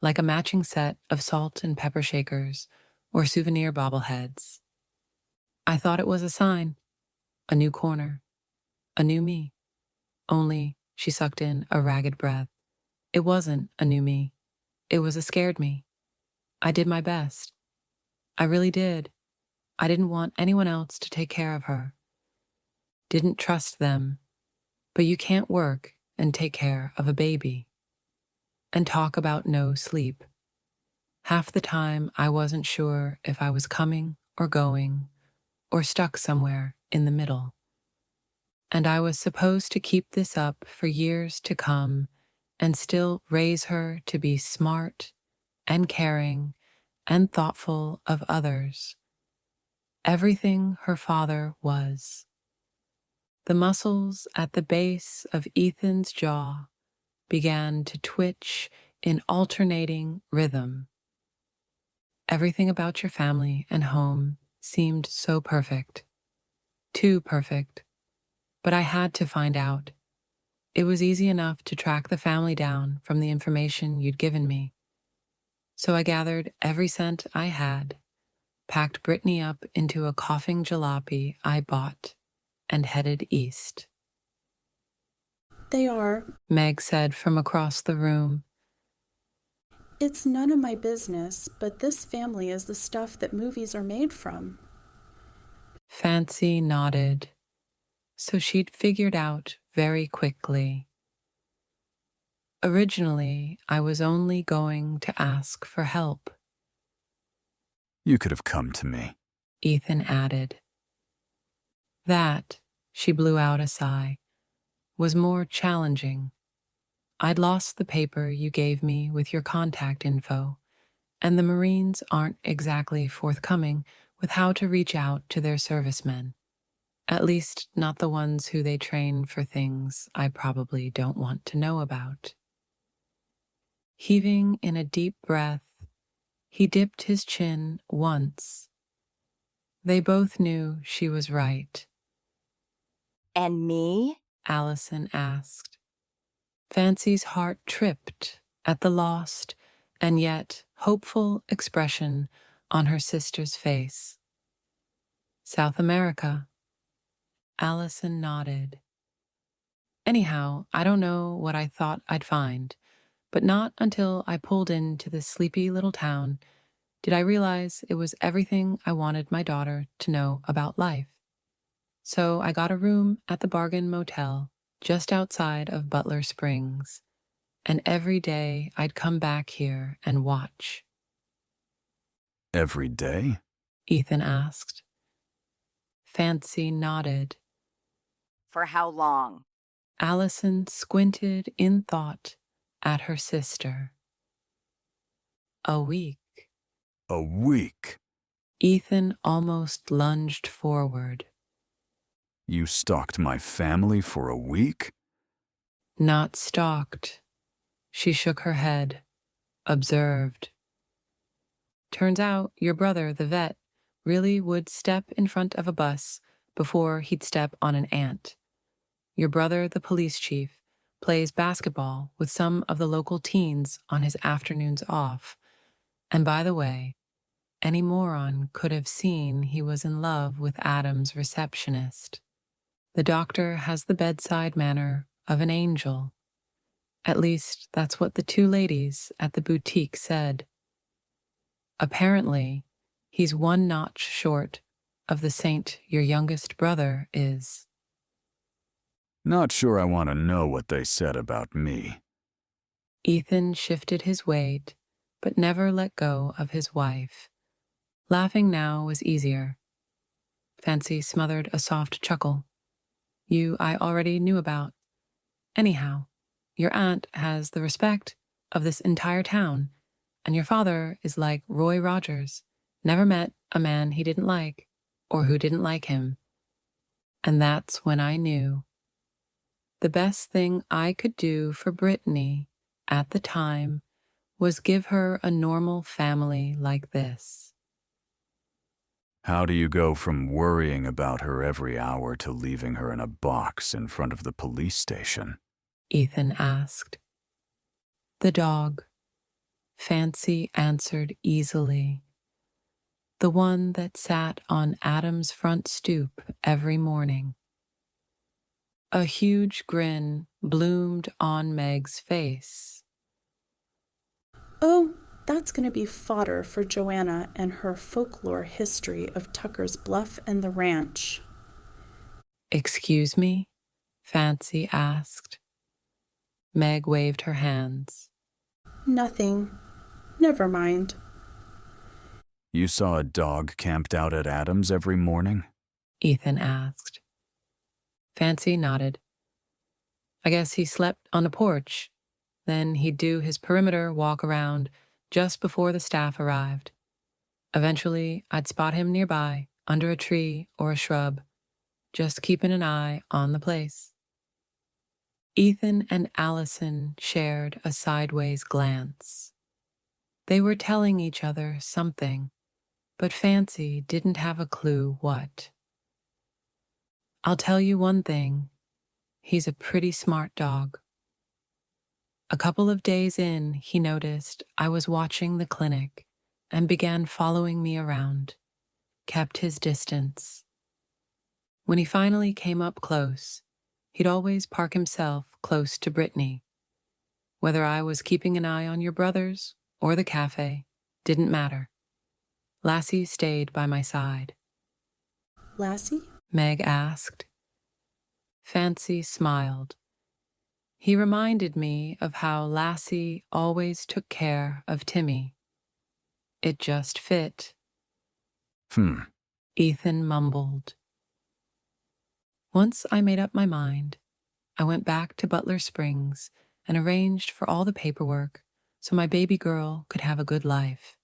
like a matching set of salt and pepper shakers or souvenir bobbleheads. I thought it was a sign, a new corner, a new me. Only, she sucked in a ragged breath, it wasn't a new me. It was a scared me. I did my best. I really did. I didn't want anyone else to take care of her. Didn't trust them. But you can't work and take care of a baby. And talk about no sleep. Half the time I wasn't sure if I was coming or going, or stuck somewhere in the middle. And I was supposed to keep this up for years to come and still raise her to be smart and caring and thoughtful of others. Everything her father was. The muscles at the base of Ethan's jaw began to twitch in alternating rhythm. Everything about your family and home seemed so perfect. Too perfect. But I had to find out. It was easy enough to track the family down from the information you'd given me. So I gathered every cent I had, packed Brittany up into a coughing jalopy I bought, and headed east. They are. Meg said from across the room. It's none of my business, but this family is the stuff that movies are made from. Fancy nodded. So she'd figured out very quickly. Originally, I was only going to ask for help. You could have come to me, Ethan added. That, she blew out a sigh, was more challenging. I'd lost the paper you gave me with your contact info, and the Marines aren't exactly forthcoming with how to reach out to their servicemen. At least not the ones who they train for things I probably don't want to know about. Heaving in a deep breath, he dipped his chin once. They both knew she was right. And me? Allison asked. Fancy's heart tripped at the lost and yet hopeful expression on her sister's face. South America. Allison nodded. Anyhow, I don't know what I thought I'd find, but not until I pulled into this sleepy little town did I realize it was everything I wanted my daughter to know about life. So I got a room at the Bargain Motel just outside of Butler Springs, and every day I'd come back here and watch. Every day? Ethan asked. Fancy nodded. For how long? Allison squinted in thought at her sister. A week. A week? Ethan almost lunged forward. You stalked my family for a week? Not stalked. She shook her head, observed. Turns out your brother, the vet, really would step in front of a bus before he'd step on an ant. Your brother, the police chief, plays basketball with some of the local teens on his afternoons off. And by the way, any moron could have seen he was in love with Adam's receptionist. The doctor has the bedside manner of an angel. At least that's what the two ladies at the boutique said. Apparently, he's one notch short of the saint your youngest brother is. Not sure I want to know what they said about me. Ethan shifted his weight, but never let go of his wife. Laughing now was easier. Fancy smothered a soft chuckle. You I already knew about. Anyhow, your aunt has the respect of this entire town, and your father is like Roy Rogers, never met a man he didn't like or who didn't like him. And that's when I knew. The best thing I could do for Brittany at the time was give her a normal family like this. How do you go from worrying about her every hour to leaving her in a box in front of the police station? Ethan asked. The dog. Fancy answered easily. The one that sat on Adam's front stoop every morning. A huge grin bloomed on Meg's face. Oh, that's going to be fodder for Joanna and her folklore history of Tuckers Bluff and the ranch. Excuse me? Fancy asked. Meg waved her hands. Nothing. Never mind. You saw a dog camped out at Adam's every morning? Ethan asked. Fancy nodded. I guess he slept on a porch. Then he'd do his perimeter walk around, just before the staff arrived. Eventually, I'd spot him nearby, under a tree or a shrub, just keeping an eye on the place. Ethan and Allison shared a sideways glance. They were telling each other something, but Fancy didn't have a clue what. I'll tell you one thing, he's a pretty smart dog. A couple of days in, he noticed I was watching the clinic and began following me around, kept his distance. When he finally came up close, he'd always park himself close to Brittany. Whether I was keeping an eye on your brothers or the cafe, didn't matter. Lassie stayed by my side. Lassie? Meg asked. Fancy smiled. He reminded me of how Lassie always took care of Timmy. It just fit. Ethan mumbled. Once I made up my mind, I went back to Butler Springs and arranged for all the paperwork so my baby girl could have a good life.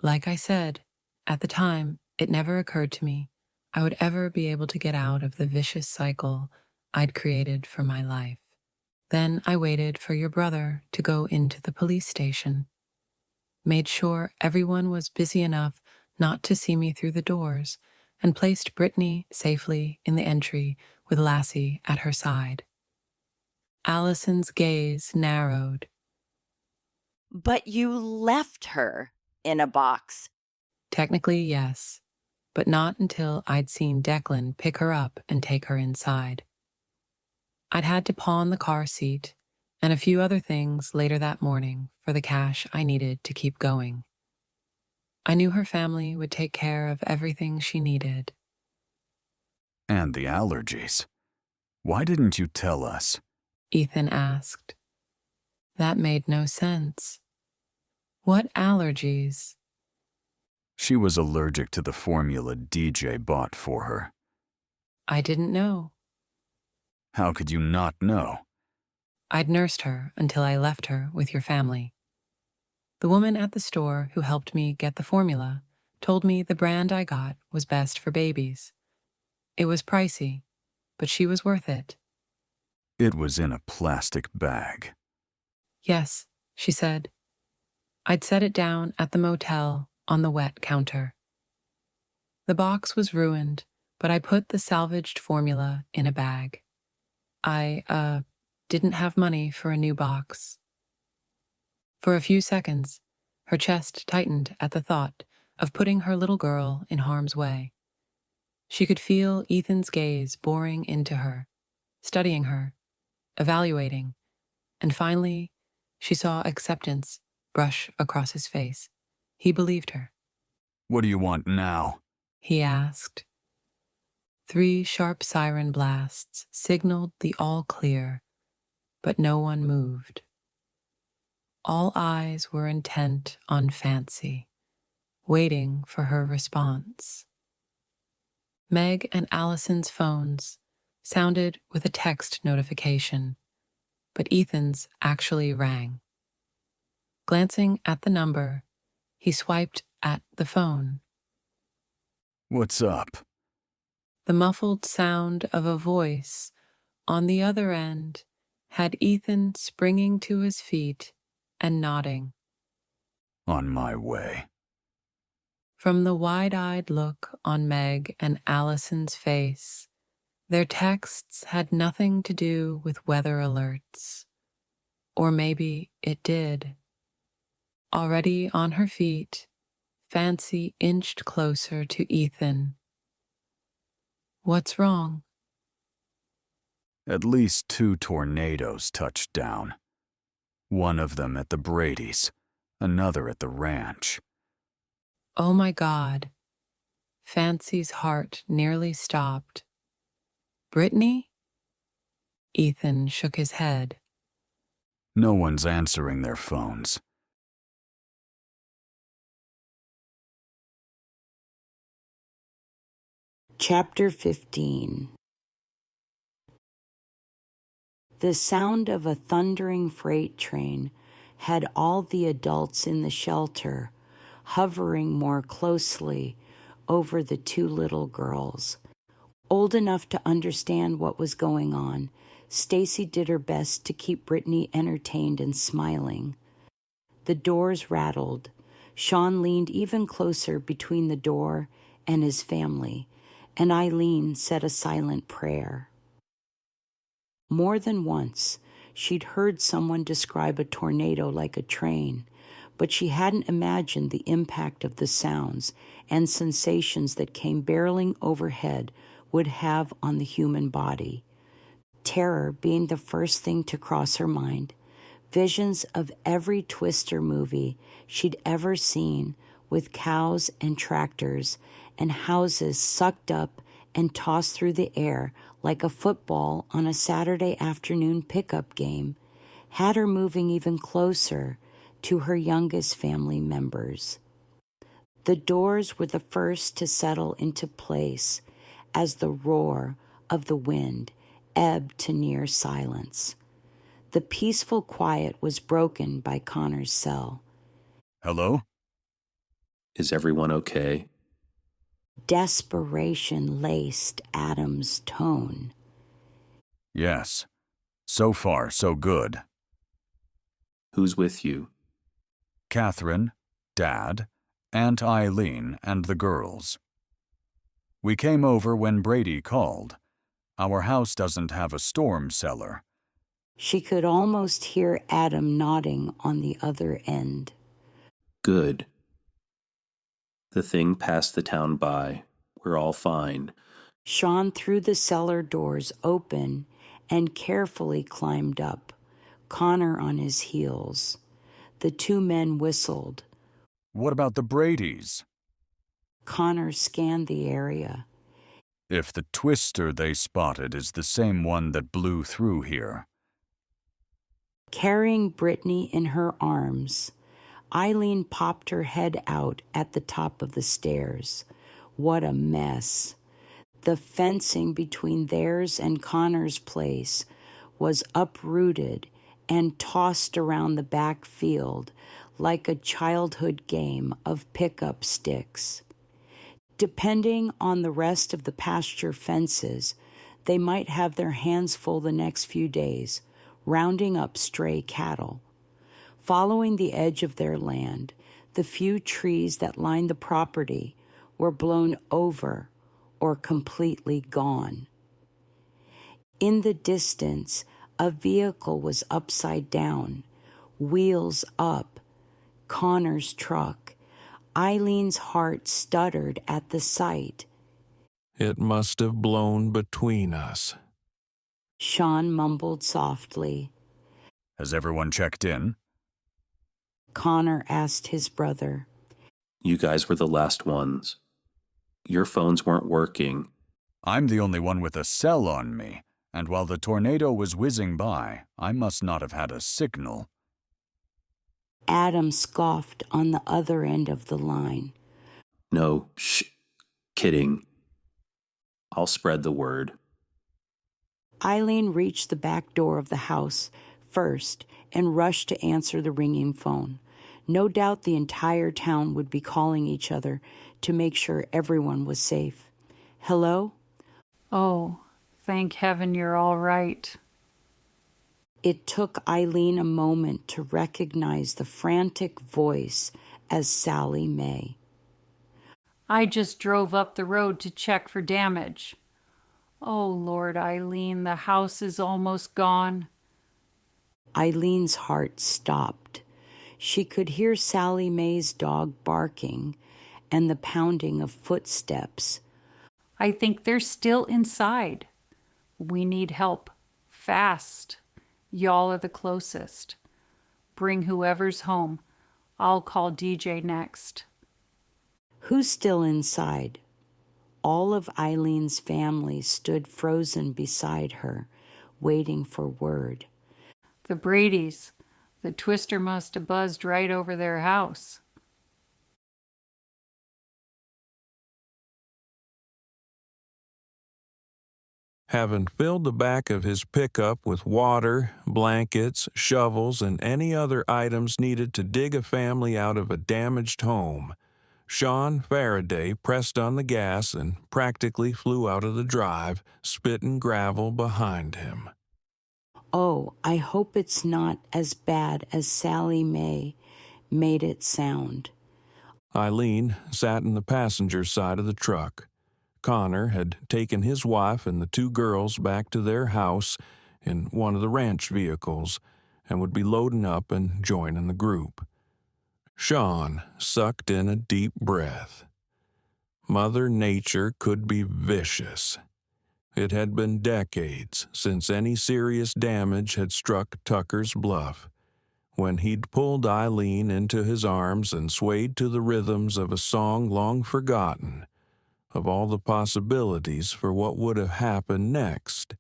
Like I said, at the time, it never occurred to me I would ever be able to get out of the vicious cycle I'd created for my life. Then I waited for your brother to go into the police station, made sure everyone was busy enough not to see me through the doors, and placed Brittany safely in the entry with Lassie at her side. Allison's gaze narrowed. But you left her in a box. Technically, yes, but not until I'd seen Declan pick her up and take her inside. I'd had to pawn the car seat and a few other things later that morning for the cash I needed to keep going. I knew her family would take care of everything she needed. And the allergies. Why didn't you tell us? Ethan asked. That made no sense. What allergies? She was allergic to the formula DJ bought for her. I didn't know. How could you not know? I'd nursed her until I left her with your family. The woman at the store who helped me get the formula told me the brand I got was best for babies. It was pricey, but she was worth it. It was in a plastic bag. Yes, she said. I'd set it down at the motel on the wet counter. The box was ruined, but I put the salvaged formula in a bag. I didn't have money for a new box. For a few seconds, her chest tightened at the thought of putting her little girl in harm's way. She could feel Ethan's gaze boring into her, studying her, evaluating, and finally, she saw acceptance brush across his face. He believed her. What do you want now? He asked. 3 sharp siren blasts signaled the all clear, but no one moved. All eyes were intent on Fancy, waiting for her response. Meg and Allison's phones sounded with a text notification, but Ethan's actually rang. Glancing at the number, he swiped at the phone. What's up? The muffled sound of a voice on the other end had Ethan springing to his feet and nodding. On my way. From the wide-eyed look on Meg and Allison's face, their texts had nothing to do with weather alerts. Or maybe it did. Already on her feet, Fancy inched closer to Ethan. What's wrong? At least 2 tornadoes touched down. One of them at the Brady's, another at the ranch. Oh my God. Fancy's heart nearly stopped. Brittany? Ethan shook his head. No one's answering their phones. Chapter 15. The sound of a thundering freight train had all the adults in the shelter hovering more closely over the two little girls. Old enough to understand what was going on, Stacy did her best to keep Brittany entertained and smiling. The doors rattled. Sean leaned even closer between the door and his family, and Eileen said a silent prayer. More than once, she'd heard someone describe a tornado like a train, but she hadn't imagined the impact of the sounds and sensations that came barreling overhead would have on the human body. Terror being the first thing to cross her mind, visions of every Twister movie she'd ever seen with cows and tractors and houses sucked up and tossed through the air like a football on a Saturday afternoon pickup game, had her moving even closer to her youngest family members. The doors were the first to settle into place as the roar of the wind ebbed to near silence. The peaceful quiet was broken by Connor's cell. Hello? Is everyone okay? Desperation laced Adam's tone. Yes. So far, so good. Who's with you? Catherine, Dad, Aunt Eileen, and the girls. We came over when Brady called. Our house doesn't have a storm cellar. She could almost hear Adam nodding on the other end. Good. The thing passed the town by. We're all fine. Sean threw the cellar doors open and carefully climbed up, Connor on his heels. The two men whistled. What about the Bradys? Connor scanned the area. If the twister they spotted is the same one that blew through here. Carrying Brittany in her arms, Eileen popped her head out at the top of the stairs. What a mess. The fencing between theirs and Connor's place was uprooted and tossed around the back field like a childhood game of pickup sticks. Depending on the rest of the pasture fences, they might have their hands full the next few days, rounding up stray cattle. Following the edge of their land, the few trees that lined the property were blown over or completely gone. In the distance, a vehicle was upside down, wheels up, Connor's truck. Eileen's heart stuttered at the sight. It must have blown between us. Sean mumbled softly. Has everyone checked in? Connor asked his brother. You guys were the last ones. Your phones weren't working. I'm the only one with a cell on me, and while the tornado was whizzing by, I must not have had a signal. Adam scoffed on the other end of the line. No, kidding. I'll spread the word. Eileen reached the back door of the house first and rushed to answer the ringing phone. No doubt the entire town would be calling each other to make sure everyone was safe. Hello? Oh, thank heaven you're all right. It took Eileen a moment to recognize the frantic voice as Sally Mae. I just drove up the road to check for damage. Oh, Lord, Eileen, the house is almost gone. Eileen's heart stopped. She could hear Sally Mae's dog barking and the pounding of footsteps. I think they're still inside. We need help. Fast. Y'all are the closest. Bring whoever's home. I'll call DJ next. Who's still inside? All of Eileen's family stood frozen beside her, waiting for word. The Bradys. The twister must have buzzed right over their house. Having filled the back of his pickup with water, blankets, shovels, and any other items needed to dig a family out of a damaged home, Sean Farraday pressed on the gas and practically flew out of the drive, spitting gravel behind him. Oh, I hope it's not as bad as Sally Mae made it sound. Eileen sat in the passenger side of the truck. Connor had taken his wife and the two girls back to their house in one of the ranch vehicles and would be loading up and joining the group. Sean sucked in a deep breath. Mother Nature could be vicious. It had been decades since any serious damage had struck Tuckers Bluff, when he'd pulled Eileen into his arms and swayed to the rhythms of a song long forgotten, of all the possibilities for what would have happened next.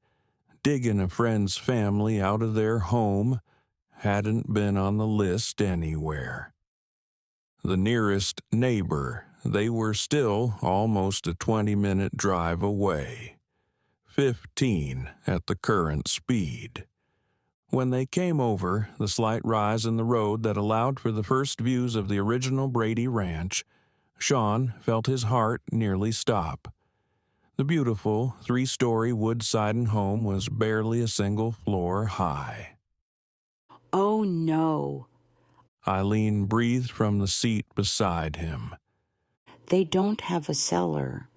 Digging a friend's family out of their home hadn't been on the list anywhere. The nearest neighbor, they were still almost a 20-minute drive away. 15 at the current speed. When they came over the slight rise in the road that allowed for the first views of the original Brady Ranch, Sean felt his heart nearly stop. The beautiful 3-story wood-siding home was barely a single floor high. Oh, no. Eileen breathed from the seat beside him. They don't have a cellar.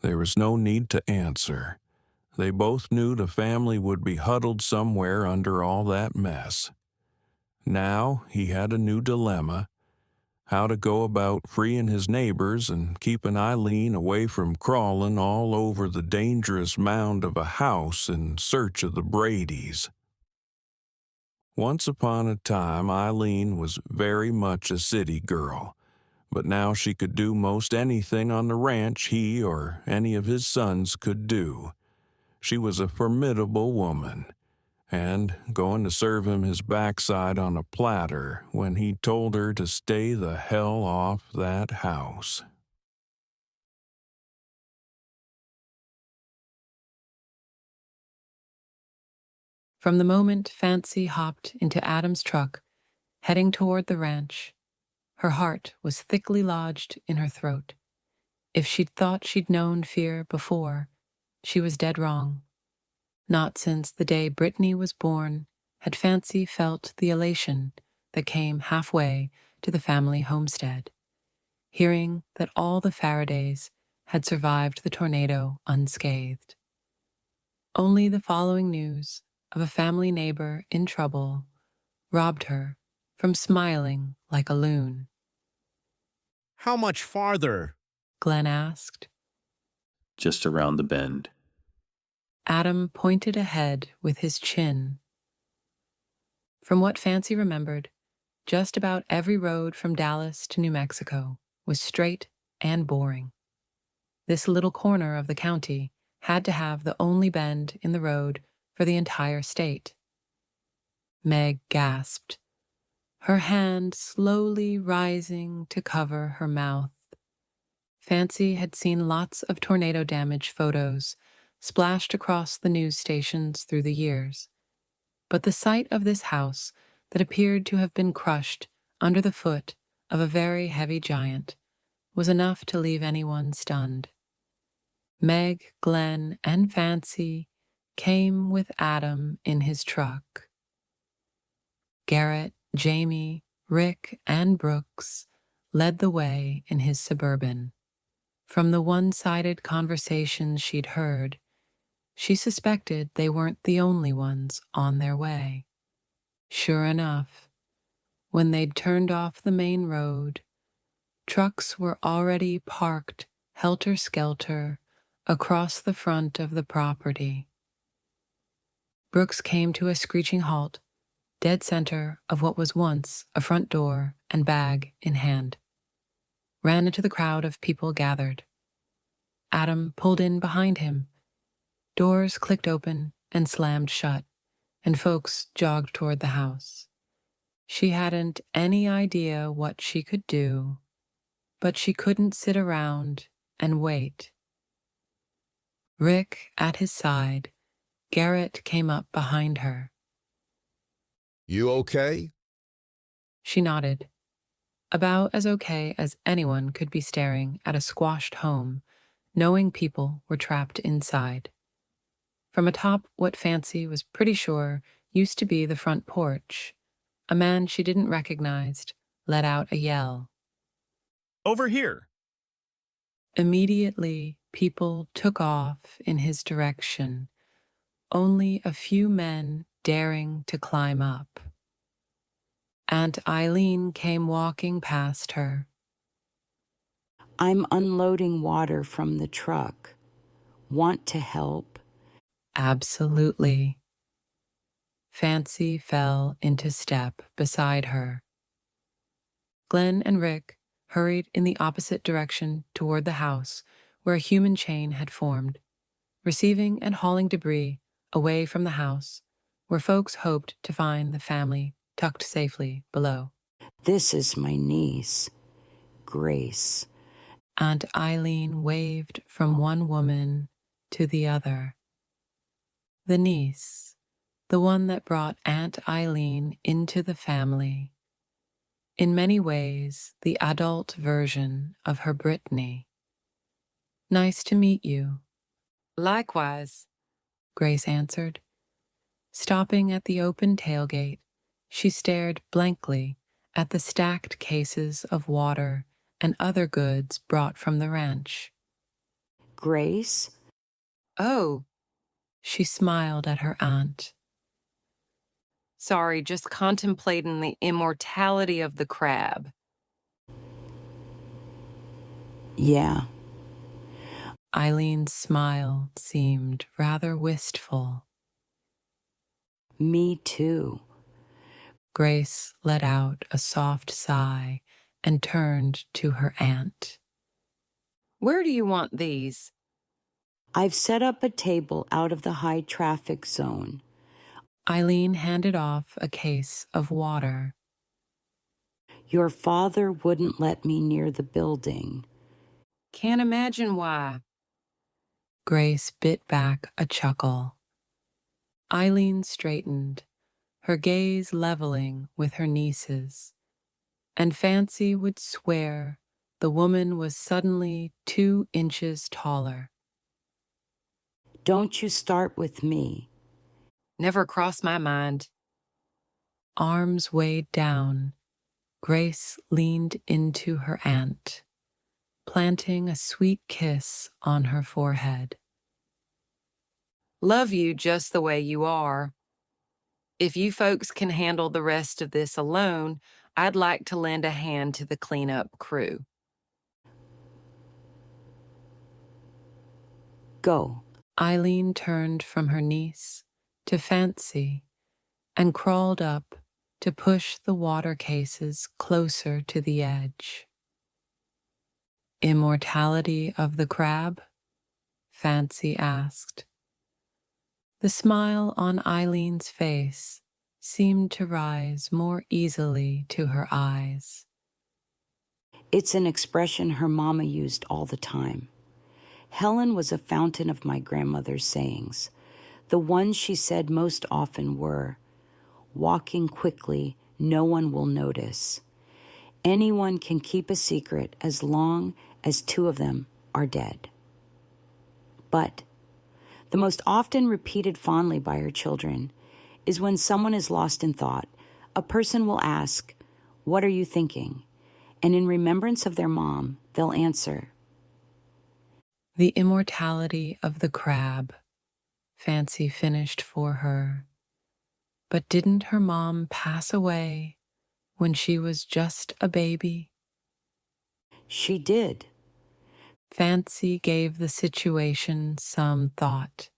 There was no need to answer. They both knew the family would be huddled somewhere under all that mess. Now he had a new dilemma: how to go about freeing his neighbors and keeping Eileen away from crawling all over the dangerous mound of a house in search of the Bradys. Once upon a time, Eileen was very much a city girl, but now she could do most anything on the ranch he or any of his sons could do. She was a formidable woman, and going to serve him his backside on a platter when he told her to stay the hell off that house. From the moment Fancy hopped into Adam's truck, heading toward the ranch, her heart was thickly lodged in her throat. If she'd thought she'd known fear before, she was dead wrong. Not since the day Brittany was born had Fancy felt the elation that came halfway to the family homestead, hearing that all the Farradays had survived the tornado unscathed. Only the following news of a family neighbor in trouble robbed her from smiling like a loon. How much farther? Glenn asked. Just around the bend. Adam pointed ahead with his chin. From what Fancy remembered, just about every road from Dallas to New Mexico was straight and boring. This little corner of the county had to have the only bend in the road for the entire state. Meg gasped, her hand slowly rising to cover her mouth. Fancy had seen lots of tornado damage photos splashed across the news stations through the years, but the sight of this house that appeared to have been crushed under the foot of a very heavy giant was enough to leave anyone stunned. Meg, Glenn, and Fancy came with Adam in his truck. Garrett, Jamie, Rick, and Brooks led the way in his Suburban. From the one-sided conversations she'd heard, she suspected they weren't the only ones on their way. Sure enough, when they'd turned off the main road, trucks were already parked helter-skelter across the front of the property. Brooks came to a screeching halt, dead center of what was once a front door and bag in hand. Ran into the crowd of people gathered. Adam pulled in behind him. Doors clicked open and slammed shut, and folks jogged toward the house. She hadn't any idea what she could do, but she couldn't sit around and wait. Rick at his side, Garrett came up behind her. You okay? She nodded, about as okay as anyone could be staring at a squashed home, knowing people were trapped inside. From atop what Fancy was pretty sure used to be the front porch, a man she didn't recognize let out a yell. Over here! Immediately, people took off in his direction, only a few men daring to climb up. Aunt Eileen came walking past her. I'm unloading water from the truck. Want to help? Absolutely. Fancy fell into step beside her. Glenn and Rick hurried in the opposite direction toward the house where a human chain had formed, receiving and hauling debris away from the house where folks hoped to find the family tucked safely below. This is my niece, Grace. Aunt Eileen waved from one woman to the other. The niece, the one that brought Aunt Eileen into the family. In many ways, the adult version of her Brittany. Nice to meet you. Likewise, Grace answered. Stopping at the open tailgate, she stared blankly at the stacked cases of water and other goods brought from the ranch. Grace? Oh. She smiled at her aunt. Sorry, just contemplating the immortality of the crab. Yeah. Eileen's smile seemed rather wistful. Me too. Grace let out a soft sigh and turned to her aunt. Where do you want these? I've set up a table out of the high traffic zone. Eileen handed off a case of water. Your father wouldn't let me near the building. Can't imagine why. Grace bit back a chuckle. Eileen straightened, her gaze leveling with her niece's, and Fancy would swear the woman was suddenly 2 inches taller. Don't you start with me. Never crossed my mind. Arms weighed down, Grace leaned into her aunt, planting a sweet kiss on her forehead. Love you just the way you are. If you folks can handle the rest of this alone, I'd like to lend a hand to the cleanup crew. Go. Eileen turned from her niece to Fancy and crawled up to push the water cases closer to the edge. Immortality of the crab? Fancy asked. The smile on Eileen's face seemed to rise more easily to her eyes. It's an expression her mama used all the time. Helen was a fountain of my grandmother's sayings. The ones she said most often were, walking quickly, no one will notice. Anyone can keep a secret as long as 2 of them are dead. But the most often repeated fondly by her children is when someone is lost in thought, a person will ask, "What are you thinking?" And in remembrance of their mom, they'll answer, The immortality of the crab, Fancy finished for her. But didn't her mom pass away when she was just a baby? She did. Fancy gave the situation some thought.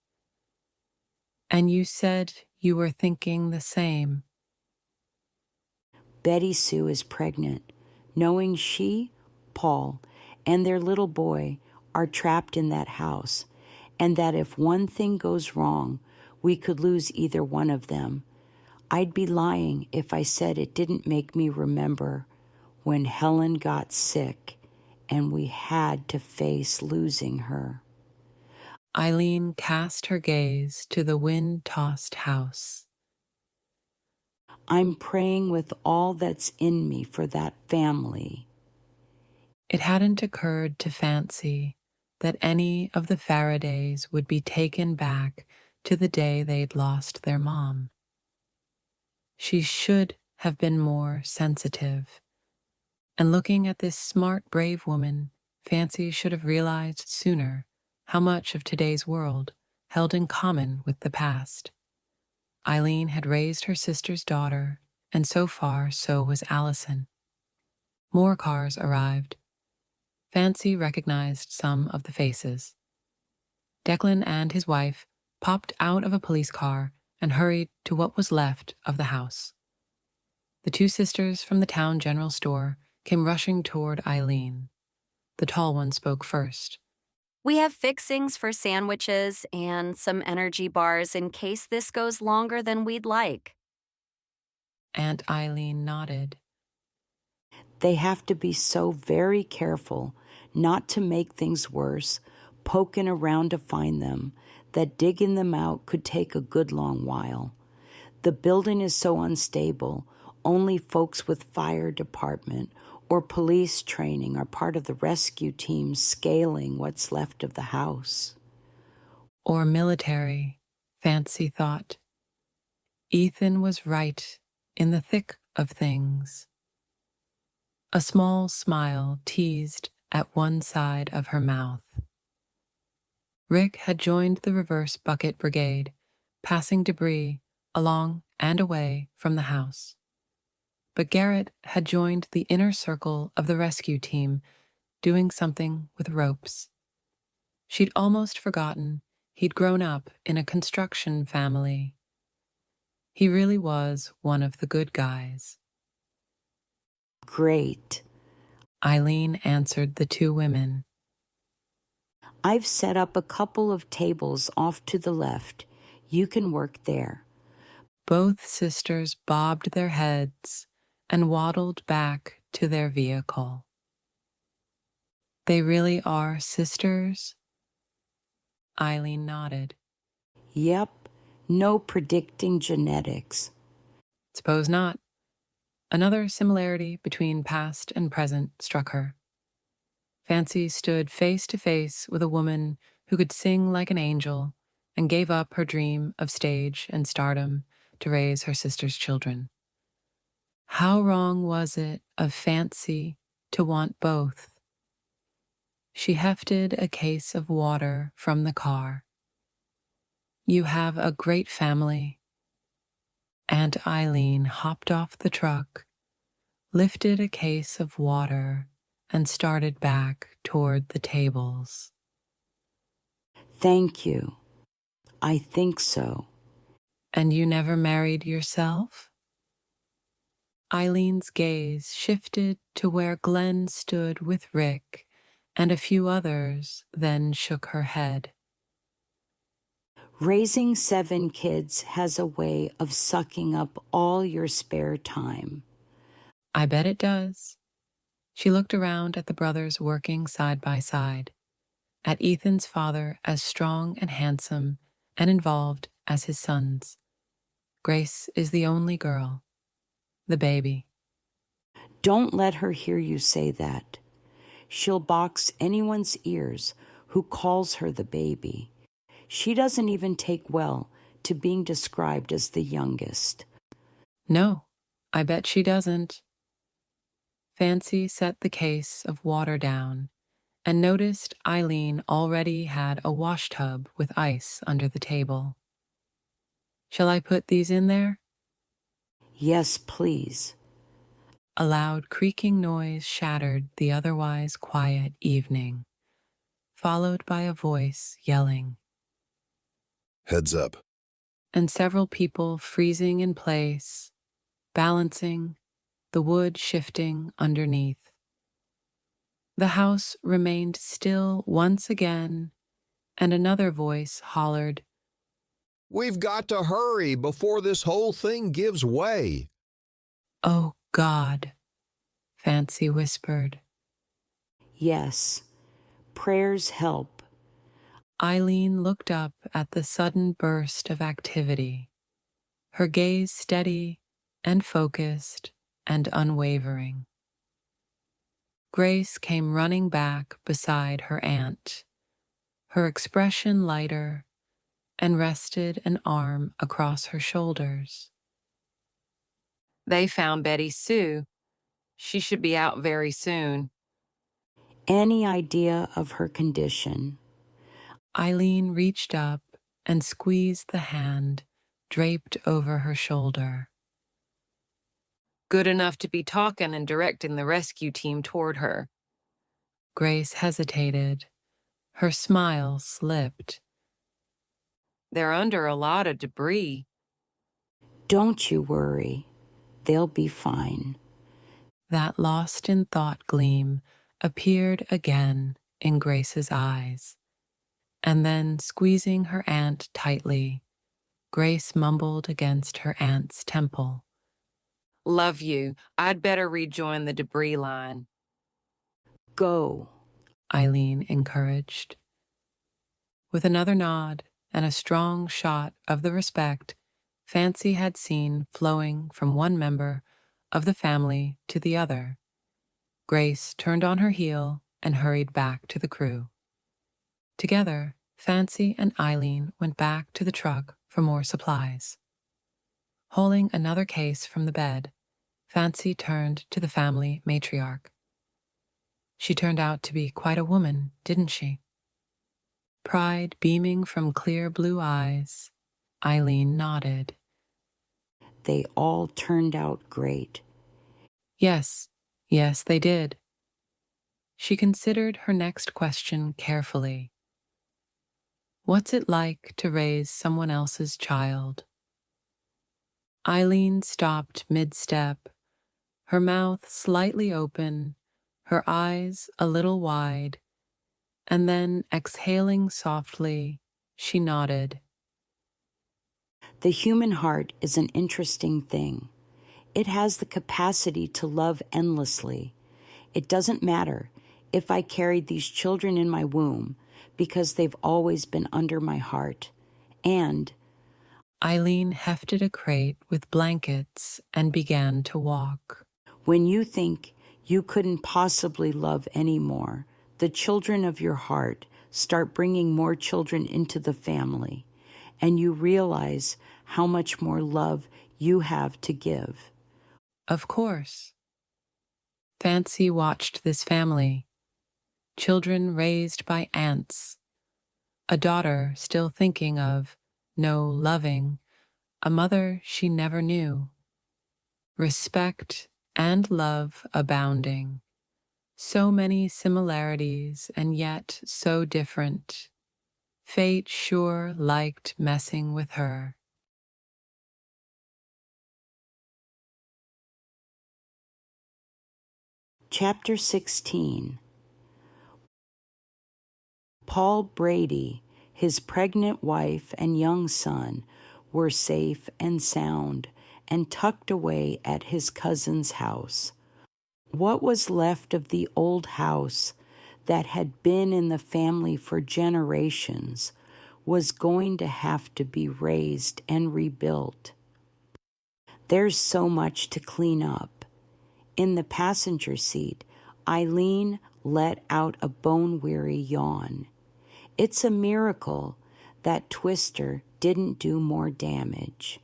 And you said you were thinking the same. Betty Sue is pregnant, knowing she, Paul, and their little boy are trapped in that house, and that if one thing goes wrong, we could lose either one of them. I'd be lying if I said it didn't make me remember when Helen got sick and we had to face losing her. Eileen cast her gaze to the wind-tossed house. I'm praying with all that's in me for that family. It hadn't occurred to Fancy that any of the Farradays would be taken back to the day they'd lost their mom. She should have been more sensitive. And looking at this smart, brave woman, Fancy should have realized sooner how much of today's world held in common with the past. Eileen had raised her sister's daughter, and so far so was Allison. More cars arrived. Fancy recognized some of the faces. Declan and his wife popped out of a police car and hurried to what was left of the house. The two sisters from the town general store came rushing toward Eileen. The tall one spoke first. We have fixings for sandwiches and some energy bars in case this goes longer than we'd like. Aunt Eileen nodded. They have to be so very careful not to make things worse, poking around to find them, that digging them out could take a good long while. The building is so unstable, only folks with fire department or police training are part of the rescue team scaling what's left of the house. Or military, Fancy thought. Ethan was right in the thick of things. A small smile teased at one side of her mouth. Rick had joined the reverse bucket brigade, passing debris along and away from the house. But Garrett had joined the inner circle of the rescue team, doing something with ropes. She'd almost forgotten he'd grown up in a construction family. He really was one of the good guys. Great, Eileen answered the two women. I've set up a couple of tables off to the left. You can work there. Both sisters bobbed their heads and waddled back to their vehicle. They really are sisters? Eileen nodded. Yep, no predicting genetics. Suppose not. Another similarity between past and present struck her. Fancy stood face to face with a woman who could sing like an angel and gave up her dream of stage and stardom to raise her sister's children. How wrong was it of Fancy to want both? She hefted a case of water from the car. You have a great family. Aunt Eileen hopped off the truck, lifted a case of water, and started back toward the tables. Thank you. I think so. And you never married yourself? Eileen's gaze shifted to where Glenn stood with Rick and a few others, then shook her head. Raising 7 kids has a way of sucking up all your spare time. I bet it does. She looked around at the brothers working side by side, at Ethan's father as strong and handsome and involved as his sons. Grace is the only girl, the baby. Don't let her hear you say that. She'll box anyone's ears who calls her the baby. She doesn't even take well to being described as the youngest. No, I bet she doesn't. Fancy set the case of water down and noticed Eileen already had a wash tub with ice under the table. Shall I put these in there? Yes, please. A loud creaking noise shattered the otherwise quiet evening, followed by a voice yelling, Heads up. And several people freezing in place, balancing, the wood shifting underneath. The house remained still once again, and another voice hollered, We've got to hurry before this whole thing gives way. Oh, God, Fancy whispered. Yes, prayers help. Eileen looked up at the sudden burst of activity, her gaze steady and focused and unwavering. Grace came running back beside her aunt, her expression lighter, and rested an arm across her shoulders. They found Betty Sue. She should be out very soon. Any idea of her condition? Eileen reached up and squeezed the hand draped over her shoulder. Good enough to be talking and directing the rescue team toward her. Grace hesitated. Her smile slipped. They're under a lot of debris. Don't you worry. They'll be fine. That lost in thought gleam appeared again in Grace's eyes. And then, squeezing her aunt tightly, Grace mumbled against her aunt's temple. Love you. I'd better rejoin the debris line. Go, Eileen encouraged. With another nod and a strong shot of the respect Fancy had seen flowing from one member of the family to the other, Grace turned on her heel and hurried back to the crew. Together, Fancy and Eileen went back to the truck for more supplies. Holding another case from the bed, Fancy turned to the family matriarch. She turned out to be quite a woman, didn't she? Pride beaming from clear blue eyes, Eileen nodded. They all turned out great. Yes, they did. She considered her next question carefully. What's it like to raise someone else's child? Eileen stopped mid-step, her mouth slightly open, her eyes a little wide, and then exhaling softly, she nodded. The human heart is an interesting thing. It has the capacity to love endlessly. It doesn't matter if I carried these children in my womb, because they've always been under my heart. And Eileen hefted a crate with blankets and began to walk. When you think you couldn't possibly love anymore, the children of your heart start bringing more children into the family, and you realize how much more love you have to give. Of course. Fancy watched this family. Children raised by aunts. A daughter still thinking of, no loving, a mother she never knew. Respect and love abounding. So many similarities and yet so different. Fate sure liked messing with her. Chapter 16. Paul Brady, his pregnant wife and young son were safe and sound and tucked away at his cousin's house. What was left of the old house that had been in the family for generations was going to have to be razed and rebuilt. There's so much to clean up. In the passenger seat, Eileen let out a bone-weary yawn. It's a miracle that Twister didn't do more damage.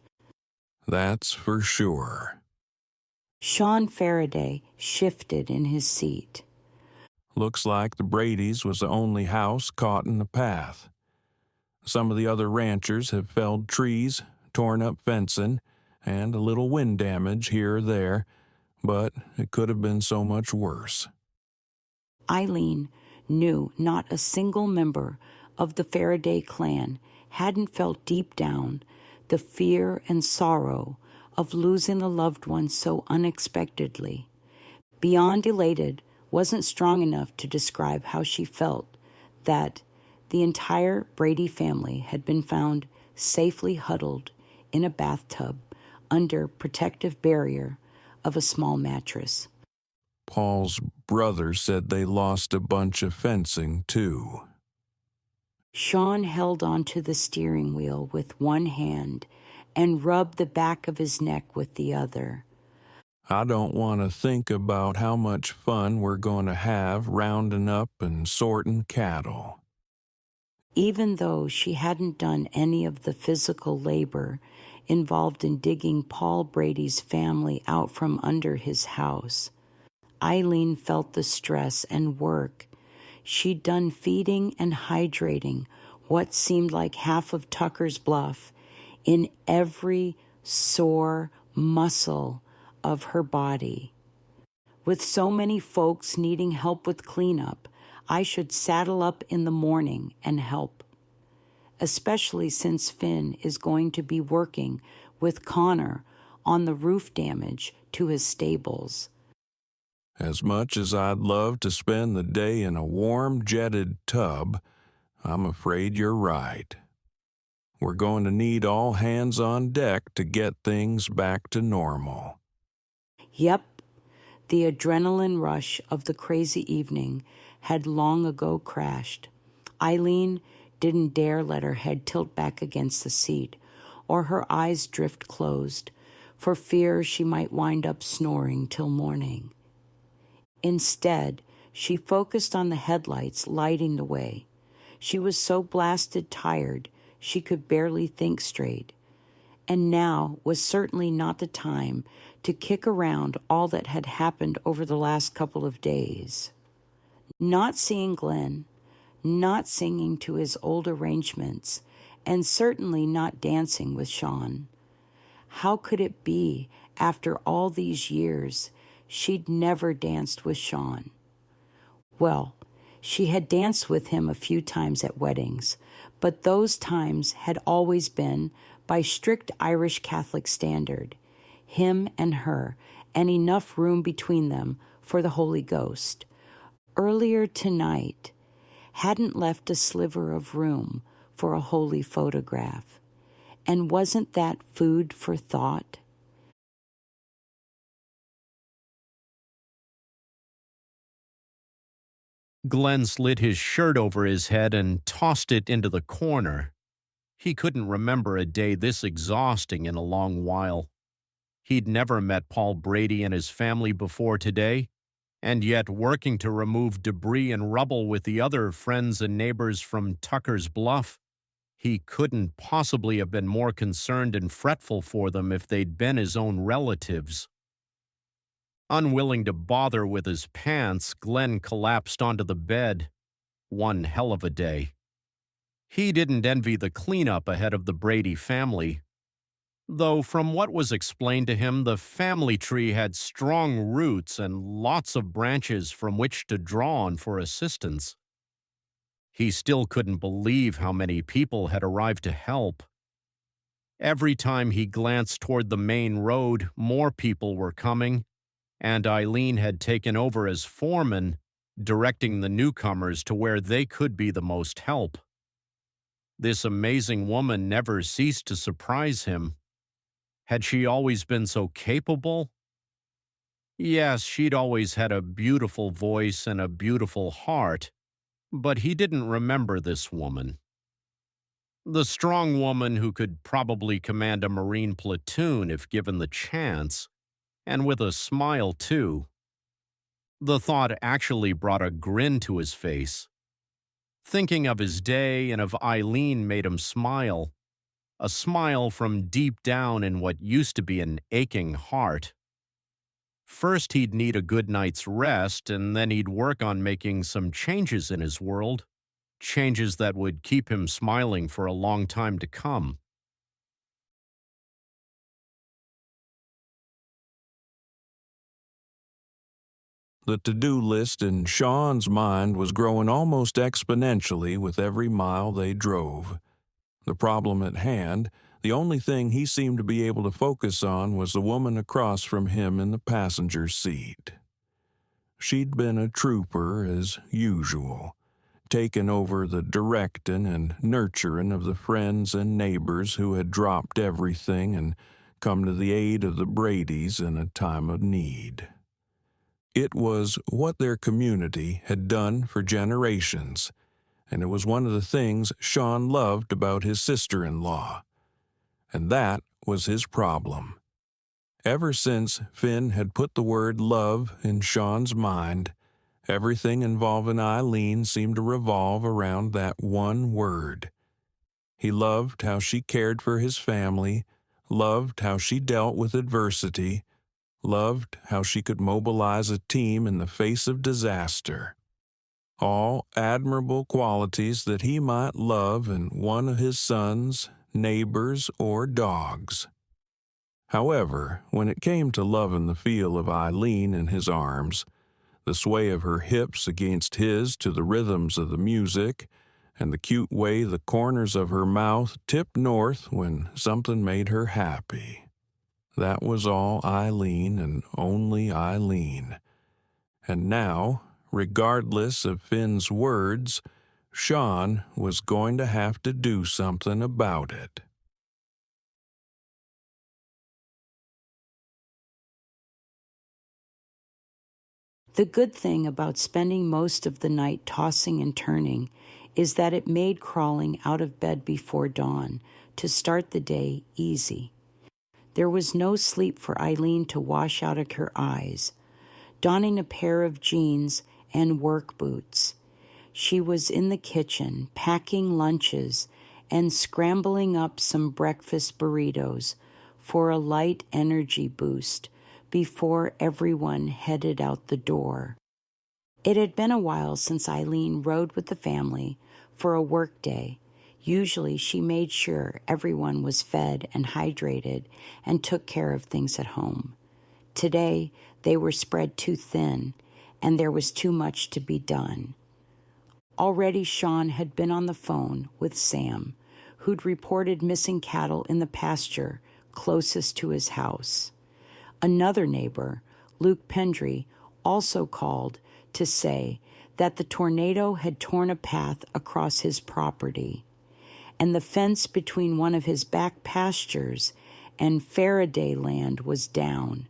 That's for sure. Sean Farraday shifted in his seat. Looks like the Brady's was the only house caught in the path. Some of the other ranchers have felled trees, torn up fencing, and a little wind damage here or there, but it could have been so much worse. Eileen knew not a single member of the Farraday clan hadn't felt deep down the fear and sorrow of losing a loved one so unexpectedly. Beyond elated wasn't strong enough to describe how she felt that the entire Brady family had been found safely huddled in a bathtub under protective barrier of a small mattress. Paul's brother said they lost a bunch of fencing, too. Sean held onto the steering wheel with one hand and rubbed the back of his neck with the other. I don't want to think about how much fun we're going to have rounding up and sorting cattle. Even though she hadn't done any of the physical labor involved in digging Paul Brady's family out from under his house, Eileen felt the stress and work. She'd done feeding and hydrating what seemed like half of Tuckers Bluff in every sore muscle of her body. With so many folks needing help with cleanup, I should saddle up in the morning and help, especially since Finn is going to be working with Connor on the roof damage to his stables. As much as I'd love to spend the day in a warm, jetted tub, I'm afraid you're right. We're going to need all hands on deck to get things back to normal. Yep, the adrenaline rush of the crazy evening had long ago crashed. Eileen didn't dare let her head tilt back against the seat or her eyes drift closed for fear she might wind up snoring till morning. Instead, she focused on the headlights lighting the way. She was so blasted tired she could barely think straight. And now was certainly not the time to kick around all that had happened over the last couple of days. Not seeing Glenn, not singing to his old arrangements, and certainly not dancing with Sean. How could it be, after all these years, she'd never danced with Sean? Well, she had danced with him a few times at weddings, but those times had always been by strict Irish Catholic standard, him and her, and enough room between them for the Holy Ghost. Earlier tonight hadn't left a sliver of room for a holy photograph. And wasn't that food for thought? Glenn slid his shirt over his head and tossed it into the corner. He couldn't remember a day this exhausting in a long while. He'd never met Paul Brady and his family before today, and yet working to remove debris and rubble with the other friends and neighbors from Tuckers Bluff, he couldn't possibly have been more concerned and fretful for them if they'd been his own relatives. Unwilling to bother with his pants, Glenn collapsed onto the bed. One hell of a day. He didn't envy the cleanup ahead of the Brady family. Though from what was explained to him, the family tree had strong roots and lots of branches from which to draw on for assistance. He still couldn't believe how many people had arrived to help. Every time he glanced toward the main road, more people were coming, and Eileen had taken over as foreman, directing the newcomers to where they could be the most help. This amazing woman never ceased to surprise him. Had she always been so capable? Yes, she'd always had a beautiful voice and a beautiful heart, but he didn't remember this woman. The strong woman who could probably command a Marine platoon if given the chance, and with a smile too. The thought actually brought a grin to his face. Thinking of his day and of Eileen made him smile, a smile from deep down in what used to be an aching heart. First he'd need a good night's rest, and then he'd work on making some changes in his world, changes that would keep him smiling for a long time to come. The to-do list in Sean's mind was growing almost exponentially with every mile they drove. The problem at hand, the only thing he seemed to be able to focus on, was the woman across from him in the passenger seat. She'd been a trooper as usual, taken over the directing and nurturing of the friends and neighbors who had dropped everything and come to the aid of the Bradys in a time of need. It was what their community had done for generations, and it was one of the things Sean loved about his sister-in-law. And that was his problem. Ever since Finn had put the word love in Sean's mind, everything involving Eileen seemed to revolve around that one word. He loved how she cared for his family, loved how she dealt with adversity, loved how she could mobilize a team in the face of disaster. All admirable qualities that he might love in one of his sons, neighbors, or dogs. However, when it came to loving the feel of Eileen in his arms, the sway of her hips against his to the rhythms of the music, and the cute way the corners of her mouth tipped north when something made her happy. That was all Eileen and only Eileen. And now, regardless of Finn's words, Sean was going to have to do something about it. The good thing about spending most of the night tossing and turning is that it made crawling out of bed before dawn to start the day easy. There was no sleep for Eileen to wash out of her eyes. Donning a pair of jeans and work boots, she was in the kitchen packing lunches and scrambling up some breakfast burritos for a light energy boost before everyone headed out the door. It had been a while since Eileen rode with the family for a work day. Usually she made sure everyone was fed and hydrated and took care of things at home. Today, they were spread too thin, and there was too much to be done. Already Sean had been on the phone with Sam, who'd reported missing cattle in the pasture closest to his house. Another neighbor, Luke Pendry, also called to say that the tornado had torn a path across his property, and the fence between one of his back pastures and Farraday land was down,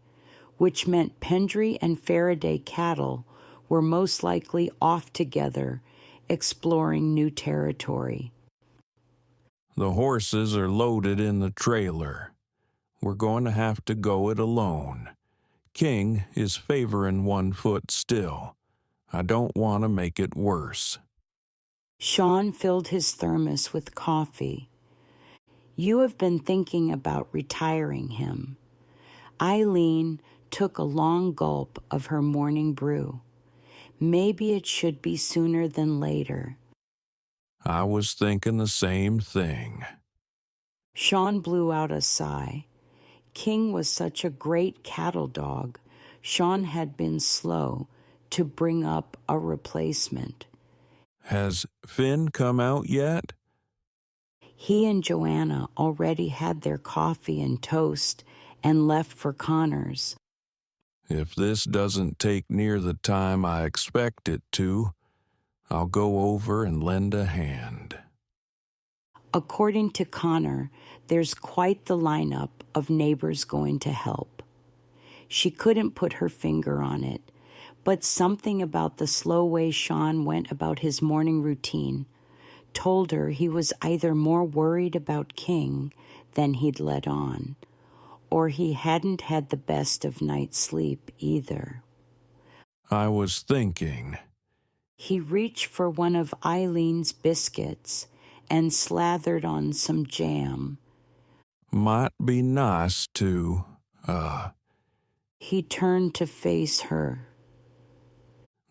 which meant Pendry and Farraday cattle were most likely off together, exploring new territory. The horses are loaded in the trailer. We're going to have to go it alone. King is favoring one foot still. I don't want to make it worse. Sean filled his thermos with coffee. You have been thinking about retiring him. Eileen took a long gulp of her morning brew. Maybe it should be sooner than later. I was thinking the same thing. Sean blew out a sigh. King was such a great cattle dog. Sean had been slow to bring up a replacement. Has Finn come out yet? He and Joanna already had their coffee and toast and left for Connor's. If this doesn't take near the time I expect it to, I'll go over and lend a hand. According to Connor, there's quite the lineup of neighbors going to help. She couldn't put her finger on it, but something about the slow way Sean went about his morning routine told her he was either more worried about King than he'd let on, or he hadn't had the best of night's sleep either. I was thinking. He reached for one of Eileen's biscuits and slathered on some jam. Might be nice to, He turned to face her.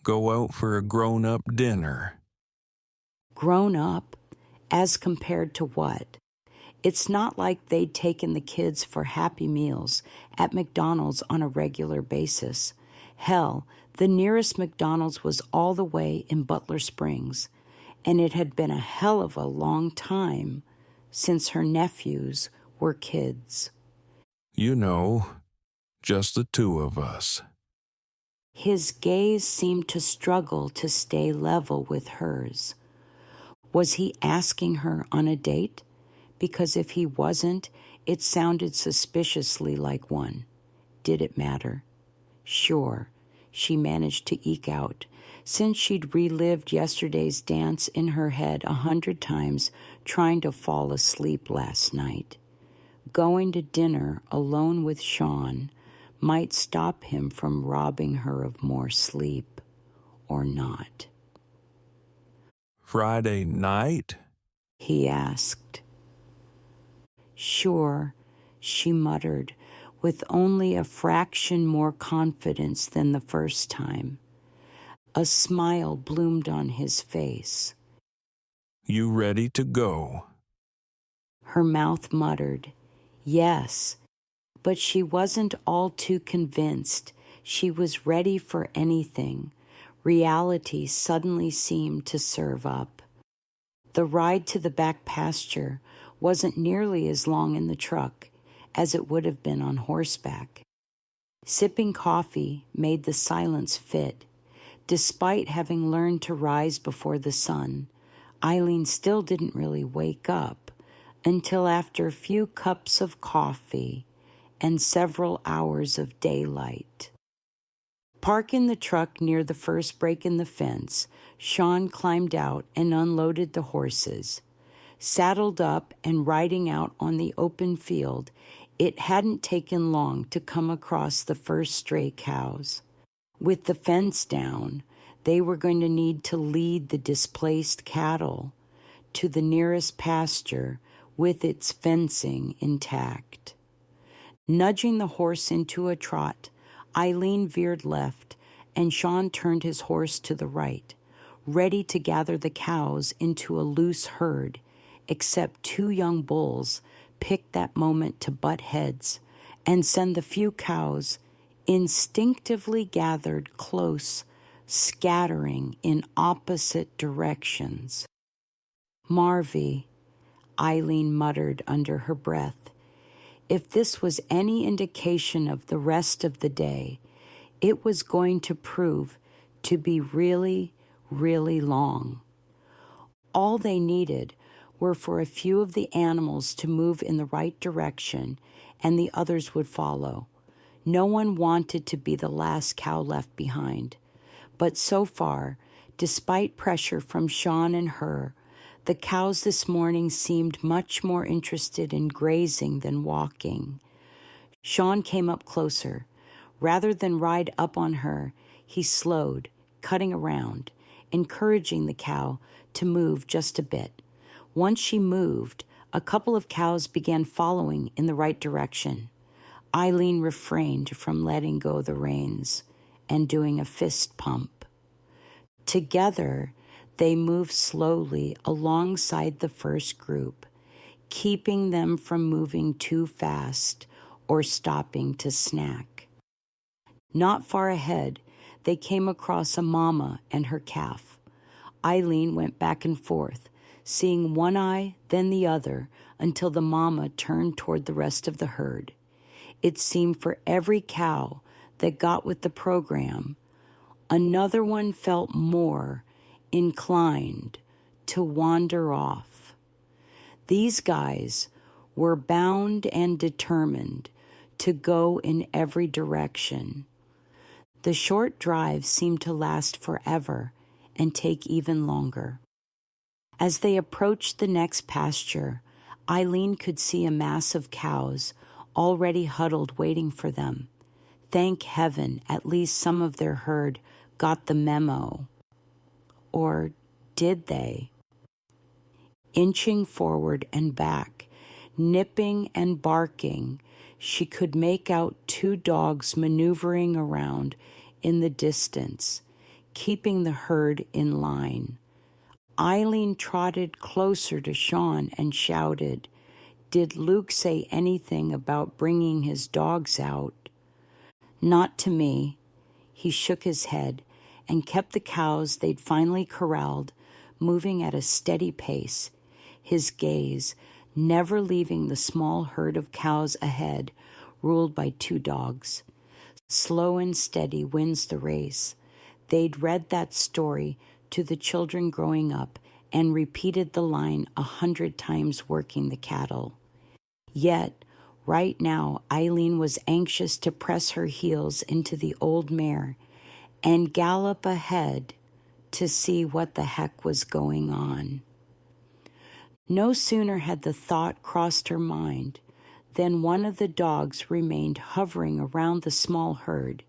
Go out for a grown-up dinner. Grown up? As compared to what? It's not like they'd taken the kids for Happy Meals at McDonald's on a regular basis. Hell, the nearest McDonald's was all the way in Butler Springs, and it had been a hell of a long time since her nephews were kids. You know, just the two of us. His gaze seemed to struggle to stay level with hers. Was he asking her on a date? Because if he wasn't, it sounded suspiciously like one. Did it matter? Sure, she managed to eke out, since she'd relived yesterday's dance in her head 100 times trying to fall asleep last night. Going to dinner alone with Sean might stop him from robbing her of more sleep, or not. Friday night? He asked. Sure, she muttered, with only a fraction more confidence than the first time. A smile bloomed on his face. You ready to go? Her mouth muttered, yes, but she wasn't all too convinced. She was ready for anything. Reality suddenly seemed to serve up. The ride to the back pasture wasn't nearly as long in the truck as it would have been on horseback. Sipping coffee made the silence fit. Despite having learned to rise before the sun, Eileen still didn't really wake up until after a few cups of coffee and several hours of daylight. Parking the truck near the first break in the fence, Sean climbed out and unloaded the horses. Saddled up and riding out on the open field, it hadn't taken long to come across the first stray cows. With the fence down, they were going to need to lead the displaced cattle to the nearest pasture with its fencing intact. Nudging the horse into a trot, Eileen veered left, and Sean turned his horse to the right, ready to gather the cows into a loose herd, except 2 young bulls picked that moment to butt heads and send the few cows instinctively gathered close, scattering in opposite directions. Marvy, Eileen muttered under her breath. If this was any indication of the rest of the day, it was going to prove to be really, really long. All they needed were for a few of the animals to move in the right direction, and the others would follow. No one wanted to be the last cow left behind. But so far, despite pressure from Sean and her, the cows this morning seemed much more interested in grazing than walking. Sean came up closer. Rather than ride up on her, he slowed, cutting around, encouraging the cow to move just a bit. Once she moved, a couple of cows began following in the right direction. Eileen refrained from letting go the reins and doing a fist pump. Together, they moved slowly alongside the first group, keeping them from moving too fast or stopping to snack. Not far ahead, they came across a mama and her calf. Eileen went back and forth, seeing one eye, then the other, until the mama turned toward the rest of the herd. It seemed for every cow that got with the program, another one felt more inclined to wander off. These guys were bound and determined to go in every direction. The short drive seemed to last forever and take even longer. As they approached the next pasture, Eileen could see a mass of cows already huddled waiting for them. Thank heaven, at least some of their herd got the memo. Or did they? Inching forward and back, nipping and barking, she could make out 2 dogs maneuvering around in the distance, keeping the herd in line. Eileen trotted closer to Sean and shouted, "Did Luke say anything about bringing his dogs out?" "Not to me." He shook his head and kept the cows they'd finally corralled moving at a steady pace, his gaze never leaving the small herd of cows ahead, ruled by 2 dogs. Slow and steady wins the race. They'd read that story to the children growing up and repeated the line 100 times working the cattle. Yet, right now, Eileen was anxious to press her heels into the old mare and gallop ahead to see what the heck was going on. No sooner had the thought crossed her mind than one of the dogs remained hovering around the small herd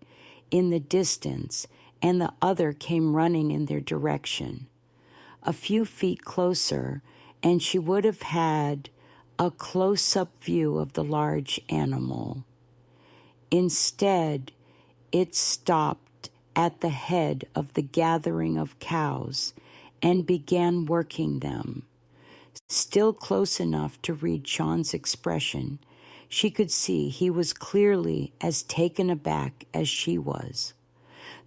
in the distance, and the other came running in their direction. A few feet closer, and she would have had a close-up view of the large animal. Instead, it stopped at the head of the gathering of cows and began working them. Still close enough to read Sean's expression, she could see he was clearly as taken aback as she was.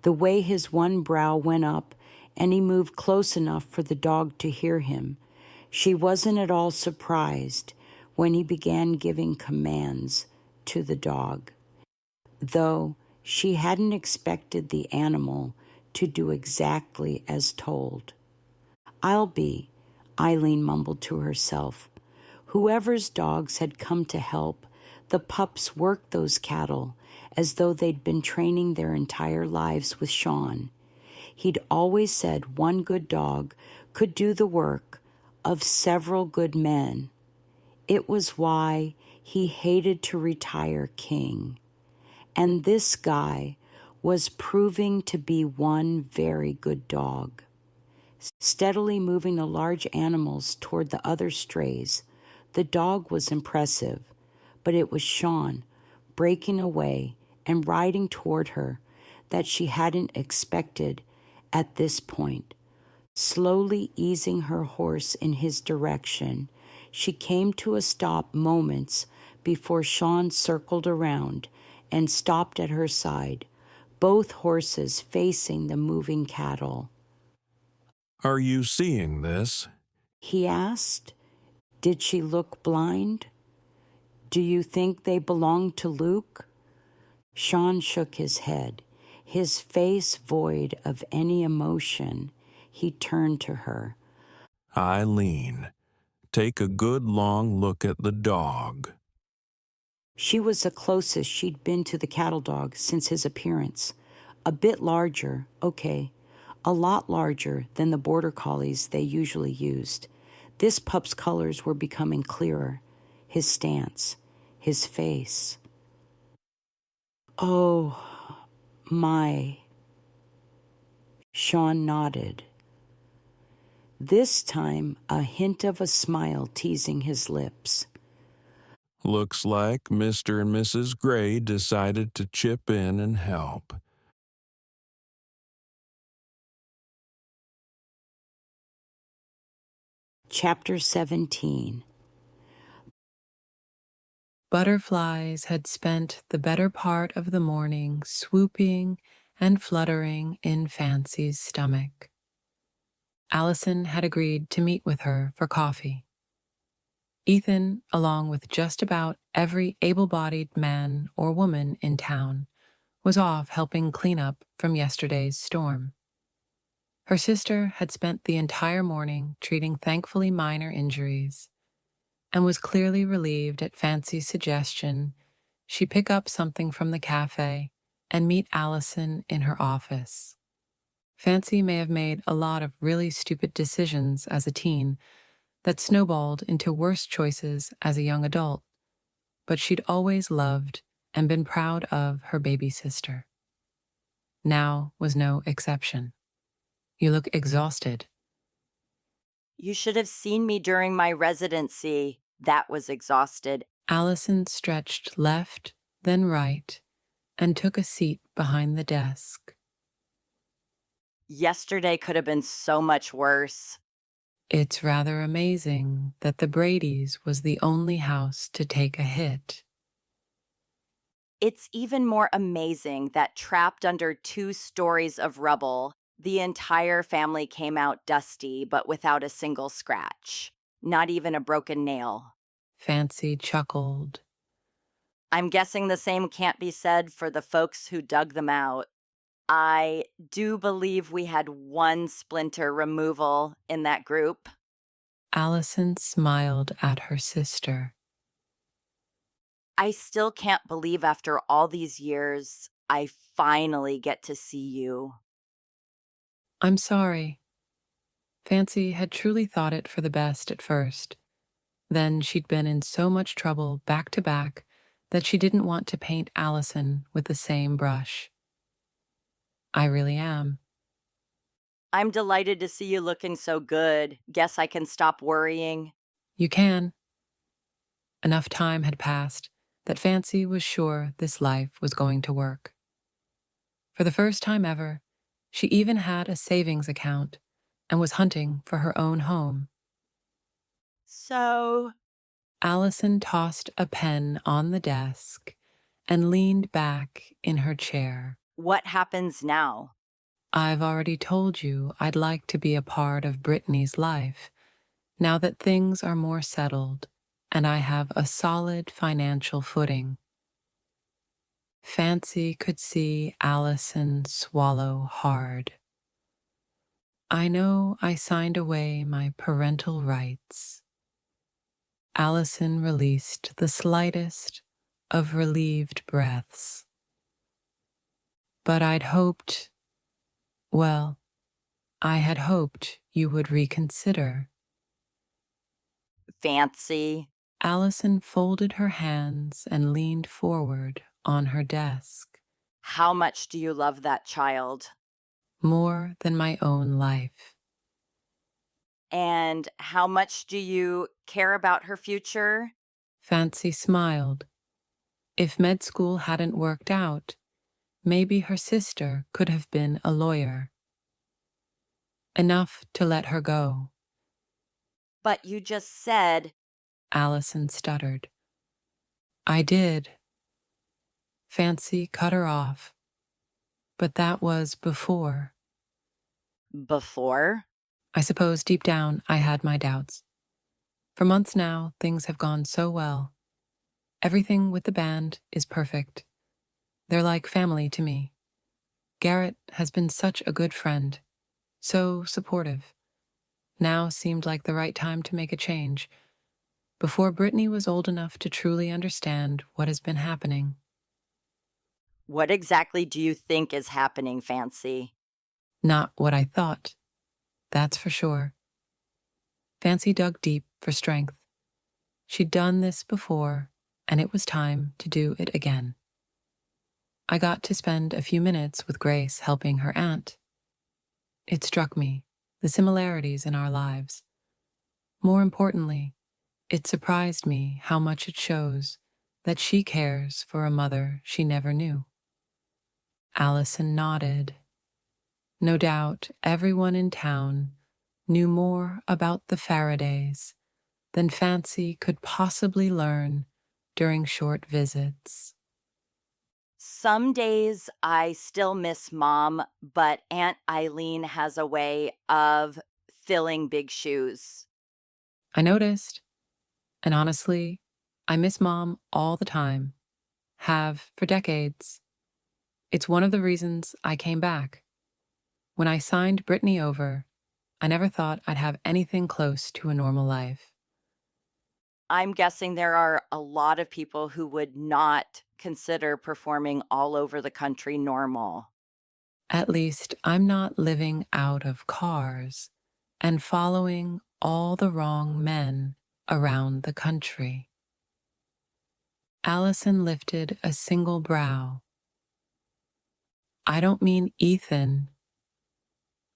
The way his one brow went up and he moved close enough for the dog to hear him, she wasn't at all surprised when he began giving commands to the dog, though she hadn't expected the animal to do exactly as told. Eileen mumbled to herself. Whoever's dogs had come to help, the pups worked those cattle as though they'd been training their entire lives with Sean. He'd always said one good dog could do the work of several good men. It was why he hated to retire king. And this guy was proving to be one very good dog. Steadily moving the large animals toward the other strays, the dog was impressive, but it was Sean, breaking away and riding toward her, that she hadn't expected at this point. Slowly easing her horse in his direction, she came to a stop moments before Sean circled around and stopped at her side, both horses facing the moving cattle. "Are you seeing this?" he asked. Did she look blind? Do you think they belong to Luke? Sean shook his head, his face void of any emotion. He turned to her. "Eileen, take a good long look at the dog." She was the closest she'd been to the cattle dog since his appearance. A bit larger, okay, a lot larger than the border collies they usually used. This pup's colors were becoming clearer. His stance, his face. "Oh, my." Sean nodded. This time, a hint of a smile teasing his lips. "Looks like Mr. and Mrs. Gray decided to chip in and help." Chapter 17. Butterflies had spent the better part of the morning swooping and fluttering in Fancy's stomach. Allison had agreed to meet with her for coffee. Ethan, along with just about every able-bodied man or woman in town, was off helping clean up from yesterday's storm. Her sister had spent the entire morning treating thankfully minor injuries, and was clearly relieved at Fancy's suggestion she pick up something from the cafe and meet Allison in her office. Fancy may have made a lot of really stupid decisions as a teen that snowballed into worse choices as a young adult, but she'd always loved and been proud of her baby sister. Now was no exception. "You look exhausted." You should have seen me during my residency. That was exhausted. Allison stretched left, then right, and took a seat behind the desk. Yesterday could have been so much worse. It's rather amazing that the Brady's was the only house to take a hit. It's even more amazing that trapped under 2 stories of rubble, the entire family came out dusty but without a single scratch. Not even a broken nail. Fancy chuckled. I'm guessing the same can't be said for the folks who dug them out. I do believe we had 1 splinter removal in that group. Allison smiled at her sister. I still can't believe after all these years, I finally get to see you. I'm sorry. Fancy had truly thought it for the best at first. Then she'd been in so much trouble back to back that she didn't want to paint Allison with the same brush. I really am. I'm delighted to see you looking so good. Guess I can stop worrying. You can. Enough time had passed that Fancy was sure this life was going to work. For the first time ever, she even had a savings account and was hunting for her own home. So, Allison tossed a pen on the desk and leaned back in her chair. what happens now? I've already told you I'd like to be a part of Brittany's life, now that things are more settled and I have a solid financial footing. Fancy could see Allison swallow hard. I know I signed away my parental rights. Allison released the slightest of relieved breaths. But I had hoped you would reconsider. Fancy. Allison folded her hands and leaned forward on her desk. How much do you love that child? More than my own life. And how much do you care about her future? Fancy smiled. If med school hadn't worked out, maybe her sister could have been a lawyer. Enough to let her go. But you just said... Allison stuttered. I did. Fancy cut her off. But that was before. Before? I suppose deep down I had my doubts. For months now, things have gone so well. Everything with the band is perfect. They're like family to me. Garrett has been such a good friend, so supportive. Now seemed like the right time to make a change, before Brittany was old enough to truly understand what has been happening. What exactly do you think is happening, Fancy? Not what I thought, that's for sure. Fancy dug deep for strength. She'd done this before, and it was time to do it again. I got to spend a few minutes with Grace helping her aunt. It struck me, the similarities in our lives. More importantly, it surprised me how much it shows that she cares for a mother she never knew. Allison nodded. No doubt everyone in town knew more about the Farradays than Fancy could possibly learn during short visits. Some days I still miss Mom, but Aunt Eileen has a way of filling big shoes. I noticed. And honestly, I miss Mom all the time. Have for decades. It's one of the reasons I came back. When I signed Brittany over, I never thought I'd have anything close to a normal life. I'm guessing there are a lot of people who would not consider performing all over the country normal. At least I'm not living out of cars and following all the wrong men around the country. Allison lifted a single brow. I don't mean Ethan.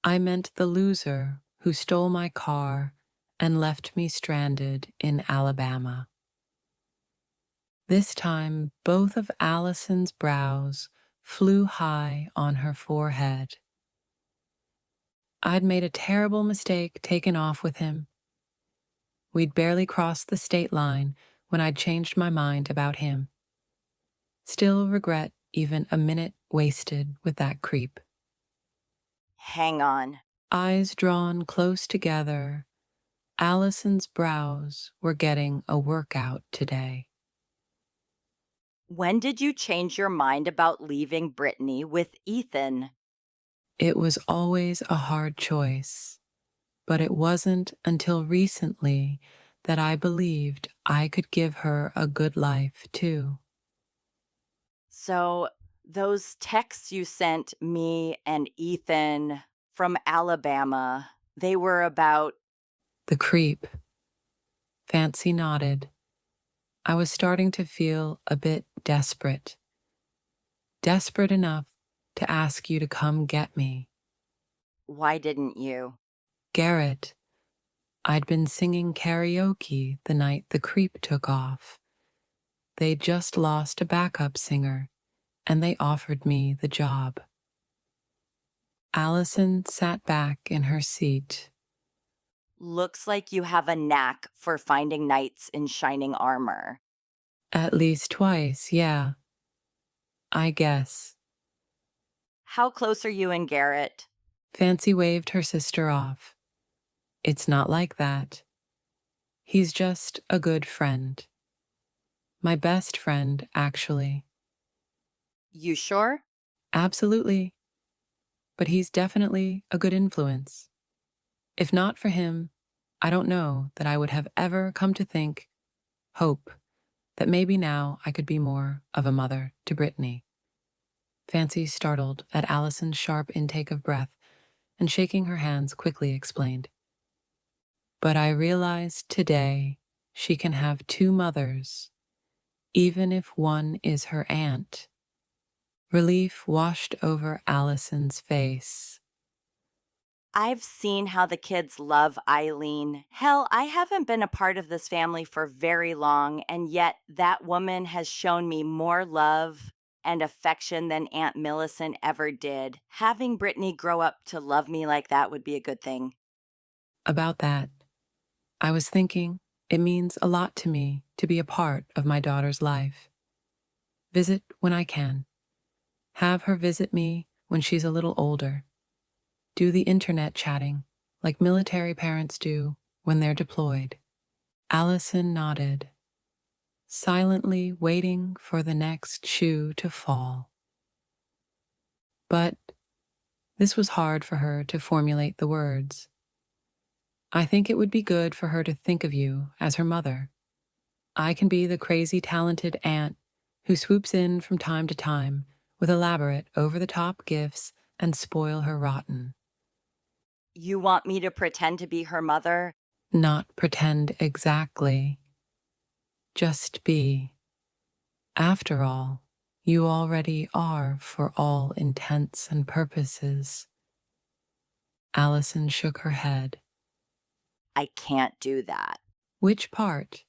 I meant the loser who stole my car and left me stranded in Alabama. This time, both of Allison's brows flew high on her forehead. I'd made a terrible mistake taking off with him. We'd barely crossed the state line when I'd changed my mind about him. Still regret even a minute wasted with that creep. Hang on. Eyes drawn close together, Allison's brows were getting a workout today. When did you change your mind about leaving Brittany with Ethan? It was always a hard choice, but it wasn't until recently that I believed I could give her a good life, too. So Those texts you sent me and Ethan from Alabama, they were about... The creep. Fancy nodded. I was starting to feel a bit desperate. Desperate enough to ask you to come get me. Why didn't you? Garrett. I'd been singing karaoke the night the creep took off. They'd just lost a backup singer, and they offered me the job. Allison sat back in her seat. Looks like you have a knack for finding knights in shining armor. At least twice, yeah. I guess. How close are you and Garrett? Fancy waved her sister off. It's not like that. He's just a good friend. My best friend, actually. You sure? Absolutely. But he's definitely a good influence. If not for him, I don't know that I would have ever come to hope, that maybe now I could be more of a mother to Brittany. Fancy, startled at Allison's sharp intake of breath and shaking her hands, quickly explained. But I realized today she can have two mothers, even if one is her aunt. Relief washed over Allison's face. I've seen how the kids love Eileen. Hell, I haven't been a part of this family for very long, and yet that woman has shown me more love and affection than Aunt Millicent ever did. Having Brittany grow up to love me like that would be a good thing. About that, I was thinking it means a lot to me to be a part of my daughter's life. Visit when I can. Have her visit me when she's a little older. Do the internet chatting like military parents do when they're deployed. Allison nodded, silently waiting for the next shoe to fall. But this was hard for her to formulate the words. I think it would be good for her to think of you as her mother. I can be the crazy talented aunt who swoops in from time to time with elaborate, over-the-top gifts and spoil her rotten. You want me to pretend to be her mother? Not pretend exactly. Just be. After all, you already are for all intents and purposes. Allison shook her head. I can't do that. Which part?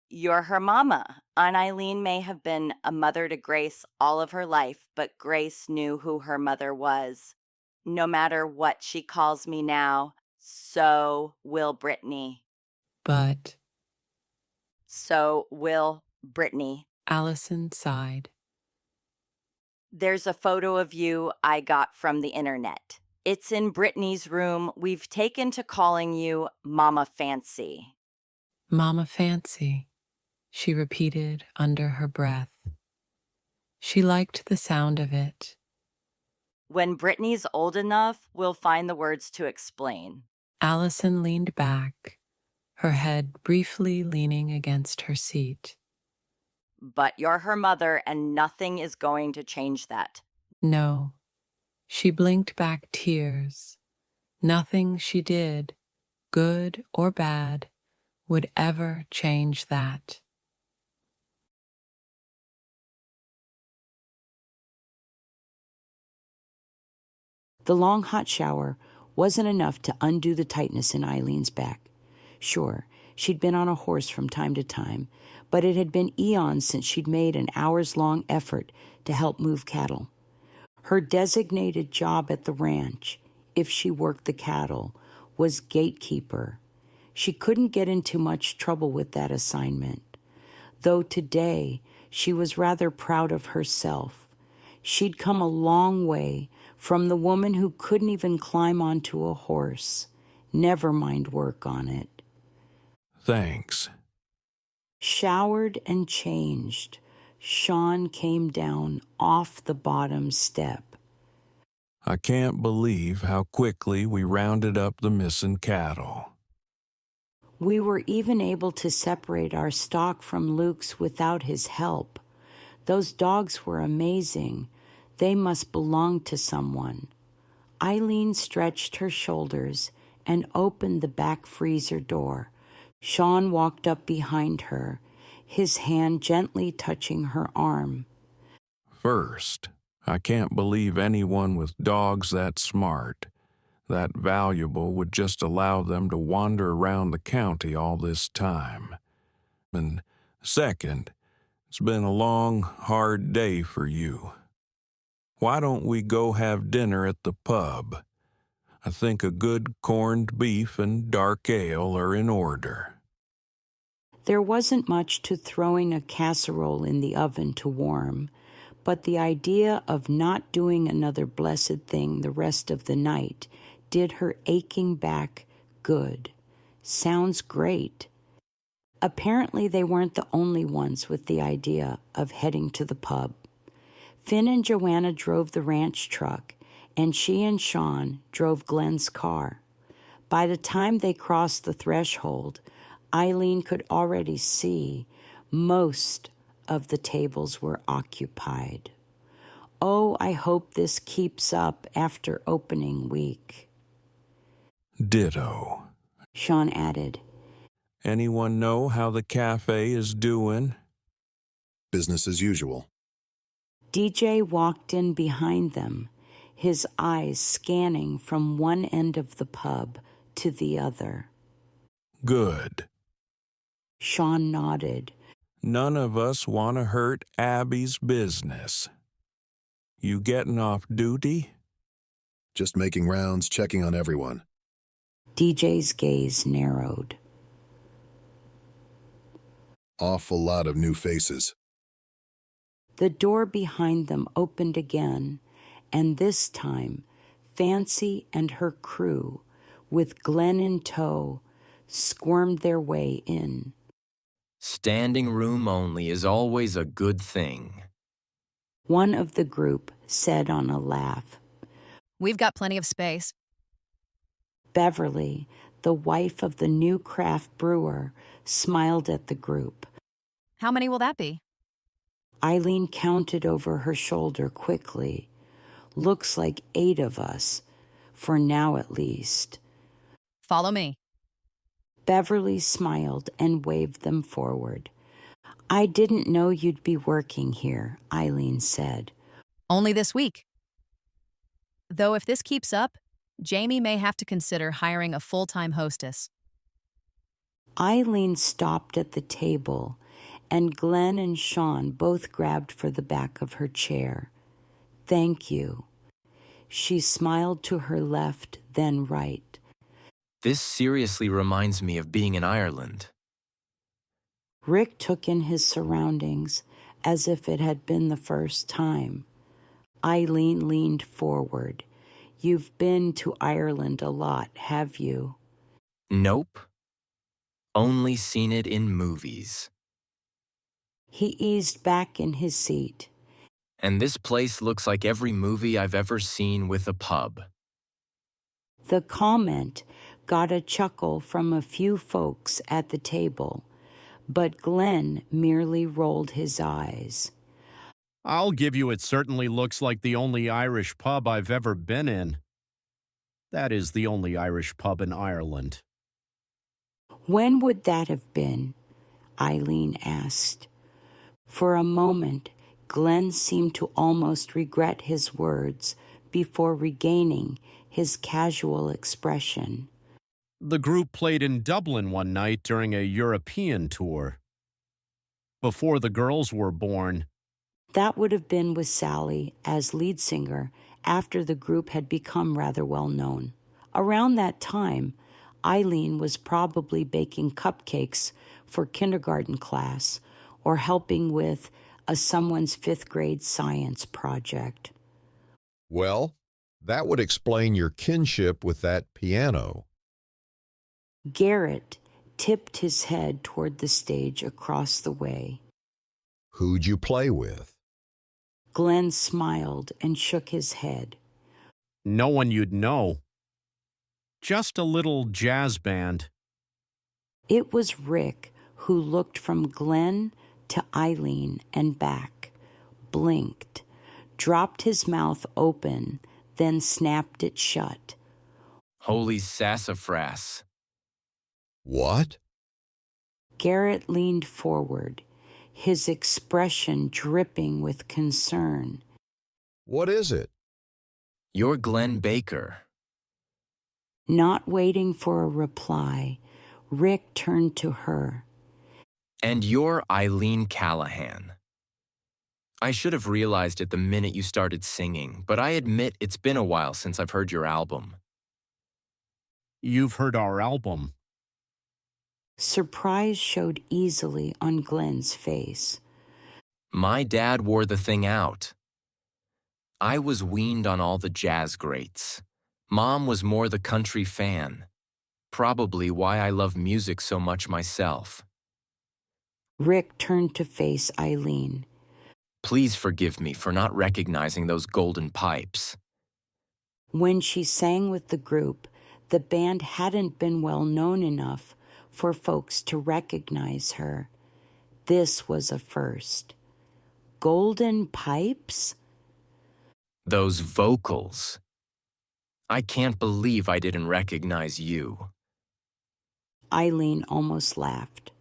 You're her mama. Aunt Eileen may have been a mother to Grace all of her life, but Grace knew who her mother was. No matter what she calls me now, so will Brittany. But... So will Brittany. Allison sighed. There's a photo of you I got from the internet. It's in Brittany's room. We've taken to calling you Mama Fancy. Mama Fancy, she repeated under her breath. She liked the sound of it. When Brittany's old enough, we'll find the words to explain. Allison leaned back, her head briefly leaning against her seat. But you're her mother, and nothing is going to change that. No. She blinked back tears. Nothing she did, good or bad, would ever change that. The long hot shower wasn't enough to undo the tightness in Eileen's back. Sure, she'd been on a horse from time to time, but it had been eons since she'd made an hours-long effort to help move cattle. Her designated job at the ranch, if she worked the cattle, was gatekeeper. She couldn't get into much trouble with that assignment, though today she was rather proud of herself. She'd come a long way from the woman who couldn't even climb onto a horse, never mind work on it. Thanks. Showered and changed, Sean came down off the bottom step. I can't believe how quickly we rounded up the missing cattle. We were even able to separate our stock from Luke's without his help. Those dogs were amazing. They must belong to someone. Eileen stretched her shoulders and opened the back freezer door. Sean walked up behind her, his hand gently touching her arm. First, I can't believe anyone with dogs that smart, that valuable, would just allow them to wander around the county all this time. And second, it's been a long, hard day for you. Why don't we go have dinner at the pub? I think a good corned beef and dark ale are in order. There wasn't much to throwing a casserole in the oven to warm, but the idea of not doing another blessed thing the rest of the night did her aching back good. Sounds great. Apparently they weren't the only ones with the idea of heading to the pub. Finn and Joanna drove the ranch truck, and she and Sean drove Glenn's car. By the time they crossed the threshold, Eileen could already see most of the tables were occupied. Oh, I hope this keeps up after opening week. Ditto, Sean added. Anyone know how the cafe is doing? Business as usual. DJ walked in behind them, his eyes scanning from one end of the pub to the other. Good. Sean nodded. None of us want to hurt Abby's business. You getting off duty? Just making rounds, checking on everyone. DJ's gaze narrowed. Awful lot of new faces. The door behind them opened again, and this time, Fancy and her crew, with Glenn in tow, squirmed their way in. Standing room only is always a good thing. One of the group said on a laugh. We've got plenty of space. Beverly, the wife of the new craft brewer, smiled at the group. How many will that be? Eileen counted over her shoulder quickly. Looks like 8 of us, for now at least. Follow me. Beverly smiled and waved them forward. I didn't know you'd be working here, Eileen said. Only this week. Though if this keeps up, Jamie may have to consider hiring a full-time hostess. Eileen stopped at the table, and Glenn and Sean both grabbed for the back of her chair. Thank you. She smiled to her left, then right. This seriously reminds me of being in Ireland. Rick took in his surroundings as if it had been the first time. Eileen leaned forward. You've been to Ireland a lot, have you? Nope. Only seen it in movies. He eased back in his seat. And this place looks like every movie I've ever seen with a pub. The comment got a chuckle from a few folks at the table, but Glenn merely rolled his eyes. I'll give you it certainly looks like the only Irish pub I've ever been in. That is the only Irish pub in Ireland. When would that have been? Eileen asked. For a moment, Glenn seemed to almost regret his words before regaining his casual expression. The group played in Dublin one night during a European tour. Before the girls were born. That would have been with Sally as lead singer after the group had become rather well known. Around that time, Eileen was probably baking cupcakes for kindergarten class or helping with someone's 5th grade science project. Well, that would explain your kinship with that piano. Garrett tipped his head toward the stage across the way. Who'd you play with? Glenn smiled and shook his head. No one you'd know. Just a little jazz band. It was Rick who looked from Glenn to Eileen and back, blinked, dropped his mouth open, then snapped it shut. Holy sassafras. What? Garrett leaned forward, his expression dripping with concern. What is it? You're Glenn Baker. Not waiting for a reply, Rick turned to her. And you're Eileen Callahan. I should have realized it the minute you started singing, but I admit it's been a while since I've heard your album. You've heard our album. Surprise showed easily on Glenn's face. My dad wore the thing out. I was weaned on all the jazz greats. Mom was more the country fan. Probably why I love music so much myself. Rick turned to face Eileen. Please forgive me for not recognizing those golden pipes. When she sang with the group, the band hadn't been well known enough for folks to recognize her. This was a first. Golden pipes? Those vocals. I can't believe I didn't recognize you. Eileen almost laughed.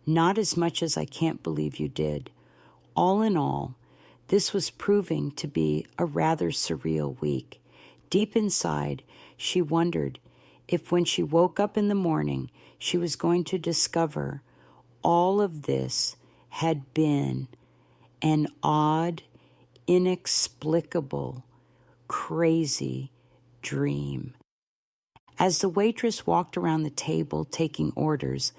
Not as much as I can't believe you did. All in all, this was proving to be a rather surreal week. Deep inside, she wondered if when she woke up in the morning, she was going to discover all of this had been an odd, inexplicable, crazy dream. As the waitress walked around the table taking orders,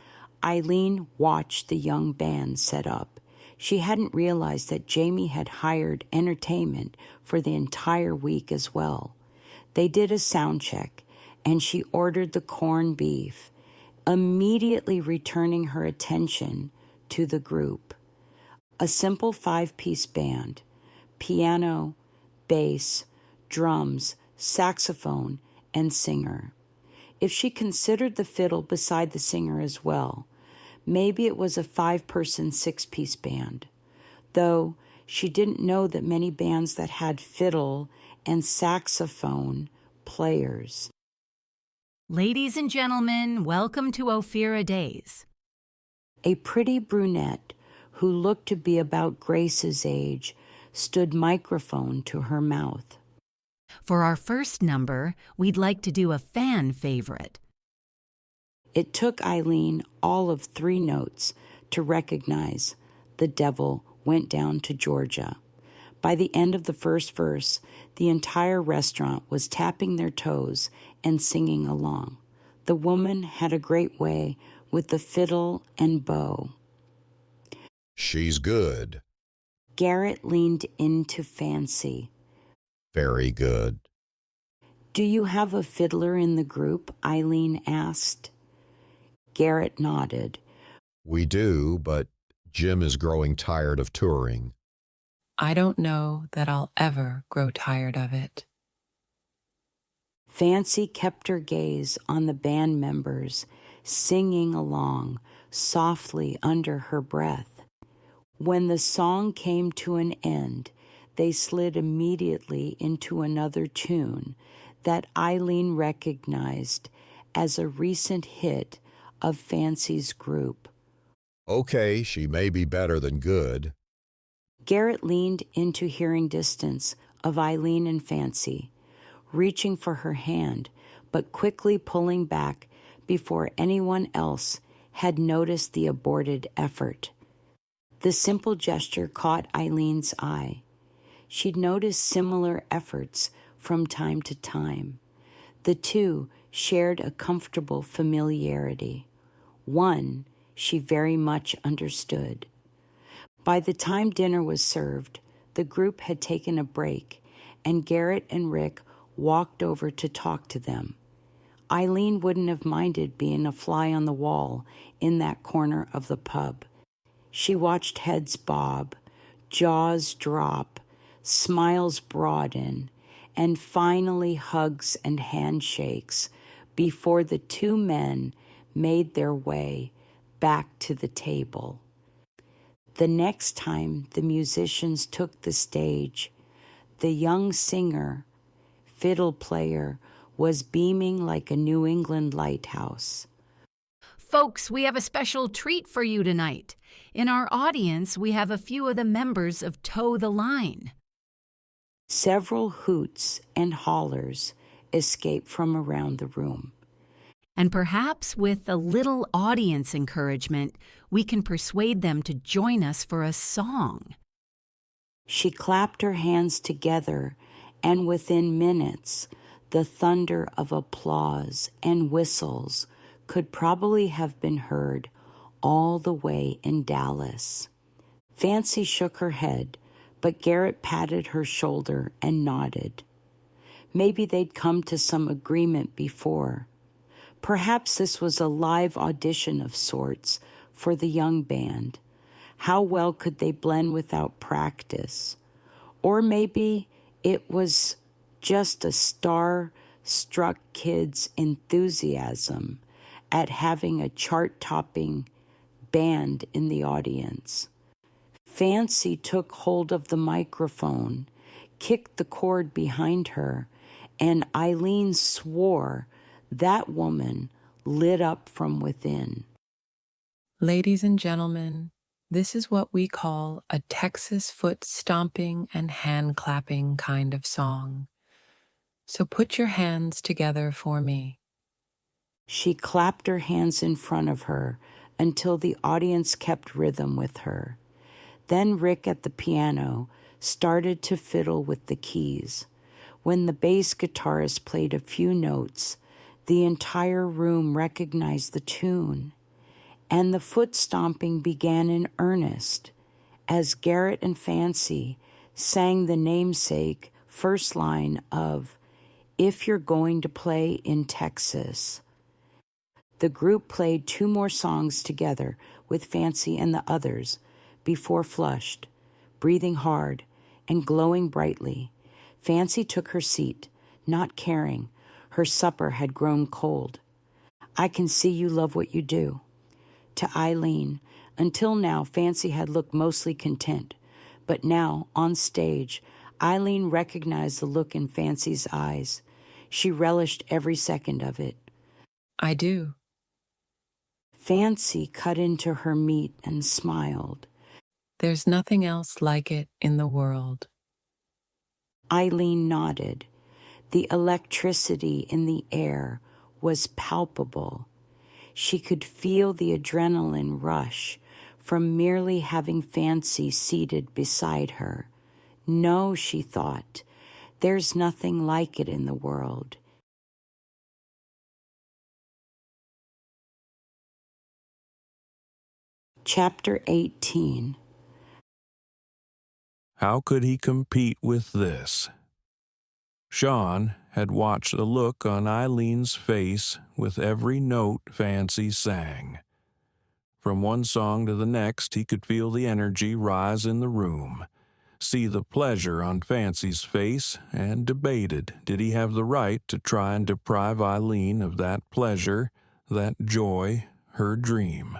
Eileen watched the young band set up. She hadn't realized that Jamie had hired entertainment for the entire week as well. They did a sound check, and she ordered the corned beef, immediately returning her attention to the group. A simple 5-piece band, piano, bass, drums, saxophone, and singer. If she considered the fiddle beside the singer as well, maybe it was a 5-person 6-piece band, though she didn't know that many bands that had fiddle and saxophone players. Ladies and gentlemen, welcome to Ophira Days. A pretty brunette who looked to be about Grace's age stood microphone to her mouth. For our first number, we'd like to do a fan favorite. It took Eileen all of 3 notes to recognize The Devil Went Down to Georgia. By the end of the first verse, the entire restaurant was tapping their toes and singing along. The woman had a great way with the fiddle and bow. She's good. Garrett leaned into Fancy. Very good. Do you have a fiddler in the group? Eileen asked. Garrett nodded. We do, but Jim is growing tired of touring. I don't know that I'll ever grow tired of it. Fancy kept her gaze on the band members, singing along softly under her breath. When the song came to an end, they slid immediately into another tune that Eileen recognized as a recent hit of Fancy's group. Okay, she may be better than good. Garrett leaned into hearing distance of Eileen and Fancy, reaching for her hand, but quickly pulling back before anyone else had noticed the aborted effort. The simple gesture caught Eileen's eye. She'd noticed similar efforts from time to time. The two shared a comfortable familiarity. One she very much understood. By the time dinner was served, the group had taken a break, and Garrett and Rick walked over to talk to them. Eileen wouldn't have minded being a fly on the wall in that corner of the pub. She watched heads bob, jaws drop, smiles broaden, and finally hugs and handshakes before the 2 men made their way back to the table. The next time the musicians took the stage, the young singer, fiddle player, was beaming like a New England lighthouse. Folks, we have a special treat for you tonight. In our audience, we have a few of the members of Toe the Line. Several hoots and hollers escaped from around the room. And perhaps with a little audience encouragement, we can persuade them to join us for a song. She clapped her hands together, and within minutes, the thunder of applause and whistles could probably have been heard all the way in Dallas. Fancy shook her head, but Garrett patted her shoulder and nodded. Maybe they'd come to some agreement before. Perhaps this was a live audition of sorts for the young band. How well could they blend without practice? Or maybe it was just a star-struck kid's enthusiasm at having a chart-topping band in the audience. Fancy took hold of the microphone, kicked the cord behind her, and Eileen swore that woman lit up from within. Ladies and gentlemen, this is what we call a Texas foot stomping and hand clapping kind of song. So put your hands together for me. She clapped her hands in front of her until the audience kept rhythm with her. Then Rick at the piano started to fiddle with the keys. When the bass guitarist played a few notes, the entire room recognized the tune, and the foot stomping began in earnest as Garrett and Fancy sang the namesake first line of "If You're Going to Play in Texas." The group played 2 more songs together with Fancy and the others before flushed, breathing hard and glowing brightly. Fancy took her seat, not caring. Her supper had grown cold. "I can see you love what you do." To Eileen, until now, Fancy had looked mostly content, but now, on stage, Eileen recognized the look in Fancy's eyes. She relished every second of it. I do. Fancy cut into her meat and smiled. There's nothing else like it in the world. Eileen nodded. The electricity in the air was palpable. She could feel the adrenaline rush from merely having Fancy seated beside her. No, she thought, there's nothing like it in the world. Chapter 18. How could he compete with this? Sean had watched the look on Eileen's face with every note Fancy sang. From one song to the next, he could feel the energy rise in the room, see the pleasure on Fancy's face, and debated, did he have the right to try and deprive Eileen of that pleasure, that joy, her dream?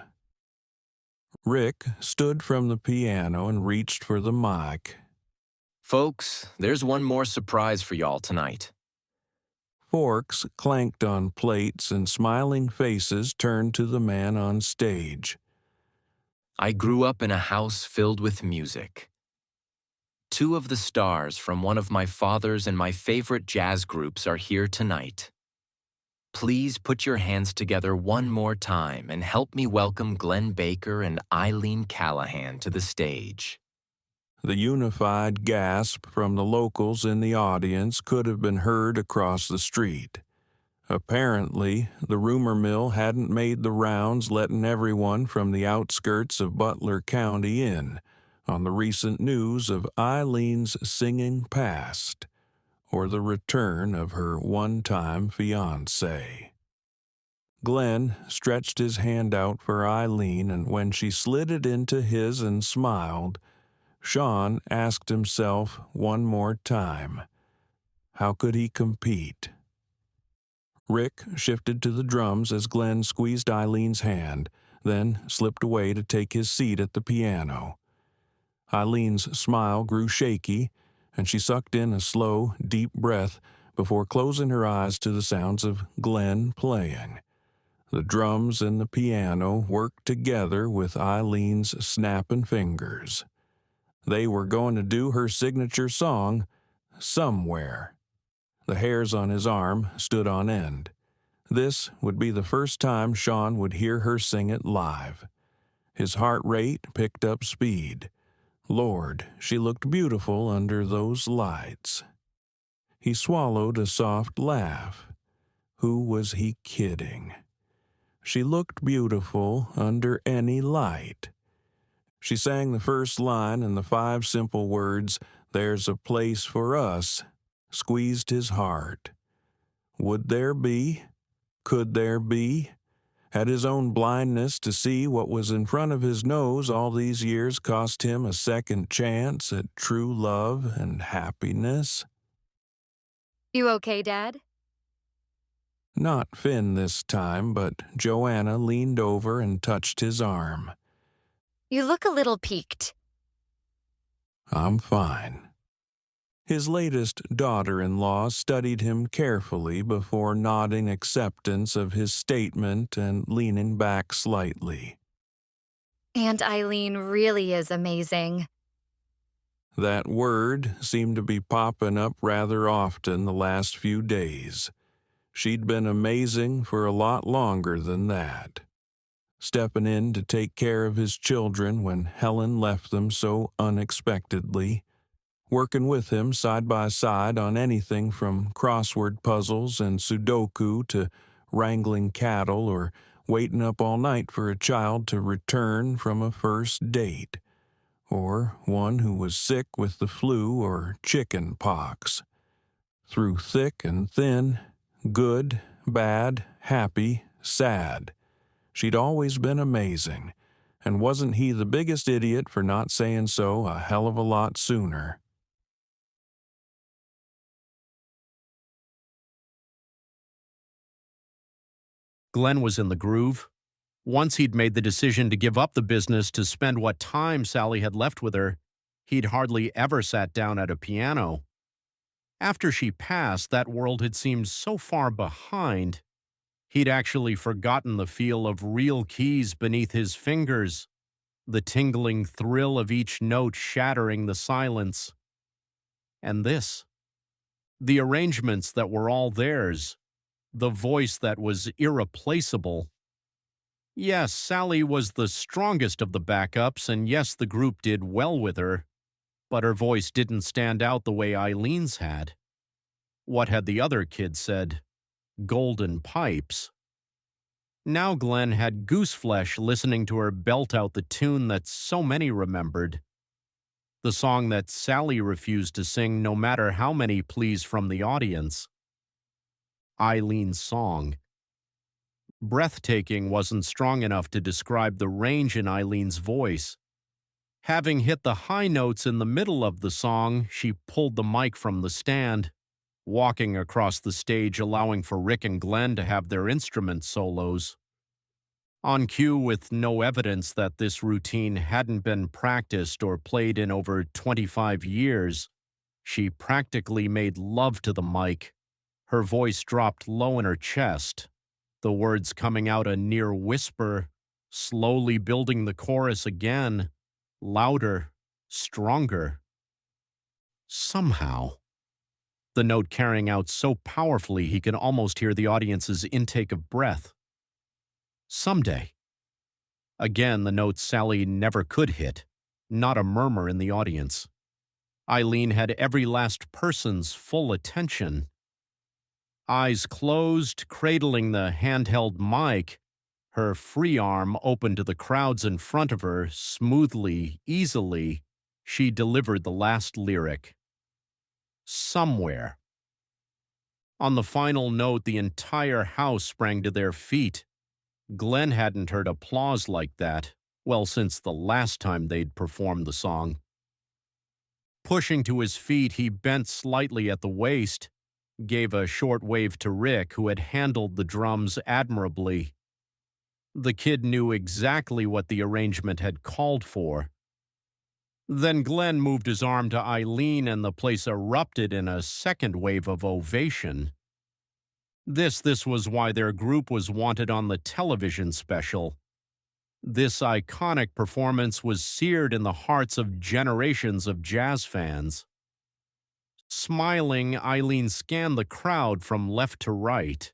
Rick stood from the piano and reached for the mic. Folks, there's one more surprise for y'all tonight. Forks clanked on plates and smiling faces turned to the man on stage. I grew up in a house filled with music. 2 of the stars from one of my father's and my favorite jazz groups are here tonight. Please put your hands together one more time and help me welcome Glenn Baker and Eileen Callahan to the stage. The unified gasp from the locals in the audience could have been heard across the street. Apparently, the rumor mill hadn't made the rounds letting everyone from the outskirts of Butler County in on the recent news of Eileen's singing past, or the return of her one-time fiancé. Glenn stretched his hand out for Eileen, and when she slid it into his and smiled, Sean asked himself one more time, how could he compete? Rick shifted to the drums as Glenn squeezed Eileen's hand, then slipped away to take his seat at the piano. Eileen's smile grew shaky, and she sucked in a slow, deep breath before closing her eyes to the sounds of Glenn playing. The drums and the piano worked together with Eileen's snapping fingers. They were going to do her signature song, Somewhere. The hairs on his arm stood on end. This would be the first time Sean would hear her sing it live. His heart rate picked up speed. Lord, she looked beautiful under those lights. He swallowed a soft laugh. Who was he kidding? She looked beautiful under any light. She sang the first line and the 5 simple words, "There's a place for us," squeezed his heart. Would there be? Could there be? Had his own blindness to see what was in front of his nose all these years cost him a second chance at true love and happiness? You okay, Dad? Not Finn this time, but Joanna leaned over and touched his arm. You look a little peaked. I'm fine. His latest daughter-in-law studied him carefully before nodding acceptance of his statement and leaning back slightly. Aunt Eileen really is amazing. That word seemed to be popping up rather often the last few days. She'd been amazing for a lot longer than that. Stepping in to take care of his children when Helen left them so unexpectedly, working with him side by side on anything from crossword puzzles and Sudoku to wrangling cattle or waiting up all night for a child to return from a first date, or one who was sick with the flu or chicken pox. Through thick and thin, good, bad, happy, sad, she'd always been amazing, and wasn't he the biggest idiot for not saying so a hell of a lot sooner? Glenn was in the groove. Once he'd made the decision to give up the business to spend what time Sally had left with her, he'd hardly ever sat down at a piano. After she passed, that world had seemed so far behind. He'd actually forgotten the feel of real keys beneath his fingers, the tingling thrill of each note shattering the silence. And this, the arrangements that were all theirs, the voice that was irreplaceable. Yes, Sally was the strongest of the backups, and yes, the group did well with her, but her voice didn't stand out the way Eileen's had. What had the other kids said? Golden pipes. Now Glenn had gooseflesh listening to her belt out the tune that so many remembered. The song that Sally refused to sing no matter how many pleas from the audience. Eileen's song. Breathtaking wasn't strong enough to describe the range in Eileen's voice. Having hit the high notes in the middle of the song, she pulled the mic from the stand, walking across the stage, allowing for Rick and Glenn to have their instrument solos. On cue, with no evidence that this routine hadn't been practiced or played in over 25 years, she practically made love to the mic. Her voice dropped low in her chest, the words coming out a near whisper, slowly building the chorus again, louder, stronger. Somehow, the note carrying out so powerfully he could almost hear the audience's intake of breath. Someday. Again, the note Sally never could hit, not a murmur in the audience. Eileen had every last person's full attention. Eyes closed, cradling the handheld mic, her free arm open to the crowds in front of her, smoothly, easily, she delivered the last lyric. Somewhere. On the final note, the entire house sprang to their feet. Glenn hadn't heard applause like that, well, since the last time they'd performed the song. Pushing to his feet, he bent slightly at the waist, gave a short wave to Rick, who had handled the drums admirably. The kid knew exactly what the arrangement had called for. Then Glenn moved his arm to Eileen and the place erupted in a second wave of ovation. This was why their group was wanted on the television special. This iconic performance was seared in the hearts of generations of jazz fans. Smiling, Eileen scanned the crowd from left to right.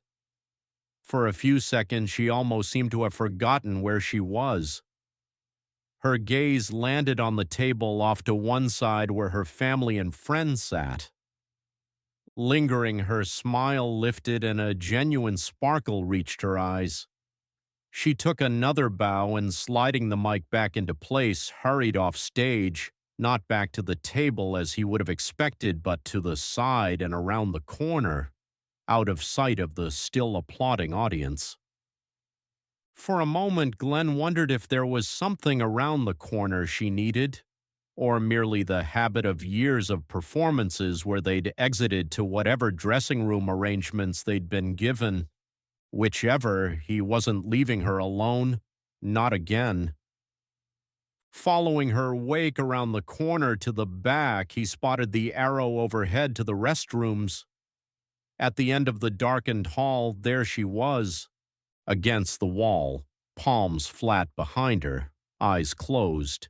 For a few seconds, she almost seemed to have forgotten where she was. Her gaze landed on the table off to one side where her family and friends sat. Lingering, her smile lifted and a genuine sparkle reached her eyes. She took another bow and, sliding the mic back into place, hurried off stage, not back to the table as he would have expected, but to the side and around the corner, out of sight of the still applauding audience. For a moment, Glenn wondered if there was something around the corner she needed, or merely the habit of years of performances where they'd exited to whatever dressing room arrangements they'd been given. Whichever, he wasn't leaving her alone, not again. Following her wake around the corner to the back, he spotted the arrow overhead to the restrooms. At the end of the darkened hall, there she was, against the wall, palms flat behind her, eyes closed,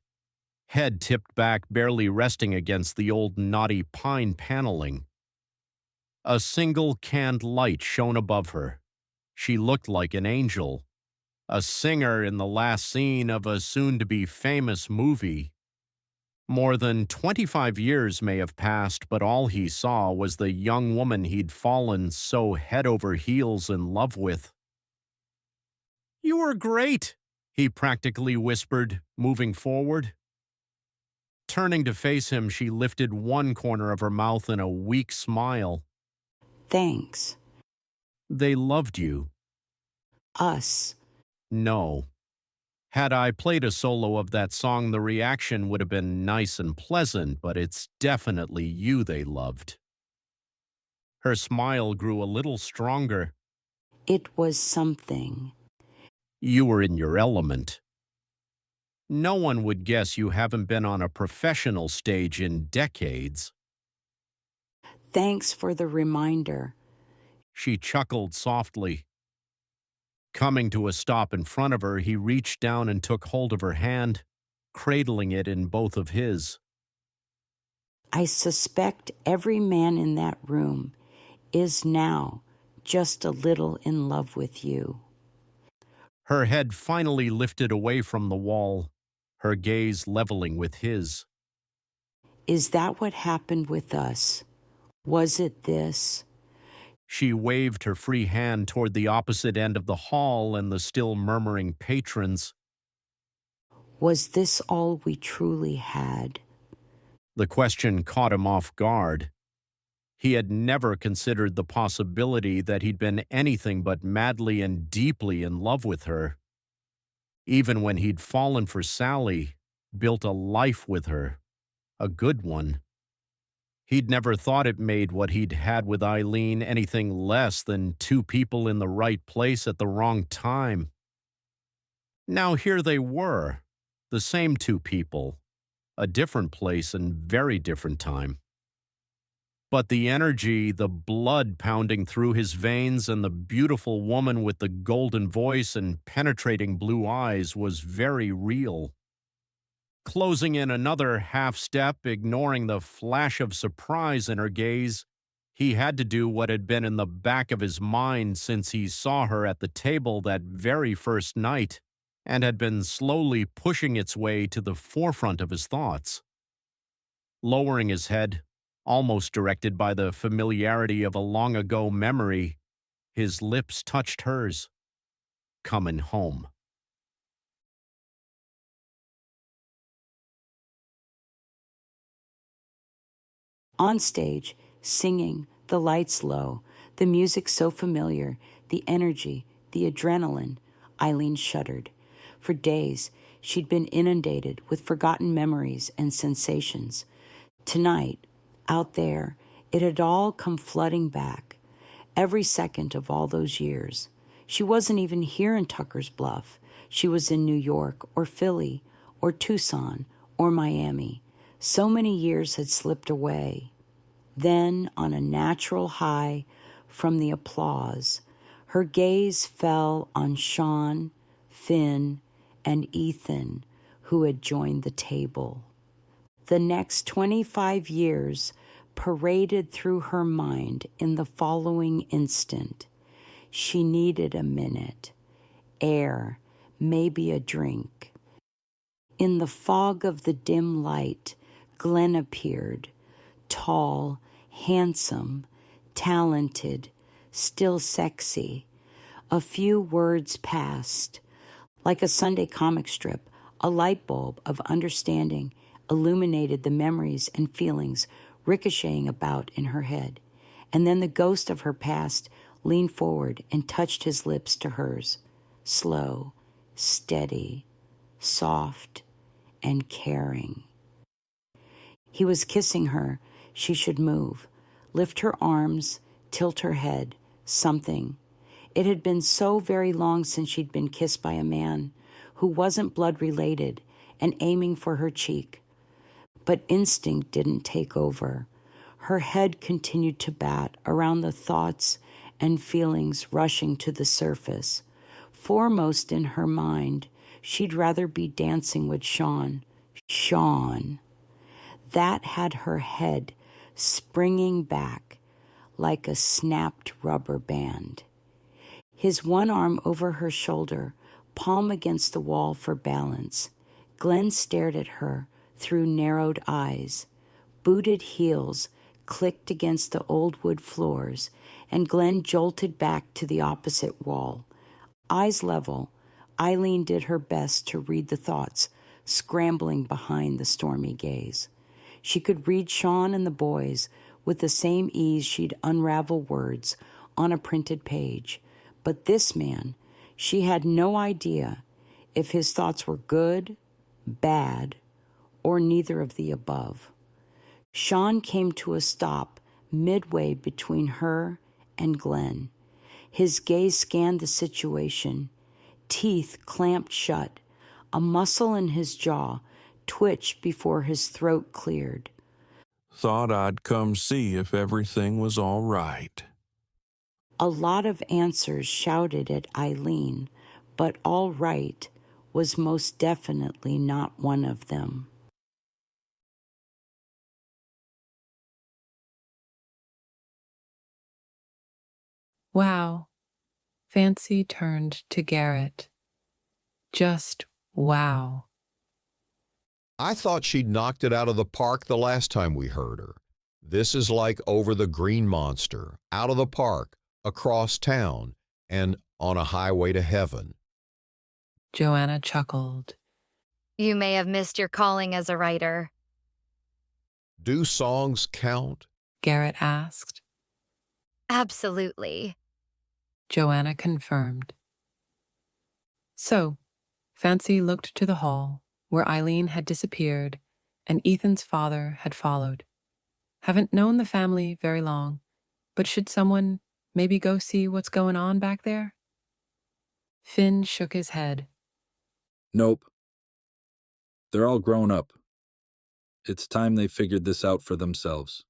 head tipped back, barely resting against the old knotty pine paneling. A single canned light shone above her. She looked like an angel, a singer in the last scene of a soon-to-be famous movie. More than 25 years may have passed, but all he saw was the young woman he'd fallen so head over heels in love with. "You were great," he practically whispered, moving forward. Turning to face him, she lifted one corner of her mouth in a weak smile. Thanks. They loved you. Us. No. Had I played a solo of that song, the reaction would have been nice and pleasant, but it's definitely you they loved. Her smile grew a little stronger. It was something. You were in your element. No one would guess you haven't been on a professional stage in decades. Thanks for the reminder. She chuckled softly. Coming to a stop in front of her, he reached down and took hold of her hand, cradling it in both of his. I suspect every man in that room is now just a little in love with you. Her head finally lifted away from the wall, her gaze leveling with his. Is that what happened with us? Was it this? She waved her free hand toward the opposite end of the hall and the still murmuring patrons. Was this all we truly had? The question caught him off guard. He had never considered the possibility that he'd been anything but madly and deeply in love with her. Even when he'd fallen for Sally, built a life with her, a good one. He'd never thought it made what he'd had with Eileen anything less than two people in the right place at the wrong time. Now here they were, the same two people, a different place and very different time. But the energy, the blood pounding through his veins, and the beautiful woman with the golden voice and penetrating blue eyes was very real. Closing in another half step, ignoring the flash of surprise in her gaze, he had to do what had been in the back of his mind since he saw her at the table that very first night, and had been slowly pushing its way to the forefront of his thoughts. Lowering his head, almost directed by the familiarity of a long-ago memory, his lips touched hers. Coming home. On stage, singing, the lights low, the music so familiar, the energy, the adrenaline, Eileen shuddered. For days, she'd been inundated with forgotten memories and sensations. Tonight, out there, it had all come flooding back. Every second of all those years. She wasn't even here in Tuckers Bluff. She was in New York or Philly or Tucson or Miami. So many years had slipped away. Then, on a natural high from the applause, her gaze fell on Sean, Finn, and Ethan, who had joined the table. The next 25 years paraded through her mind in the following instant. She needed a minute, air, maybe a drink. In the fog of the dim light, Glenn appeared, tall, handsome, talented, still sexy. A few words passed. Like a Sunday comic strip, a light bulb of understanding illuminated the memories and feelings ricocheting about in her head. And then the ghost of her past leaned forward and touched his lips to hers, slow, steady, soft, and caring. He was kissing her. She should move, lift her arms, tilt her head, something. It had been so very long since she'd been kissed by a man who wasn't blood-related and aiming for her cheek. But instinct didn't take over. Her head continued to bat around the thoughts and feelings rushing to the surface. Foremost in her mind, she'd rather be dancing with Sean. Sean. That had her head springing back like a snapped rubber band. His one arm over her shoulder, palm against the wall for balance. Glenn stared at her through narrowed eyes. Booted heels clicked against the old wood floors, and Glenn jolted back to the opposite wall. Eyes level, Eileen did her best to read the thoughts scrambling behind the stormy gaze. She could read Sean and the boys with the same ease she'd unravel words on a printed page. But this man, she had no idea if his thoughts were good, bad, or neither of the above. Sean came to a stop midway between her and Glenn. His gaze scanned the situation, teeth clamped shut, a muscle in his jaw twitched before his throat cleared. Thought I'd come see if everything was all right. A lot of answers shouted at Eileen, but all right was most definitely not one of them. Wow. Fancy turned to Garrett. Just wow. I thought she'd knocked it out of the park the last time we heard her. This is like Over the Green Monster, Out of the Park, Across Town, and On a Highway to Heaven. Joanna chuckled. You may have missed your calling as a writer. Do songs count? Garrett asked. Absolutely. Joanna confirmed. So, Fancy looked to the hall, where Eileen had disappeared and Ethan's father had followed. Haven't known the family very long, but should someone maybe go see what's going on back there? Finn shook his head. Nope. They're all grown up. It's time they figured this out for themselves.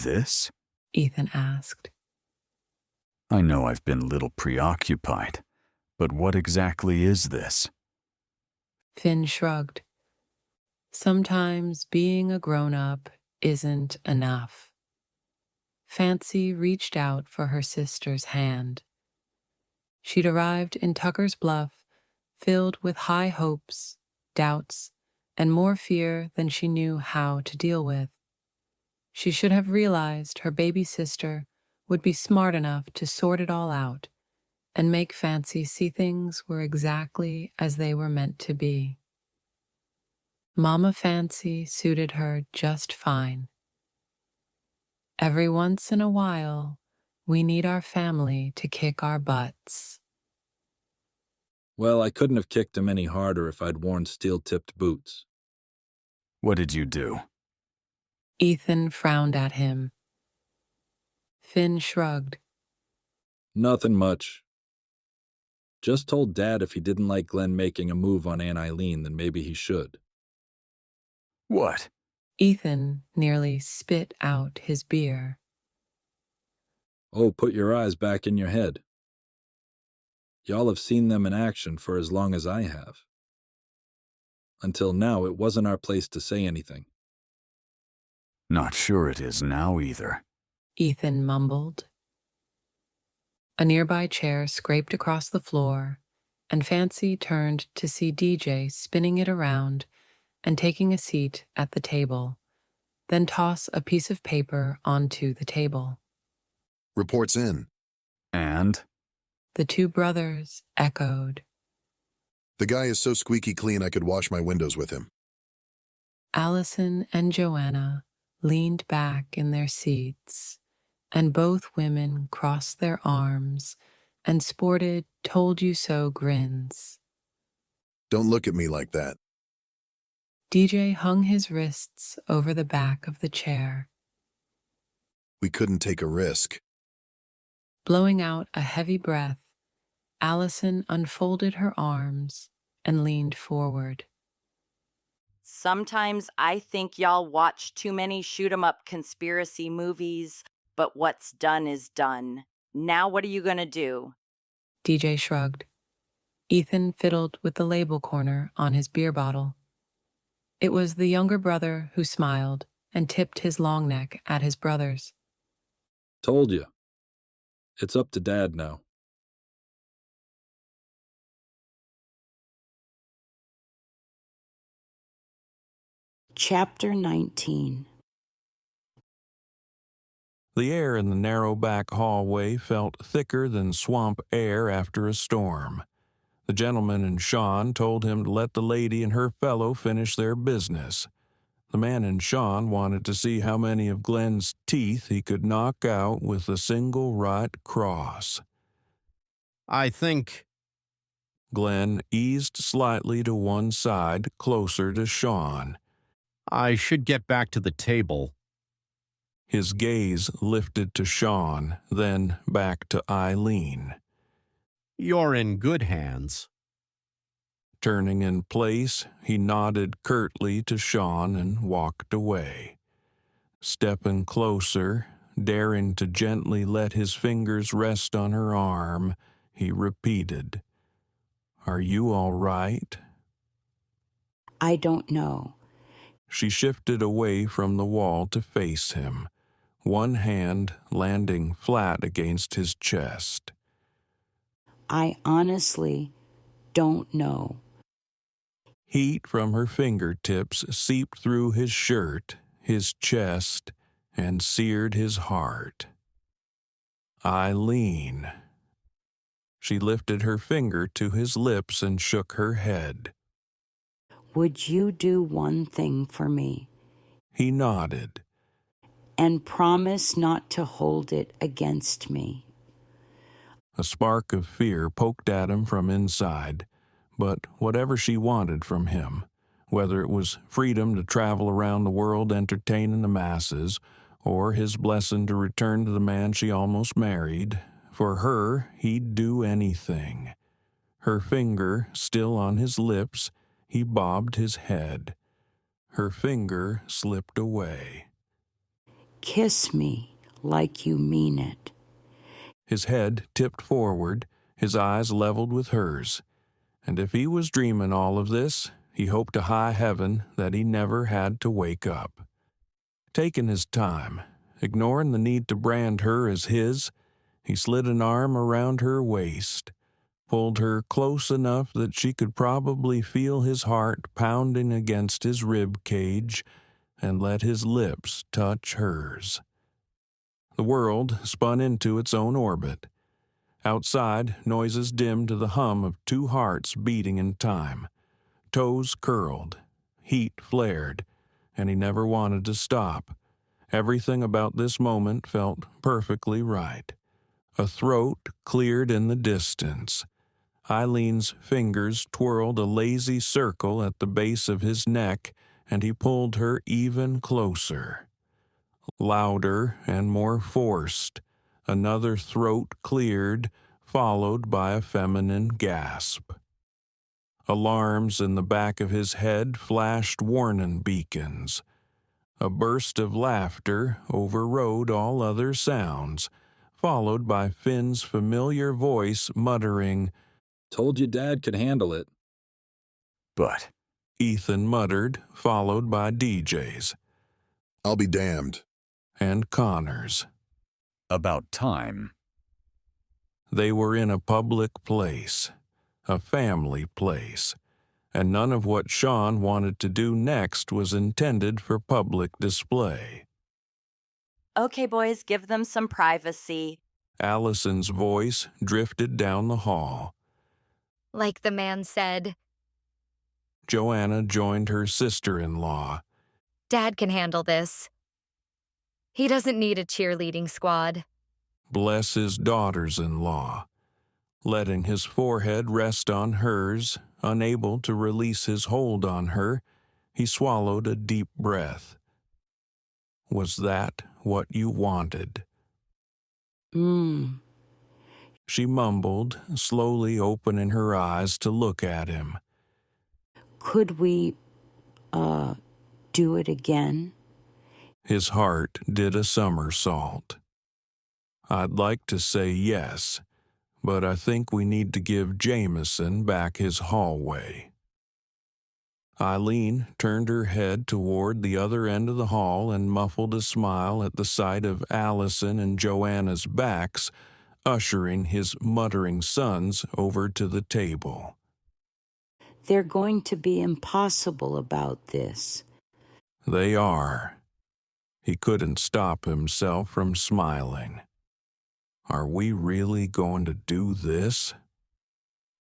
This? Ethan asked. I know I've been a little preoccupied, but what exactly is this? Finn shrugged. Sometimes being a grown-up isn't enough. Fancy reached out for her sister's hand. She'd arrived in Tuckers Bluff, filled with high hopes, doubts, and more fear than she knew how to deal with. She should have realized her baby sister would be smart enough to sort it all out and make Fancy see things were exactly as they were meant to be. Mama Fancy suited her just fine. Every once in a while, we need our family to kick our butts. Well, I couldn't have kicked him any harder if I'd worn steel-tipped boots. What did you do? Ethan frowned at him. Finn shrugged. Nothing much. Just told Dad if he didn't like Glenn making a move on Aunt Eileen, then maybe he should. What? Ethan nearly spit out his beer. Oh, put your eyes back in your head. Y'all have seen them in action for as long as I have. Until now, it wasn't our place to say anything. Not sure it is now either. Ethan mumbled. A nearby chair scraped across the floor, and Fancy turned to see DJ spinning it around and taking a seat at the table, then toss a piece of paper onto the table. Reports in. And? The two brothers echoed. The guy is so squeaky clean I could wash my windows with him. Allison and Joanna leaned back in their seats, and both women crossed their arms and sported told-you-so grins. Don't look at me like that. DJ hung his wrists over the back of the chair. We couldn't take a risk. Blowing out a heavy breath, Allison unfolded her arms and leaned forward. Sometimes I think y'all watch too many shoot-'em-up conspiracy movies, but what's done is done. Now what are you gonna do? DJ shrugged. Ethan fiddled with the label corner on his beer bottle. It was the younger brother who smiled and tipped his long neck at his brothers. Told you. It's up to Dad now. Chapter 19. The air in the narrow back hallway felt thicker than swamp air after a storm. The gentleman in Sean told him to let the lady and her fellow finish their business. The man in Sean wanted to see how many of Glenn's teeth he could knock out with a single right cross. I think... Glenn eased slightly to one side, closer to Sean. I should get back to the table. His gaze lifted to Sean, then back to Eileen. You're in good hands. Turning in place, he nodded curtly to Sean and walked away. Stepping closer, daring to gently let his fingers rest on her arm, he repeated, "Are you all right?" I don't know. She shifted away from the wall to face him, one hand landing flat against his chest. I honestly don't know. Heat from her fingertips seeped through his shirt, his chest, and seared his heart. Eileen. She lifted her finger to his lips and shook her head. Would you do one thing for me? He nodded. And promise not to hold it against me. A spark of fear poked at him from inside, but whatever she wanted from him, whether it was freedom to travel around the world entertaining the masses, or his blessing to return to the man she almost married, for her he'd do anything. Her finger still on his lips, he bobbed his head. Her finger slipped away. Kiss me like you mean it. His head tipped forward, his eyes leveled with hers. And if he was dreaming all of this, he hoped to high heaven that he never had to wake up. Taking his time, ignoring the need to brand her as his, he slid an arm around her waist, pulled her close enough that she could probably feel his heart pounding against his rib cage, and let his lips touch hers. The world spun into its own orbit. Outside, noises dimmed to the hum of two hearts beating in time. Toes curled, heat flared, and he never wanted to stop. Everything about this moment felt perfectly right. A throat cleared in the distance. Eileen's fingers twirled a lazy circle at the base of his neck, and he pulled her even closer. Louder and more forced, another throat cleared, followed by a feminine gasp. Alarms in the back of his head flashed warning beacons. A burst of laughter overrode all other sounds, followed by Finn's familiar voice muttering, "Told you Dad could handle it." "But," Ethan muttered, followed by DJ's. "I'll be damned." And Connor's. "About time." They were in a public place, a family place, and none of what Sean wanted to do next was intended for public display. Okay, boys, give them some privacy. Allison's voice drifted down the hall. Like the man said. Joanna joined her sister-in-law. Dad can handle this. He doesn't need a cheerleading squad. Bless his daughters-in-law. Letting his forehead rest on hers, unable to release his hold on her, he swallowed a deep breath. Was that what you wanted? She mumbled, slowly opening her eyes to look at him. Could we, do it again? His heart did a somersault. I'd like to say yes, but I think we need to give Jameson back his hallway. Eileen turned her head toward the other end of the hall and muffled a smile at the sight of Allison and Joanna's backs, ushering his muttering sons over to the table. They're going to be impossible about this. They are. He couldn't stop himself from smiling. Are we really going to do this?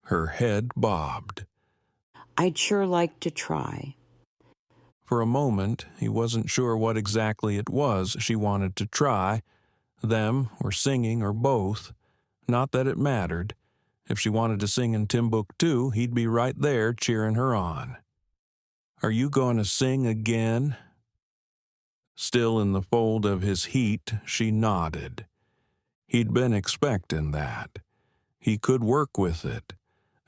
Her head bobbed. I'd sure like to try. For a moment, he wasn't sure what exactly it was she wanted to try, them or singing or both. Not that it mattered. If she wanted to sing in Timbuktu, he'd be right there cheering her on. Are you going to sing again? Still in the fold of his heat, she nodded. He'd been expecting that. He could work with it,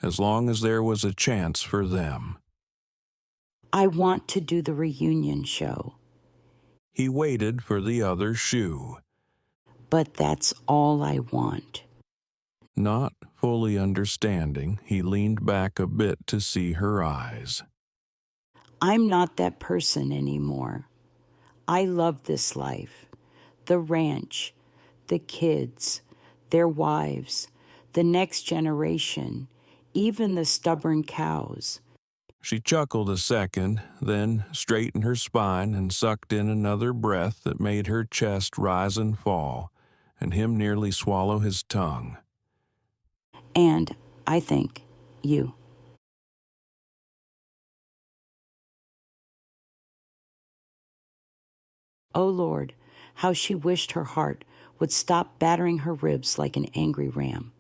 as long as there was a chance for them. I want to do the reunion show. He waited for the other shoe. But that's all I want. Not fully understanding, he leaned back a bit to see her eyes. I'm not that person anymore. I love this life. The ranch, the kids, their wives, the next generation, even the stubborn cows. She chuckled a second, then straightened her spine and sucked in another breath that made her chest rise and fall, and him nearly swallow his tongue. And, I think, you. Oh Lord, how she wished her heart would stop battering her ribs like an angry ram.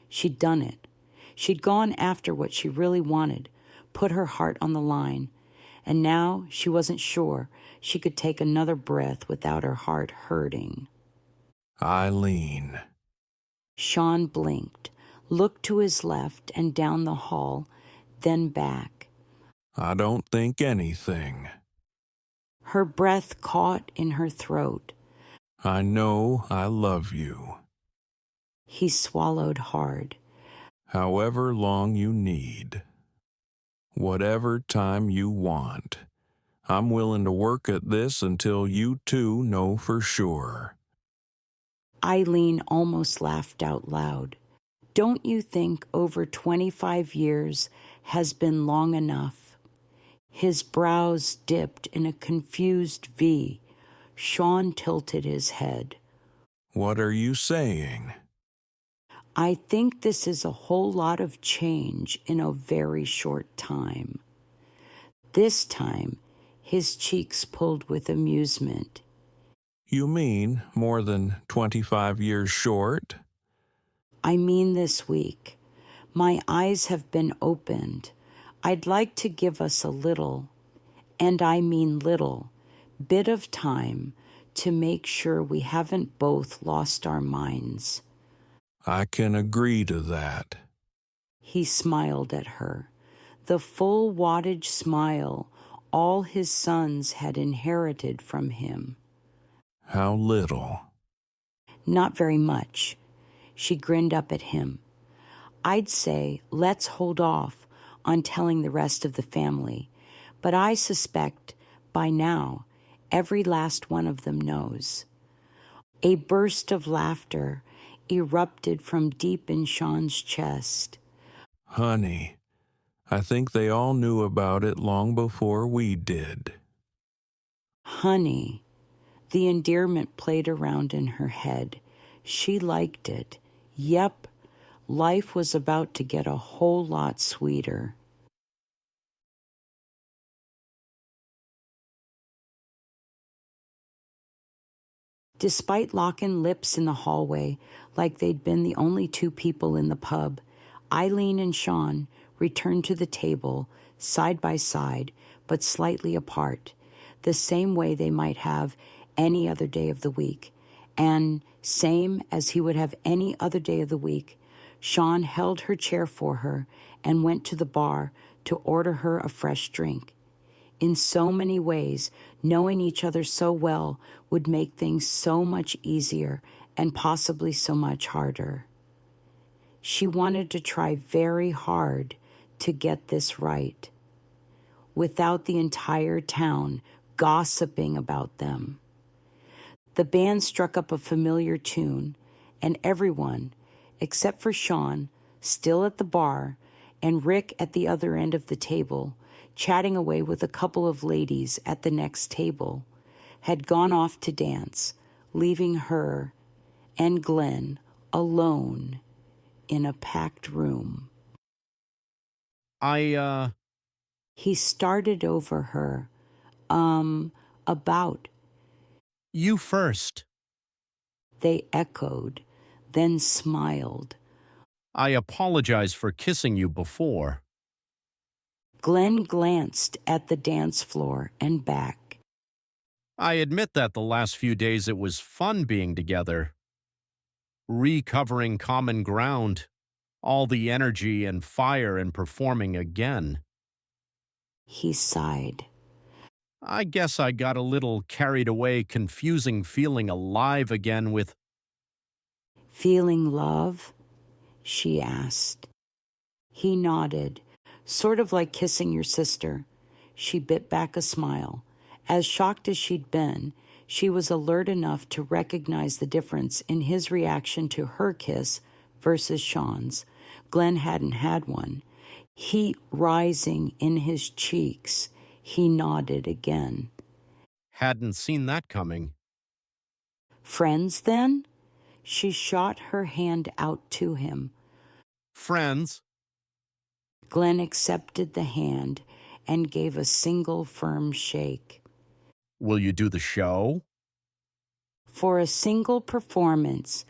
She'd done it. She'd gone after what she really wanted, put her heart on the line, and now she wasn't sure she could take another breath without her heart hurting. Eileen. Sean blinked, looked to his left and down the hall, then back. I don't think anything. Her breath caught in her throat. I know I love you. He swallowed hard. However long you need. Whatever time you want. I'm willing to work at this until you two know for sure. Eileen almost laughed out loud. Don't you think over 25 years has been long enough? His brows dipped in a confused V. Sean tilted his head. What are you saying? I think this is a whole lot of change in a very short time. This time, his cheeks pulled with amusement. You mean more than 25 years short? I mean this week. My eyes have been opened. I'd like to give us a little, and I mean little, bit of time to make sure we haven't both lost our minds. I can agree to that. He smiled at her. the full wattage smile all his sons had inherited from him. How little? Not very much. She grinned up at him. I'd say let's hold off on telling the rest of the family, but I suspect by now every last one of them knows. A burst of laughter erupted from deep in Sean's chest. Honey, I think they all knew about it long before we did. Honey. The endearment played around in her head. She liked it. Yep, life was about to get a whole lot sweeter. Despite locking lips in the hallway, like they'd been the only two people in the pub, Eileen and Sean returned to the table, side by side, but slightly apart, the same way they might have any other day of the week. And same as he would have any other day of the week, Sean held her chair for her and went to the bar to order her a fresh drink. In so many ways, knowing each other so well would make things so much easier and possibly so much harder. She wanted to try very hard to get this right, without the entire town gossiping about them. The band struck up a familiar tune, and everyone, except for Sean, still at the bar, and Rick at the other end of the table, chatting away with a couple of ladies at the next table, had gone off to dance, leaving her and Glenn alone in a packed room. He started over her. About. You first. They echoed, then smiled. I apologize for kissing you before. Glenn glanced at the dance floor and back. I admit that the last few days it was fun being together. Recovering common ground, all the energy and fire in performing again. He sighed. I guess I got a little carried away confusing feeling alive again with... Feeling love? She asked. He nodded, sort of like kissing your sister. She bit back a smile. As shocked as she'd been, she was alert enough to recognize the difference in his reaction to her kiss versus Sean's. Glenn hadn't had one. Heat rising in his cheeks. He nodded again. Hadn't seen that coming. Friends, then? She shot her hand out to him. Friends. Glenn accepted the hand and gave a single firm shake. Will you do the show? For a single performance,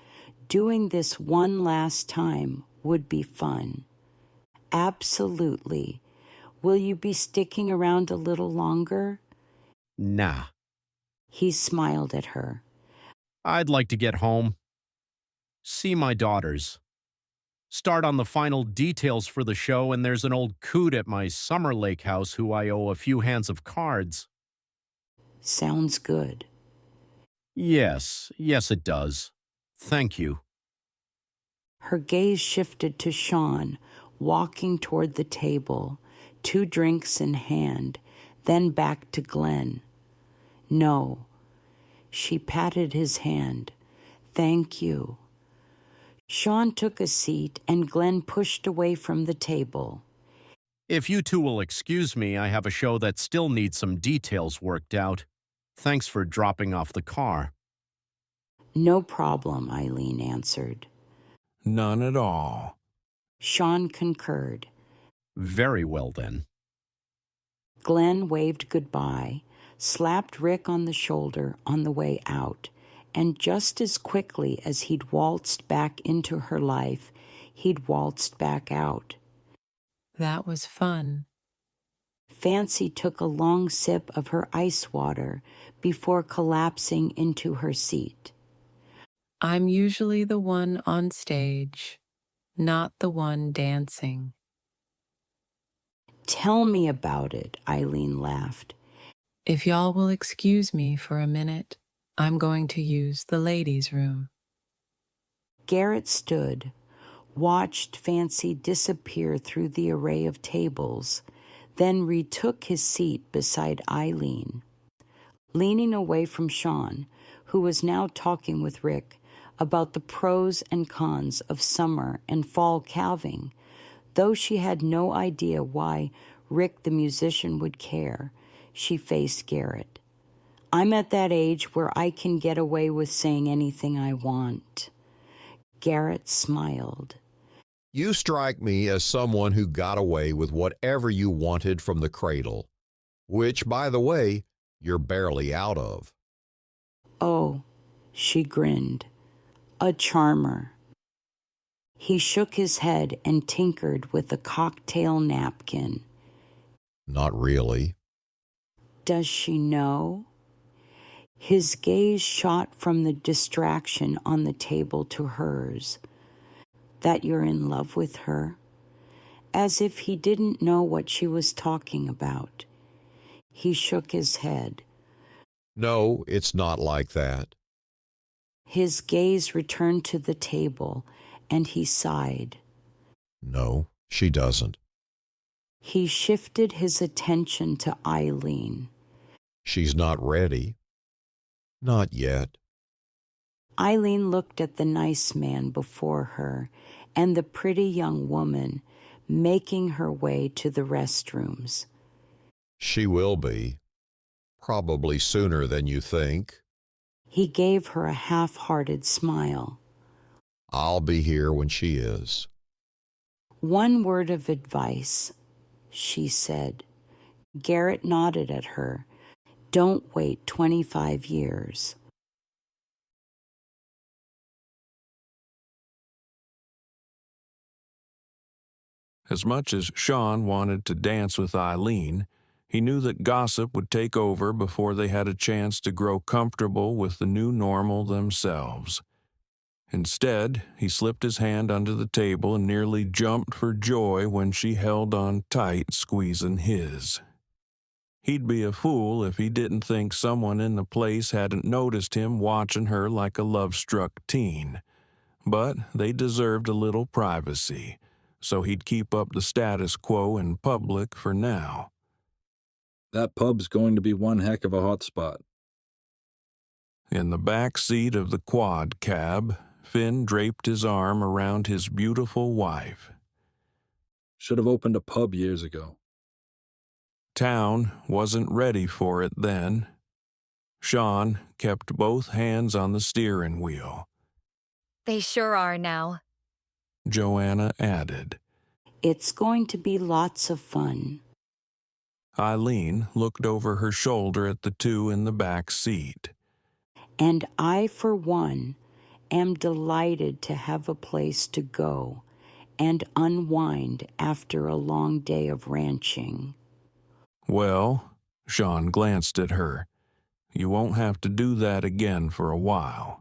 doing this one last time would be fun. Absolutely. Will you be sticking around a little longer? Nah. He smiled at her. I'd like to get home. See my daughters. Start on the final details for the show, and there's an old coot at my Summer Lake house who I owe a few hands of cards. Sounds good. Yes, it does. Thank you. Her gaze shifted to Sean, walking toward the table, 2 drinks in hand, then back to Glenn. No. She patted his hand. Thank you. Sean took a seat and Glenn pushed away from the table. If you two will excuse me, I have a show that still needs some details worked out. Thanks for dropping off the car. No problem, Eileen answered. None at all. Sean concurred. Very well, then. Glenn waved goodbye, slapped Rick on the shoulder on the way out, and just as quickly as he'd waltzed back into her life, he'd waltzed back out. That was fun. Fancy took a long sip of her ice water before collapsing into her seat. I'm usually the one on stage, not the one dancing. Tell me about it, Eileen laughed. If y'all will excuse me for a minute, I'm going to use the ladies' room. Garrett stood, watched Fancy disappear through the array of tables, then retook his seat beside Eileen. Leaning away from Sean, who was now talking with Rick about the pros and cons of summer and fall calving, though she had no idea why Rick the musician would care, she faced Garrett. I'm at that age where I can get away with saying anything I want. Garrett smiled. You strike me as someone who got away with whatever you wanted from the cradle, which, by the way, you're barely out of. Oh, she grinned. A charmer. He shook his head and tinkered with a cocktail napkin. Not really. Does she know? His gaze shot from the distraction on the table to hers. That you're in love with her? As if he didn't know what she was talking about. He shook his head. No, it's not like that. His gaze returned to the table, and he sighed. No, she doesn't. He shifted his attention to Eileen. She's not ready. Not yet. Eileen looked at the nice man before her and the pretty young woman making her way to the restrooms. She will be. Probably sooner than you think. He gave her a half-hearted smile. I'll be here when she is. One word of advice, she said. Garrett nodded at her. Don't wait 25 years. As much as Sean wanted to dance with Eileen, he knew that gossip would take over before they had a chance to grow comfortable with the new normal themselves. Instead, he slipped his hand under the table and nearly jumped for joy when she held on tight, squeezing his. He'd be a fool if he didn't think someone in the place hadn't noticed him watching her like a love-struck teen. But they deserved a little privacy, so he'd keep up the status quo in public for now. That pub's going to be one heck of a hot spot. In the back seat of the quad cab, Finn draped his arm around his beautiful wife. Should have opened a pub years ago. Town wasn't ready for it then. Sean kept both hands on the steering wheel. They sure are now, Joanna added. It's going to be lots of fun. Eileen looked over her shoulder at the two in the back seat. And I, for one, am delighted to have a place to go and unwind after a long day of ranching. Well, Sean glanced at her. You won't have to do that again for a while.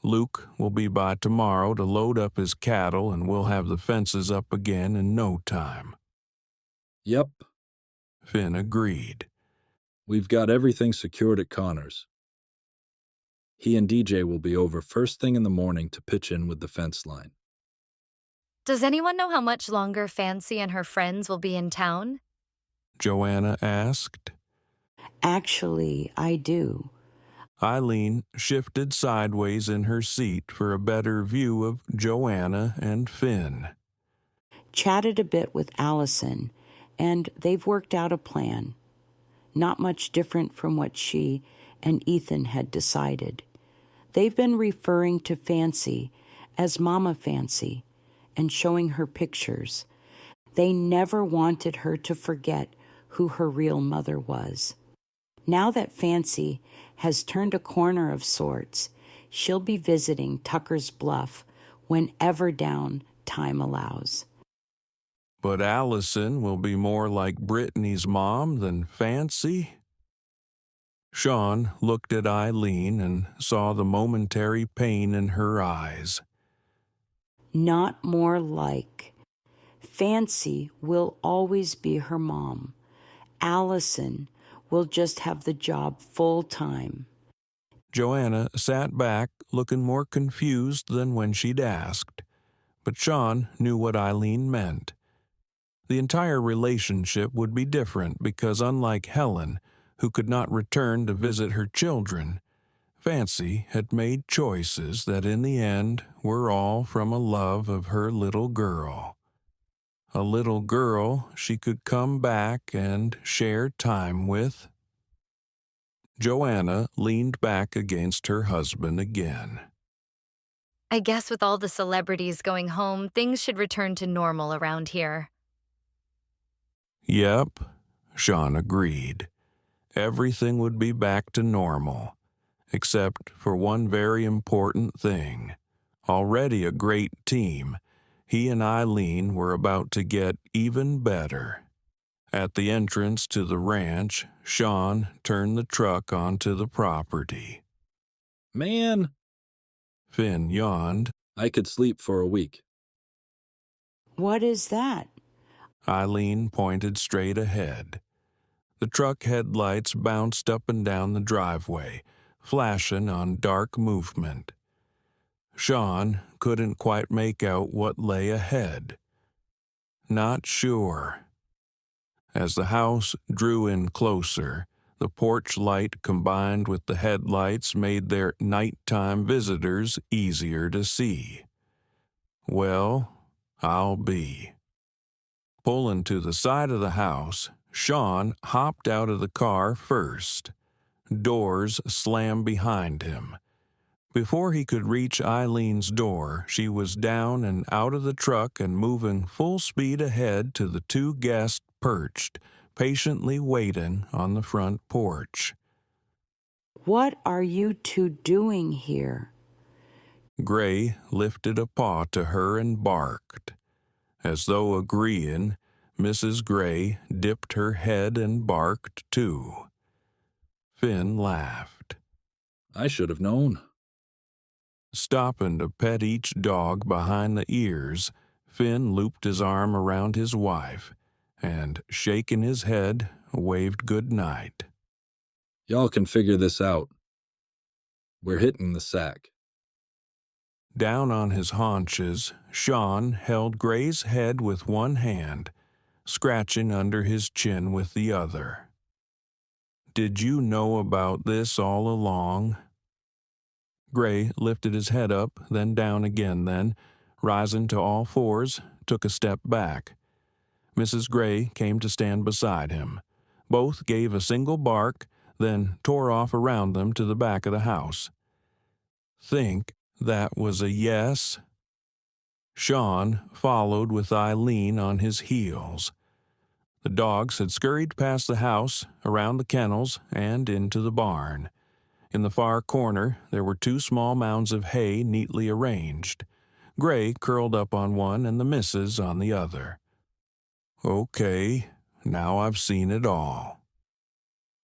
Luke will be by tomorrow to load up his cattle, and we'll have the fences up again in no time. Yep, Finn agreed. We've got everything secured at Connor's. He and DJ will be over first thing in the morning to pitch in with the fence line. Does anyone know how much longer Fancy and her friends will be in town? Joanna asked. Actually, I do. Eileen shifted sideways in her seat for a better view of Joanna and Finn. Chatted a bit with Allison, and they've worked out a plan. Not much different from what she and Ethan had decided. They've been referring to Fancy as Mama Fancy and showing her pictures. They never wanted her to forget who her real mother was. Now that Fancy has turned a corner of sorts, she'll be visiting Tuckers Bluff whenever down time allows. But Allison will be more like Brittany's mom than Fancy? Sean looked at Eileen and saw the momentary pain in her eyes. Not more like. Fancy will always be her mom. Allison will just have the job full time. Joanna sat back, looking more confused than when she'd asked. But Sean knew what Eileen meant. The entire relationship would be different because, unlike Helen, who could not return to visit her children, Fancy had made choices that in the end were all from a love of her little girl. A little girl she could come back and share time with. Joanna leaned back against her husband again. I guess with all the celebrities going home, things should return to normal around here. Yep, Sean agreed. Everything would be back to normal, except for one very important thing. Already a great team, he and Eileen were about to get even better. At the entrance to the ranch, Sean turned the truck onto the property. Man, Finn yawned. I could sleep for a week. What is that? Eileen pointed straight ahead. The truck headlights bounced up and down the driveway, flashing on dark movement. Sean couldn't quite make out what lay ahead. Not sure. As the house drew in closer, the porch light combined with the headlights made their nighttime visitors easier to see. Well, I'll be. Pulling to the side of the house, Sean hopped out of the car first. Doors slammed behind him. Before he could reach Eileen's door, she was down and out of the truck and moving full speed ahead to the two guests perched, patiently waiting on the front porch. What are you two doing here? Gray lifted a paw to her and barked. As though agreeing, Mrs. Gray dipped her head and barked too. Finn laughed. I should have known. Stopping to pet each dog behind the ears, Finn looped his arm around his wife and, shaking his head, waved good night. Y'all can figure this out. We're hitting the sack. Down on his haunches, Sean held Gray's head with one hand, scratching under his chin with the other. Did you know about this all along? Gray lifted his head up, then down again, then, rising to all fours, took a step back. Mrs. Gray came to stand beside him. Both gave a single bark, then tore off around them to the back of the house. Think that was a yes? Sean followed with Eileen on his heels. The dogs had scurried past the house, around the kennels, and into the barn. In the far corner, there were two small mounds of hay neatly arranged. Gray curled up on one and the missus on the other. Okay, now I've seen it all.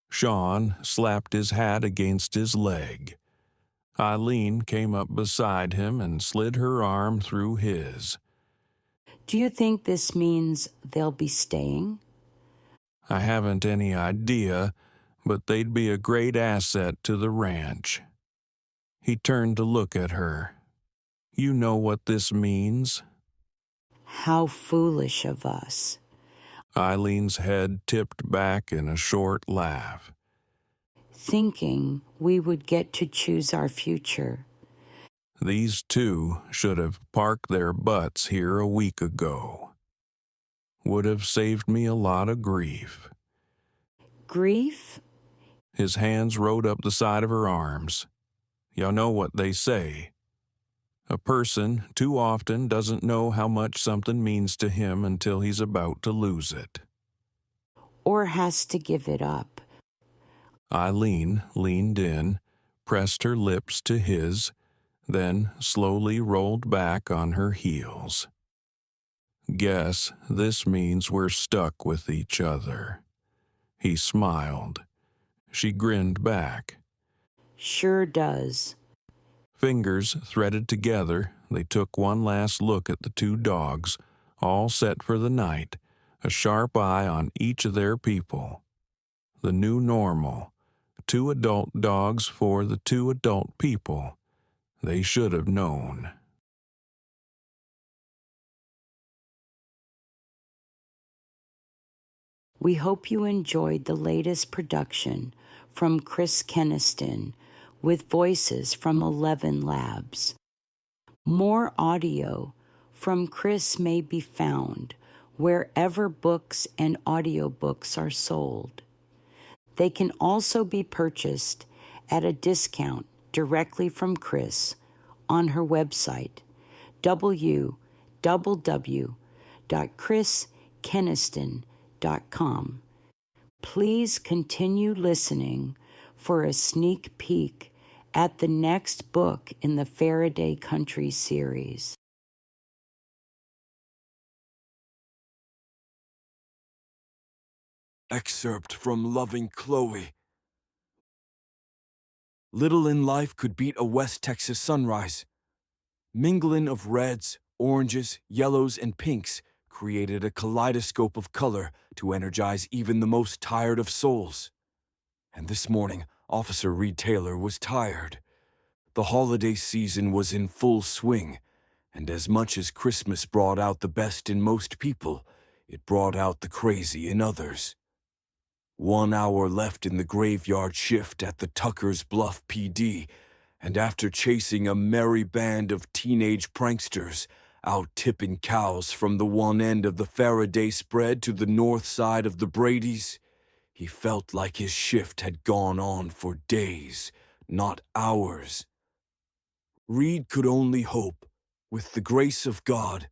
Sean slapped his hat against his leg. Eileen came up beside him and slid her arm through his. Do you think this means they'll be staying? I haven't any idea, but they'd be a great asset to the ranch. He turned to look at her. You know what this means? How foolish of us. Eileen's head tipped back in a short laugh. Thinking we would get to choose our future. These two should have parked their butts here a week ago. Would have saved me a lot of grief. Grief? His hands rode up the side of her arms. Y'all know what they say. A person too often doesn't know how much something means to him until he's about to lose it. Or has to give it up. Eileen leaned in, pressed her lips to his, then slowly rolled back on her heels. Guess this means we're stuck with each other. He smiled. She grinned back. Sure does. Fingers threaded together, they took one last look at the two dogs, all set for the night, a sharp eye on each of their people. The new normal. 2 adult dogs for the 2 adult people. They should have known. We hope you enjoyed the latest production from Chris Keniston with voices from 11 Labs. More audio from Chris may be found wherever books and audiobooks are sold. They can also be purchased at a discount directly from Chris on her website, www.chriskeniston.com. Please continue listening for a sneak peek at the next book in the Farraday Country series. Excerpt from Loving Chloe. Little in life could beat a West Texas sunrise. Mingling of reds, oranges, yellows, and pinks created a kaleidoscope of color to energize even the most tired of souls. And this morning, Officer Reed Taylor was tired. The holiday season was in full swing, and as much as Christmas brought out the best in most people, it brought out the crazy in others. 1 hour left in the graveyard shift at the Tuckers Bluff PD, and after chasing a merry band of teenage pranksters, out tipping cows from the one end of the Farraday spread to the north side of the Brady's, he felt like his shift had gone on for days, not hours. Reed could only hope, with the grace of God,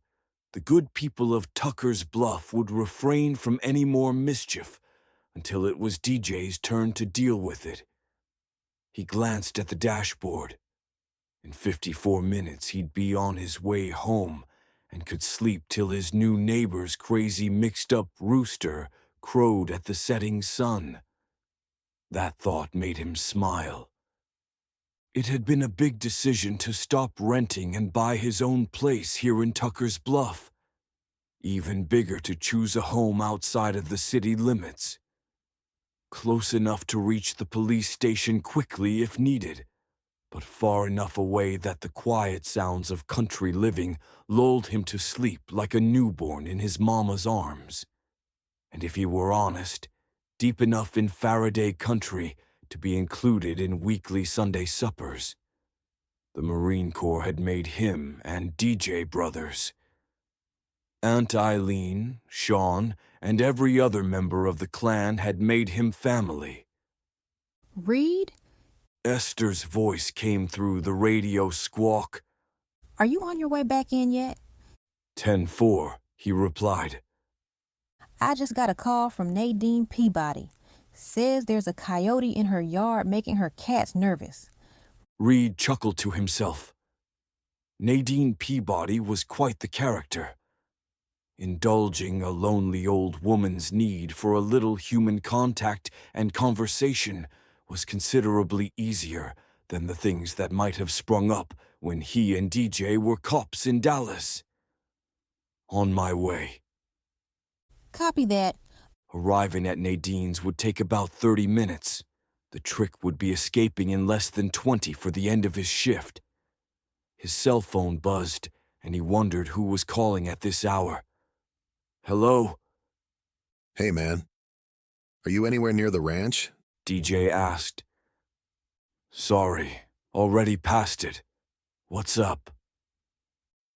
the good people of Tuckers Bluff would refrain from any more mischief until it was DJ's turn to deal with it. He glanced at the dashboard. In 54 minutes, he'd be on his way home and could sleep till his new neighbor's crazy mixed-up rooster crowed at the setting sun. That thought made him smile. It had been a big decision to stop renting and buy his own place here in Tuckers Bluff. Even bigger to choose a home outside of the city limits. Close enough to reach the police station quickly if needed, but far enough away that the quiet sounds of country living lulled him to sleep like a newborn in his mama's arms. And if he were honest, deep enough in Farraday country to be included in weekly Sunday suppers. The Marine Corps had made him and DJ brothers. Aunt Eileen, Sean, and every other member of the clan had made him family. Reed? Esther's voice came through the radio squawk. Are you on your way back in yet? 10-4, he replied. I just got a call from Nadine Peabody. Says there's a coyote in her yard making her cats nervous. Reed chuckled to himself. Nadine Peabody was quite the character. Indulging a lonely old woman's need for a little human contact and conversation was considerably easier than the things that might have sprung up when he and DJ were cops in Dallas. On my way. Copy that. Arriving at Nadine's would take about 30 minutes. The trick would be escaping in less than 20 for the end of his shift. His cell phone buzzed, and he wondered who was calling at this hour. Hello? Hey, man. Are you anywhere near the ranch? DJ asked. Sorry, already past it. What's up?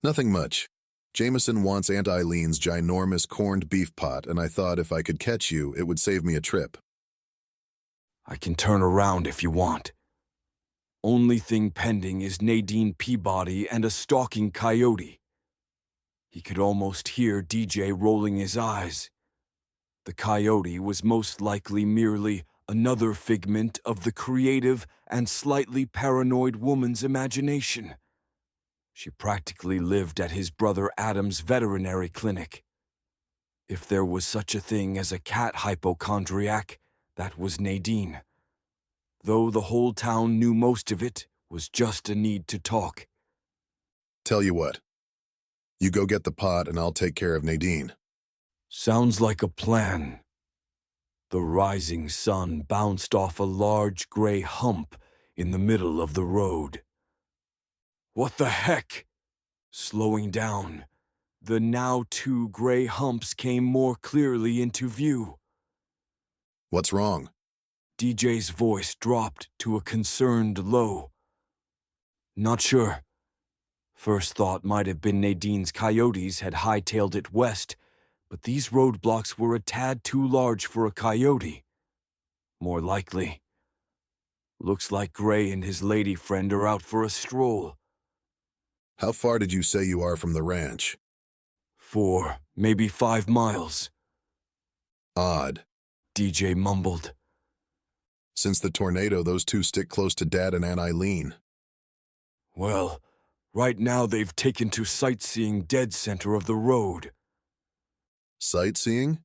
Nothing much. Jameson wants Aunt Eileen's ginormous corned beef pot, and I thought if I could catch you, it would save me a trip. I can turn around if you want. Only thing pending is Nadine Peabody and a stalking coyote. He could almost hear DJ rolling his eyes. The coyote was most likely merely another figment of the creative and slightly paranoid woman's imagination. She practically lived at his brother Adam's veterinary clinic. If there was such a thing as a cat hypochondriac, that was Nadine. Though the whole town knew most of it was just a need to talk. Tell you what. You go get the pot and I'll take care of Nadine. Sounds like a plan. The rising sun bounced off a large gray hump in the middle of the road. What the heck? Slowing down, the now two gray humps came more clearly into view. What's wrong? DJ's voice dropped to a concerned low. Not sure. First thought might have been Nadine's coyotes had hightailed it west, but these roadblocks were a tad too large for a coyote. More likely. Looks like Gray and his lady friend are out for a stroll. How far did you say you are from the ranch? 4, maybe 5 miles. Odd, DJ mumbled. Since the tornado, those two stick close to Dad and Aunt Eileen. Well, right now they've taken to sightseeing dead center of the road. Sightseeing?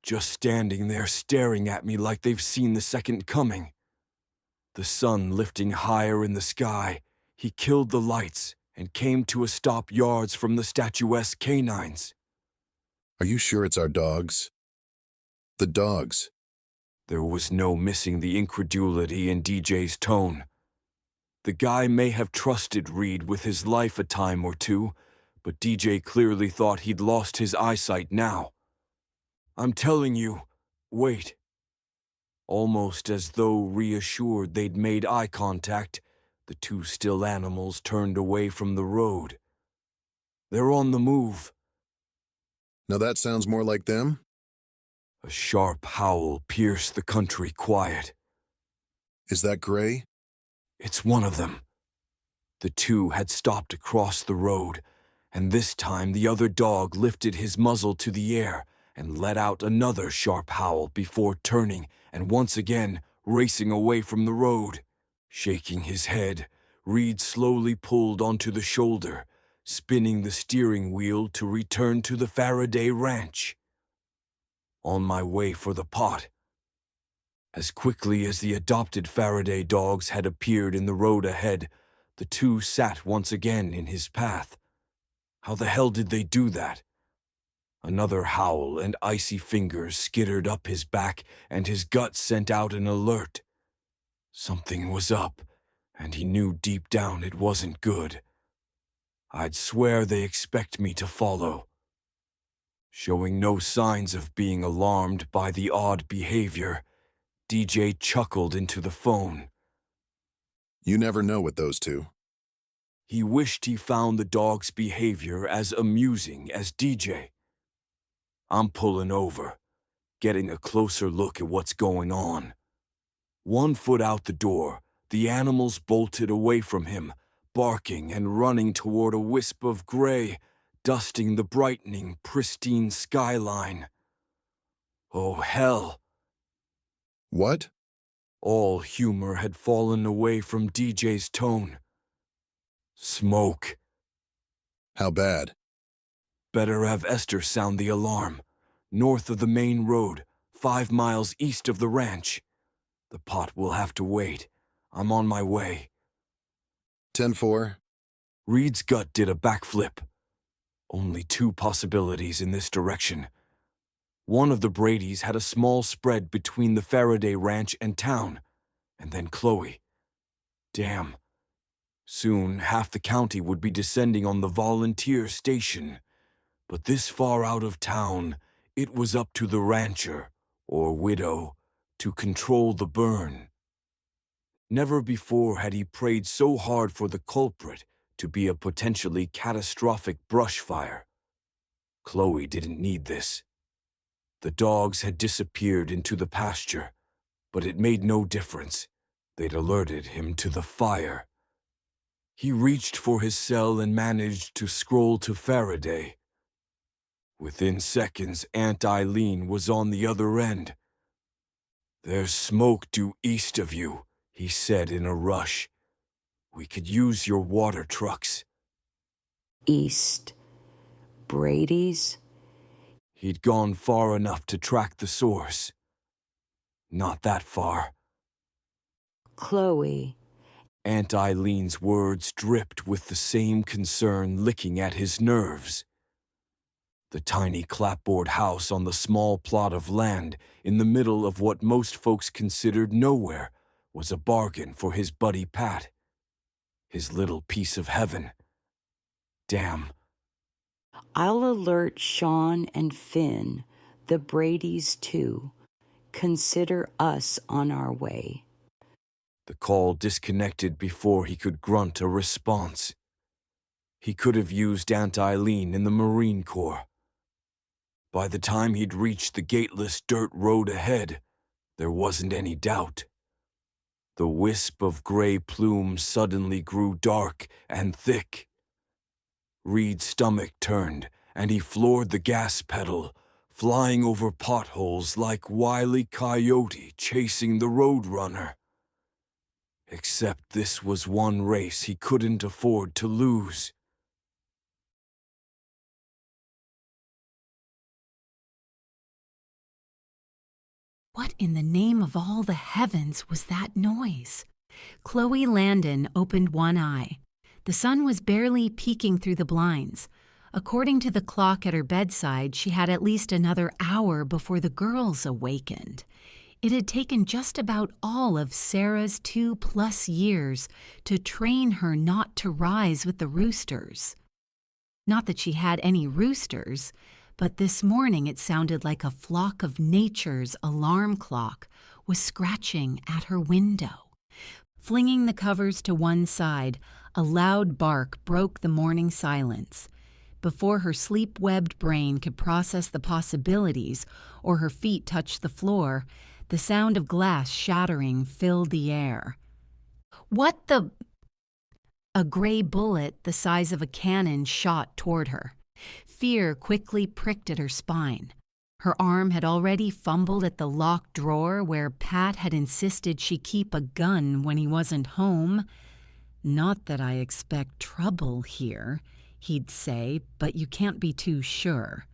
Just standing there staring at me like they've seen the second coming. The sun lifting higher in the sky, he killed the lights and came to a stop yards from the statuesque canines. Are you sure it's our dogs? The dogs. There was no missing the incredulity in DJ's tone. The guy may have trusted Reed with his life a time or two, but DJ clearly thought he'd lost his eyesight now. I'm telling you, wait. Almost as though reassured they'd made eye contact, the two still animals turned away from the road. They're on the move. Now that sounds more like them. A sharp howl pierced the country quiet. Is that Gray? It's one of them. The two had stopped across the road, and this time the other dog lifted his muzzle to the air and let out another sharp howl before turning and once again racing away from the road. Shaking his head, Reed slowly pulled onto the shoulder, spinning the steering wheel to return to the Farraday ranch. On my way for the pot. As quickly as the adopted Farraday dogs had appeared in the road ahead, the two sat once again in his path. How the hell did they do that? Another howl and icy fingers skittered up his back, and his gut sent out an alert. Something was up, and he knew deep down it wasn't good. I'd swear they expect me to follow. Showing no signs of being alarmed by the odd behavior, DJ chuckled into the phone. You never know with those two. He wished he found the dog's behavior as amusing as DJ. I'm pulling over, getting a closer look at what's going on. 1 foot out the door, the animals bolted away from him, barking and running toward a wisp of gray, dusting the brightening, pristine skyline. Oh, hell. What? All humor had fallen away from DJ's tone. Smoke. How bad? Better have Esther sound the alarm. North of the main road, 5 miles east of the ranch. The pot will have to wait. I'm on my way. 10-4. Reed's gut did a backflip. Only 2 possibilities in this direction. One of the Bradys had a small spread between the Farraday ranch and town, and then Chloe. Damn. Soon, half the county would be descending on the volunteer station. But this far out of town, it was up to the rancher, or widow, to control the burn. Never before had he prayed so hard for the culprit to be a potentially catastrophic brush fire. Chloe didn't need this. The dogs had disappeared into the pasture, but it made no difference. They'd alerted him to the fire. He reached for his cell and managed to scroll to Farraday. Within seconds, Aunt Eileen was on the other end. "There's smoke due east of you," he said in a rush. "We could use your water trucks." East. Brady's? He'd gone far enough to track the source. Not that far. Chloe. Aunt Eileen's words dripped with the same concern licking at his nerves. The tiny clapboard house on the small plot of land in the middle of what most folks considered nowhere was a bargain for his buddy Pat. His little piece of heaven. Damn. I'll alert Sean and Finn, the Bradys too. Consider us on our way. The call disconnected before he could grunt a response. He could have used Aunt Eileen in the Marine Corps. By the time he'd reached the gateless dirt road ahead, there wasn't any doubt. The wisp of gray plume suddenly grew dark and thick. Reed's stomach turned, and he floored the gas pedal, flying over potholes like Wile E. Coyote chasing the roadrunner. Except this was one race he couldn't afford to lose. What in the name of all the heavens was that noise? Chloe Landon opened one eye. The sun was barely peeking through the blinds. According to the clock at her bedside, she had at least another hour before the girls awakened. It had taken just about all of Sarah's 2+ years to train her not to rise with the roosters. Not that she had any roosters, but this morning it sounded like a flock of nature's alarm clock was scratching at her window. Flinging the covers to one side, a loud bark broke the morning silence. Before her sleep-webbed brain could process the possibilities or her feet touched the floor, the sound of glass shattering filled the air. What the... A gray bullet the size of a cannon shot toward her. Fear quickly pricked at her spine. Her arm had already fumbled at the locked drawer where Pat had insisted she keep a gun when he wasn't home. "Not that I expect trouble here," he'd say, "but you can't be too sure."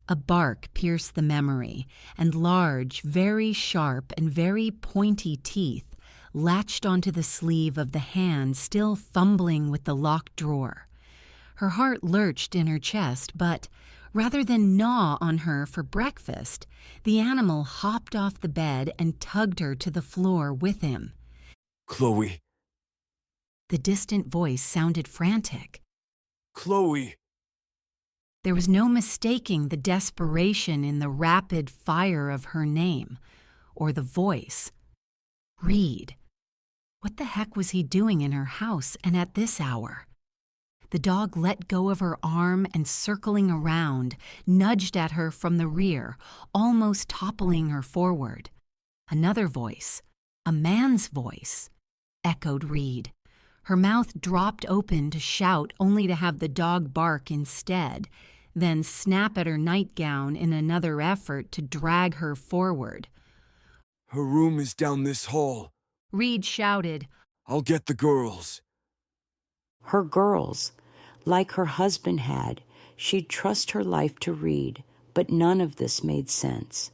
A bark pierced the memory, and large, very sharp, and very pointy teeth latched onto the sleeve of the hand still fumbling with the locked drawer. Her heart lurched in her chest, but rather than gnaw on her for breakfast, the animal hopped off the bed and tugged her to the floor with him. Chloe. The distant voice sounded frantic. Chloe. There was no mistaking the desperation in the rapid fire of her name, or the voice. Reed. What the heck was he doing in her house and at this hour? The dog let go of her arm and, circling around, nudged at her from the rear, almost toppling her forward. Another voice, a man's voice, echoed Reed. Her mouth dropped open to shout, only to have the dog bark instead, then snap at her nightgown in another effort to drag her forward. Her room is down this hall. Reed shouted, I'll get the girls. Her girls. Like her husband had, she'd trust her life to Reed, but none of this made sense.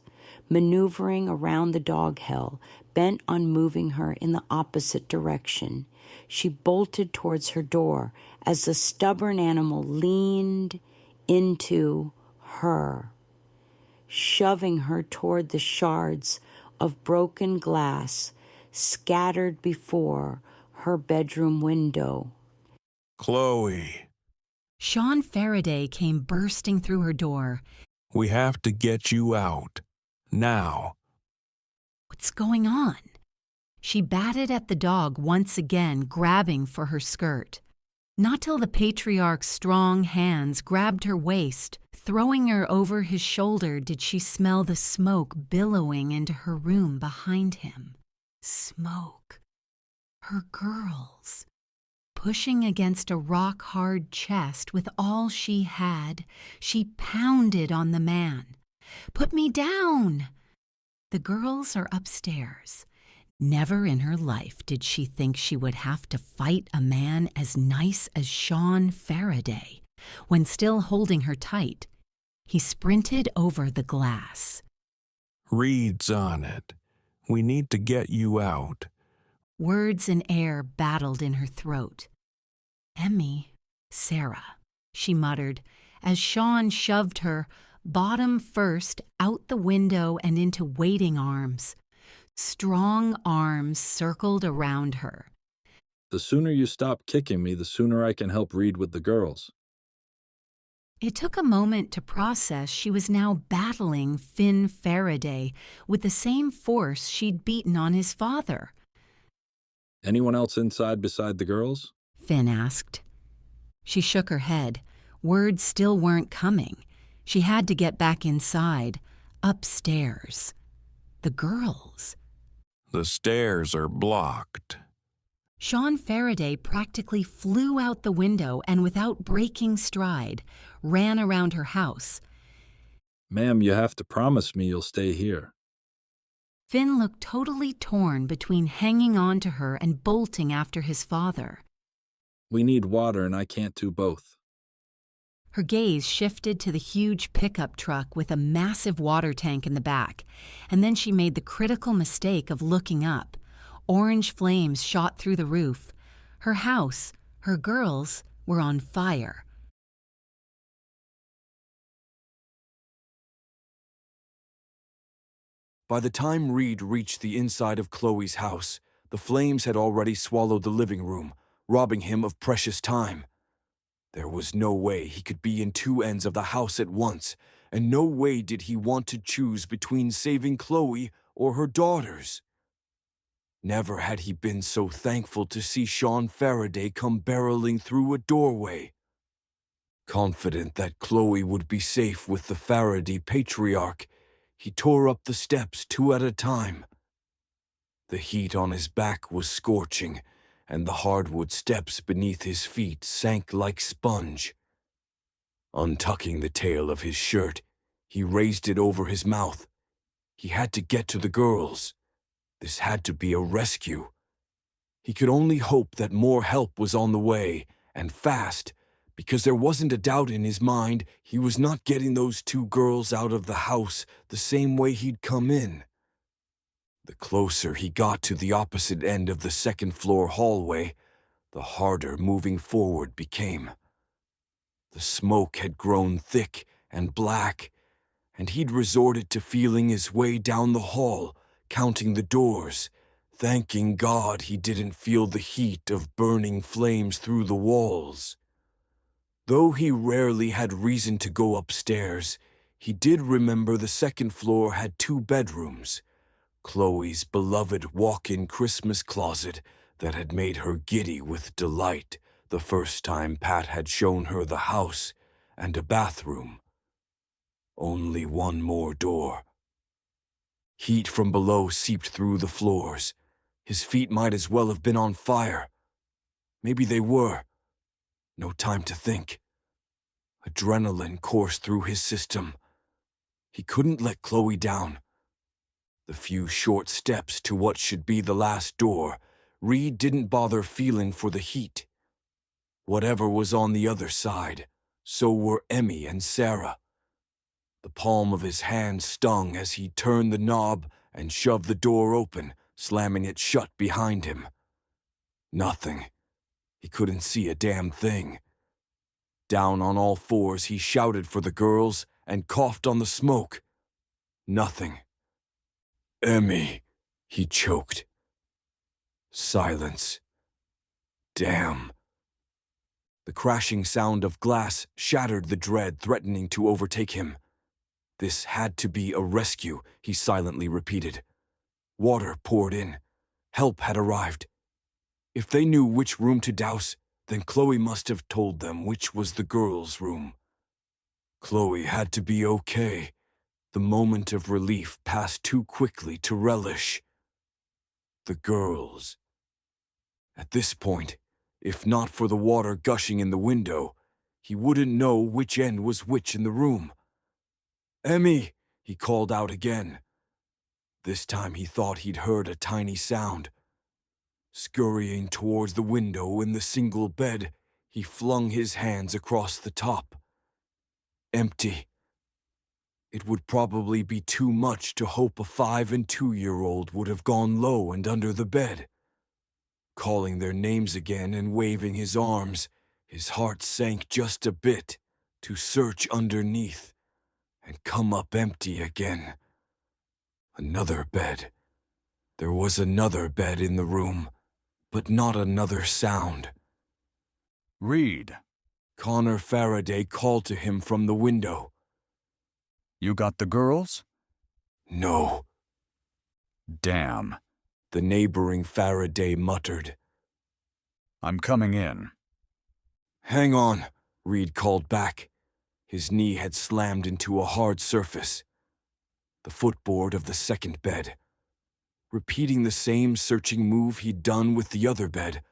Maneuvering around the dog hell, bent on moving her in the opposite direction, she bolted towards her door as the stubborn animal leaned into her, shoving her toward the shards of broken glass scattered before her bedroom window. Chloe. Sean Farraday came bursting through her door. We have to get you out. Now. What's going on? She batted at the dog once again, grabbing for her skirt. Not till the patriarch's strong hands grabbed her waist, throwing her over his shoulder, did she smell the smoke billowing into her room behind him. Smoke. Her girls. Pushing against a rock-hard chest with all she had, she pounded on the man. "Put me down!" The girls are upstairs. Never in her life did she think she would have to fight a man as nice as Sean Farraday. When still holding her tight, he sprinted over the glass. Reed's on it. We need to get you out. Words and air battled in her throat. "Emmy, Sarah," she muttered, as Sean shoved her, bottom first, out the window and into waiting arms. Strong arms circled around her. The sooner you stop kicking me, the sooner I can help read with the girls. It took a moment to process she was now battling Finn Farraday with the same force she'd beaten on his father. Anyone else inside beside the girls? Finn asked. She shook her head. Words still weren't coming. She had to get back inside, upstairs. The girls. The stairs are blocked. Sean Farraday practically flew out the window and without breaking stride, ran around her house. Ma'am, you have to promise me you'll stay here. Finn looked totally torn between hanging on to her and bolting after his father. We need water and I can't do both. Her gaze shifted to the huge pickup truck with a massive water tank in the back, and then she made the critical mistake of looking up. Orange flames shot through the roof. Her house, her girls, were on fire. By the time Reed reached the inside of Chloe's house, the flames had already swallowed the living room, robbing him of precious time. There was no way he could be in two ends of the house at once, and no way did he want to choose between saving Chloe or her daughters. Never had he been so thankful to see Sean Farraday come barreling through a doorway. Confident that Chloe would be safe with the Farraday patriarch, he tore up the steps 2 at a time. The heat on his back was scorching, and the hardwood steps beneath his feet sank like sponge. Untucking the tail of his shirt, he raised it over his mouth. He had to get to the girls. This had to be a rescue. He could only hope that more help was on the way, and fast, because there wasn't a doubt in his mind he was not getting those 2 girls out of the house the same way he'd come in. The closer he got to the opposite end of the second-floor hallway, the harder moving forward became. The smoke had grown thick and black, and he'd resorted to feeling his way down the hall, counting the doors, thanking God he didn't feel the heat of burning flames through the walls. Though he rarely had reason to go upstairs, he did remember the second floor had 2 bedrooms. Chloe's beloved walk-in Christmas closet that had made her giddy with delight the first time Pat had shown her the house, and a bathroom. Only one more door. Heat from below seeped through the floors. His feet might as well have been on fire. Maybe they were. No time to think. Adrenaline coursed through his system. He couldn't let Chloe down. The few short steps to what should be the last door, Reed didn't bother feeling for the heat. Whatever was on the other side, so were Emmy and Sarah. The palm of his hand stung as he turned the knob and shoved the door open, slamming it shut behind him. Nothing. He couldn't see a damn thing. Down on all fours, he shouted for the girls and coughed on the smoke. Nothing. Emmy, he choked. Silence. Damn. The crashing sound of glass shattered the dread threatening to overtake him. This had to be a rescue, he silently repeated. Water poured in. Help had arrived. If they knew which room to douse, then Chloe must have told them which was the girls' room. Chloe had to be okay. The moment of relief passed too quickly to relish. The girls. At this point, if not for the water gushing in the window, he wouldn't know which end was which in the room. Emmy, he called out again. This time he thought he'd heard a tiny sound. Scurrying towards the window in the single bed, he flung his hands across the top. Empty. It would probably be too much to hope a 5- and 2-year-old would have gone low and under the bed. calling their names again and waving his arms, his heart sank just a bit to search underneath and come up empty again. Another bed. There was another bed in the room, but not another sound. Reed. Connor Farraday called to him from the window. You got the girls? No. Damn. The neighboring Farraday muttered. I'm coming in. Hang on, Reed called back. His knee had slammed into a hard surface. The footboard of the second bed. Repeating the same searching move he'd done with the other bed,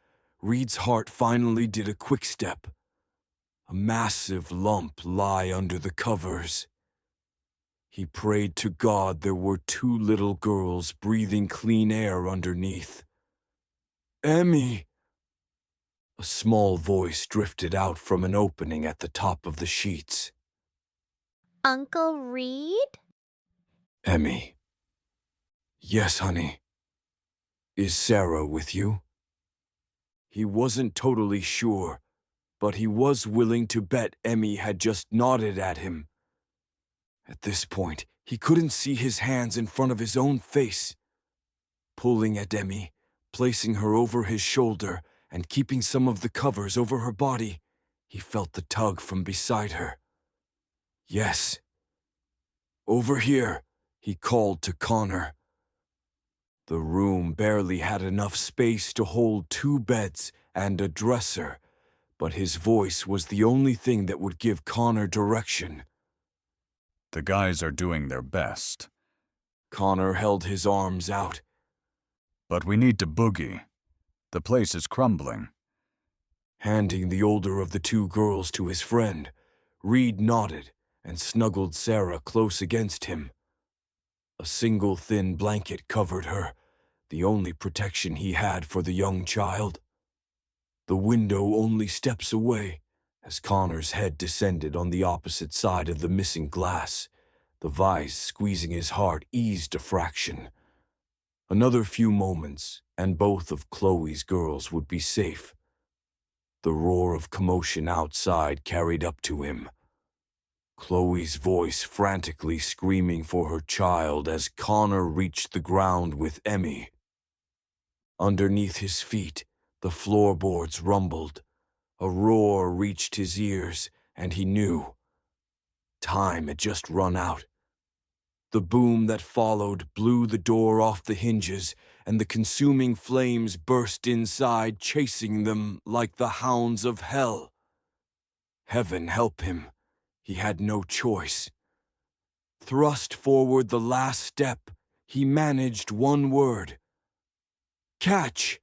Reed's heart finally did a quick step. A massive lump lay under the covers. He prayed to God there were 2 little girls breathing clean air underneath. Emmy! A small voice drifted out from an opening at the top of the sheets. Uncle Reed? Emmy. Yes, honey. Is Sarah with you? He wasn't totally sure, but he was willing to bet Emmy had just nodded at him. At this point, he couldn't see his hands in front of his own face. Pulling at Emmy, placing her over his shoulder, and keeping some of the covers over her body, he felt the tug from beside her. Yes. Over here, he called to Connor. The room barely had enough space to hold 2 beds and a dresser, but his voice was the only thing that would give Connor direction. The guys are doing their best. Connor held his arms out. But we need to boogie. The place is crumbling. Handing the older of the 2 girls to his friend, Reed nodded and snuggled Sarah close against him. A single thin blanket covered her, the only protection he had for the young child. The window only steps away, as Connor's head descended on the opposite side of the missing glass. The vise squeezing his heart eased a fraction. Another few moments, and both of Chloe's girls would be safe. The roar of commotion outside carried up to him. Chloe's voice frantically screaming for her child as Connor reached the ground with Emmy. Underneath his feet, the floorboards rumbled. A roar reached his ears, and he knew. Time had just run out. The boom that followed blew the door off the hinges, and the consuming flames burst inside, chasing them like the hounds of hell. Heaven help him. He had no choice. Thrust forward the last step, he managed one word. Catch!